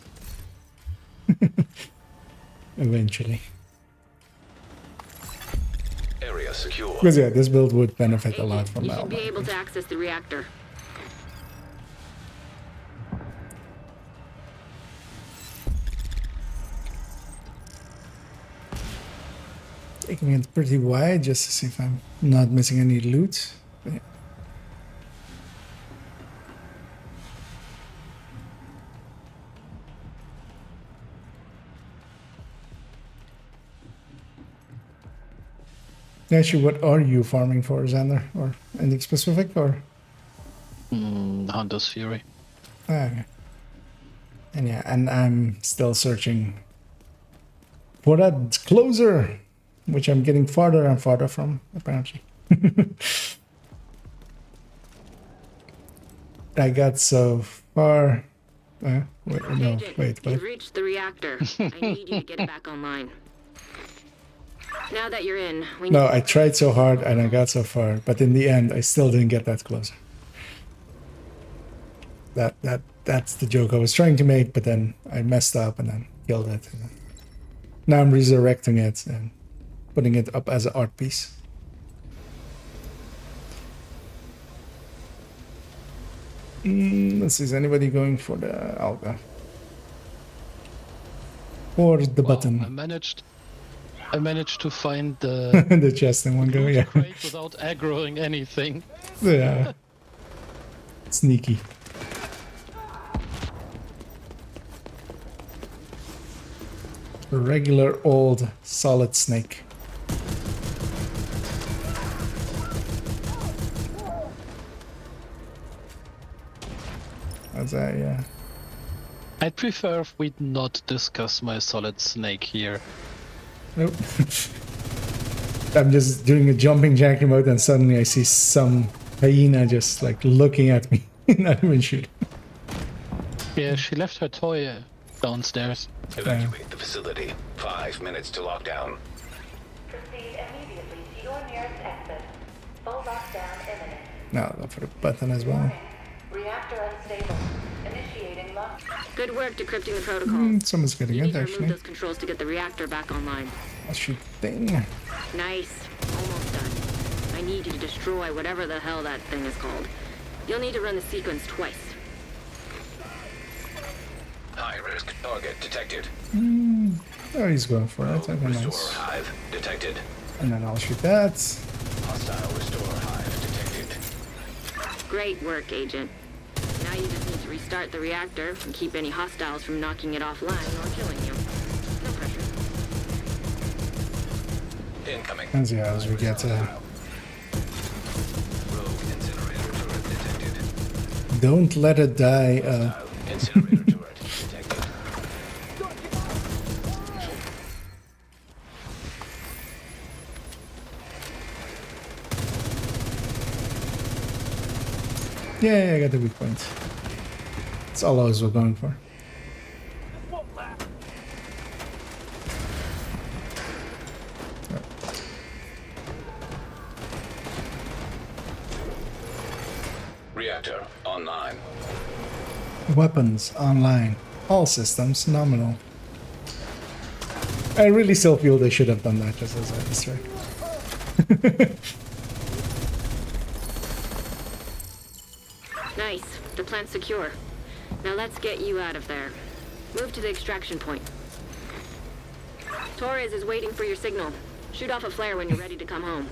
A: Eventually.
F: Area secure.
A: Because yeah, this build would benefit a lot from
J: You should be
A: Elmo.
J: able to access the reactor.
A: Taking it pretty wide just to see if I'm not missing any loot. But yeah. Actually, what are you farming for, Xander? Or anything specific, or?
L: Hunter's Fury.
A: Okay. And yeah, and I'm still searching for that closer, which I'm getting farther and farther from, apparently. I got so far. Wait, no, wait,
J: You've reached the reactor. I need you to get it back online. Now that you're in, we
A: No, I tried so hard and I got so far, but in the end, I still didn't get that closer. That's the joke I was trying to make, but then I messed up and then killed it. Now I'm resurrecting it and putting it up as an art piece. Let's see, is anybody going for the Alga? Or the button?
L: I managed to find the
A: the chest in one go, yeah.
L: crate without aggroing anything.
A: Yeah. Sneaky. A regular old solid snake. That's that, yeah.
L: I'd prefer if we'd not discuss my solid snake here.
A: Nope. I'm just doing a jumping jack mode and suddenly I see some hyena just like looking at me. Not even shooting.
L: Yeah, she left her toy downstairs.
F: Evacuate the facility. 5 minutes to lockdown.
K: Proceed immediately to your nearest exit. Full lockdown imminent.
A: Now I'll put a button as well.
K: Reactor unstable. Initiating lock.
J: Good work decrypting the protocols.
A: Someone's getting
J: You
A: it
J: need to remove
A: actually.
J: those controls to get the reactor back online.
A: I'll shoot thing.
J: Nice. Almost done. I need you to destroy whatever the hell that thing is called. You'll need to run the sequence twice.
F: High-risk target detected.
A: Oh, he's going for it. Okay,
F: Restore
A: nice.
F: hive detected.
A: And then I'll shoot that.
F: Hostile restore hive detected.
J: Great work, Agent. Now you just need to restart the reactor and keep any hostiles from knocking it offline or killing you. No pressure.
F: Incoming.
A: And see how as we get
F: Rogue incinerator turret detected.
A: don't let it die.
F: Incinerator turret detected.
A: Yeah, I got the weak point. That's all I was going for.
F: Reactor online.
A: Weapons online. All systems nominal. I really still feel they should have done that just as a distract.
J: Nice. The plant's secure. Now let's get you out of there. Move to the extraction point. Torres is waiting for your signal. Shoot off a flare when you're ready to come home.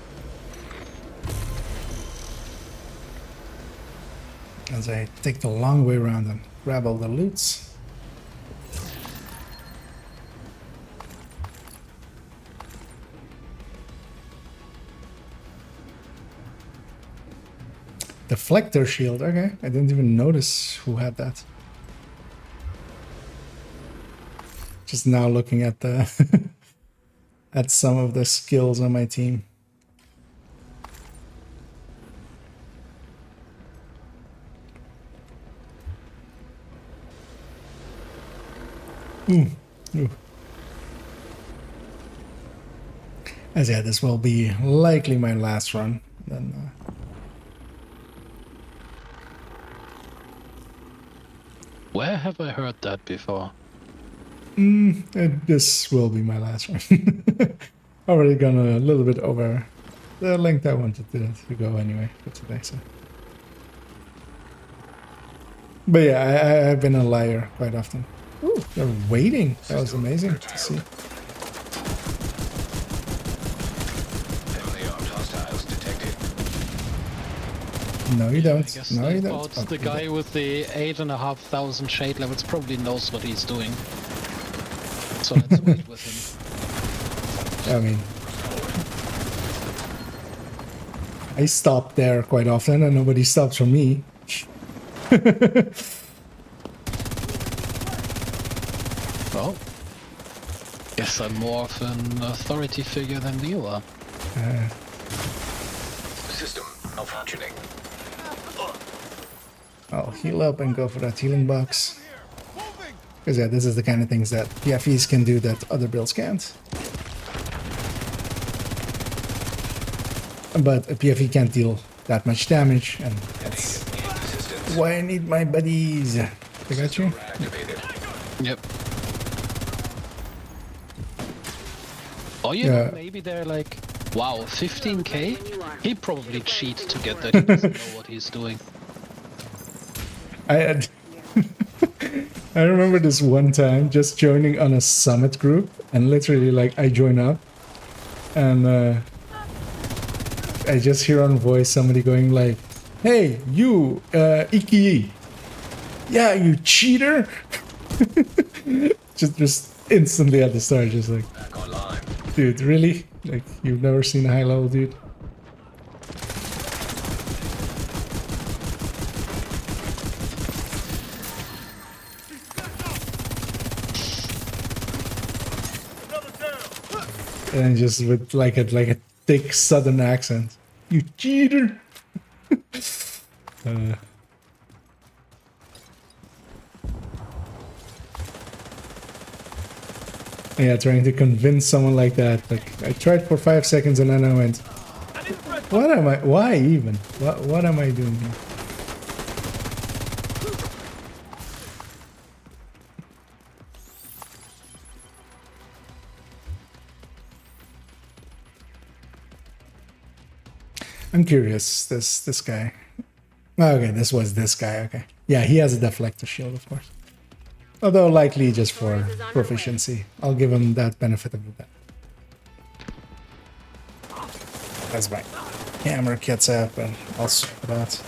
A: As I take the long way around and grab all the loots. Deflector shield, okay. I didn't even notice who had that. Just now looking at the at some of the skills on my team. Ooh. As yeah, this will be likely my last run. Then
L: Where have I heard that before?
A: this will be my last one. Already gone a little bit over the length I wanted to go anyway for today. So, but yeah, I've been a liar quite often. Ooh, they're waiting. That was amazing to see.
F: Heavily armed hostiles detected.
A: No, you don't.
L: I guess
A: No, you don't.
L: the guy with the 8,500 shade levels probably knows what he's doing. So let's wait with him.
A: I mean, I stop there quite often and nobody stops for me.
L: Well, guess I'm more of an authority figure than you are.
F: System malfunctioning.
A: I'll heal up and go for that healing box. Because yeah, this is the kind of things that PFEs can do that other builds can't. But a PFE can't deal that much damage, and that's why I need my buddies. I got you?
L: Yep. Oh, you know, maybe they're like, wow, 15k? He probably cheats to get that. He doesn't know what he's doing.
A: I had I remember this one time just joining on a summit group and literally like I join up and I just hear on voice somebody going like, "Hey, you, Iki, yeah, you cheater!" just instantly at the start, just like, dude, really? Like, you've never seen a high level dude? And just with like a thick southern accent. You cheater! Yeah, trying to convince someone like that. Like, I tried for 5 seconds and then I went, what am I, why even? What am I doing here? I'm curious, this guy. Okay, this was this guy, okay. Yeah, he has a deflector shield, of course. Although likely just for proficiency. I'll give him that benefit of the doubt. That's right. Hammer gets up and I'll sort that.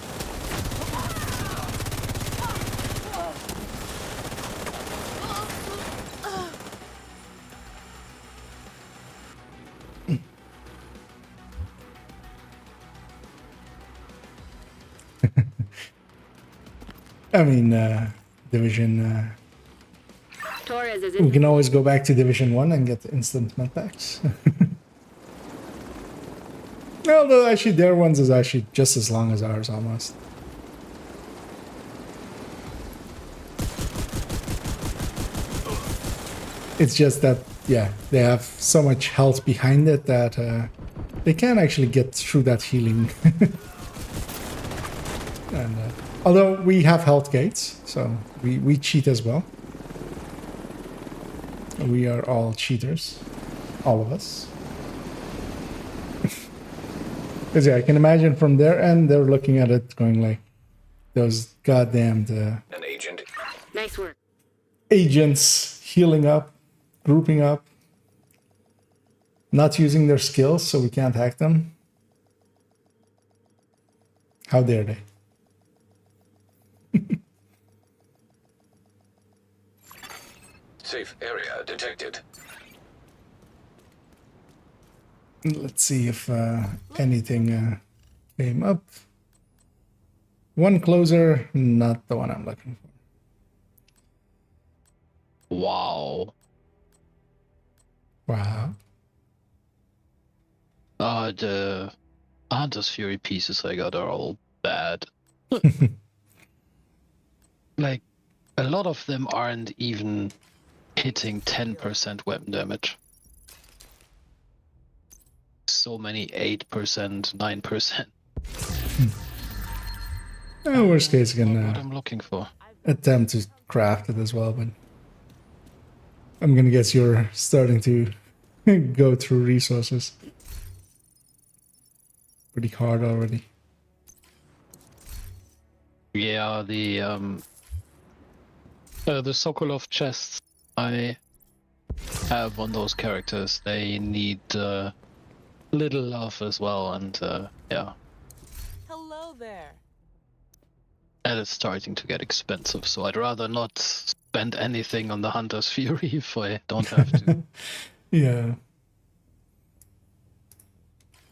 A: I mean, Division...
J: Torres is
A: we
J: in.
A: can always go back to Division 1 and get instant medpacks. Although, actually, their ones is actually just as long as ours, almost. It's just that, yeah, they have so much health behind it that they can actually get through that healing. And, although we have health gates, so we cheat as well. We are all cheaters. All of us. Because yeah, I can imagine from their end, they're looking at it going like, those goddamned
F: An agent.
J: Nice work.
A: agents healing up, grouping up, not using their skills so we can't hack them. How dare they?
F: Safe area detected.
A: Let's see if anything came up. One closer, not the one I'm looking for.
L: Wow.
A: Wow.
L: The Hunter's Fury pieces I got are all bad. Like, a lot of them aren't even hitting 10% weapon damage. So many 8%, 9%.
A: Worst case, you can
L: What I'm looking for.
A: attempt to craft it as well, but I'm gonna guess you're starting to go through resources pretty hard already.
L: Yeah, the Sokolov chests I have on those characters, they need little love as well, and yeah.
I: Hello there.
L: And it's starting to get expensive, so I'd rather not spend anything on the Hunter's Fury if I don't have to.
A: Yeah.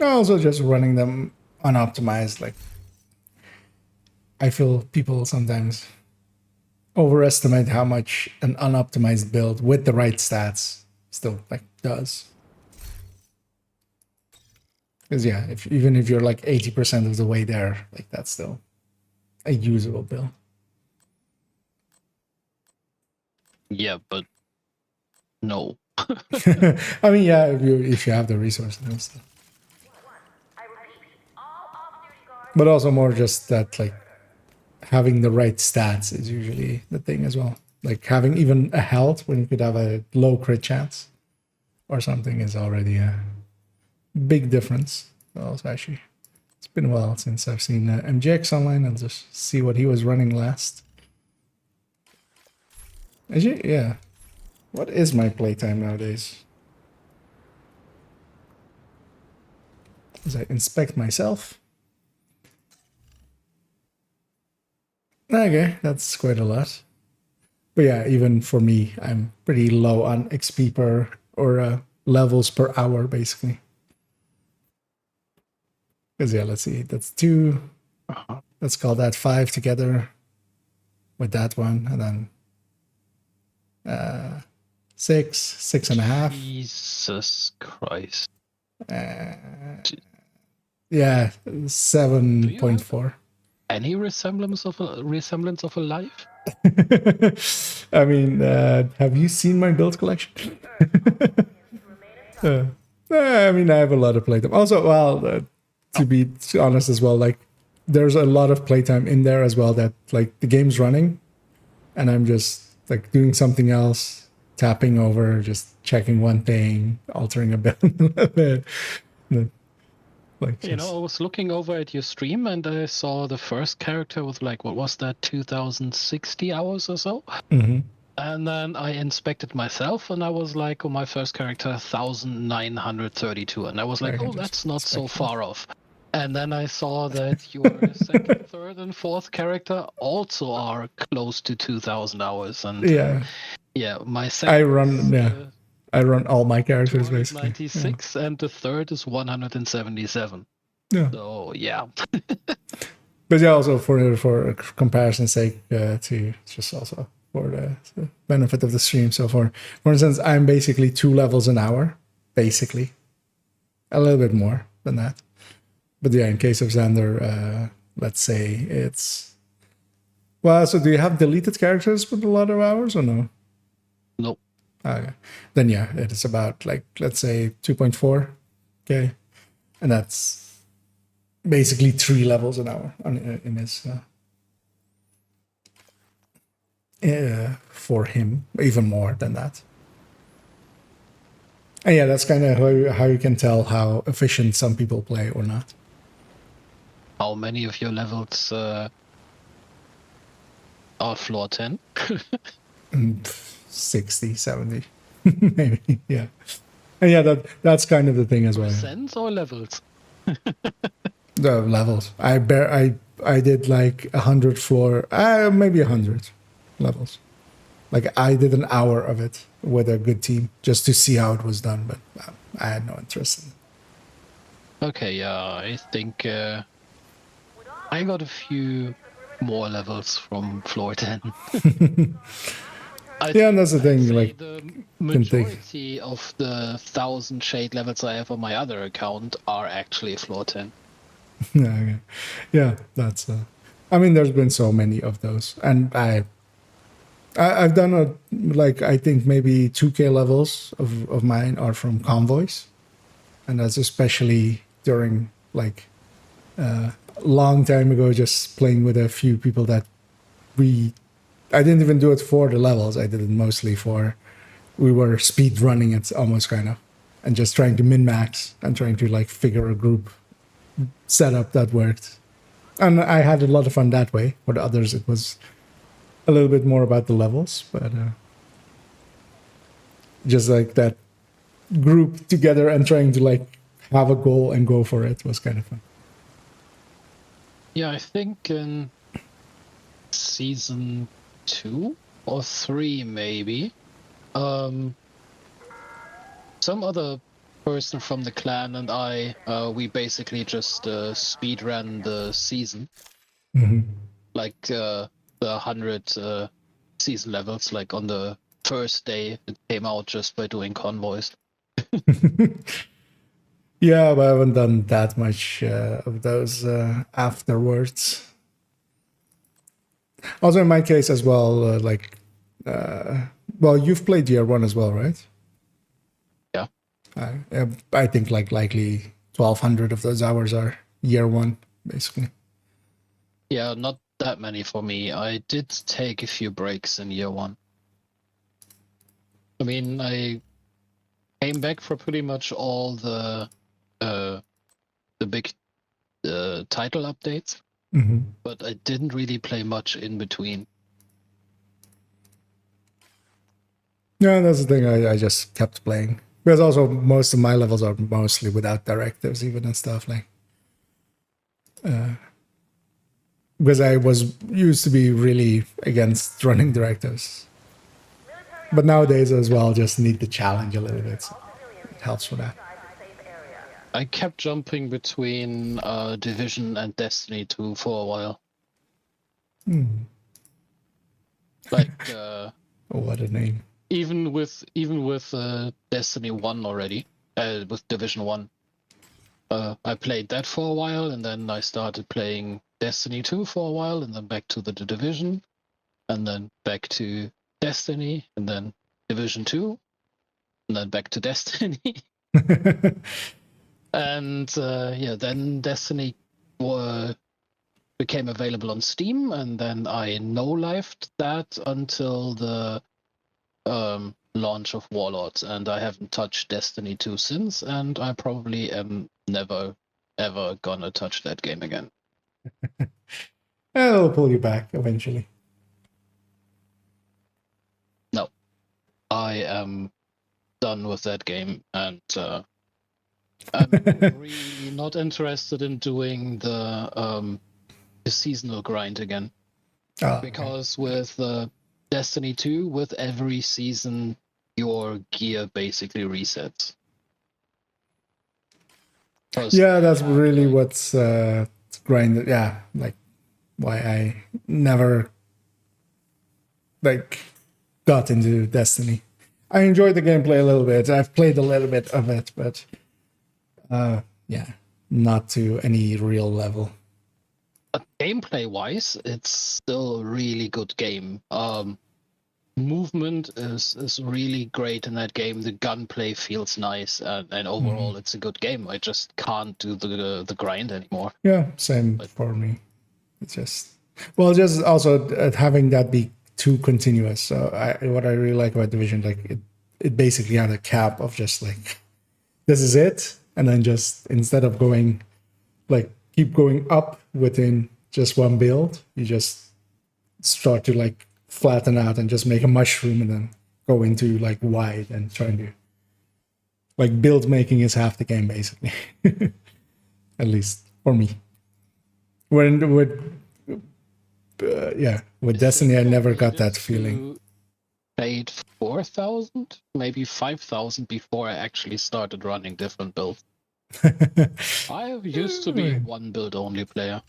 A: Also just running them unoptimized, like I feel people sometimes overestimate how much an unoptimized build with the right stats still like does. Because yeah, even if you're like 80% of the way there, like that's still a usable build.
L: Yeah, but no.
A: I mean, yeah, if you have the resources and stuff. But also more just that like having the right stats is usually the thing as well. Like having even a health when you could have a low crit chance or something is already a big difference. Also, actually, it's been a while since I've seen MJX online. I'll just see what he was running last. Actually, yeah. What is my playtime nowadays? As I inspect myself. Okay, that's quite a lot. But yeah, even for me, I'm pretty low on XP per or levels per hour, basically. Because yeah, let's see, that's 2. Let's call that 5 together with that one, and then 6, 6.5.
L: Jesus Christ.
A: Yeah, 7.4.
L: Any resemblance of a life?
A: I mean, have you seen my build collection? I mean, I have a lot of playtime. Also, well, to be honest as well, like there's a lot of playtime in there as well. That like the game's running, and I'm just like doing something else, tapping over, just checking one thing, altering a bit. Like
L: You know, I was looking over at your stream and I saw the first character with like, what was that, 2060 hours or so?
A: Mm-hmm.
L: And then I inspected myself and I was like, oh, my first character, 1932. And I was like, oh, that's not so far off. And then I saw that your second, third, and fourth character also are close to 2,000 hours. And
A: yeah,
L: my second
A: I run all my characters basically.
L: 96 and the third is 177.
A: Yeah.
L: So yeah.
A: But yeah, also for comparison's sake, to just also for the benefit of the stream. So for instance, I'm basically 2 levels an hour, basically, a little bit more than that. But yeah, in case of Xander, let's say it's well. So do you have deleted characters with a lot of hours or no?
L: Nope.
A: Okay. Then yeah, it is about like let's say 2.4. Okay, and that's basically 3 levels an hour in his for him, even more than that. And yeah, that's kind of how you can tell how efficient some people play or not.
L: How many of your levels are floor 10?
A: 60, 70, maybe. Yeah, and yeah, that's kind of the thing as well.
L: Percents or levels?
A: The levels. I did like 100 floor, maybe 100 levels. Like I did an hour of it with a good team just to see how it was done, but I had no interest in it.
L: Okay, yeah, I think I got a few more levels from floor 10.
A: Yeah, and that's the thing. Like
L: the majority of the 1,000 shade levels I have on my other account are actually floor 10.
A: Yeah, that's. I mean, there's been so many of those, and I've done like I think maybe 2K levels of mine are from convoys, and that's especially during like a long time ago, just playing with a few people that I didn't even do it for the levels. I did it mostly for we were speed running it almost kind of, and just trying to min max and trying to like figure a group setup that worked. And I had a lot of fun that way. For the others, it was a little bit more about the levels, but just like that group together and trying to like have a goal and go for it was kind of fun.
L: Yeah, I think in season 2 or 3 maybe, some other person from the clan and I, we basically just speed ran the season.
A: Mm-hmm.
L: Like the 100 season levels, like on the first day it came out just by doing convoys.
A: Yeah, but I haven't done that much of those afterwards. Also, in my case as well, well, you've played year 1 as well, right?
L: Yeah.
A: I think like likely 1,200 of those hours are year 1, basically.
L: Yeah, not that many for me. I did take a few breaks in year 1. I mean, I came back for pretty much all the big title updates, but I didn't really play much in between.
A: Yeah, that's the thing. I just kept playing because also most of my levels are mostly without directives, even and stuff like. Because I was used to be really against running directives, but nowadays as well, just need the challenge a little bit. So it helps for that.
L: I kept jumping between Division and Destiny 2 for a while. Like
A: what a name!
L: Even with Destiny 1 already, with Division 1, I played that for a while, and then I started playing Destiny 2 for a while, and then back to the Division, and then back to Destiny, and then Division 2, and then back to Destiny. And yeah, then Destiny became available on Steam, and then I no-lifed that until the launch of Warlords, and I haven't touched Destiny 2 since, and I probably am never, ever gonna touch that game again.
A: It'll pull you back eventually.
L: No, I am done with that game, and I'm really not interested in doing the seasonal grind again. Because with Destiny 2, with every season, your gear basically resets.
A: Yeah, that's really what's grinded. Yeah, like why I never like got into Destiny. I enjoyed the gameplay a little bit. I've played a little bit of it, but yeah, not to any real level.
L: But gameplay-wise, it's still a really good game. Movement is really great in that game. The gunplay feels nice, and overall, it's a good game. I just can't do the grind anymore.
A: Yeah, same for me. It's just just also having that be too continuous. So what I really like about Division, like it basically had a cap of just like this is it, and then just instead of going like keep going up within just one build, you just start to like flatten out and just make a mushroom and then go into like wide and trying to like build making is half the game basically. At least for me. With Destiny I never got that feeling.
L: Paid 4,000, maybe 5,000 before I actually started running different builds. I used to be a one build only player.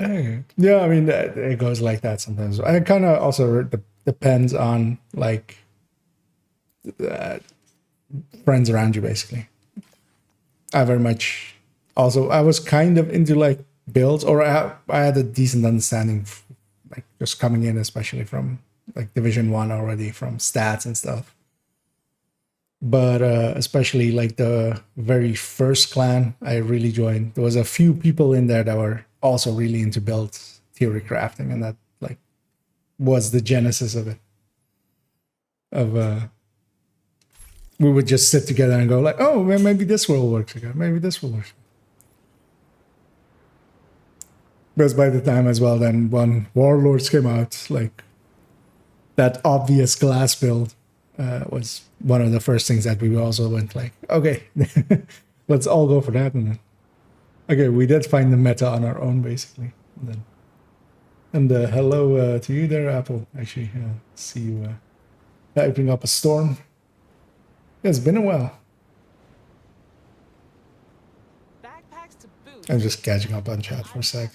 A: Yeah, I mean, it goes like that sometimes. And it kind of also depends on like friends around you, basically. I very much also, I was kind of into like builds, or I had a decent understanding, like just coming in, especially from like Division 1 already, from stats and stuff. But especially like the very first clan I really joined, there was a few people in there that were also really into build theory crafting, and that like was the genesis of it. We would just sit together and go like, oh, maybe this will work again, maybe this will work. Because by the time as well, then when Warlords came out, like that obvious glass build was one of the first things that we also went like, okay, let's all go for that. And then, okay, we did find the meta on our own, basically. And hello to you there, Apple. Actually, see you typing up a storm. Yeah, it's been a while. I'm just catching up on chat for a sec.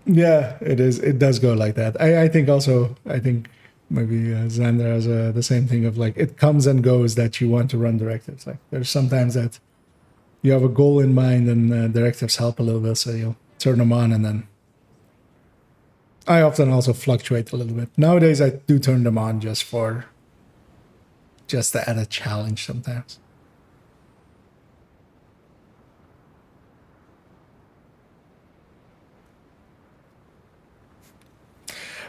A: Yeah, it is. It does go like that. I think also, I think maybe Xander has the same thing of like, it comes and goes that you want to run directives. Like there's sometimes that you have a goal in mind and directives help a little bit, so you'll turn them on, and then I often also fluctuate a little bit. Nowadays I do turn them on just to add a challenge sometimes.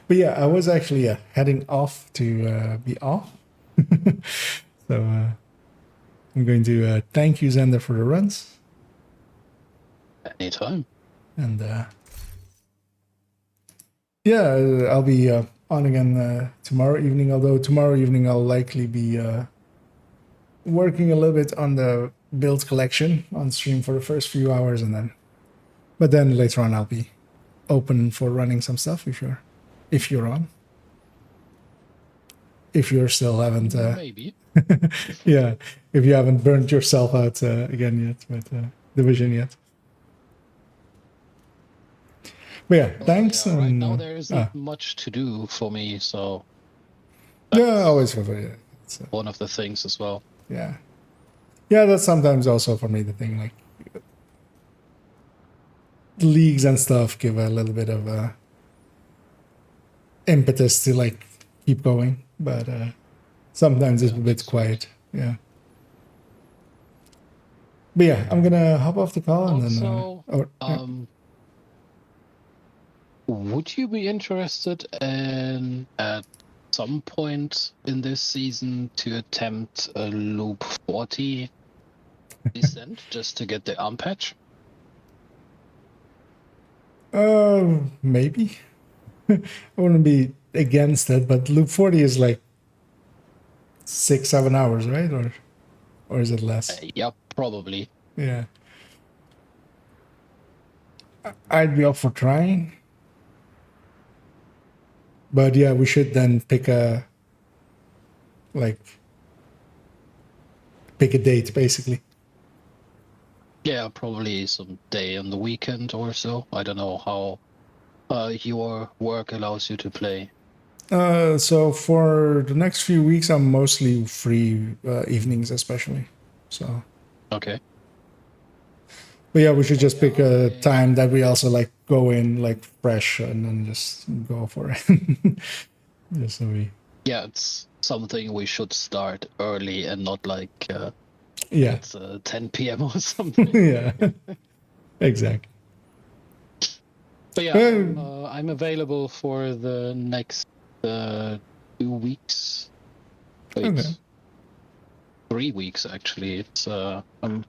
A: But yeah, I was actually heading off to be off. So I'm going to thank you, Xander, for the runs.
L: Anytime.
A: And yeah, I'll be on again tomorrow evening, although tomorrow evening I'll likely be working a little bit on the build collection on stream for the first few hours, but then later on I'll be open for running some stuff if you're on. If you still haven't
L: maybe.
A: yeah, if you haven't burned yourself out again yet with Division yet. But yeah, thanks.
L: Yeah, right
A: and,
L: now there isn't
A: ah,
L: much to do for me, so
A: yeah,
L: that's
A: always for it. It's,
L: one of the things as well.
A: yeah. Yeah, that's sometimes also for me the thing. Like, leagues and stuff give a little bit of impetus to like keep going, but sometimes it's a bit quiet. Yeah. But yeah, I'm gonna hop off the call and
L: Also,
A: then.
L: would you be interested in at some point in this season to attempt a loop 40 descent just to get the arm patch?
A: Maybe. I wouldn't be against it, but loop 40 is like 6-7 hours, right? Or is it less?
L: Yeah, probably.
A: Yeah. I'd be up for trying. But yeah, we should then pick a date basically.
L: Yeah, probably some day on the weekend or so. I don't know how your work allows you to play.
A: So for the next few weeks, I'm mostly free evenings, especially. So.
L: Okay.
A: But yeah, we should just pick a time that we also like go in like fresh and then just go for it. Just so we.
L: Yeah, it's something we should start early and not like
A: yeah,
L: it's 10 p.m. or something.
A: Yeah, exactly.
L: But yeah, I'm available for the next 2 weeks. Wait,
A: Okay.
L: 3 weeks actually. It's I'm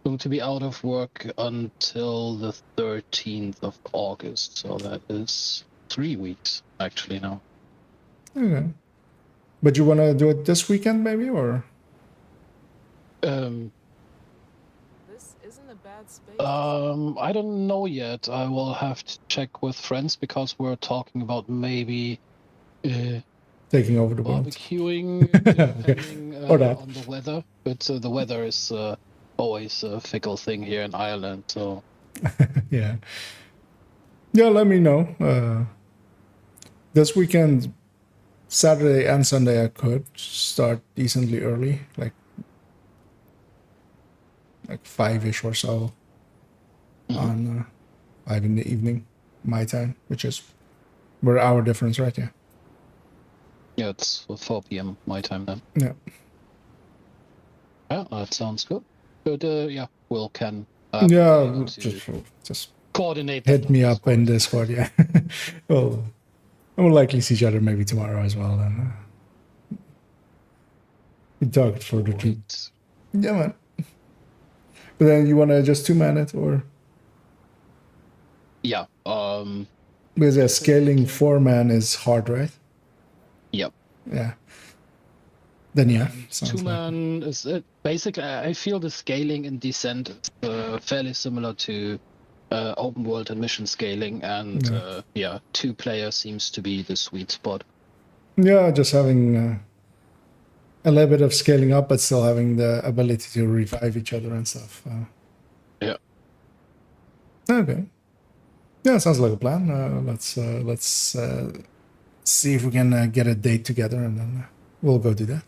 L: going to be out of work until the 13th of August, so that is 3 weeks actually now.
A: Okay. But you want to do it this weekend, maybe, or?
I: This isn't a bad space.
L: I don't know yet. I will have to check with friends because we're talking about maybe
A: taking over the world.
L: barbecuing, depending on the weather. But the weather is always a fickle thing here in Ireland. So
A: yeah. Yeah, let me know. This weekend, Saturday and Sunday, I could start decently early, like 5-ish or so on 5 in the evening, my time, which is we're hour difference, right? Yeah.
L: Yeah, it's 4 p.m. my time then.
A: Yeah.
L: Yeah, that sounds good. But yeah, Will can.
A: Yeah, just
L: coordinate.
A: Hit me up in Discord. Yeah. Well, we'll likely see each other maybe tomorrow as well. And we talk for the trip. Yeah, man. But then you want to just 2-man it or?
L: Yeah.
A: Because scaling 4-man is hard, right?
L: Yep.
A: Yeah. Then yeah.
L: 2-man is it. Basically, I feel the scaling in Descent is fairly similar to open world and mission scaling, and yeah, 2-player seems to be the sweet spot.
A: Yeah, just having a little bit of scaling up, but still having the ability to revive each other and stuff.
L: Yeah.
A: Okay. Yeah, sounds like a plan. Let's see if we can get a date together, and then we'll go do that.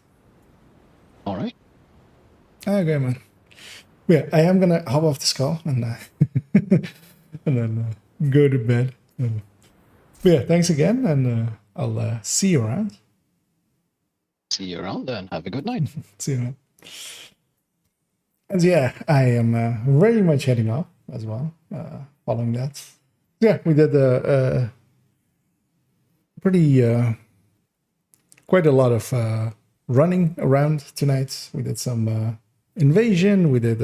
L: All right.
A: Okay, man. Yeah, I am gonna hop off this call and and then go to bed. But yeah, thanks again, and I'll see you around.
L: See you around then. Have a good night.
A: See you, man. And yeah, I am very much heading off as well. Following that, yeah, we did a pretty quite a lot of running around tonight. We did some invasion. We did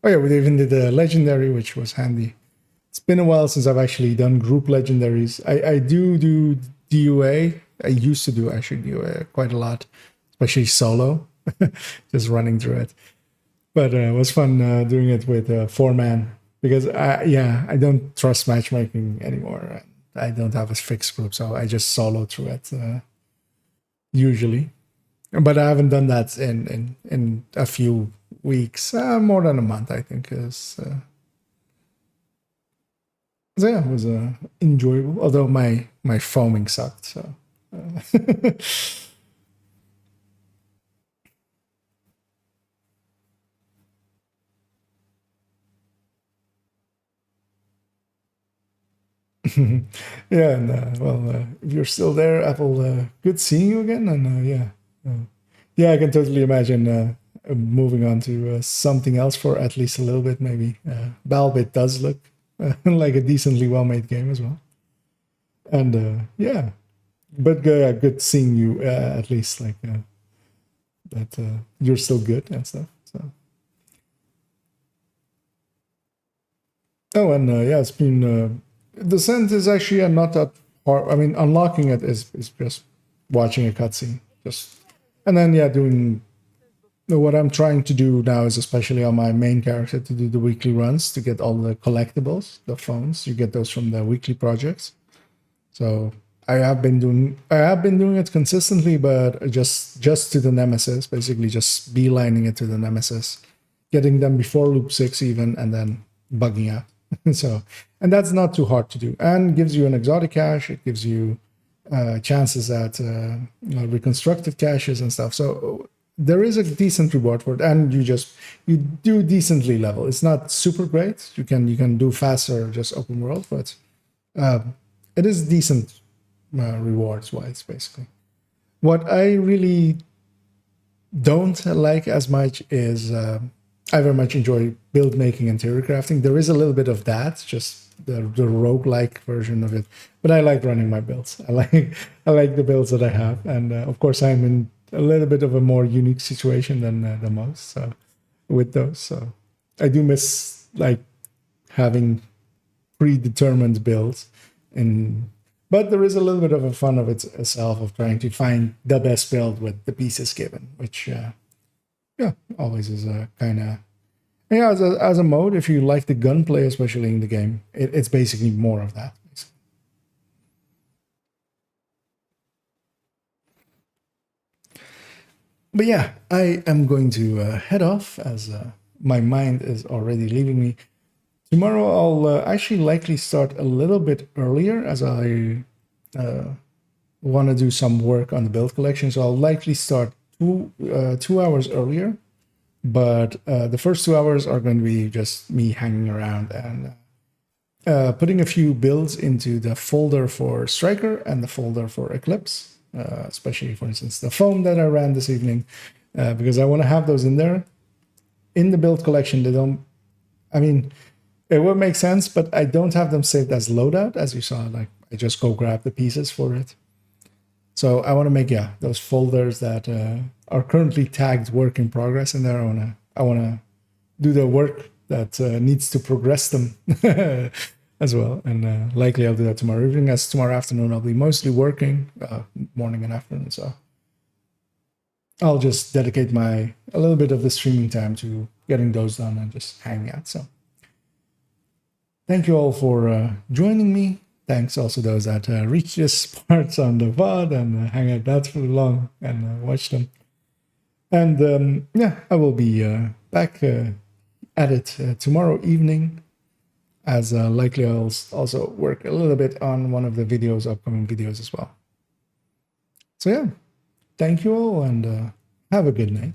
A: we even did a legendary, which was handy. It's been a while since I've actually done group legendaries. I do DUA. I used to do actually DUA quite a lot, especially solo, just running through it. But it was fun doing it with 4-man because I don't trust matchmaking anymore. I don't have a fixed group, so I just solo through it usually. But I haven't done that in a few weeks, more than a month, I think. So yeah, it was enjoyable. Although my foaming sucked. So. Yeah, and if you're still there, Apple, good seeing you again. And yeah, I can totally imagine moving on to something else for at least a little bit, maybe. Balbit does look like a decently well-made game as well. And yeah, but good seeing you at least, like that you're still good and stuff. So. Oh, and yeah, it's been. Descent is actually not that hard. I mean, unlocking it is just watching a cutscene. And then yeah, doing what I'm trying to do now is, especially on my main character, to do the weekly runs to get all the collectibles, the phones. You get those from the weekly projects. So I have been doing it consistently, but just to the Nemesis, basically just beelining it to the Nemesis, getting them before Loop 6 even, and then bugging out. So, and that's not too hard to do, and gives you an exotic cache. It gives you chances at reconstructed caches and stuff. So there is a decent reward for it, and you do decently level. It's not super great. You can do faster, just open world, but it is decent rewards wise, basically. What I really don't like as much is. I very much enjoy build making, interior crafting. There is a little bit of that, just the roguelike version of it. But I like running my builds. I like the builds that I have, and of course I'm in a little bit of a more unique situation than the most. So with those, so I do miss like having predetermined builds, but there is a little bit of a fun of itself of trying to find the best build with the pieces given, which. Yeah, always is a kind of as a mode. If you like the gunplay, especially in the game, it's basically more of that. But yeah, I am going to head off as my mind is already leaving me. Tomorrow I'll actually likely start a little bit earlier as I want to do some work on the build collection. So I'll likely start 2 hours earlier, but the first 2 hours are going to be just me hanging around and putting a few builds into the folder for Striker and the folder for Eclipse, especially, for instance, the foam that I ran this evening, because I want to have those in there. In the build collection, they don't, I mean, it would make sense, but I don't have them saved as loadout, as you saw. Like, I just go grab the pieces for it. So I want to make those folders that are currently tagged work in progress in there. I want to do the work that needs to progress them as well, and likely I'll do that tomorrow evening. As tomorrow afternoon I'll be mostly working, morning and afternoon. So I'll just dedicate a little bit of the streaming time to getting those done and just hanging out. So thank you all for joining me. Thanks also those that reach this part on the VOD and hang out that for long and watch them. And yeah, I will be back at it tomorrow evening, as likely I'll also work a little bit on one of the upcoming videos as well. So yeah, thank you all, and have a good night.